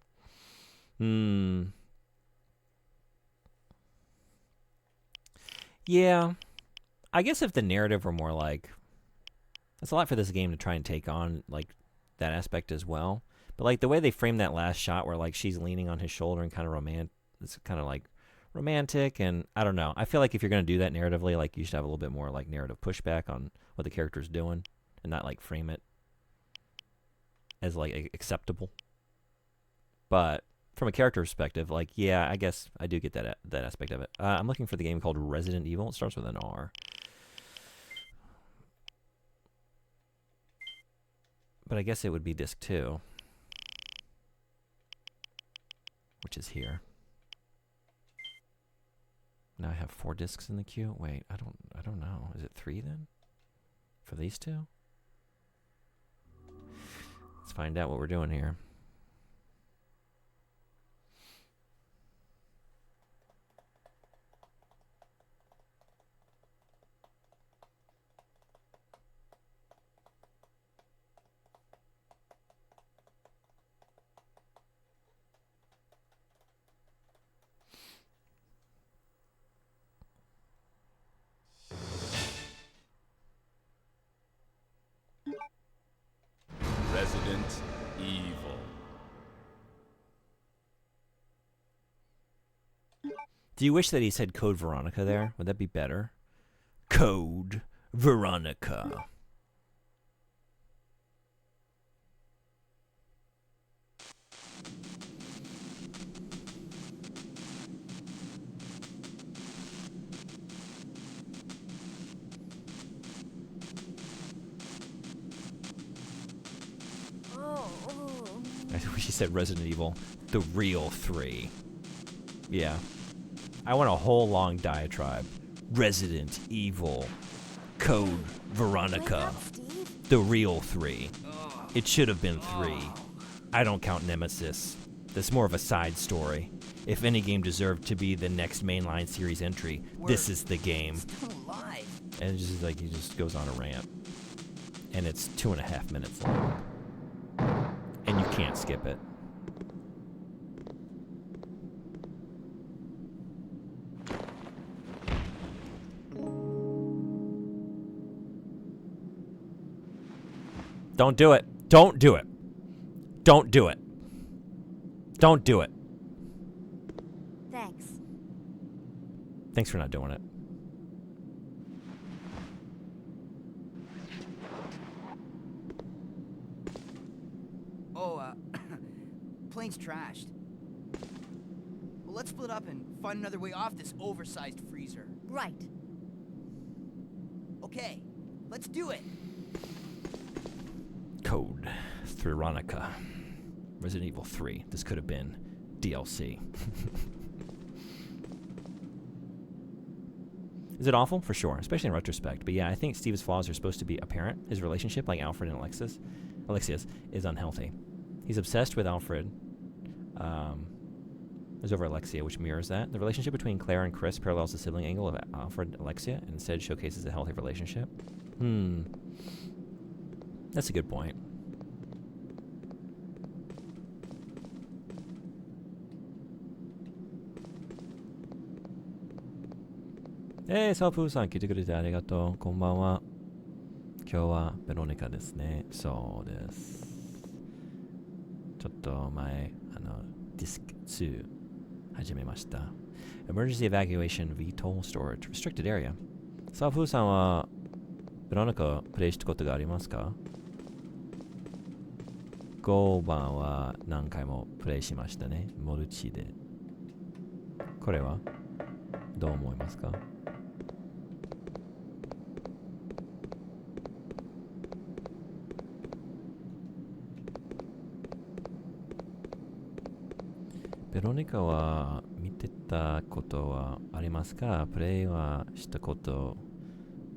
[SPEAKER 1] Yeah. I guess if the narrative were more like... It's a lot for this game to try and take on, like, that aspect as well. But, like, the way they frame that last shot where, like, she's leaning on his shoulder and kind of it's kind of, like, romantic, and I don't know. I feel like if you're going to do that narratively, like, you should have a little bit more, like, narrative pushback on what the character's doing and not, like, frame it as, like, acceptable. But from a character perspective, like, yeah, I guess I do get that aspect of it. I'm looking for the game called Resident Evil. It starts with an R. But I guess it would be disc 2, which is here. Now I have 4 discs in the queue. Wait, I don't know. Is it 3 then? For these two? Let's find out what we're doing here.
[SPEAKER 6] Resident Evil.
[SPEAKER 1] Do you wish that he said Code Veronica there? Would that be better? Code Veronica. I wish he said Resident Evil, the real 3. Yeah. I want a whole long diatribe. Resident Evil, Code Veronica, the real 3. It should have been 3. I don't count Nemesis. That's more of a side story. If any game deserved to be the next mainline series entry, this is the game. And it's just like he just goes on a rant. And it's 2.5 minutes long. And you can't skip it. Don't do it. Don't do it. Don't do it. Don't do it.
[SPEAKER 5] Thanks.
[SPEAKER 1] Thanks for not doing it.
[SPEAKER 7] Oh, plane's trashed. Well, let's split up and find another way off this oversized freezer.
[SPEAKER 5] Right.
[SPEAKER 7] Okay, let's do it.
[SPEAKER 1] Code Veronica. Resident Evil 3. This could have been DLC. Is it awful? For sure, especially in retrospect. But yeah, I think Steve's flaws are supposed to be apparent. His relationship, like Alfred and Alexius, is unhealthy. He's obsessed with Alfred. Is over Alexia, which mirrors that. The relationship between Claire and Chris parallels the sibling angle of Alfred and Alexia, and instead showcases a healthy relationship. That's a good point.サープーさん聞いてくれてありがとう。こんばんは。今日はベロニカですね。そうです。ちょっと前、ディスク2始めました。Emergency Evacuation VTOL Storage Restricted Area。サープーさんはベロニカプレイしたことがありますか？5番は何回もプレイしましたね。モルチで。これはどう思いますか？ベロニカは見てたことはありますか？プレイはしたこと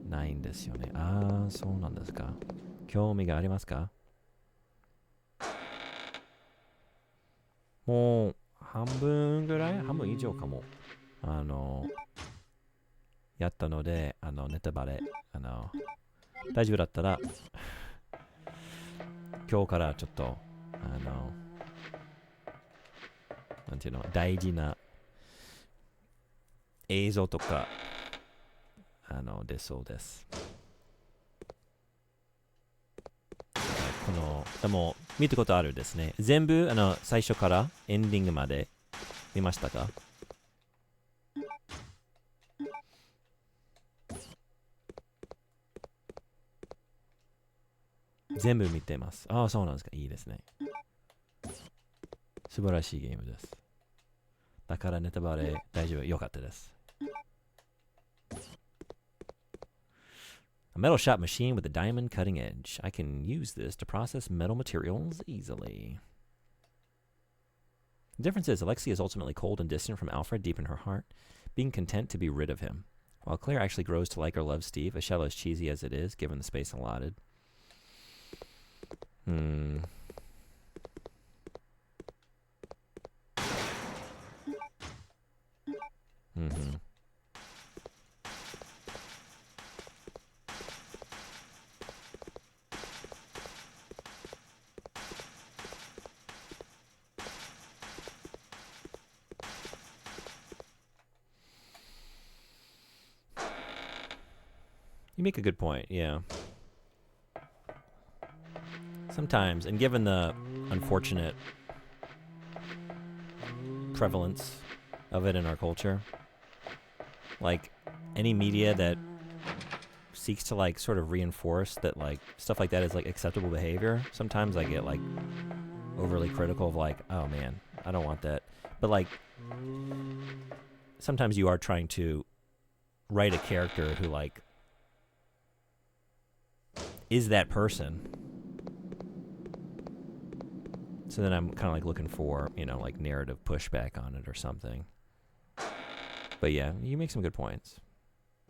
[SPEAKER 1] ないんですよね。ああ、そうなんですか。興味がありますか？もう半分ぐらい？半分以上かも。やったので、ネタバレ、大丈夫だったら、今日からちょっと、なんていうの、大事な映像とか、出そうです。でも、見たことあるですね。全部、最初からエンディングまで見ましたか？全部見てます。ああ、そうなんですか。いいですね。素晴らしいゲームです。だからネタバレ大丈夫。よかったです。A metal shop machine with a diamond cutting edge. I can use this to process metal materials easily. The difference is Alexia is ultimately cold and distant from Alfred deep in her heart, being content to be rid of him, while Claire actually grows to like or love Steve, a shell as cheesy as it is, given the space allotted. Mm-hmm. You make a good point, yeah. Sometimes, and given the unfortunate prevalence of it in our culture, like any media that seeks to like sort of reinforce that like stuff like that is like acceptable behavior, sometimes I get like overly critical of like, oh man, I don't want that. But like sometimes you are trying to write a character who like is that person. So then I'm kind of like looking for, you know, like narrative pushback on it or something. But yeah, you make some good points.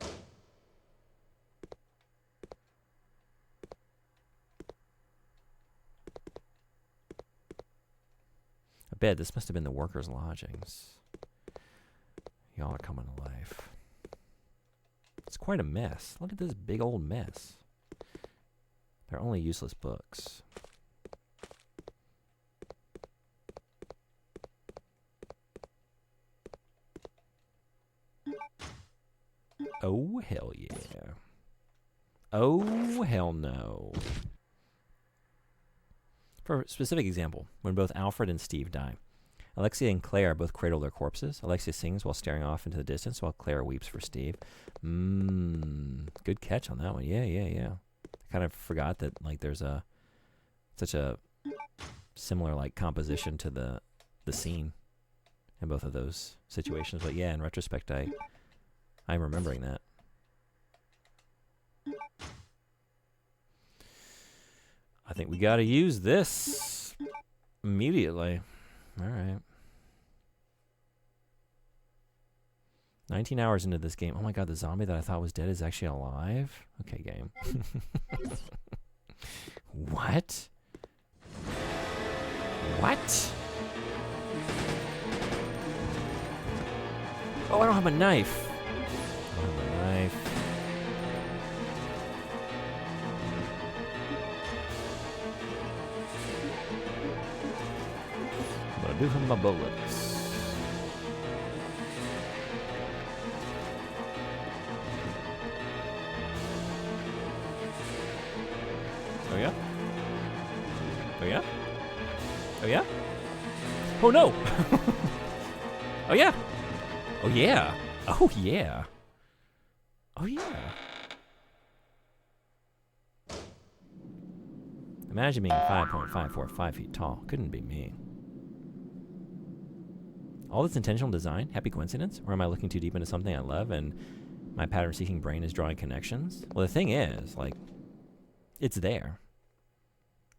[SPEAKER 1] I bet this must have been the workers' lodgings. Y'all are coming to life. It's quite a mess. Look at this big old mess. They're only useless books. Oh, hell yeah. Oh, hell no. For a specific example, when both Alfred and Steve die, Alexia and Claire both cradle their corpses. Alexia sings while staring off into the distance, while Claire weeps for Steve. Good catch on that one. Yeah. I kind of forgot that, like, there's such a similar like composition to the scene in both of those situations. But yeah, in retrospect, I'm remembering that. I think we gotta use this immediately. All right. 19 hours into this game. Oh my god, the zombie that I thought was dead is actually alive? Okay, game. What? What? Oh, I don't have a knife. I don't have a knife. What do I do with my bullets? Oh yeah? Oh yeah? Oh yeah? Oh no! Oh yeah! Oh yeah! Oh yeah! Oh yeah! Imagine being 5.545 feet tall. Couldn't be me. All this intentional design? Happy coincidence? Or am I looking too deep into something I love and my pattern-seeking brain is drawing connections? Well, the thing is, like, it's there.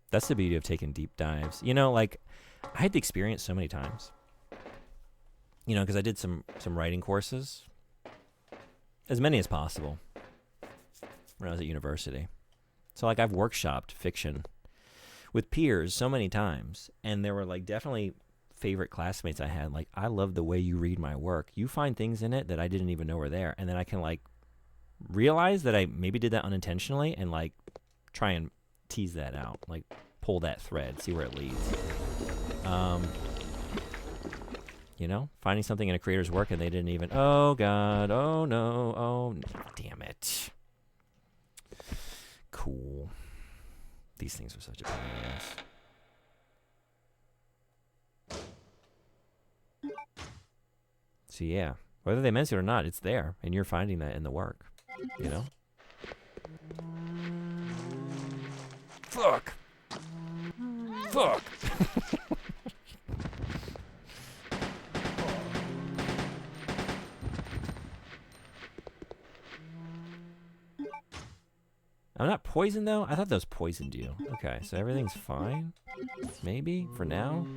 [SPEAKER 1] That's the beauty of taking deep dives. You know, like, I had the experience so many times. You know, because I did some writing courses. As many as possible. When I was at university. So, like, I've workshopped fiction with peers so many times. And there were, like, definitely favorite classmates I had. Like, I love the way you read my work. You find things in it that I didn't even know were there. And then I can, like, realize that I maybe did that unintentionally and, like, try and tease that out, like pull that thread, see where it leads. You know, finding something in a creator's work and they didn't even, oh god, oh no, oh damn it. Cool. These things are such a pain in the ass. So yeah, whether they meant it or not, it's there, and you're finding that in the work, you know? Fuck. Fuck. I'm not poisoned though? I thought those poisoned you. Okay, so everything's fine? Maybe? For now?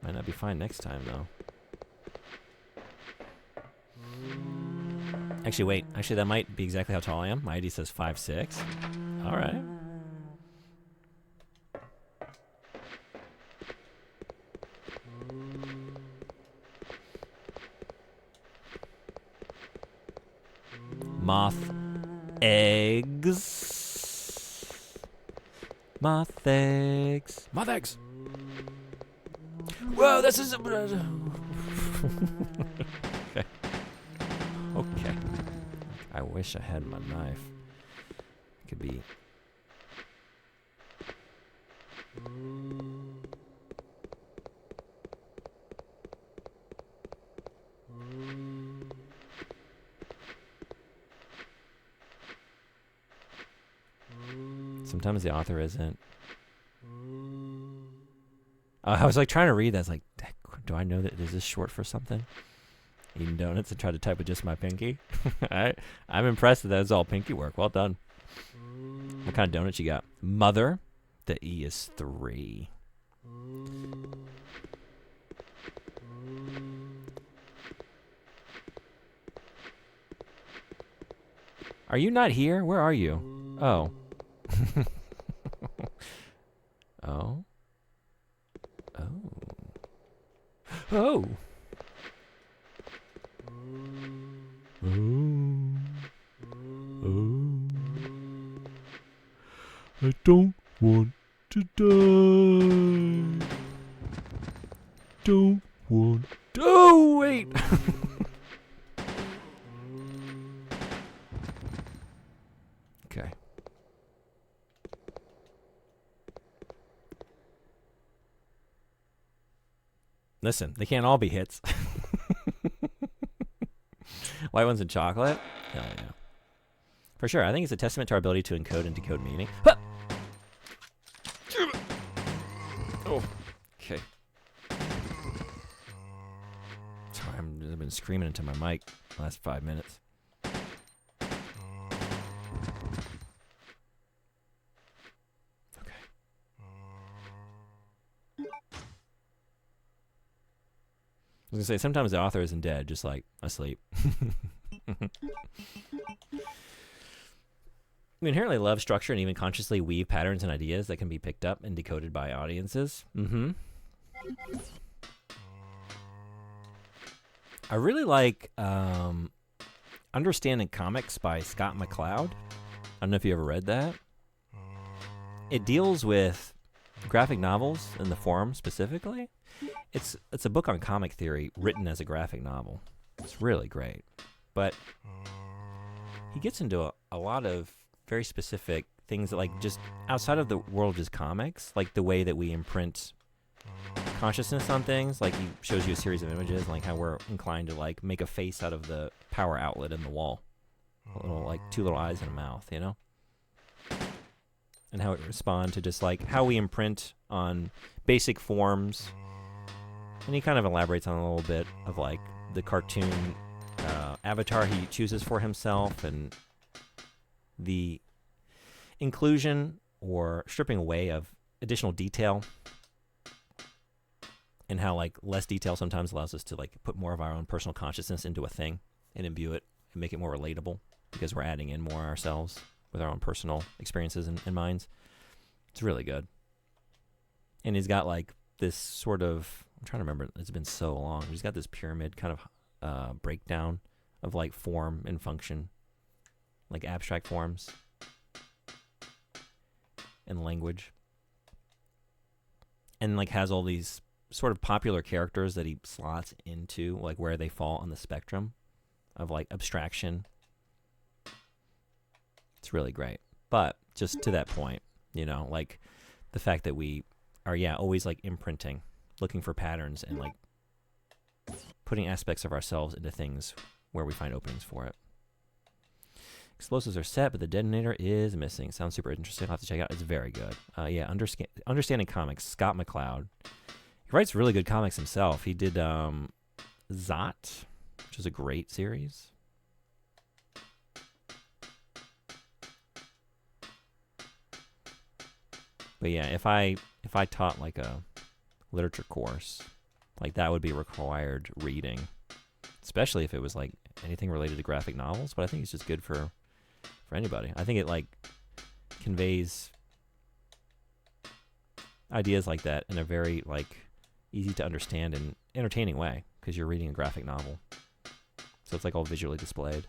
[SPEAKER 1] Might not be fine next time though. Actually, wait. Actually, that might be exactly how tall I am. My ID says 5'6". Alright. Moth eggs. Moth eggs. Moth eggs. Whoa, this is... Okay. Okay. I wish I had my knife. It could be... Sometimes the author isn't. I was like trying to read that. I was like, do I know that is this short for something? Eating donuts and try to type with just my pinky. I'm impressed that that's all pinky work. Well done. What kind of donuts you got? Mother. The E is 3. Are you not here? Where are you? Oh. Oh. Oh. Oh. Oh. Oh. I don't want to die. Don't want. Oh, wait. Okay. Listen, they can't all be hits. White ones and chocolate? Hell yeah. For sure, I think it's a testament to our ability to encode and decode meaning. screaming into my mic the last 5 minutes. I was gonna say, sometimes the author isn't dead, just like asleep. We inherently love structure and even consciously weave patterns and ideas that can be picked up and decoded by audiences. I really like Understanding Comics by Scott McCloud. I don't know if you ever read that. It deals with graphic novels in the form specifically. It's a book on comic theory written as a graphic novel. It's really great. But he gets into a lot of very specific things that, like, just outside of the world of just comics, like the way that we imprint consciousness on things. Like, he shows you a series of images, like how we're inclined to like make a face out of the power outlet in the wall. A little, like, two little eyes and a mouth, you know? And how it respond to just like how we imprint on basic forms. And he kind of elaborates on a little bit of like the cartoon avatar he chooses for himself and the inclusion or stripping away of additional detail, and how like less detail sometimes allows us to like put more of our own personal consciousness into a thing and imbue it and make it more relatable because we're adding in more ourselves with our own personal experiences and minds. It's really good. And he's got like this sort of, I'm trying to remember, it's been so long. He's got this pyramid kind of breakdown of like form and function, like abstract forms and language. And like has all these sort of popular characters that he slots into like where they fall on the spectrum of like abstraction. It's really great. But just to that point, you know, like the fact that we are, always like imprinting, looking for patterns and like putting aspects of ourselves into things where we find openings for it. Explosives are set, but the detonator is missing. Sounds super interesting. I'll have to check it out. It's very good. Understanding Comics, Scott McCloud. He writes really good comics himself. He did Zot, which is a great series. But yeah, if I taught like a literature course, like that would be required reading, especially if it was like anything related to graphic novels. But I think it's just good for anybody. I think it like conveys ideas like that in a very like easy to understand and entertaining way because you're reading a graphic novel. So it's like all visually displayed.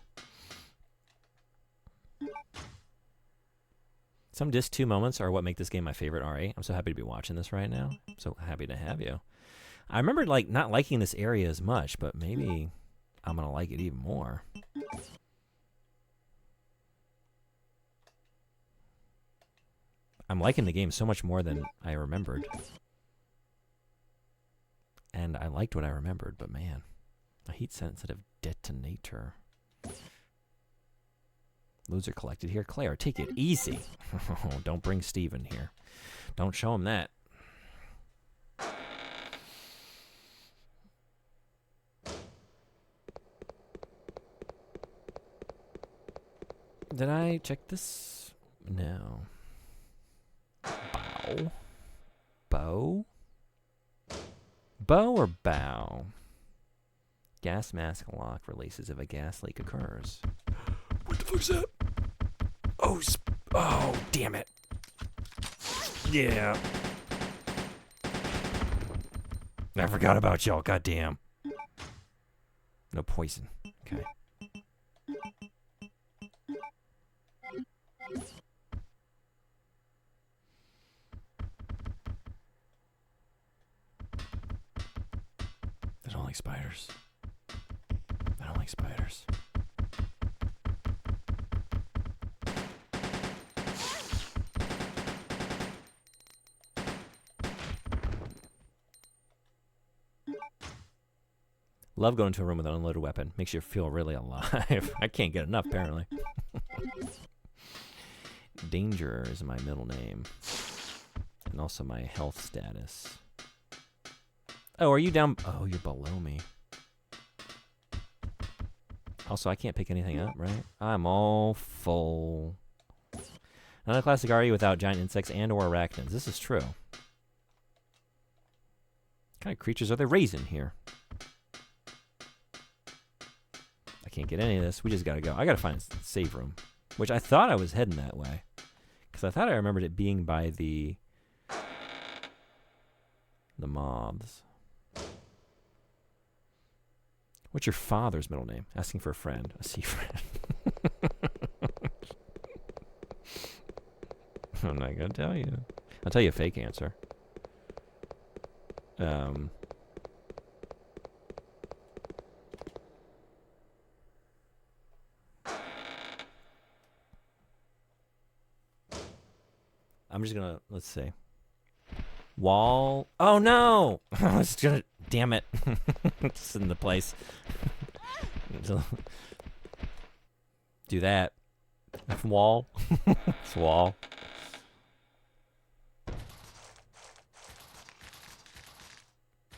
[SPEAKER 1] Some Disc 2 moments are what make this game my favorite, RA. I'm so happy to be watching this right now. I'm so happy to have you. I remember like not liking this area as much, but maybe I'm going to like it even more. I'm liking the game so much more than I remembered. And I liked what I remembered, but man, a heat-sensitive detonator. Loser collected here. Claire, take it easy. Don't bring Steven here. Don't show him that. Did I check this? No. Bow? Bow or bow? Gas mask lock releases if a gas leak occurs. What the fuck's that? Oh, damn it. Yeah. I forgot about y'all, goddamn. No poison. Okay. I don't like spiders. I don't like spiders. Love going to a room with an unloaded weapon. Makes you feel really alive. I can't get enough, apparently. Danger is my middle name. And also my health status. Oh, are you down? Oh, you're below me. Also, I can't pick anything up, right? I'm all full. Not a classic RE without giant insects and or arachnids. This is true. What kind of creatures are they raising here? I can't get any of this. We just gotta go. I gotta find a save room. Which I thought I was heading that way. Because I thought I remembered it being by the moths. What's your father's middle name? Asking for a friend. A sea friend. I'm not gonna tell you. I'll tell you a fake answer. I'm just gonna, let's see. Wall. Oh no! I was gonna, damn it. Just in the place. Do that. Wall. It's wall.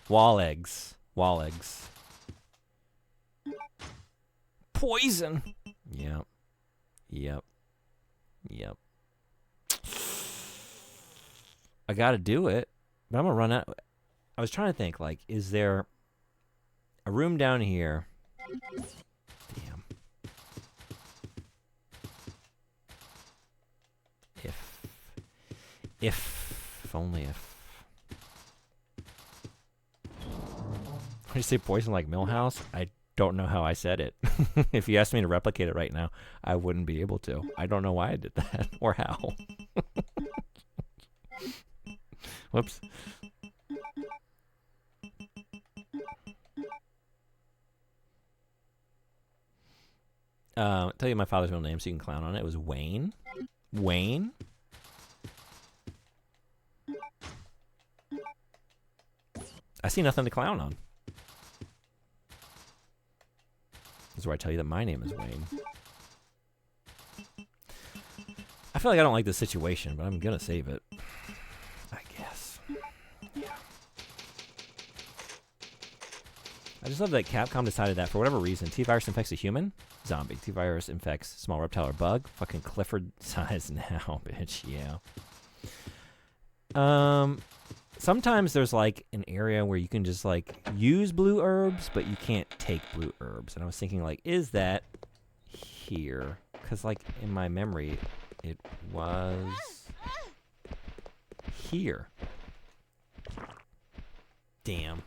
[SPEAKER 1] Wall eggs. Wall eggs. Poison. Yep. Yep. Yep. I gotta do it, but I'm gonna run out. I was trying to think, like, is there a room down here? Damn. If only if. When you say poison like Millhouse, I don't know how I said it. If you asked me to replicate it right now, I wouldn't be able to. I don't know why I did that or how. Whoops. Tell you my father's middle name so you can clown on it. It was Wayne. Wayne? I see nothing to clown on. This is where I tell you that my name is Wayne. I feel like I don't like this situation, but I'm gonna save it. I guess. Yeah. I just love that Capcom decided that for whatever reason, T-Virus infects a human, zombie. T-Virus infects small reptile or bug. Fucking Clifford size now, bitch. Yeah. Sometimes there's like an area where you can just like use blue herbs, but you can't take blue herbs. And I was thinking like, is that here? Because like in my memory, it was here. Damn.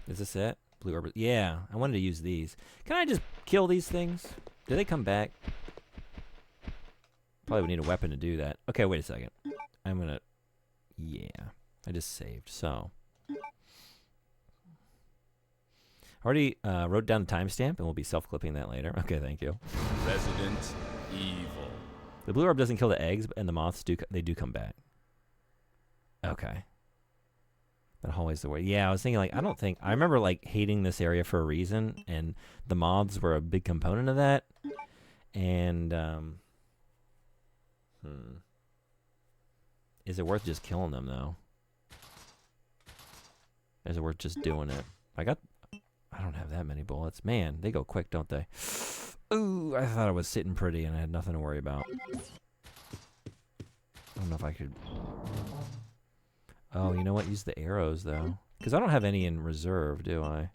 [SPEAKER 1] Is this it? Blue herb. Yeah, I wanted to use these. Can I just kill these things? Do they come back? Probably would need a weapon to do that. Okay, wait a second. I'm gonna... Yeah. I just saved, so... Already wrote down the timestamp, and we'll be self-clipping that later. Okay, thank you.
[SPEAKER 6] Resident Evil.
[SPEAKER 1] The blue orb doesn't kill the eggs, and the moths do come back. Okay. That hallway's the way. Yeah, I was thinking, like, I remember, like, hating this area for a reason, and the moths were a big component of that. And, Is it worth just killing them, though? Is it worth just doing it? I don't have that many bullets. Man, they go quick, don't they? Ooh, I thought I was sitting pretty and I had nothing to worry about. I don't know if I could... Oh, you know what? Use the arrows, though. Because I don't have any in reserve, do I?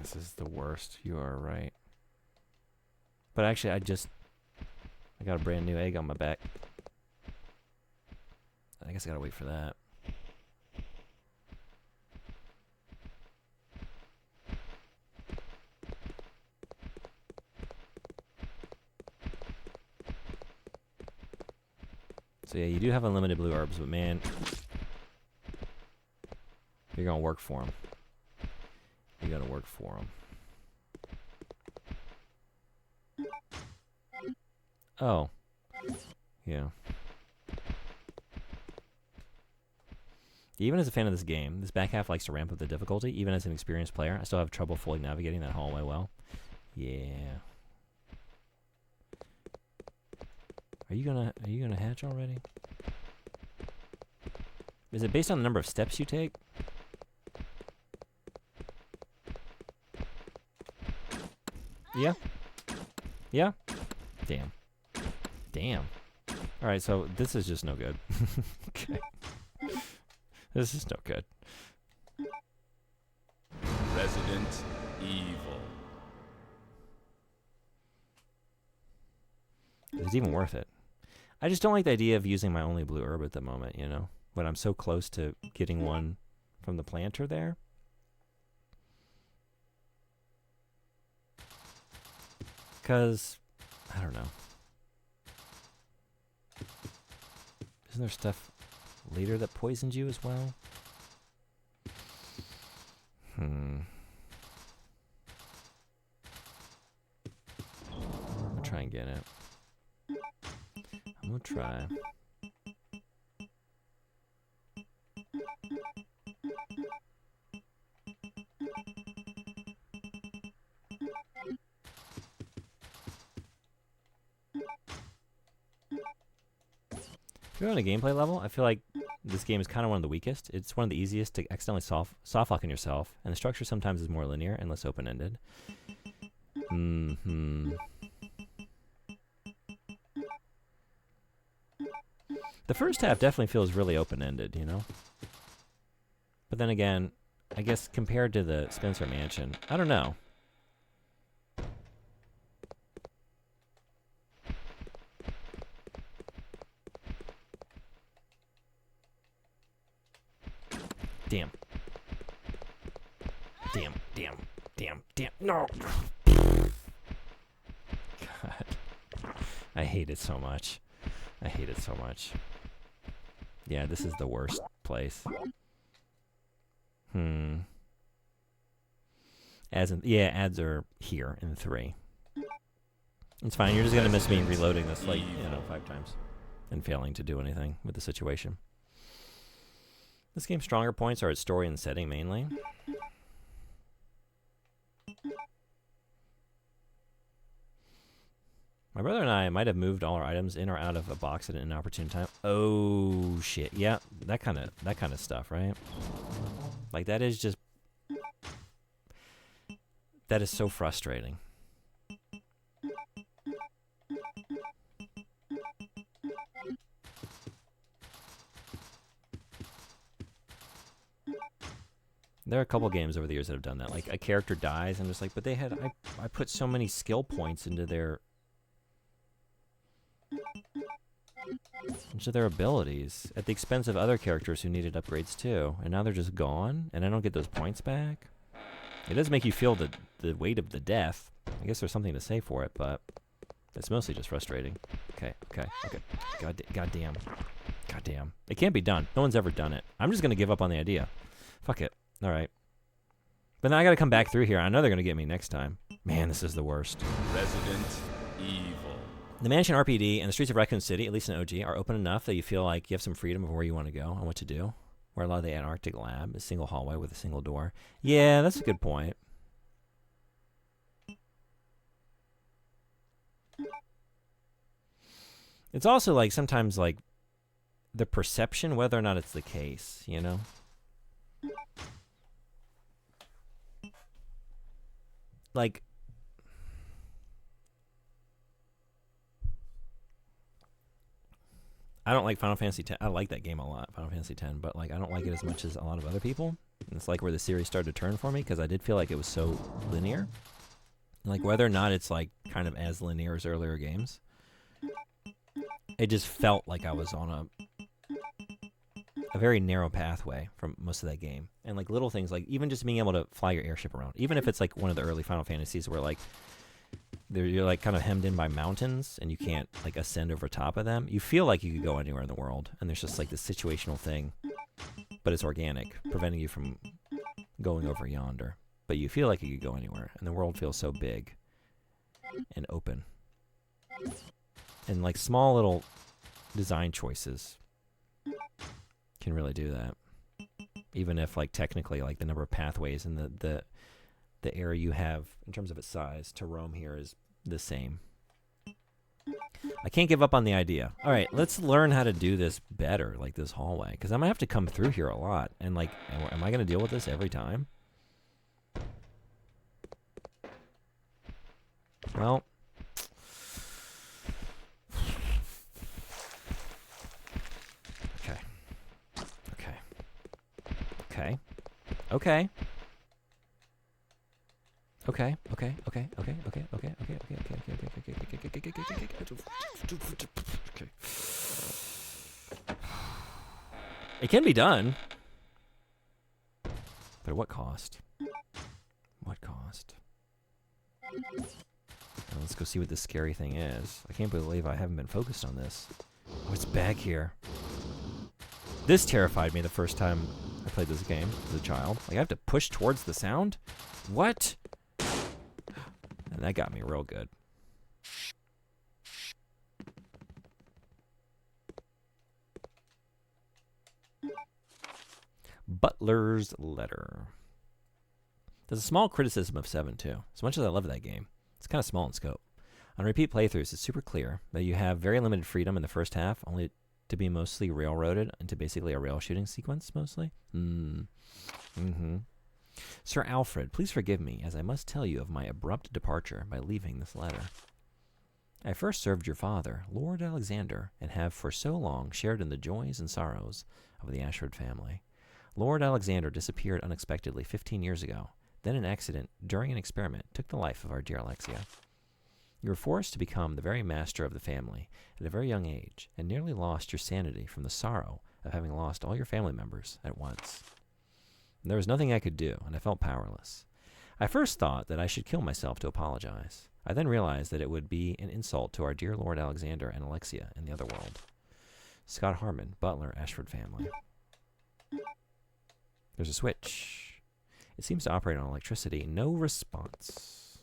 [SPEAKER 1] This is the worst. You are right. But actually, I got a brand new egg on my back. I guess I gotta wait for that. So yeah, you do have unlimited blue herbs, but man, you're gonna work for them. You gotta work for them. Oh. Yeah. Even as a fan of this game, this back half likes to ramp up the difficulty. Even as an experienced player, I still have trouble fully navigating that hallway well. Yeah. Are you gonna hatch already? Is it based on the number of steps you take? Yeah. Yeah. Damn. Damn. All right, so this is just no good. Okay. This is no good.
[SPEAKER 6] Resident Evil.
[SPEAKER 1] It's even worth it. I just don't like the idea of using my only blue herb at the moment, you know? When I'm so close to getting one from the planter there. Because, I don't know. Isn't there stuff later that poisons you as well? I'm gonna try and get it. I'm gonna try. If you're on a gameplay level, I feel like this game is kind of one of the weakest. It's one of the easiest to accidentally soft lock on yourself, and the structure sometimes is more linear and less open-ended. The first half definitely feels really open-ended, you know? But then again, I guess compared to the Spencer Mansion, I don't know. Damn. Damn, damn, damn, damn. No! God. I hate it so much. I hate it so much. Yeah, this is the worst place. Ads are here in 3. It's fine, you're just gonna miss me reloading this, like, 5 times. And failing to do anything with the situation. This game's stronger points are its story and setting, mainly. My brother and I might have moved all our items in or out of a box at an inopportune time. Oh shit! Yeah, that kind of stuff, right? Like that is so frustrating. There are a couple games over the years that have done that. Like a character dies, and just like, but I put so many skill points into their abilities at the expense of other characters who needed upgrades too, and now they're just gone, and I don't get those points back. It does make you feel the weight of the death. I guess there's something to say for it, but it's mostly just frustrating. Okay. Goddamn. It can't be done. No one's ever done it. I'm just gonna give up on the idea. Fuck it. All right. But now I gotta come back through here. I know they're gonna get me next time. Man, this is the worst.
[SPEAKER 6] Resident Evil.
[SPEAKER 1] The Mansion RPD and the streets of Raccoon City, at least in OG, are open enough that you feel like you have some freedom of where you want to go and what to do. Where a lot of the Antarctic lab, a single hallway with a single door. Yeah, that's a good point. It's also like sometimes like the perception, whether or not it's the case, you know? Like, I don't like Final Fantasy X. I like that game a lot, Final Fantasy X, but like I don't like it as much as a lot of other people. And it's like where the series started to turn for me, because I did feel like it was so linear. Like whether or not it's like kind of as linear as earlier games, it just felt like I was on a very narrow pathway from most of that game. And like little things, like even just being able to fly your airship around, even if it's like one of the early Final Fantasies where like you're like kind of hemmed in by mountains, and you can't like ascend over top of them. You feel like you could go anywhere in the world, and there's just like this situational thing, but it's organic, preventing you from going over yonder. But you feel like you could go anywhere, and the world feels so big and open. And like small little design choices can really do that. Even if like technically like the number of pathways and the area you have in terms of its size to roam here is the same. I can't give up on the idea. All right, let's learn how to do this better, like this hallway, because I'm gonna have to come through here a lot. And like, am I gonna deal with this every time? Well, okay. It can be done. But at what cost? What cost? Now let's go see what this scary thing is. I can't believe I haven't been focused on this. Oh, it's back here. This terrified me the first time I played this game as a child. Like, I have to push towards the sound? What? And that got me real good. Butler's Letter. There's a small criticism of 7, too. As much as I love that game, it's kind of small in scope. On repeat playthroughs, it's super clear that you have very limited freedom in the first half, only to be mostly railroaded into basically a rail shooting sequence, mostly. Sir Alfred, please forgive me, as I must tell you of my abrupt departure by leaving this letter. I first served your father, Lord Alexander, and have for so long shared in the joys and sorrows of the Ashford family. Lord Alexander disappeared unexpectedly 15 years ago. Then an accident during an experiment took the life of our dear Alexia. You were forced to become the very master of the family at a very young age, and nearly lost your sanity from the sorrow of having lost all your family members at once. There was nothing I could do, and I felt powerless. I first thought that I should kill myself to apologize. I then realized that it would be an insult to our dear Lord Alexander and Alexia in the other world. Scott Harmon, Butler, Ashford family. There's a switch. It seems to operate on electricity. No response.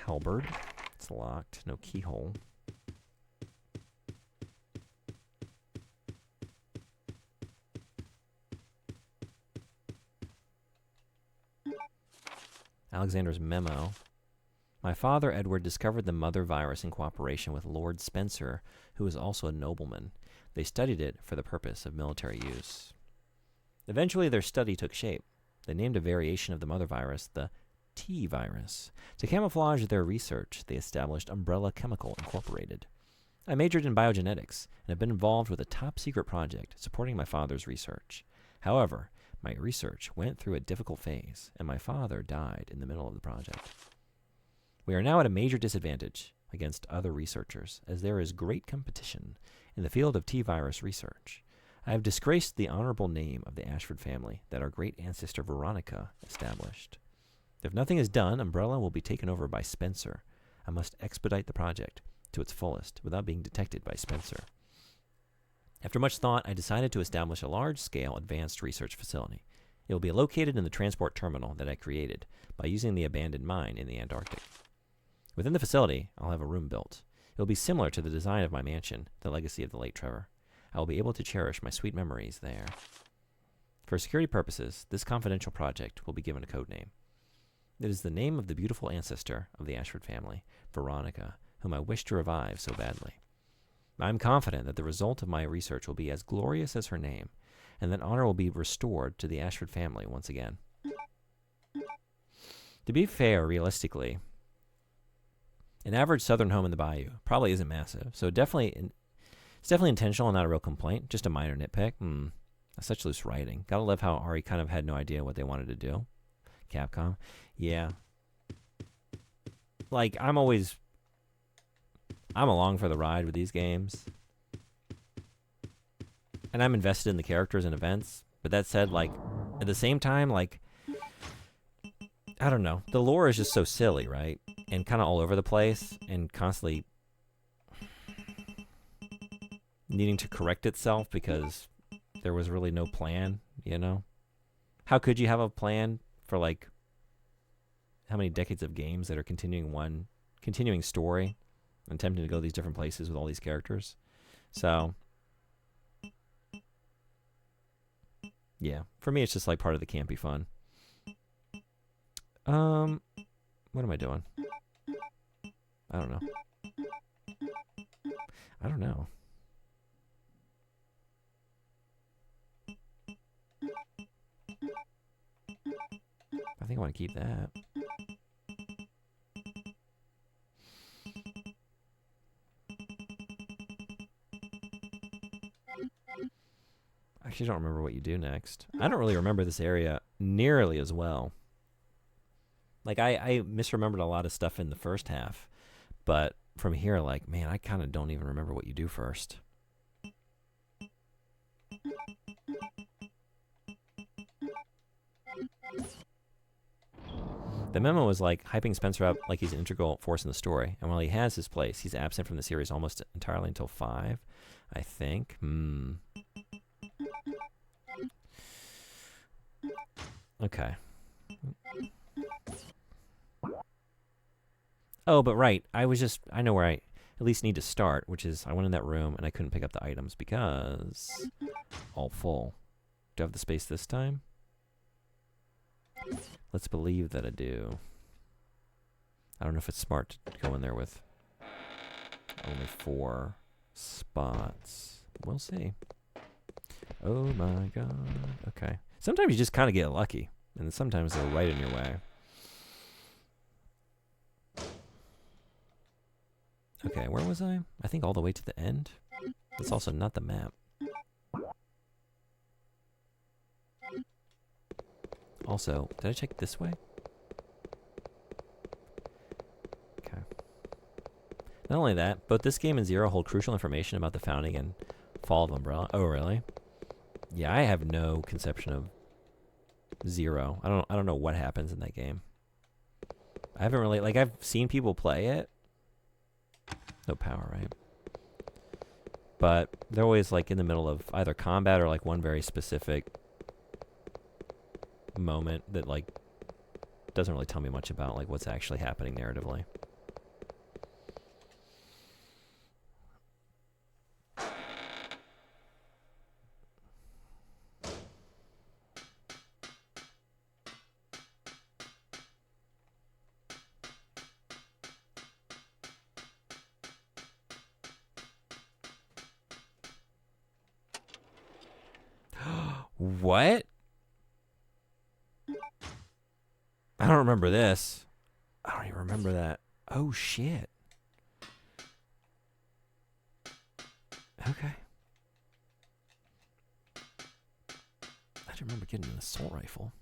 [SPEAKER 1] Halberd. It's locked. No keyhole. Alexander's memo. My father, Edward, discovered the mother virus in cooperation with Lord Spencer, who is also a nobleman. They studied it for the purpose of military use. Eventually, their study took shape. They named a variation of the mother virus the T virus. To camouflage their research, they established Umbrella Chemical Incorporated. I majored in biogenetics and have been involved with a top-secret project supporting my father's research. However, my research went through a difficult phase, and my father died in the middle of the project. We are now at a major disadvantage against other researchers, as there is great competition in the field of T-virus research. I have disgraced the honorable name of the Ashford family that our great ancestor Veronica established. If nothing is done, Umbrella will be taken over by Spencer. I must expedite the project to its fullest without being detected by Spencer. After much thought, I decided to establish a large-scale advanced research facility. It will be located in the transport terminal that I created by using the abandoned mine in the Antarctic. Within the facility, I'll have a room built. It will be similar to the design of my mansion, the legacy of the late Trevor. I will be able to cherish my sweet memories there. For security purposes, this confidential project will be given a code name. It is the name of the beautiful ancestor of the Ashford family, Veronica, whom I wish to revive so badly. I am confident that the result of my research will be as glorious as her name, and that honor will be restored to the Ashford family once again. To be fair, realistically, an average southern home in the bayou probably isn't massive, so it's definitely intentional and not a real complaint, just a minor nitpick. That's such loose writing. Gotta love how Ari kind of had no idea what they wanted to do. Capcom. Yeah. Like, I'm along for the ride with these games. And I'm invested in the characters and events. But that said, like, at the same time, like, I don't know. The lore is just so silly, right? And kind of all over the place and constantly needing to correct itself because there was really no plan, you know? How could you have a plan for like how many decades of games that are continuing story and attempting to go these different places with all these characters? So yeah, for me it's just like part of the campy fun. What am I doing? I don't know. I think I want to keep that. I actually don't remember what you do next. I don't really remember this area nearly as well. Like, I misremembered a lot of stuff in the first half. But from here, like, man, I kind of don't even remember what you do first. The memo was like hyping Spencer up like he's an integral force in the story. And while he has his place, he's absent from the series almost entirely until 5, I think. Okay. Oh, but right. I know where I at least need to start, which is I went in that room and I couldn't pick up the items because all full. Do I have the space this time? Let's believe that I do. I don't know if it's smart to go in there with only 4 spots. We'll see. Oh my god. Okay. Sometimes you just kind of get lucky, and sometimes they're right in your way. Okay, where was I? I think all the way to the end. That's also not the map. Also, did I check this way? Okay. Not only that, both this game and Zero hold crucial information about the founding and fall of Umbrella. Oh, really? Yeah, I have no conception of Zero. I don't know what happens in that game. I haven't really, like, I've seen people play it. No power, right? But they're always like in the middle of either combat or like one very specific moment that like doesn't really tell me much about like what's actually happening narratively. What? I don't remember this. I don't even remember that. Oh, shit. Okay. I don't remember getting an assault rifle.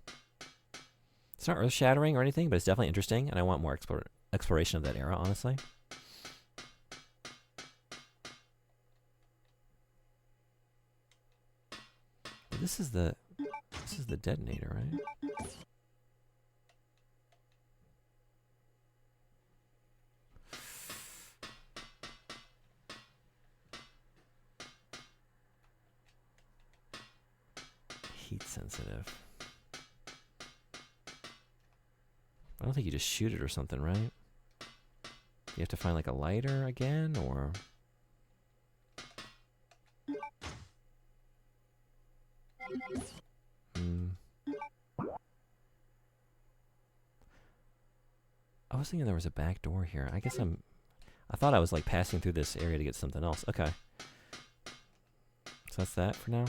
[SPEAKER 1] It's not earth-shattering or anything, but it's definitely interesting, and I want more exploration of that era, honestly. But this is the detonator, right? Heat sensitive. I don't think you just shoot it or something, right? You have to find like a lighter again, or... I was thinking there was a back door here. I thought I was like passing through this area to get something else. Okay. So that's that for now.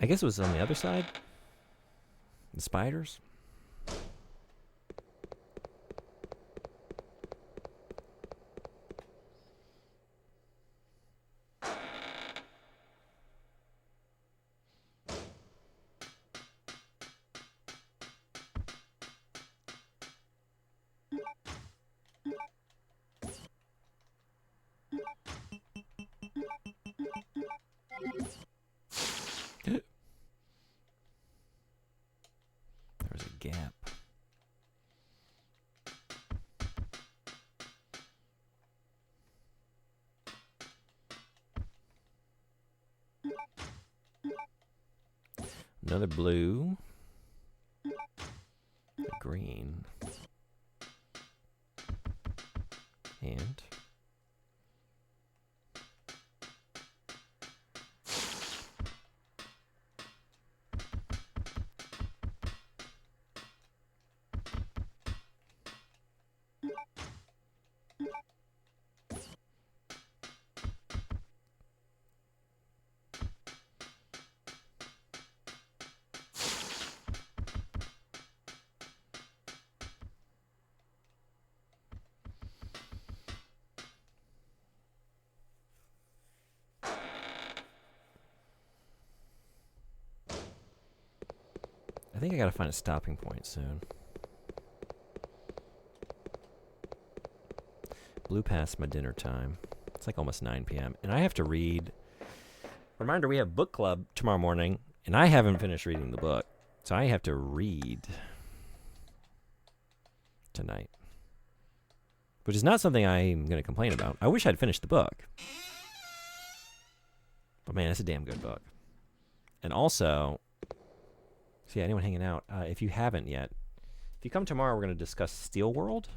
[SPEAKER 1] I guess it was on the other side. The spiders. Another blue. Green. And I think I gotta find a stopping point soon. Blew past my dinner time. It's like almost 9 p.m. And I have to read. Reminder, we have book club tomorrow morning, and I haven't finished reading the book. So I have to read tonight. Which is not something I'm going to complain about. I wish I'd finished the book. But man, it's a damn good book. And also, see, anyone hanging out, if you haven't yet, if you come tomorrow, we're going to discuss Steel World.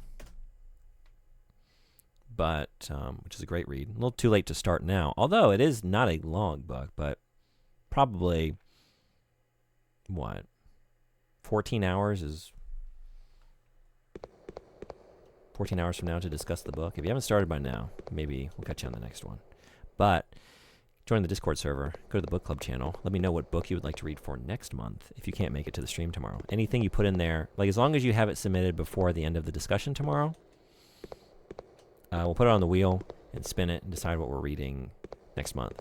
[SPEAKER 1] But, which is a great read. A little too late to start now. Although it is not a long book, but probably, 14 hours is 14 hours from now to discuss the book. If you haven't started by now, maybe we'll catch you on the next one. But join the Discord server, go to the book club channel, let me know what book you would like to read for next month if you can't make it to the stream tomorrow. Anything you put in there, like as long as you have it submitted before the end of the discussion tomorrow, we'll put it on the wheel and spin it and decide what we're reading next month.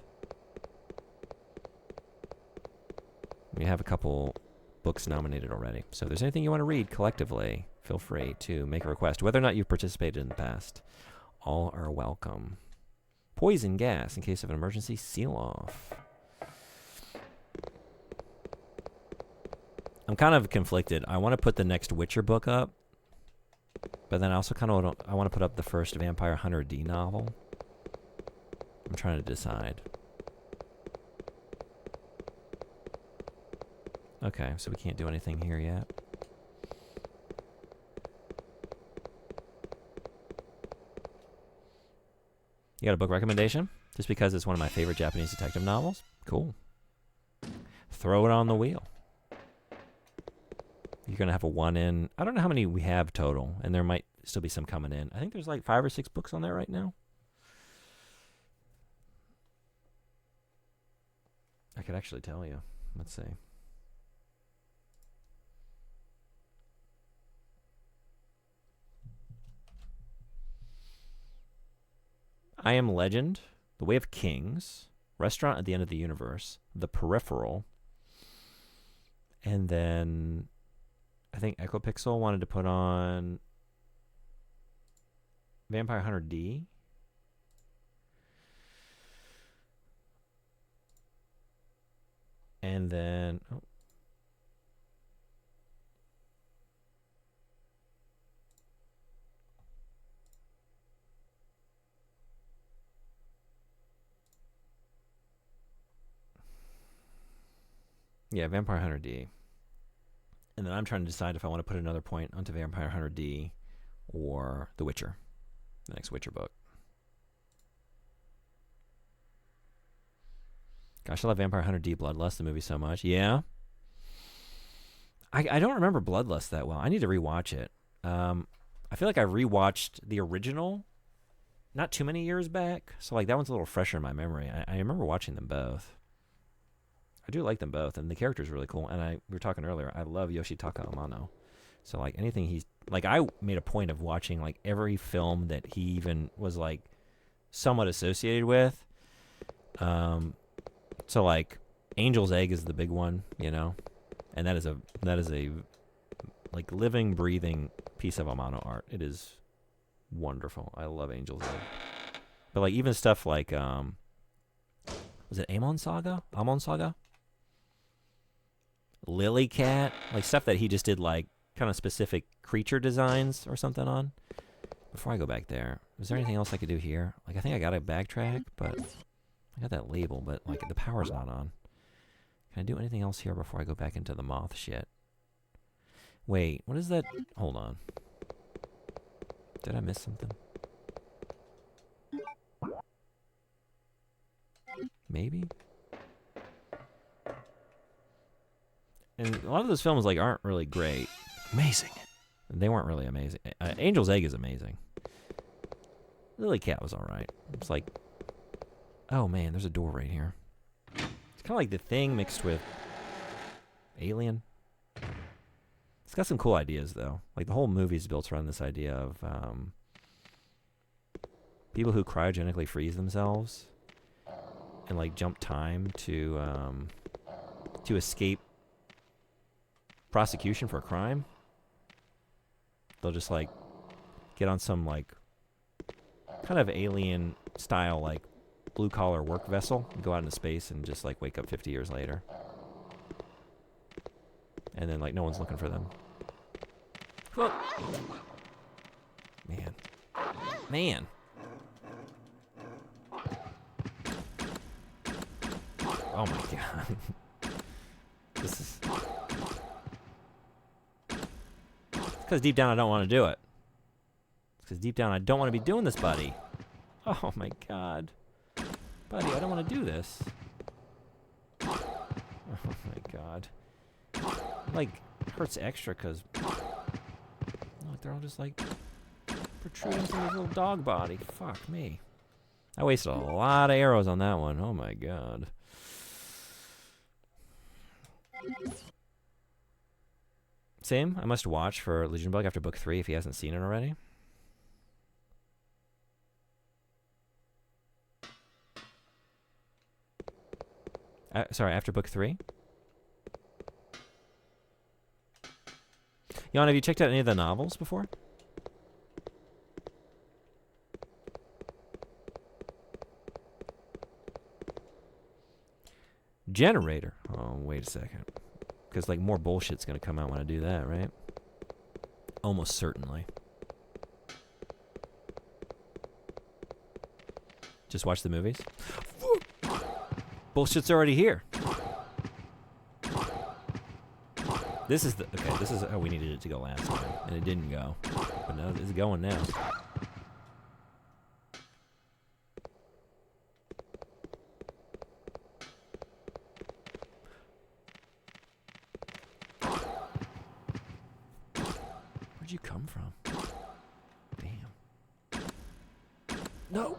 [SPEAKER 1] We have a couple books nominated already. So if there's anything you want to read collectively, feel free to make a request. Whether or not you've participated in the past, all are welcome. Poison gas in case of an emergency, seal off. I'm kind of conflicted. I want to put the next Witcher book up, but then I also kind of want to put up the first Vampire Hunter D novel. I'm trying to decide. Okay, so we can't do anything here yet. You got a book recommendation? Just because it's one of my favorite Japanese detective novels? Cool. Throw it on the wheel. You're going to have a one in. I don't know how many we have total, and there might still be some coming in. I think there's like 5 or 6 books on there right now. I could actually tell you. Let's see. I Am Legend, The Way of Kings, Restaurant at the End of the Universe, The Peripheral, and then I think Ecopixel wanted to put on Vampire Hunter D. And then yeah, Vampire Hunter D. And then I'm trying to decide if I want to put another point onto Vampire Hunter D or The Witcher, the next Witcher book. Gosh, I love Vampire Hunter D Bloodlust, the movie, so much. Yeah. I don't remember Bloodlust that well. I need to rewatch it. I feel like I rewatched the original not too many years back. So like that one's a little fresher in my memory. I remember watching them both. I do like them both, and the character's really cool. And we were talking earlier, I love Yoshitaka Amano. So like anything he's like, I made a point of watching like every film that he even was like somewhat associated with. So like Angel's Egg is the big one, you know, and that is a like living, breathing piece of Amano art. It is wonderful. I love Angel's Egg. But like even stuff like was it Amon Saga? Lily Cat, like stuff that he just did like kind of specific creature designs or something on. Before I go back there, is there anything else I could do here? Like I think I got a backtrack, but I got that label, but like the power's not on. Can I do anything else here before I go back into the moth shit? Wait, what is that? Hold on. Did I miss something? Maybe? And a lot of those films, like, aren't really great.
[SPEAKER 3] Amazing.
[SPEAKER 1] They weren't really amazing. Angel's Egg is amazing. Lily Cat was alright. It's like, oh man, there's a door right here. It's kind of like The Thing mixed with Alien. It's got some cool ideas, though. Like, the whole movie's built around this idea of people who cryogenically freeze themselves and, like, jump time to escape prosecution for a crime. They'll just, like, get on some, like, kind of alien-style, like, blue-collar work vessel and go out into space and just, like, wake up 50 years later. And then, like, no one's looking for them. Whoa. Man. Man. Oh, my God. This is... Because deep down I don't want to do it. Because deep down I don't want to be doing this, buddy. Oh my God. Buddy, I don't want to do this. Oh my God. Like, hurts extra because... Look, they're all just like... protruding from his little dog body. Fuck me. I wasted a lot of arrows on that one. Oh my God. Same, I must watch for Legion Bug after book 3 if he hasn't seen it already. Sorry, after book 3? Jan, have you checked out any of the novels before? Generator. Oh, wait a second. Because, like, more bullshit's going to come out when I do that, right? Almost certainly. Just watch the movies. Bullshit's already here. This is the... Okay, this is how we needed it to go last time. And it didn't go. But now it's going now. Where'd you come from? Damn. No!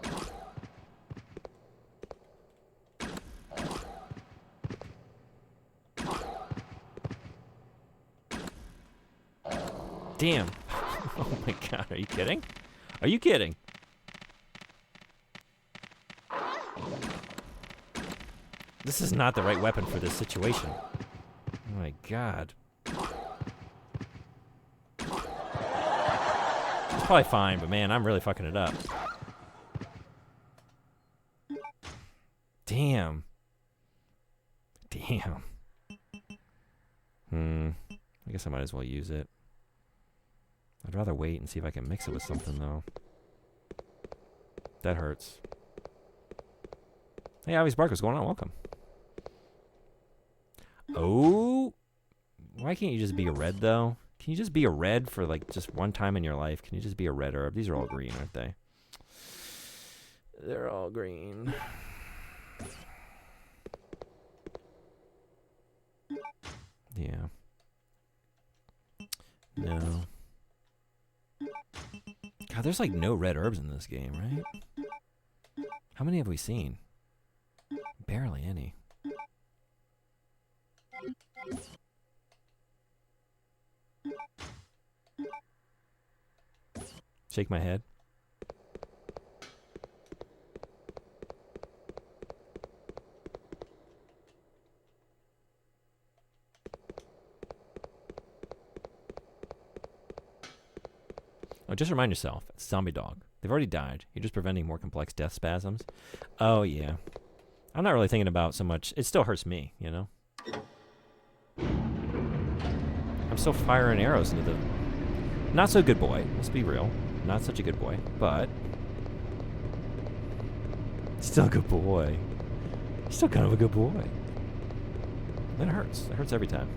[SPEAKER 1] Damn. Oh my God, are you kidding? Are you kidding? This is not the right weapon for this situation. Oh my God. It's probably fine, but man, I'm really fucking it up. Damn. Damn. I guess I might as well use it. I'd rather wait and see if I can mix it with something, though. That hurts. Hey, Obvious Bark, what's going on? Welcome. Oh! Why can't you just be a red, though? Can you just be a red for, like, just one time in your life? Can you just be a red herb? These are all green, aren't they? They're all green. Yeah. No. God, there's like no red herbs in this game, right? How many have we seen? Barely any. Shake my head. Oh, just remind yourself, it's Zombie Dog. They've already died. You're just preventing more complex death spasms. Oh, yeah. I'm not really thinking about so much. It still hurts me, you know? I'm still firing arrows into the... Not so good boy. Let's be real. Not such a good boy, but... Still a good boy. Still kind of a good boy. That hurts. It hurts every time.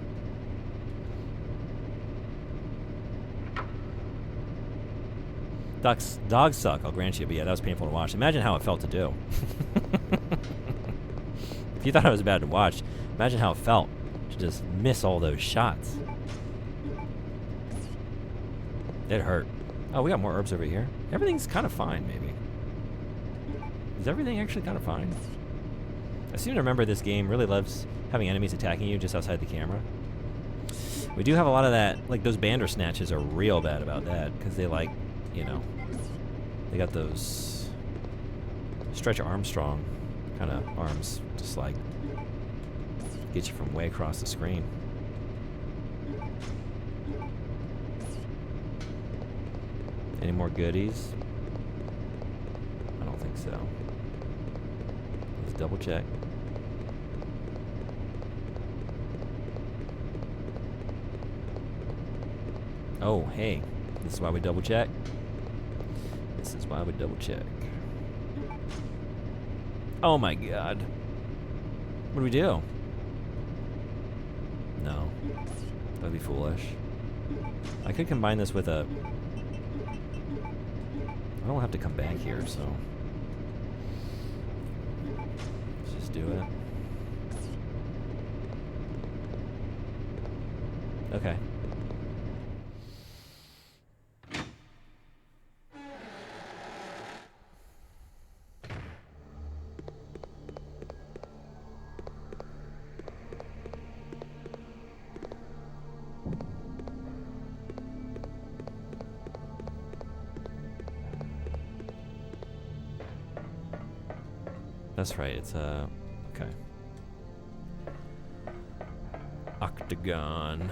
[SPEAKER 1] Dogs suck, I'll grant you, but yeah, that was painful to watch. Imagine how it felt to do. If you thought it was bad to watch, imagine how it felt to just miss all those shots. It hurt. Oh, we got more herbs over here. Everything's kind of fine, maybe. Is everything actually kind of fine? I seem to remember this game really loves having enemies attacking you just outside the camera. We do have a lot of that, like those Bandersnatches are real bad about that, because they like, you know, they got those Stretch Armstrong kind of arms, just like get you from way across the screen. Any more goodies? I don't think so. Let's double check. Oh, hey. This is why we double check. This is why we double check. Oh my god. What do we do? No. That'd be foolish. I could combine this with a... I don't have to come back here, so... Let's just do it. Okay. That's right, it's okay. Octagon.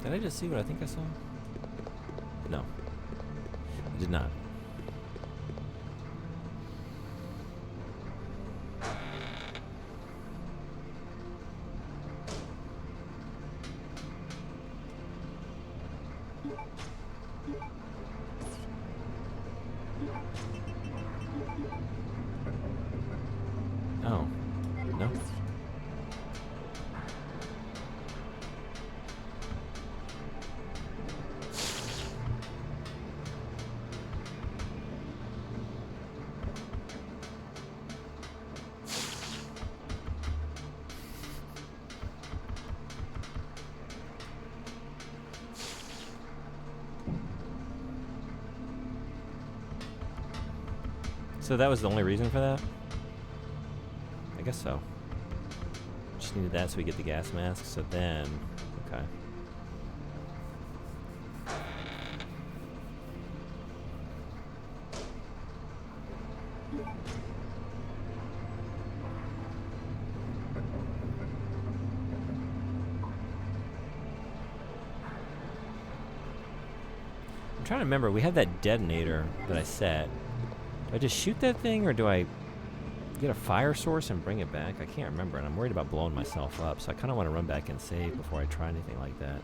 [SPEAKER 1] Did I just see what I think I saw? No. I did not. Oh. No? So that was the only reason for that? I guess so. Just needed that so we get the gas mask, so then... Okay. I'm trying to remember, we had that detonator that I set. Do I just shoot that thing, or do I get a fire source and bring it back? I can't remember, and I'm worried about blowing myself up, so I kind of want to run back and save before I try anything like that.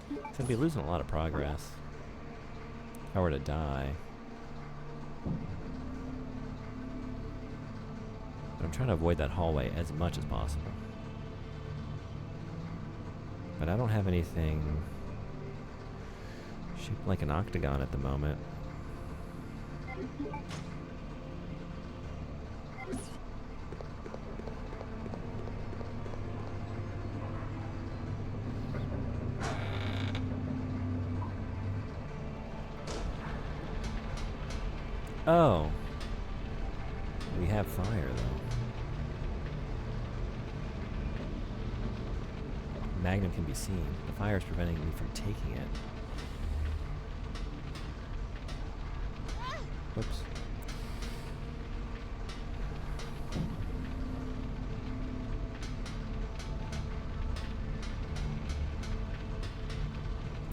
[SPEAKER 1] 'Cause I'd be losing a lot of progress if I were to die. But I'm trying to avoid that hallway as much as possible. But I don't have anything shaped like an octagon at the moment. Oh. We have fire, though. Magnum can be seen. The fire is preventing me from taking it. Whoops.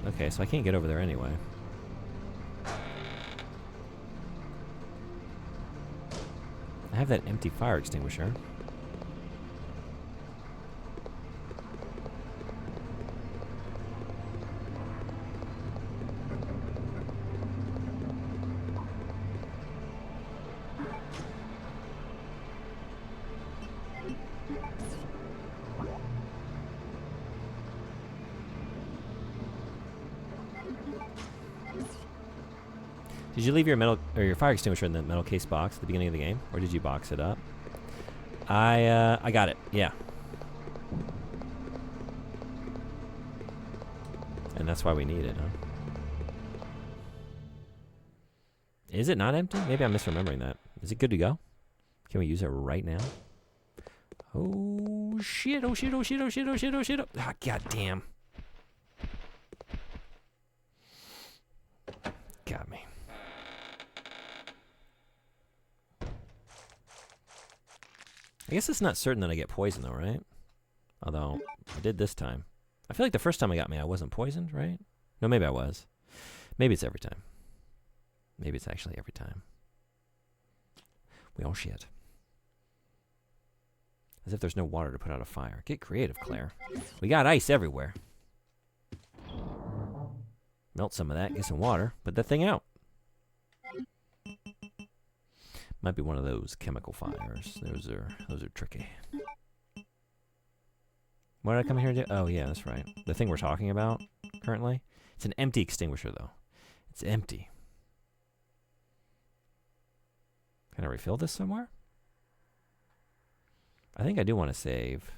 [SPEAKER 1] Okay, so I can't get over there anyway. I have that empty fire extinguisher. Did you leave your metal or your fire extinguisher in the metal case box at the beginning of the game, or did you box it up? I got it. Yeah. And that's why we need it, huh? Is it not empty? Maybe I'm misremembering that. Is it good to go? Can we use it right now? Oh shit! Oh shit! Oh shit! Oh shit! Oh shit! Oh shit! Ah, god damn! Got me. I guess it's not certain that I get poisoned, though, right? Although, I did this time. I feel like the first time it got me, I wasn't poisoned, right? No, maybe I was. Maybe it's every time. Maybe it's actually every time. We all shit. As if there's no water to put out a fire. Get creative, Claire. We got ice everywhere. Melt some of that, get some water, put that thing out. Might be one of those chemical fires. Those are tricky. What did I come here to do? Oh yeah, that's right. The thing we're talking about currently. It's an empty extinguisher though. It's empty. Can I refill this somewhere? I think I do want to save.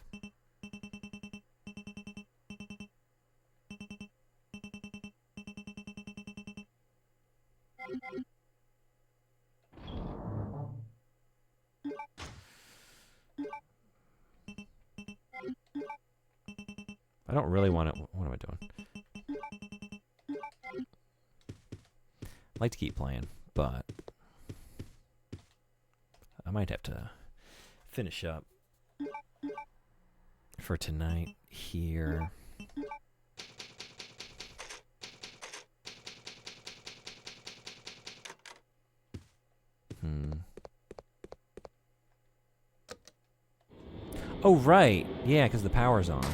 [SPEAKER 1] I don't really want to. What am I doing? I like to keep playing, but I might have to finish up for tonight here. Oh, right. Yeah, because the power's on.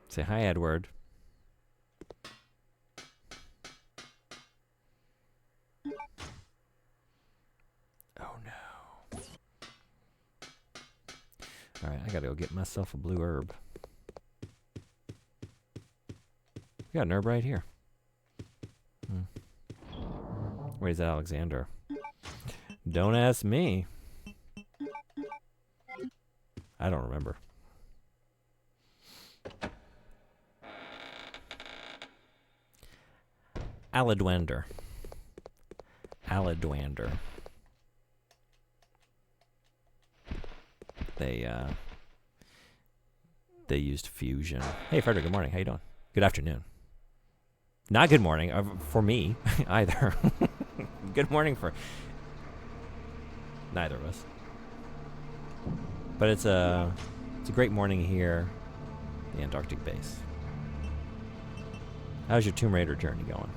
[SPEAKER 1] Say hi, Edward. Oh no. Alright, I gotta go get myself a blue herb. We got an herb right here. Where's Alexander? Don't ask me. I don't remember. Aladwander. Aladwander. They used fusion. Hey, Frederick, good morning. How you doing? Good afternoon. Not good morning for me either. Good morning for neither of us. But it's a great morning here, the Antarctic base. How's your Tomb Raider journey going?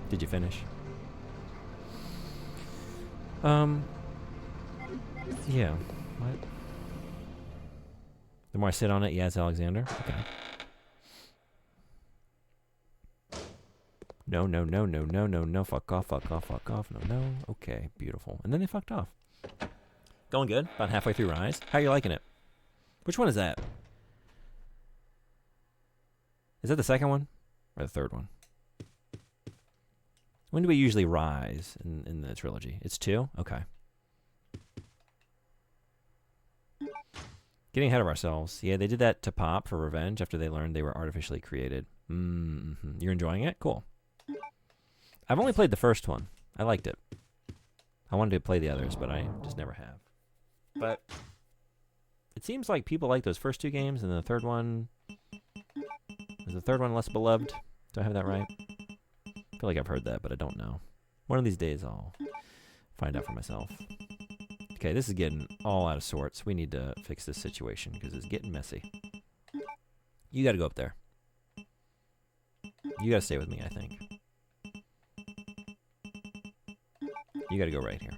[SPEAKER 1] Did you finish? Yeah. What? The more I sit on it, yeah, it's Alexander. Okay. No, no, no, no, no, no, no. Fuck off, fuck off, fuck off. No, no. Okay, beautiful. And then they fucked off. Going good. About halfway through Rise. How are you liking it? Which one is that? Is that the second one? Or the third one? When do we usually rise in the trilogy? It's 2? Okay. Getting ahead of ourselves. Yeah, they did that to Pop for revenge after they learned they were artificially created. Mm-hmm. You're enjoying it? Cool. I've only played the first one. I liked it. I wanted to play the others, but I just never have. But it seems like people like those first 2 games, and the third one... Is the third one less beloved? Do I have that right? I feel like I've heard that, but I don't know. One of these days I'll find out for myself. Okay, this is getting all out of sorts. We need to fix this situation because it's getting messy. You gotta go up there. You gotta stay with me, I think. You gotta go right here.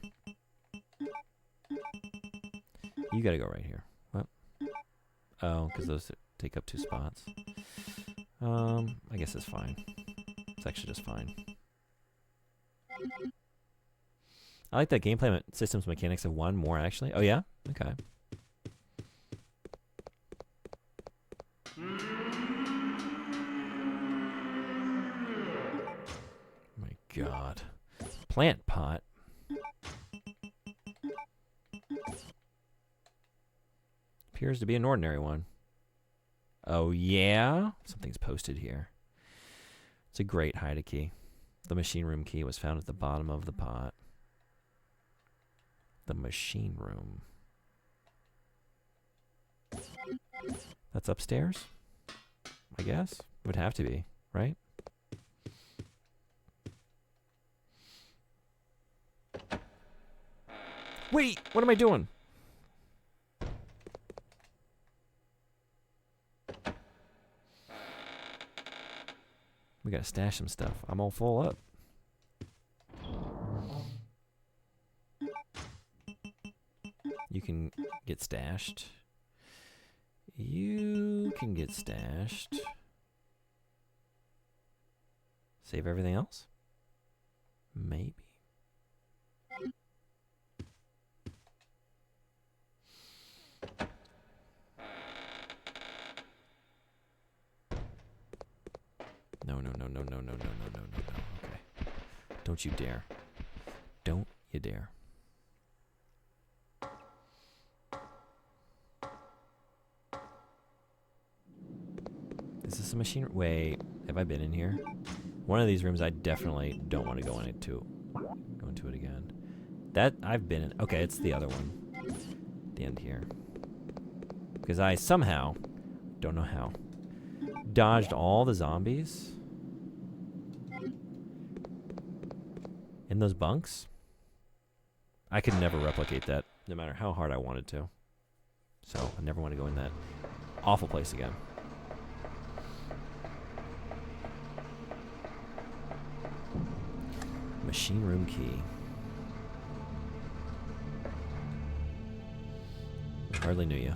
[SPEAKER 1] You gotta go right here. What? Oh, because those take up 2 spots. I guess it's fine. It's actually just fine. I like that gameplay systems mechanics of 1 more, actually. Oh, yeah? Okay. My God. Plant pot. Appears to be an ordinary one. Oh, yeah? Something's posted here. It's a great hide key. The machine room key was found at the bottom of the pot. The machine room. That's upstairs? I guess. It would have to be, right? Wait! What am I doing? We gotta stash some stuff. I'm all full up. You can get stashed. You can get stashed. Save everything else? Maybe. No, no, no, no, no, no, no, no, no, no, no. Okay. Don't you dare. Don't you dare. Is this a machine? Wait, have I been in here? One of these rooms I definitely don't want to go into. Go into it again. That I've been in. Okay, it's the other one. The end here. Because I somehow, don't know how, dodged all the zombies in those bunks. I could never replicate that, no matter how hard I wanted to. So I never want to go in that awful place again. Machine room key. Hardly knew you.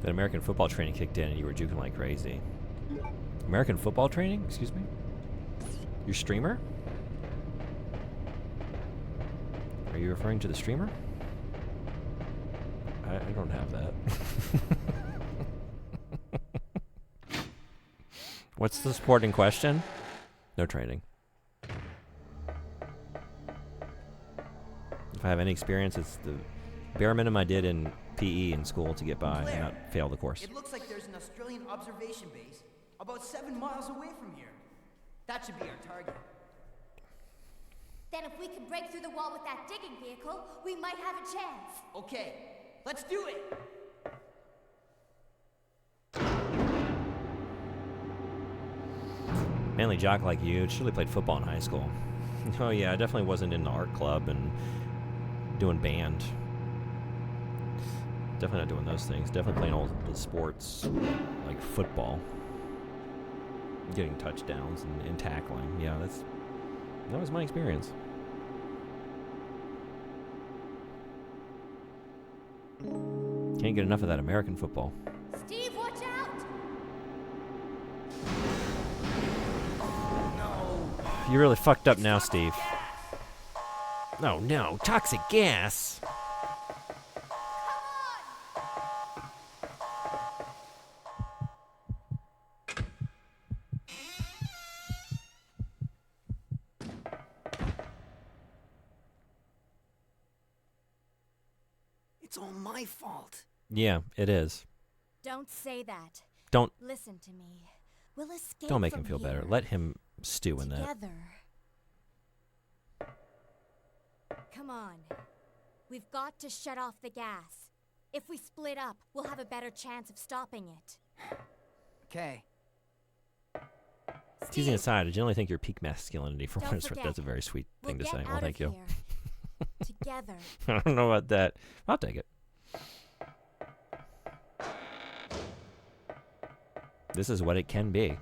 [SPEAKER 1] That American football training kicked in and you were juking like crazy. American football training? Excuse me? Your streamer? Are you referring to the streamer? I don't have that. What's the sport in question? No training. If I have any experience, it's the bare minimum I did in PE in school to get by and not fail the course.
[SPEAKER 7] It looks like there's an Australian observation base about 7 miles away from here. That should be our target.
[SPEAKER 5] Then if we can break through the wall with that digging vehicle, we might have a chance.
[SPEAKER 7] Okay, let's do it.
[SPEAKER 1] Manly jock like you, surely played football in high school. Oh yeah, I definitely wasn't in the art club and doing band. Definitely not doing those things. Definitely playing all the sports, like football. Getting touchdowns and tackling. Yeah, that was my experience. Can't get enough of that American football.
[SPEAKER 5] Steve, watch out!
[SPEAKER 1] You're really fucked up now, Steve. Oh no, toxic gas.
[SPEAKER 7] It's all my fault.
[SPEAKER 1] Yeah, it is.
[SPEAKER 5] Don't say that.
[SPEAKER 1] Don't
[SPEAKER 5] Listen to me. We'll escape.
[SPEAKER 1] don't make
[SPEAKER 5] from
[SPEAKER 1] him feel
[SPEAKER 5] here
[SPEAKER 1] better. Let him stew in that.
[SPEAKER 5] together. Come on. We've got to shut off the gas. If we split up, we'll have a better chance of stopping it.
[SPEAKER 7] Okay.
[SPEAKER 1] Teasing aside, I generally think your peak masculinity for
[SPEAKER 5] Don't
[SPEAKER 1] what it's worth.
[SPEAKER 5] forget,
[SPEAKER 1] That's a very sweet thing
[SPEAKER 5] We'll
[SPEAKER 1] to say.
[SPEAKER 5] get
[SPEAKER 1] Well,
[SPEAKER 5] out
[SPEAKER 1] thank
[SPEAKER 5] of
[SPEAKER 1] you.
[SPEAKER 5] here. Together.
[SPEAKER 1] I don't know about that. I'll take it. This is what it can be.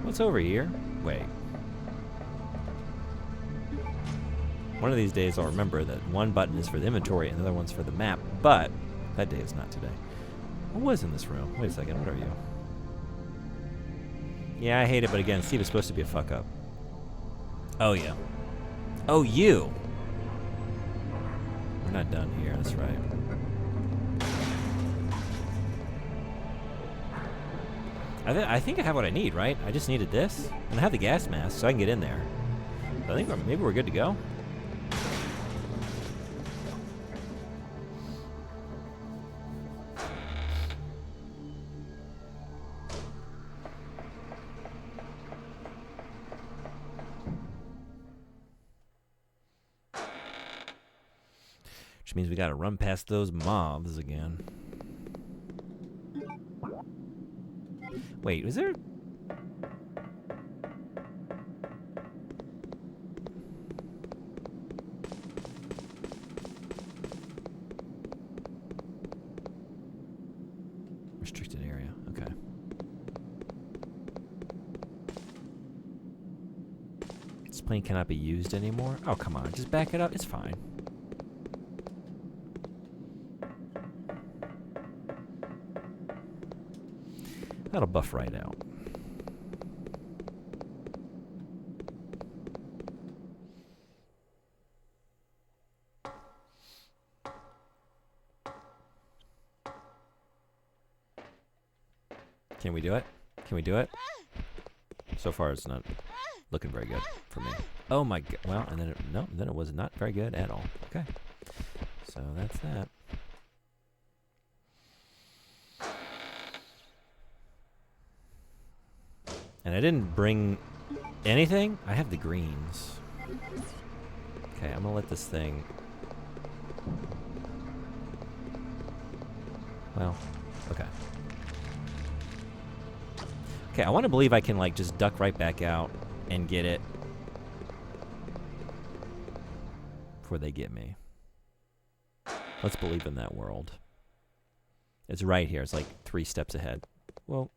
[SPEAKER 1] What's over here? Wait. One of these days I'll remember that one button is for the inventory and the other one's for the map, but that day is not today. What was in this room? Wait a second, what are you? Yeah, I hate it, but again, Steve is supposed to be a fuck up. Oh, yeah. Oh, you! We're not done here, that's right. I think I have what I need, right? I just needed this, and I have the gas mask, so I can get in there. So I think maybe we're good to go. Which means we gotta run past those mobs again. Wait, is there... Restricted area, okay. This plane cannot be used anymore? Oh, come on, just back it up, it's fine. That'll buff right out. Can we do it? Can we do it? So far, it's not looking very good for me. Oh my god. Well, and then then it was not very good at all. Okay. So that's that. And I didn't bring anything. I have the greens. Okay, I'm gonna let this thing... Well, okay. Okay, I want to believe I can, like, just duck right back out and get it before they get me. Let's believe in that world. It's right here. It's like 3 steps ahead. Well...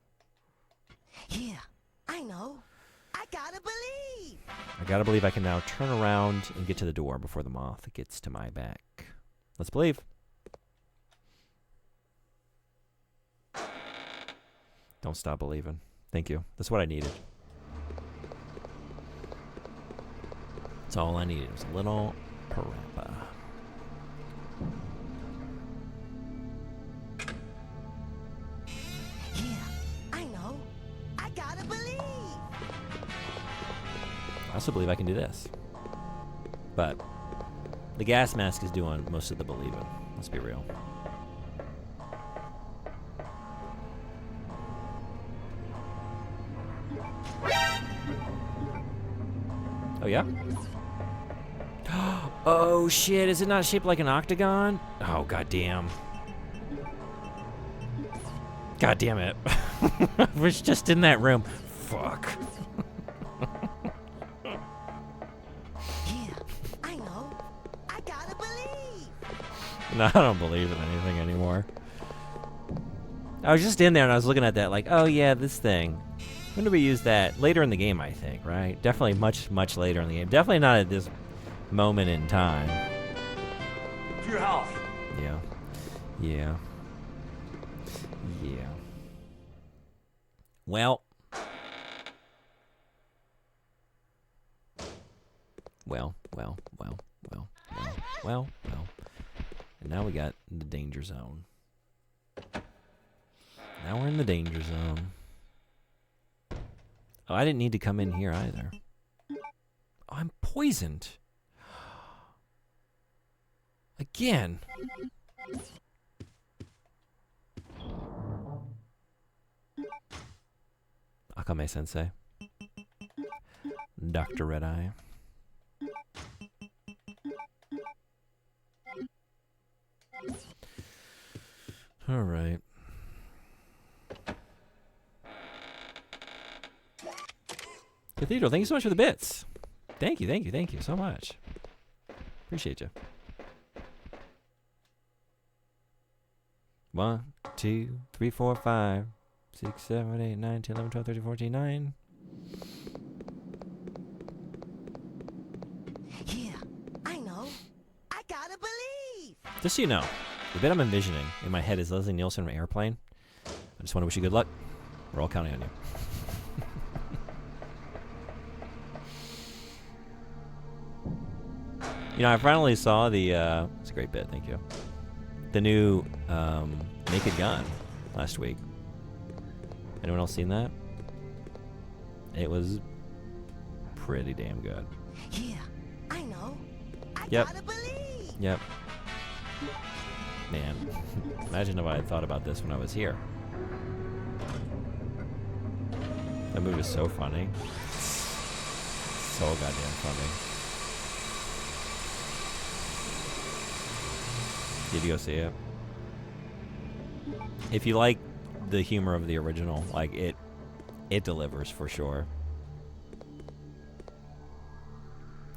[SPEAKER 11] Yeah, I know. I gotta believe.
[SPEAKER 1] I gotta believe I can now turn around and get to the door before the moth gets to my back. Let's believe. Don't stop believing. Thank you. That's what I needed. That's all I needed. Was a little parappa.
[SPEAKER 11] Yeah, I know. I gotta believe.
[SPEAKER 1] I also believe I can do this. But the gas mask is doing most of the believing. Let's be real. Oh, yeah? Oh, shit. Is it not shaped like an octagon? Oh, goddamn. God damn it. I was just in that room. Fuck.
[SPEAKER 11] Yeah, I know. I gotta believe.
[SPEAKER 1] No, I don't believe in anything anymore. I was just in there and I was looking at that like, oh yeah, this thing. When do we use that? Later in the game, I think, right? Definitely much, much later in the game. Definitely not at this moment in time.
[SPEAKER 2] To your house.
[SPEAKER 1] Yeah. Yeah. Yeah. Well. Well. And now we got the danger zone. Now we're in the danger zone. Oh, I didn't need to come in here either. Oh, I'm poisoned. Again. Akame-sensei. Dr. Red-Eye. All right. Cathedral, thank you so much for the bits. Thank you so much. Appreciate you. 1, 2, 3, 4, 5, 6, 7, 8, 9, 10, 11, 12, 13, 14, 9.
[SPEAKER 11] Yeah, I know. I gotta believe.
[SPEAKER 1] Just so you know, the bit I'm envisioning in my head is Leslie Nielsen from Airplane. I just want to wish you good luck. We're all counting on you. You know, I finally saw the, it's a great bit, thank you. The new Naked Gun last week. Anyone else seen that? It was pretty damn good.
[SPEAKER 11] Yeah, I know. I
[SPEAKER 1] Yep.
[SPEAKER 11] gotta believe.
[SPEAKER 1] Yep. Man, imagine if I had thought about this when I was here. That movie was so funny. So goddamn funny. Did you go see it? If you like the humor of the original, like it delivers for sure.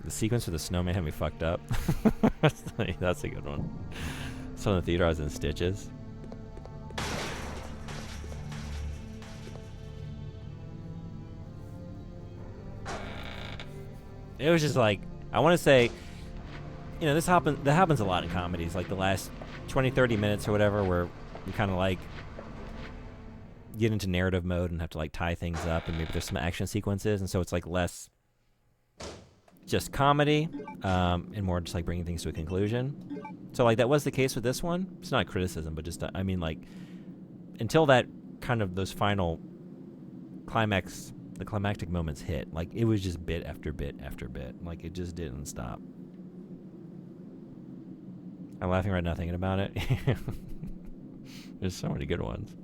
[SPEAKER 1] The sequence with the snowman had me fucked up. That's a good one. So in the theater, I was in stitches. It was just like, I want to say, you know, that happens a lot in comedies, like the last 20, 30 minutes or whatever, where you kind of like get into narrative mode and have to like tie things up, and maybe there's some action sequences, and so it's like less just comedy and more just like bringing things to a conclusion. So like that was the case with this one. It's not a criticism, but just I mean, like, until that kind of those final the climactic moments hit, like it was just bit after bit after bit, like it just didn't stop. I'm laughing right now thinking about it. There's so many good ones.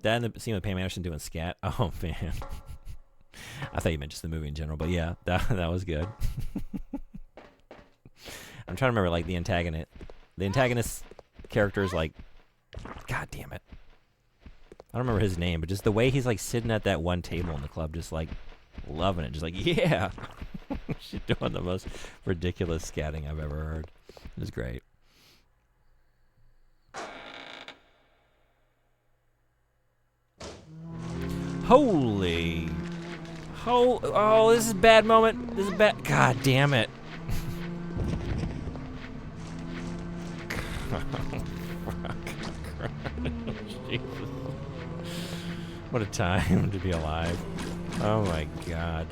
[SPEAKER 1] That and the scene with Pam Anderson doing scat. Oh man. I thought you meant just the movie in general, but yeah, that was good. I'm trying to remember like the antagonist character is like, god damn it. I don't remember his name, but just the way he's like sitting at that one table in the club, just like loving it, just like, yeah. She's doing the most ridiculous scatting I've ever heard. It was great. Holy. Oh, this is a bad moment. This is bad. God damn it. Jesus. What a time to be alive. Oh my god.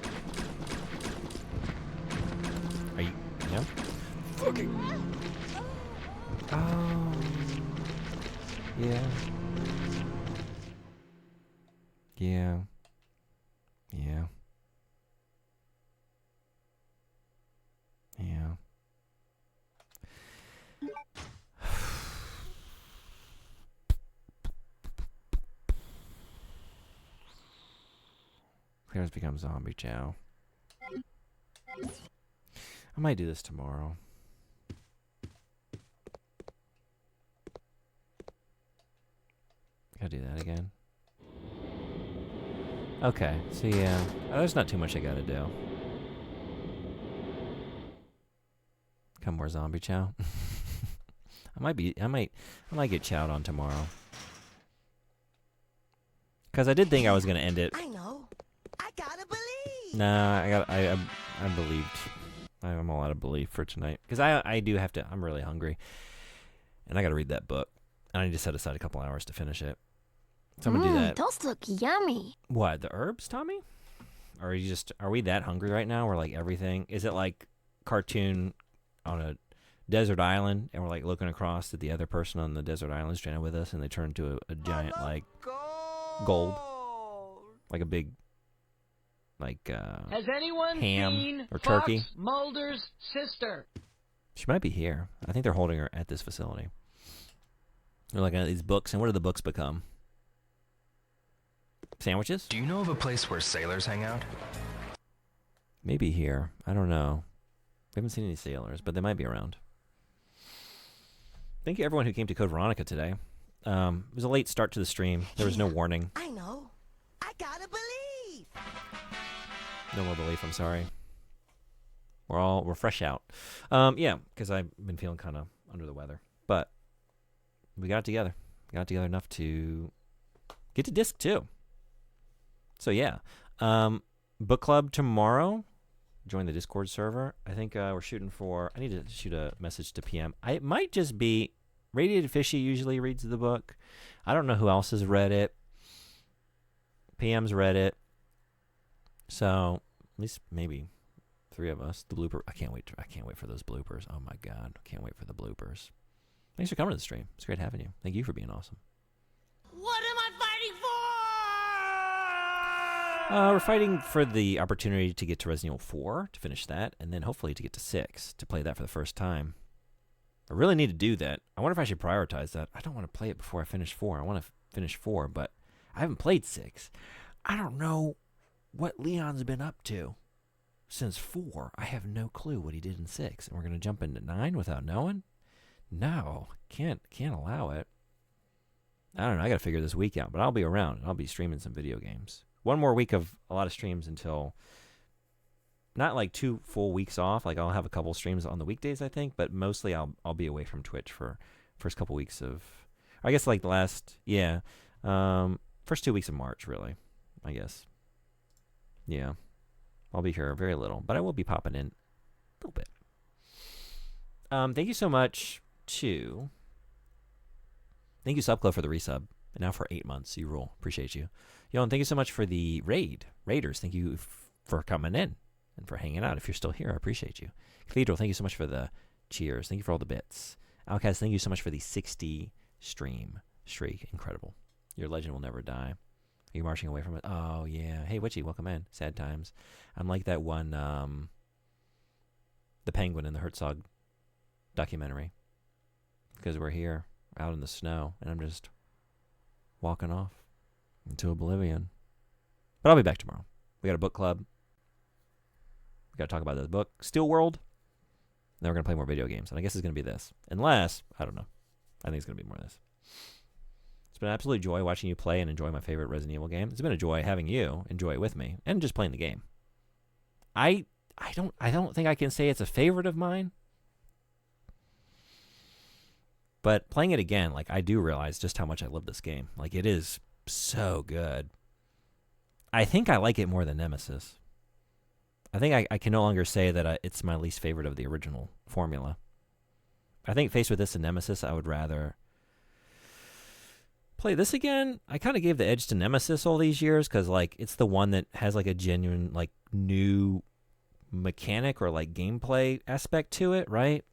[SPEAKER 1] Are you... Yeah? Fucking... Oh... Yeah. Yeah. Yeah. Yeah. Clearance becomes zombie chow. I might do this tomorrow. Gotta do that again. Okay, so yeah, there's not too much I gotta do. Come more zombie chow. I might get chowed on tomorrow. Cause I did think I was gonna end it.
[SPEAKER 11] I know. I gotta believe.
[SPEAKER 1] Nah, I believed. I'm all out of belief for tonight. Cause I do have to. I'm really hungry, and I gotta read that book, and I need to set aside a couple hours to finish it. So I'm gonna do that.
[SPEAKER 12] Those look yummy.
[SPEAKER 1] What, the herbs, Tommy? Or are we that hungry right now? We're like everything. Is it like cartoon on a desert island, and we're like looking across at the other person on the desert island stranded with us, and they turn into a giant like gold, like a big like
[SPEAKER 13] Has anyone
[SPEAKER 1] ham
[SPEAKER 13] seen
[SPEAKER 1] or
[SPEAKER 13] Fox
[SPEAKER 1] turkey?
[SPEAKER 13] Mulder's sister?
[SPEAKER 1] She might be here. I think they're holding her at this facility. They're looking at these books, and what do the books become? Sandwiches?
[SPEAKER 14] Do you know of a place where sailors hang out?
[SPEAKER 1] Maybe here. I don't know. We haven't seen any sailors, but they might be around. Thank you everyone who came to Code Veronica today. It was a late start to the stream. There was no warning.
[SPEAKER 11] I know. I gotta believe.
[SPEAKER 1] No more belief, I'm sorry. We're fresh out. Yeah, because I've been feeling kind of under the weather. But we got it together. We got it together enough to get to disc 2. So yeah. Book club tomorrow. Join the Discord server. I think we're shooting for... I need to shoot a message to PM. It might just be... Radiated Fishy usually reads the book. I don't know who else has read it. PM's read it. So, at least maybe 3 of us. The blooper... I can't wait for those bloopers. Oh my god. I can't wait for the bloopers. Thanks for coming to the stream. It's great having you. Thank you for being awesome.
[SPEAKER 11] What am I fighting for?
[SPEAKER 1] We're fighting for the opportunity to get to Resident Evil 4, to finish that, and then hopefully to get to 6, to play that for the first time. I really need to do that. I wonder if I should prioritize that. I don't want to play it before I finish 4. I want to finish 4, but I haven't played 6. I don't know what Leon's been up to since 4. I have no clue what he did in 6. And we're going to jump into 9 without knowing? No, can't allow it. I don't know. I got to figure this week out, but I'll be around. I'll be streaming some video games. One more week of a lot of streams until, not like 2 full weeks off. Like I'll have a couple streams on the weekdays, I think, but mostly I'll be away from Twitch for first couple weeks of, I guess like the last, first 2 weeks of March, really, I guess. Yeah, I'll be here very little, but I will be popping in a little bit. Thank you so much to, thank you Subclub for the resub, and now for 8 months. You rule. Appreciate you. Yo, and thank you so much for the Raiders. Thank you for coming in and for hanging out. If you're still here, I appreciate you. Cathedral, thank you so much for the cheers. Thank you for all the bits. Outcast, thank you so much for the 60 stream streak. Incredible. Your legend will never die. Are you marching away from it? Oh, yeah. Hey, Witchy, welcome in. Sad times. I'm like that one, the penguin in the Herzog documentary. Because we're here, out in the snow, and I'm just walking off into oblivion. But I'll be back tomorrow. We got a book club. We got to talk about this book, Steel World. Then we're going to play more video games. And I guess it's going to be this. Unless, I don't know. I think it's going to be more of this. It's been an absolute joy watching you play and enjoy my favorite Resident Evil game. It's been a joy having you enjoy it with me and just playing the game. I don't think I can say it's a favorite of mine. But playing it again, like I do realize just how much I love this game. Like it is so good. I think I like it more than Nemesis. I think I can no longer say that it's my least favorite of the original formula. I think faced with this and Nemesis, I would rather play this again. I kind of gave the edge to Nemesis all these years because like it's the one that has like a genuine like new mechanic or like gameplay aspect to it, right?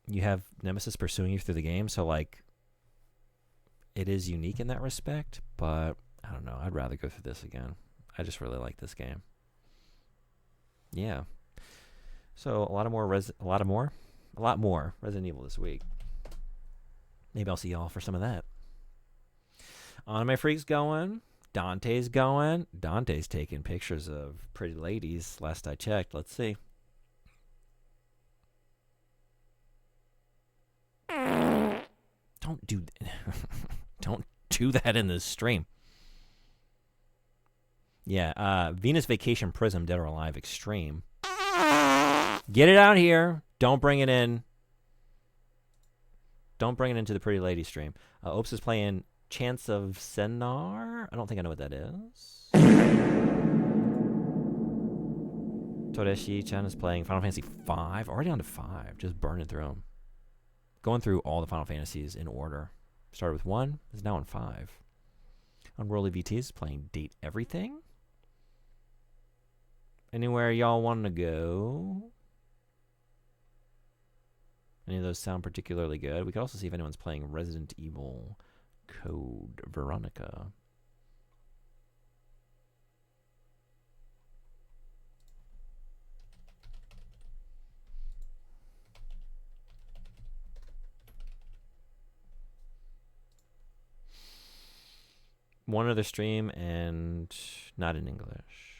[SPEAKER 1] You have Nemesis pursuing you through the game, so like it is unique in that respect, but I don't know. I'd rather go through this again. I just really like this game. Yeah. So a lot more Resident Evil this week. Maybe I'll see y'all for some of that. On my freaks going. Dante's going. Dante's taking pictures of pretty ladies, last I checked. Let's see. Don't do don't do that in this stream. Yeah, Venus Vacation Prism Dead or Alive Extreme. Get it out here. Don't bring it in. Don't bring it into the pretty lady stream. Opes is playing Chance of Senar. I don't think I know what that is. Toreshi-chan is playing Final Fantasy 5. Already on to 5. Just burning through them. Going through all the Final Fantasies in order. Started with 1. Is now on 5. Unworldly VT is playing Date Everything. Anywhere y'all want to go? Any of those sound particularly good? We could also see if anyone's playing Resident Evil Code Veronica. One other stream and not in English.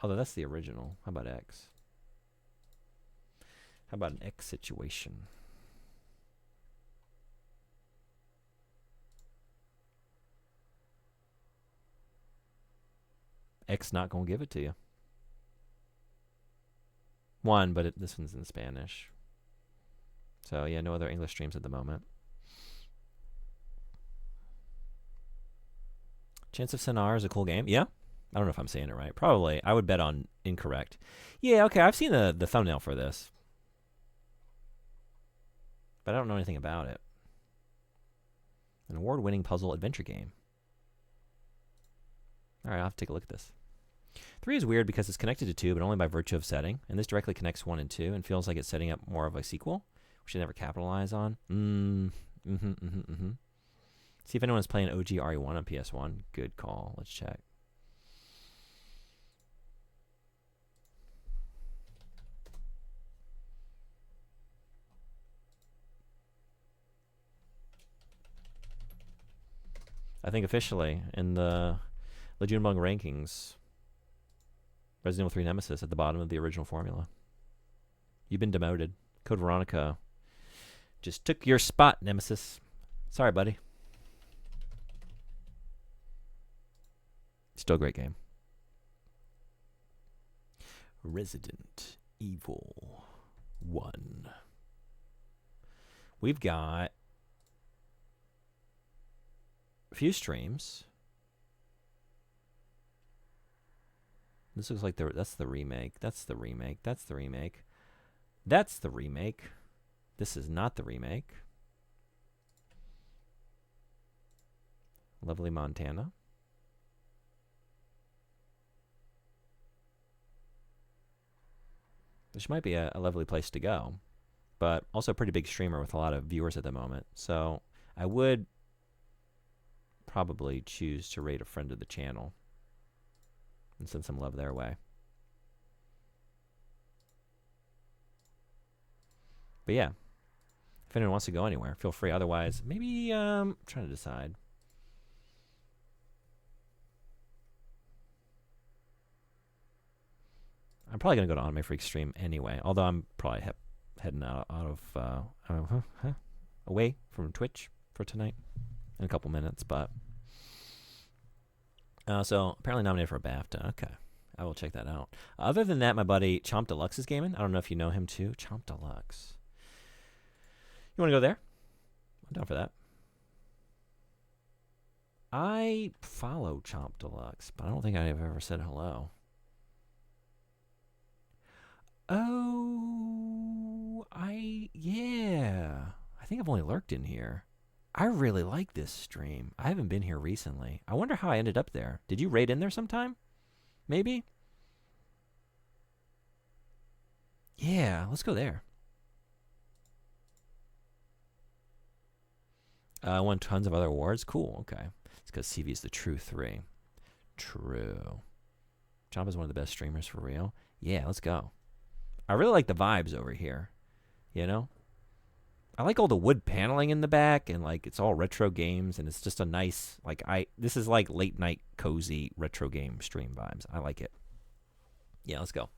[SPEAKER 1] Although that's the original. How about X? How about an X situation? X not gonna give it to you. One, but this one's in Spanish. So yeah, no other English streams at the moment. Chance of Senar is a cool game. Yeah? I don't know if I'm saying it right. Probably. I would bet on incorrect. Yeah, okay. I've seen the thumbnail for this. But I don't know anything about it. An award-winning puzzle adventure game. All right, I'll have to take a look at this. 3 is weird because it's connected to 2, but only by virtue of setting. And this directly connects 1 and 2 and feels like it's setting up more of a sequel, which they never capitalize on. See if anyone's playing OG RE1 on PS1. Good call. Let's check. I think officially in the Legion Among rankings, Resident Evil 3 Nemesis at the bottom of the original formula. You've been demoted. Code Veronica just took your spot, Nemesis. Sorry, buddy. Still a great game. Resident Evil 1. We've got a few streams. This looks like that's the remake. That's the remake. That's the remake. That's the remake. This is not the remake. Lovely Montana. Which might be a lovely place to go, but also a pretty big streamer with a lot of viewers at the moment. So I would probably choose to rate a friend of the channel and send some love their way. But yeah, if anyone wants to go anywhere, feel free. Otherwise, maybe I'm trying to decide. I'm probably going to go to Anime Freak stream anyway, although I'm probably heading out of away from Twitch for tonight in a couple minutes, but so apparently nominated for a BAFTA. Okay, I will check that out. Other than that, my buddy Chomp Deluxe is gaming. I don't know if you know him too. Chomp Deluxe. You want to go there? I'm down for that. I follow Chomp Deluxe, but I don't think I've ever said hello. Oh, yeah. I think I've only lurked in here. I really like this stream. I haven't been here recently. I wonder how I ended up there. Did you raid in there sometime? Maybe? Yeah, let's go there. I won tons of other awards. Cool, okay. It's because CV's the true 3. True. Chomp is one of the best streamers for real. Yeah, let's go. I really like the vibes over here, you know? I like all the wood paneling in the back, and like it's all retro games, and it's just a nice this is like late night cozy retro game stream vibes. I like it. Yeah, let's go.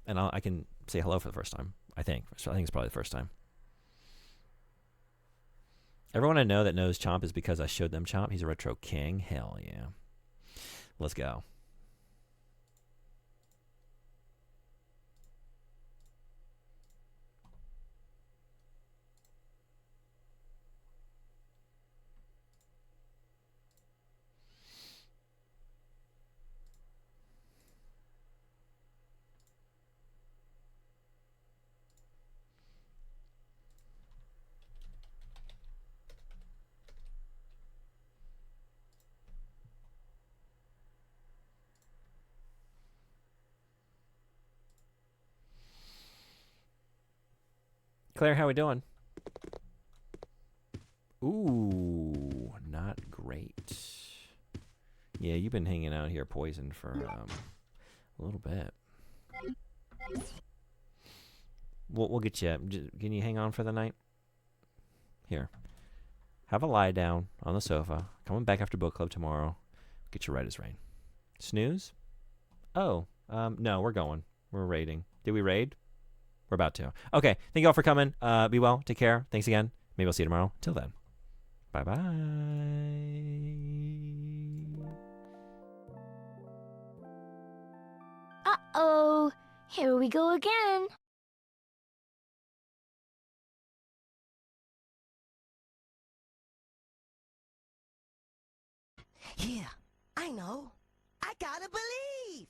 [SPEAKER 1] And I can say hello for the first time. I think it's probably the first time. Everyone I know that knows Chomp is because I showed them Chomp. He's a retro king. Hell yeah. Let's go. Claire, how we doing? Ooh, not great. Yeah, you've been hanging out here, Poison, for a little bit. We'll get you. Can you hang on for the night? Here, have a lie down on the sofa. Coming back after book club tomorrow. Get you right as rain. Snooze? Oh, no, we're going. We're raiding. Did we raid? We're about to. Okay, thank you all for coming. Be well. Take care. Thanks again. Maybe I'll see you tomorrow. Till then. Bye-bye.
[SPEAKER 12] Uh-oh. Here we go again.
[SPEAKER 11] Yeah, I know. I gotta believe.